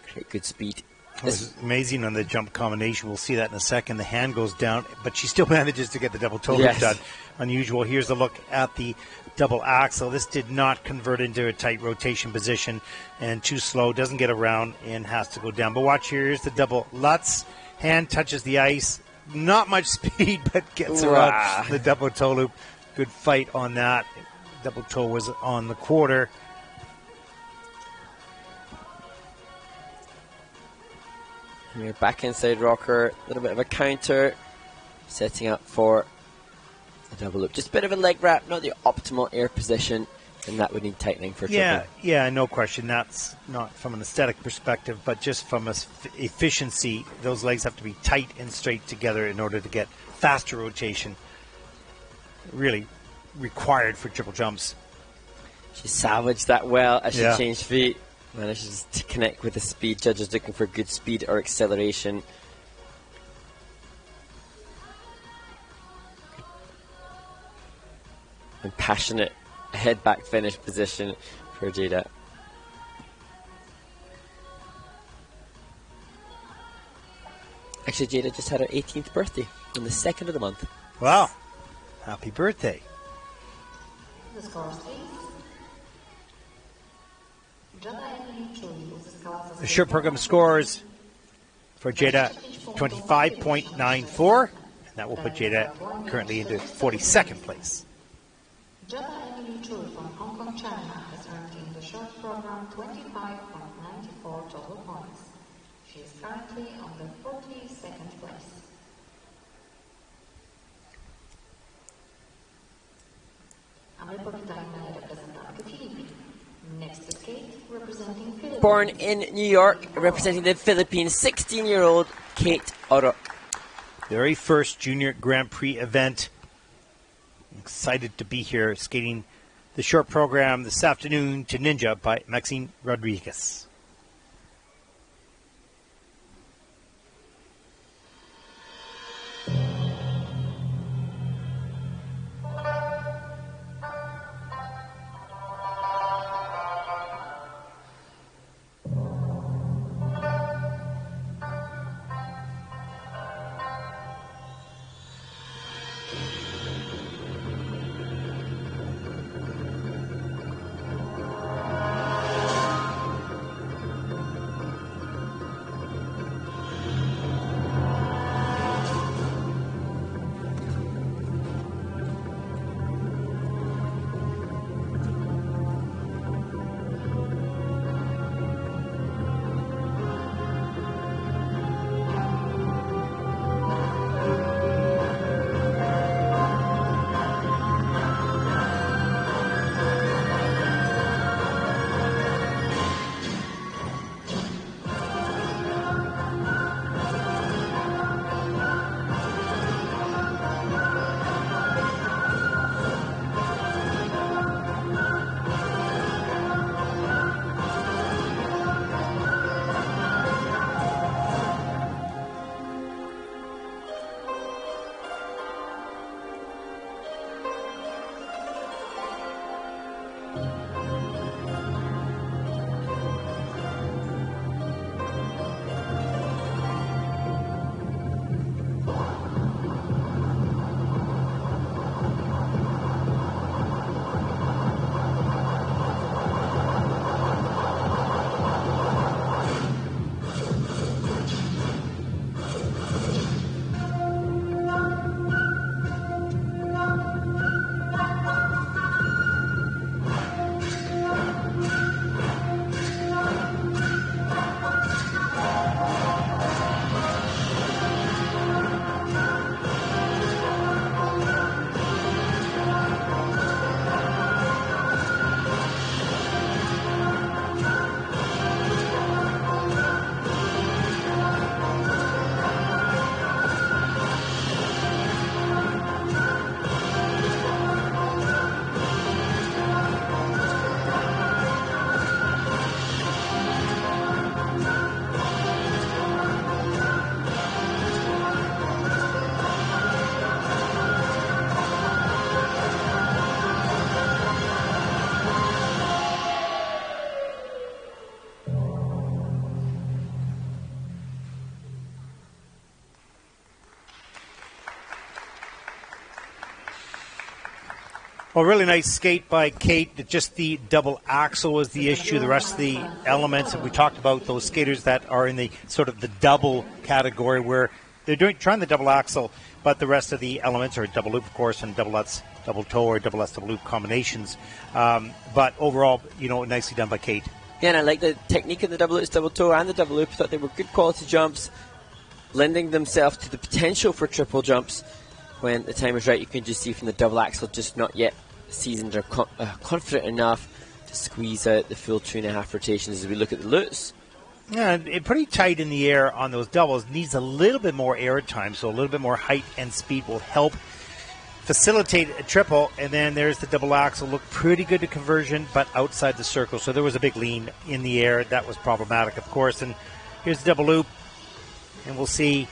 create good speed. It was amazing on the jump combination. We'll see that in a second. The hand goes down, but she still manages to get the double toe loop done. Unusual. Here's a look at the double axel. This did not convert into a tight rotation position, and too slow, doesn't get around and has to go down. But watch here, here's the double Lutz. Hand touches the ice. Not much speed, but gets around the double toe loop. Good fight on that. Double toe was on the quarter. Here, back inside rocker, a little bit of a counter, setting up for a double loop. Just a bit of a leg wrap, not the optimal air position, and that would need tightening for triple. Yeah, no question. That's not from an aesthetic perspective, but just from efficiency, those legs have to be tight and straight together in order to get faster rotation. Really required for triple jumps. She salvaged that well as she changed feet. Manages to connect with the speed. Judges looking for good speed or acceleration. And passionate head back finish position for Jada. Actually, Jada just had her 18th birthday on the 2nd of the month. Wow. Happy birthday. The scores, please. The short program scores for Jada 25.94, and that will put Jada currently into 42nd place. Jada Emily Choi from Hong Kong, China has earned in the short program 25.94 total points. She is currently on the 42nd place. Next to Kate, representing Philippines. Born in New York, representing the Philippines, 16-year-old Kate Oro. Very first junior Grand Prix event. I'm excited to be here skating the short program this afternoon to Ninja by Maxine Rodriguez. Well, really nice skate by Kate. Just the double axel was the issue. The rest of the elements, and we talked about those skaters that are in the sort of the double category where they're trying the double axel, but the rest of the elements are double loop, of course, and double Lutz, double toe, or double Lutz, double loop combinations. But overall, nicely done by Kate. Yeah, and I like the technique of the double Lutz, double toe, and the double loop. I thought they were good quality jumps, lending themselves to the potential for triple jumps. When the time is right, you can just see from the double axel, just not yet seasoned or confident enough to squeeze out the full 2.5 rotations as we look at the Lutz. Yeah, pretty tight in the air on those doubles. Needs a little bit more air time, so a little bit more height and speed will help facilitate a triple. And then there's the double axel. Looked pretty good to conversion, but outside the circle. So there was a big lean in the air. That was problematic, of course. And here's the double loop. And we'll see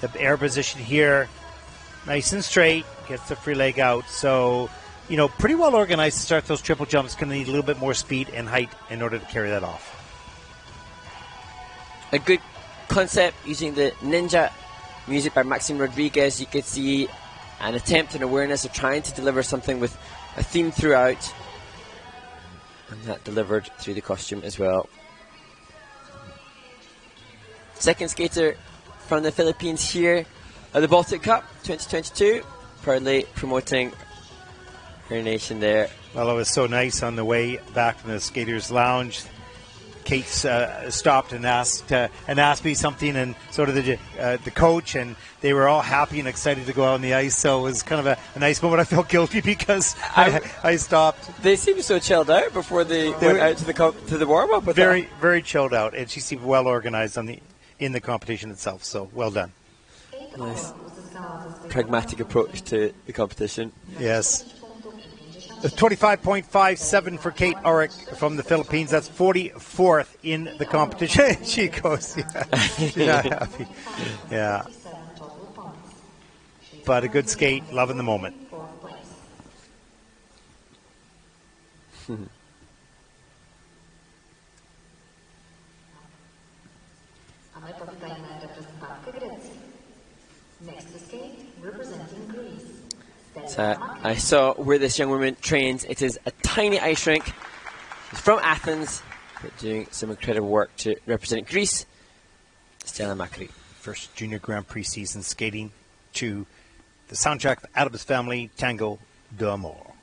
the air position here. Nice and straight. Gets the free leg out. So, pretty well organized to start those triple jumps. Going to need a little bit more speed and height in order to carry that off. A good concept using the Ninja music by Maxime Rodriguez. You could see an attempt and awareness of trying to deliver something with a theme throughout. And that delivered through the costume as well. Second skater from the Philippines here at the Baltic Cup 2022, proudly promoting her nation there. Well, it was so nice on the way back from the skaters' lounge. Kate stopped and asked me something, and so did the coach, and they were all happy and excited to go out on the ice. So it was kind of a nice moment. I felt guilty because I stopped. They seemed so chilled out before they went out to the warm up. Very, very chilled out, and she seemed well organized in the competition itself. So well done. Nice, pragmatic approach to the competition. Yes. 25.57 for Kate Ulrich from the Philippines. That's 44th in the competition. She goes, she's not happy. Yeah. But a good skate, loving the moment. Next to skate, representing Greece. I saw where this young woman trains. It is a tiny ice rink. She's from Athens, but doing some incredible work to represent Greece. Stella Macri. First Junior Grand Prix season skating to the soundtrack of Adam's Family, Tango d'Amore.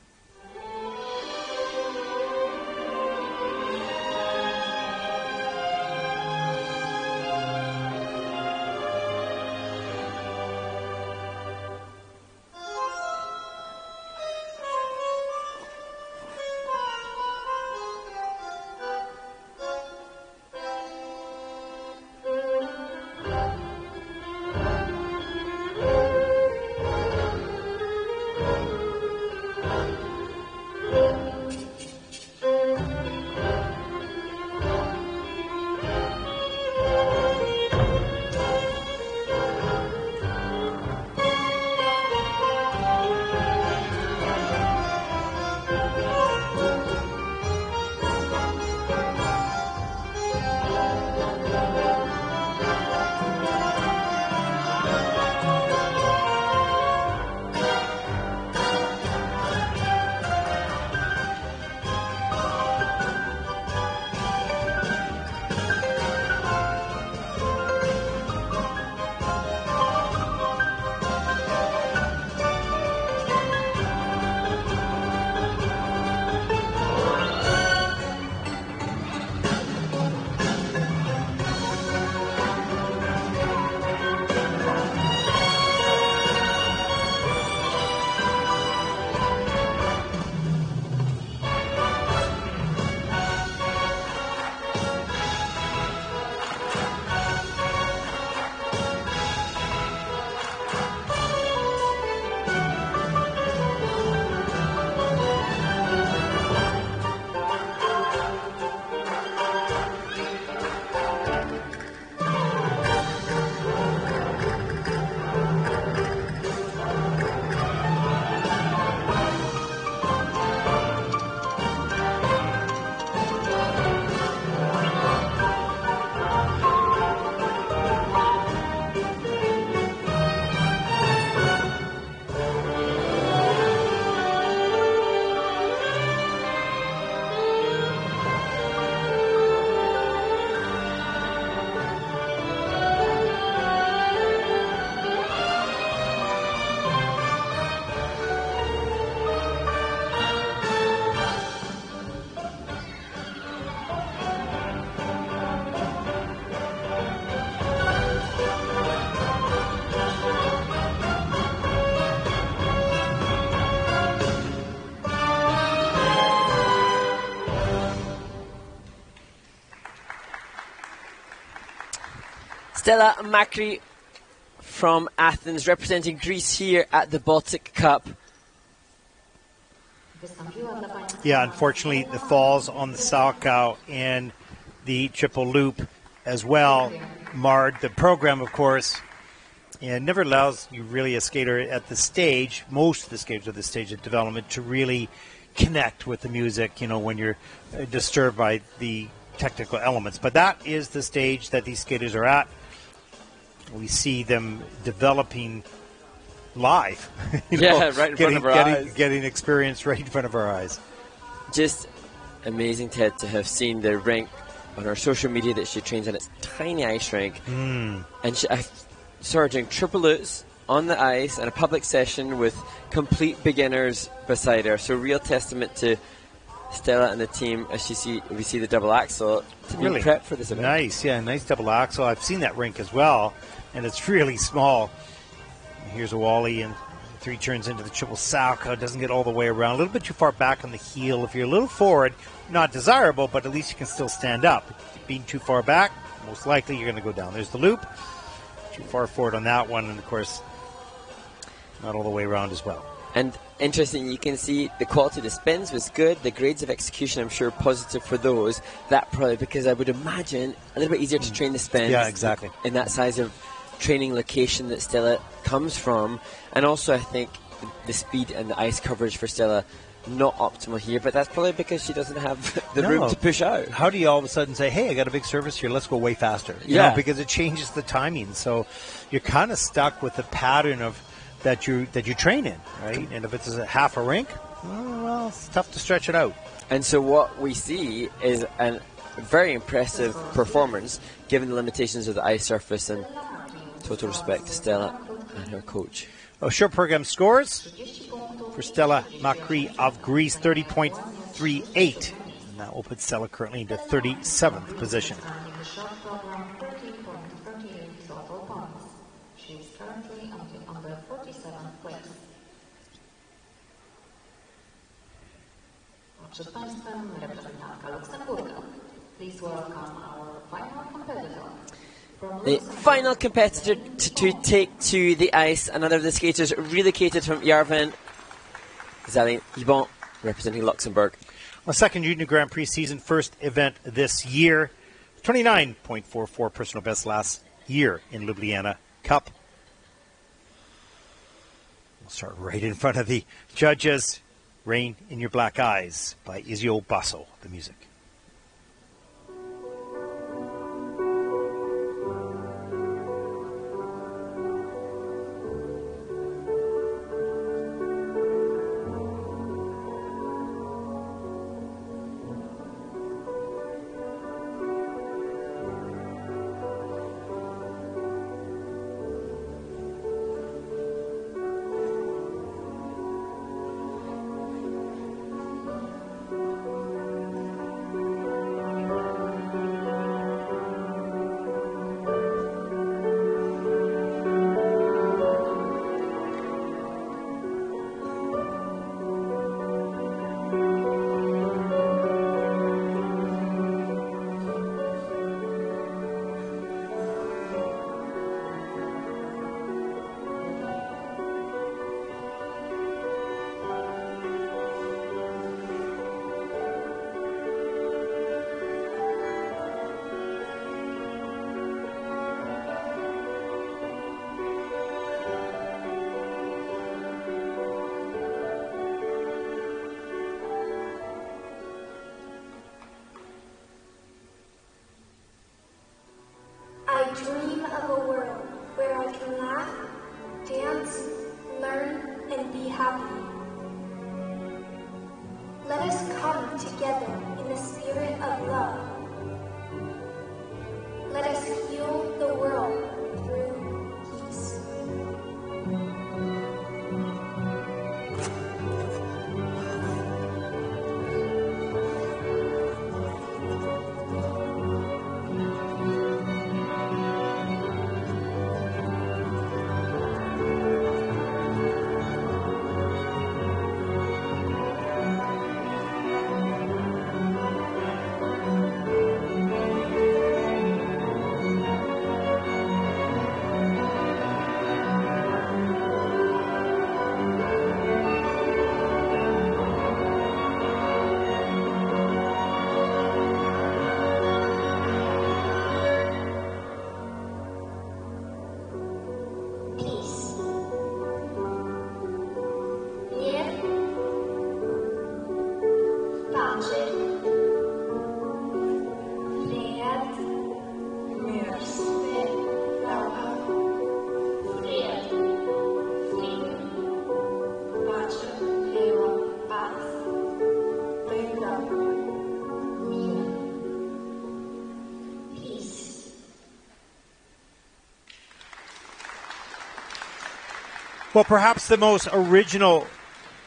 Stella Makri from Athens, representing Greece here at the Baltic Cup. Yeah, unfortunately, the falls on the Salchow and the triple loop as well marred the program, of course. And never allows you really a skater at the stage, most of the skaters at the stage of development, to really connect with the music, you know, when you're disturbed by the technical elements. But that is the stage that these skaters are at. We see them developing live. Right in front of our eyes. Getting experience right in front of our eyes. Just amazing, Ted, to have seen the rink on our social media that she trains in. It's tiny ice rink. And I saw her doing triple loops on the ice and a public session with complete beginners beside her. So real testament to Stella and the team as we see the double axel to be prepped for this event. Nice double axel. I've seen that rink as well, and it's really small. Here's a Wally, and 3 turns into the triple Salchow. Doesn't get all the way around. A little bit too far back on the heel. If you're a little forward, not desirable, but at least you can still stand up. Being too far back, most likely you're going to go down. There's the loop. Too far forward on that one, and of course, not all the way around as well. And interesting, you can see the quality of the spins was good. The grades of execution, I'm sure, positive for those. That probably because I would imagine a little bit easier to train the spins. Yeah, exactly. In that size of training location that Stella comes from. And also, I think the speed and the ice coverage for Stella not optimal here, but that's probably because she doesn't have the room to push out. How do you all of a sudden say, hey, I got a big surface here, let's go way faster? You know, because it changes the timing. So you're kind of stuck with the pattern of that you train in, right? And if it's a half a rink, well, it's tough to stretch it out. And so what we see is a very impressive performance given the limitations of the ice surface, and total respect to Stella and her coach. Short program scores for Stella Makri of Greece, 30.38. And that will put Stella currently into 37th position. She's currently on the 47th place. Przed Państwem reprezentantka Luksemburga. Please welcome our final competitor. The final competitor to take to the ice, another of the skaters relocated from Yarvan, Zalin Ibon, representing Luxembourg. A second Junior Grand Prix season, first event this year. 29.44 personal best last year in Ljubljana Cup. We'll start right in front of the judges. Rain in Your Black Eyes by Izio Basso, the music. I dream of a world where I can laugh, dance, learn, and be happy. Let us come together in the spirit of love. Let us heal the world through peace. Well, perhaps the most original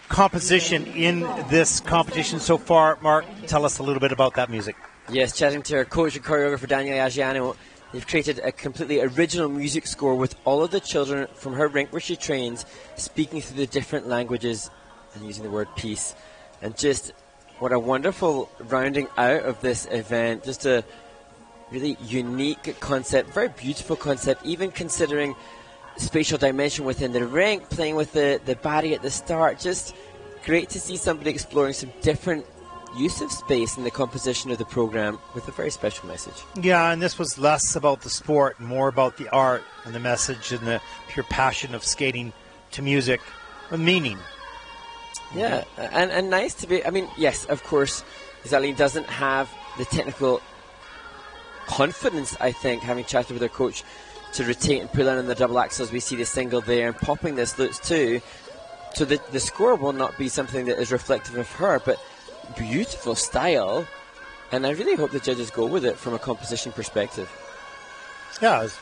composition in this competition so far. Mark, tell us a little bit about that music. Yes, chatting to our coach and choreographer Daniel Yagiano, they've created a completely original music score with all of the children from her rink where she trains speaking through the different languages and using the word peace. And just what a wonderful rounding out of this event. Just a really unique concept, very beautiful concept, even considering spatial dimension within the rink, playing with the body at the start. Just great to see somebody exploring some different use of space in the composition of the program with a very special message. Yeah, and this was less about the sport, more about the art and the message and the pure passion of skating to music with meaning. Yeah, and nice to be, I mean, yes, of course, Zalin doesn't have the technical confidence, I think, having chatted with her coach, to rotate and pull in on the double axles. We see the single there and popping this Lutz too. So the score will not be something that is reflective of her, but beautiful style, and I really hope the judges go with it from a composition perspective. Yeah, it's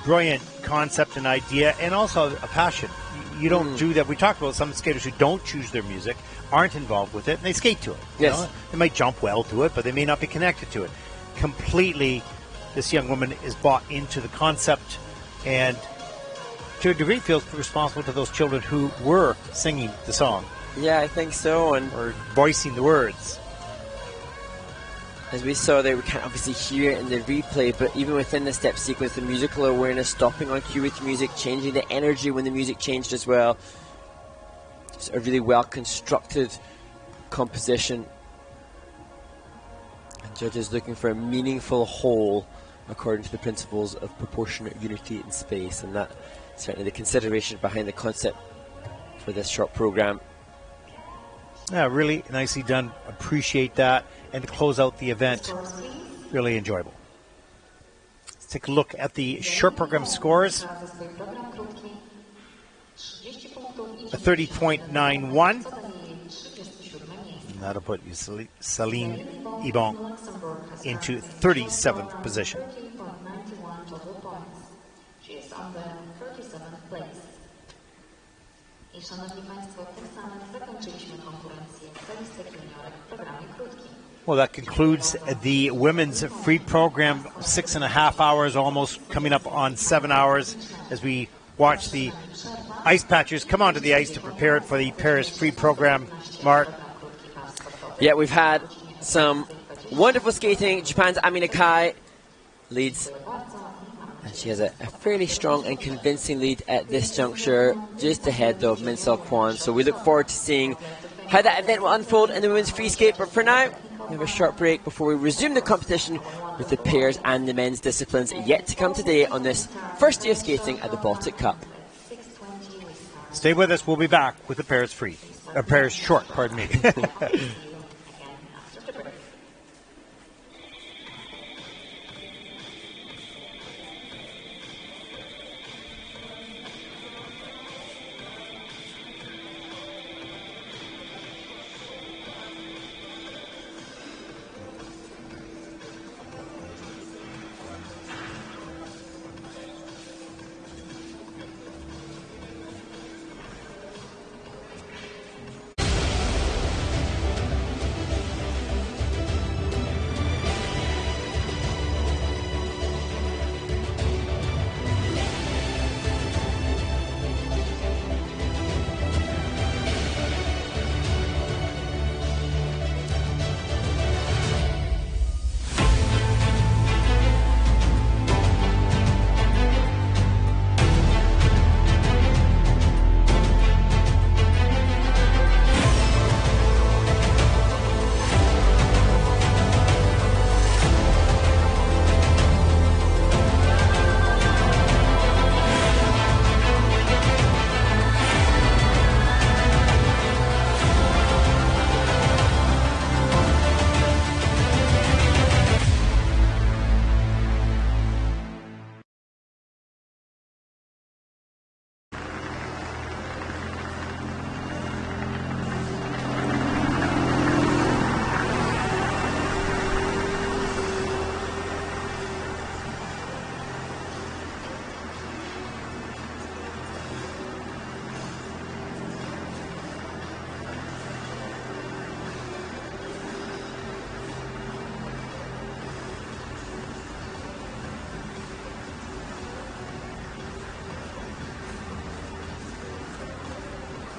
brilliant concept and idea, and also a passion. You don't do that. We talked about some skaters who don't choose their music, aren't involved with it, and they skate to it. Yes. You know? They might jump well to it, but they may not be connected to it. Completely, this young woman is bought into the concept, and to a degree feels responsible to those children who were singing the song. Yeah, I think so. And or voicing the words. As we saw there, we can't obviously hear it in the replay, but even within the step sequence, the musical awareness, stopping on cue with music, changing the energy when the music changed as well. Just a really well-constructed composition. And judges looking for a meaningful whole according to the principles of proportionate unity in space, and that certainly the consideration behind the concept for this short program. Yeah, really nicely done. Appreciate that. And to close out the event, really enjoyable. Let's take a look at the short program scores. A 30.91. And that'll put Celine Ibon into 37th position. She is on the 37th place. I szanowni Państwo, tym samym zakończyliśmy konkurencję stolistek juniorek w programie krótkim. Well, that concludes the women's free program. 6.5 hours, almost coming up on 7 hours, as we watch the ice patchers come onto the ice to prepare it for the Paris free program. Mark? Yeah, we've had some wonderful skating. Japan's Ami Nakai leads, and she has a fairly strong and convincing lead at this juncture, just ahead of Minsol Kwon. So we look forward to seeing how that event will unfold in the women's free skate. But for now, we have a short break before we resume the competition with the pairs and the men's disciplines yet to come today on this first day of skating at the Baltic Cup. Stay with us. We'll be back with the pairs free. Pairs short, pardon me.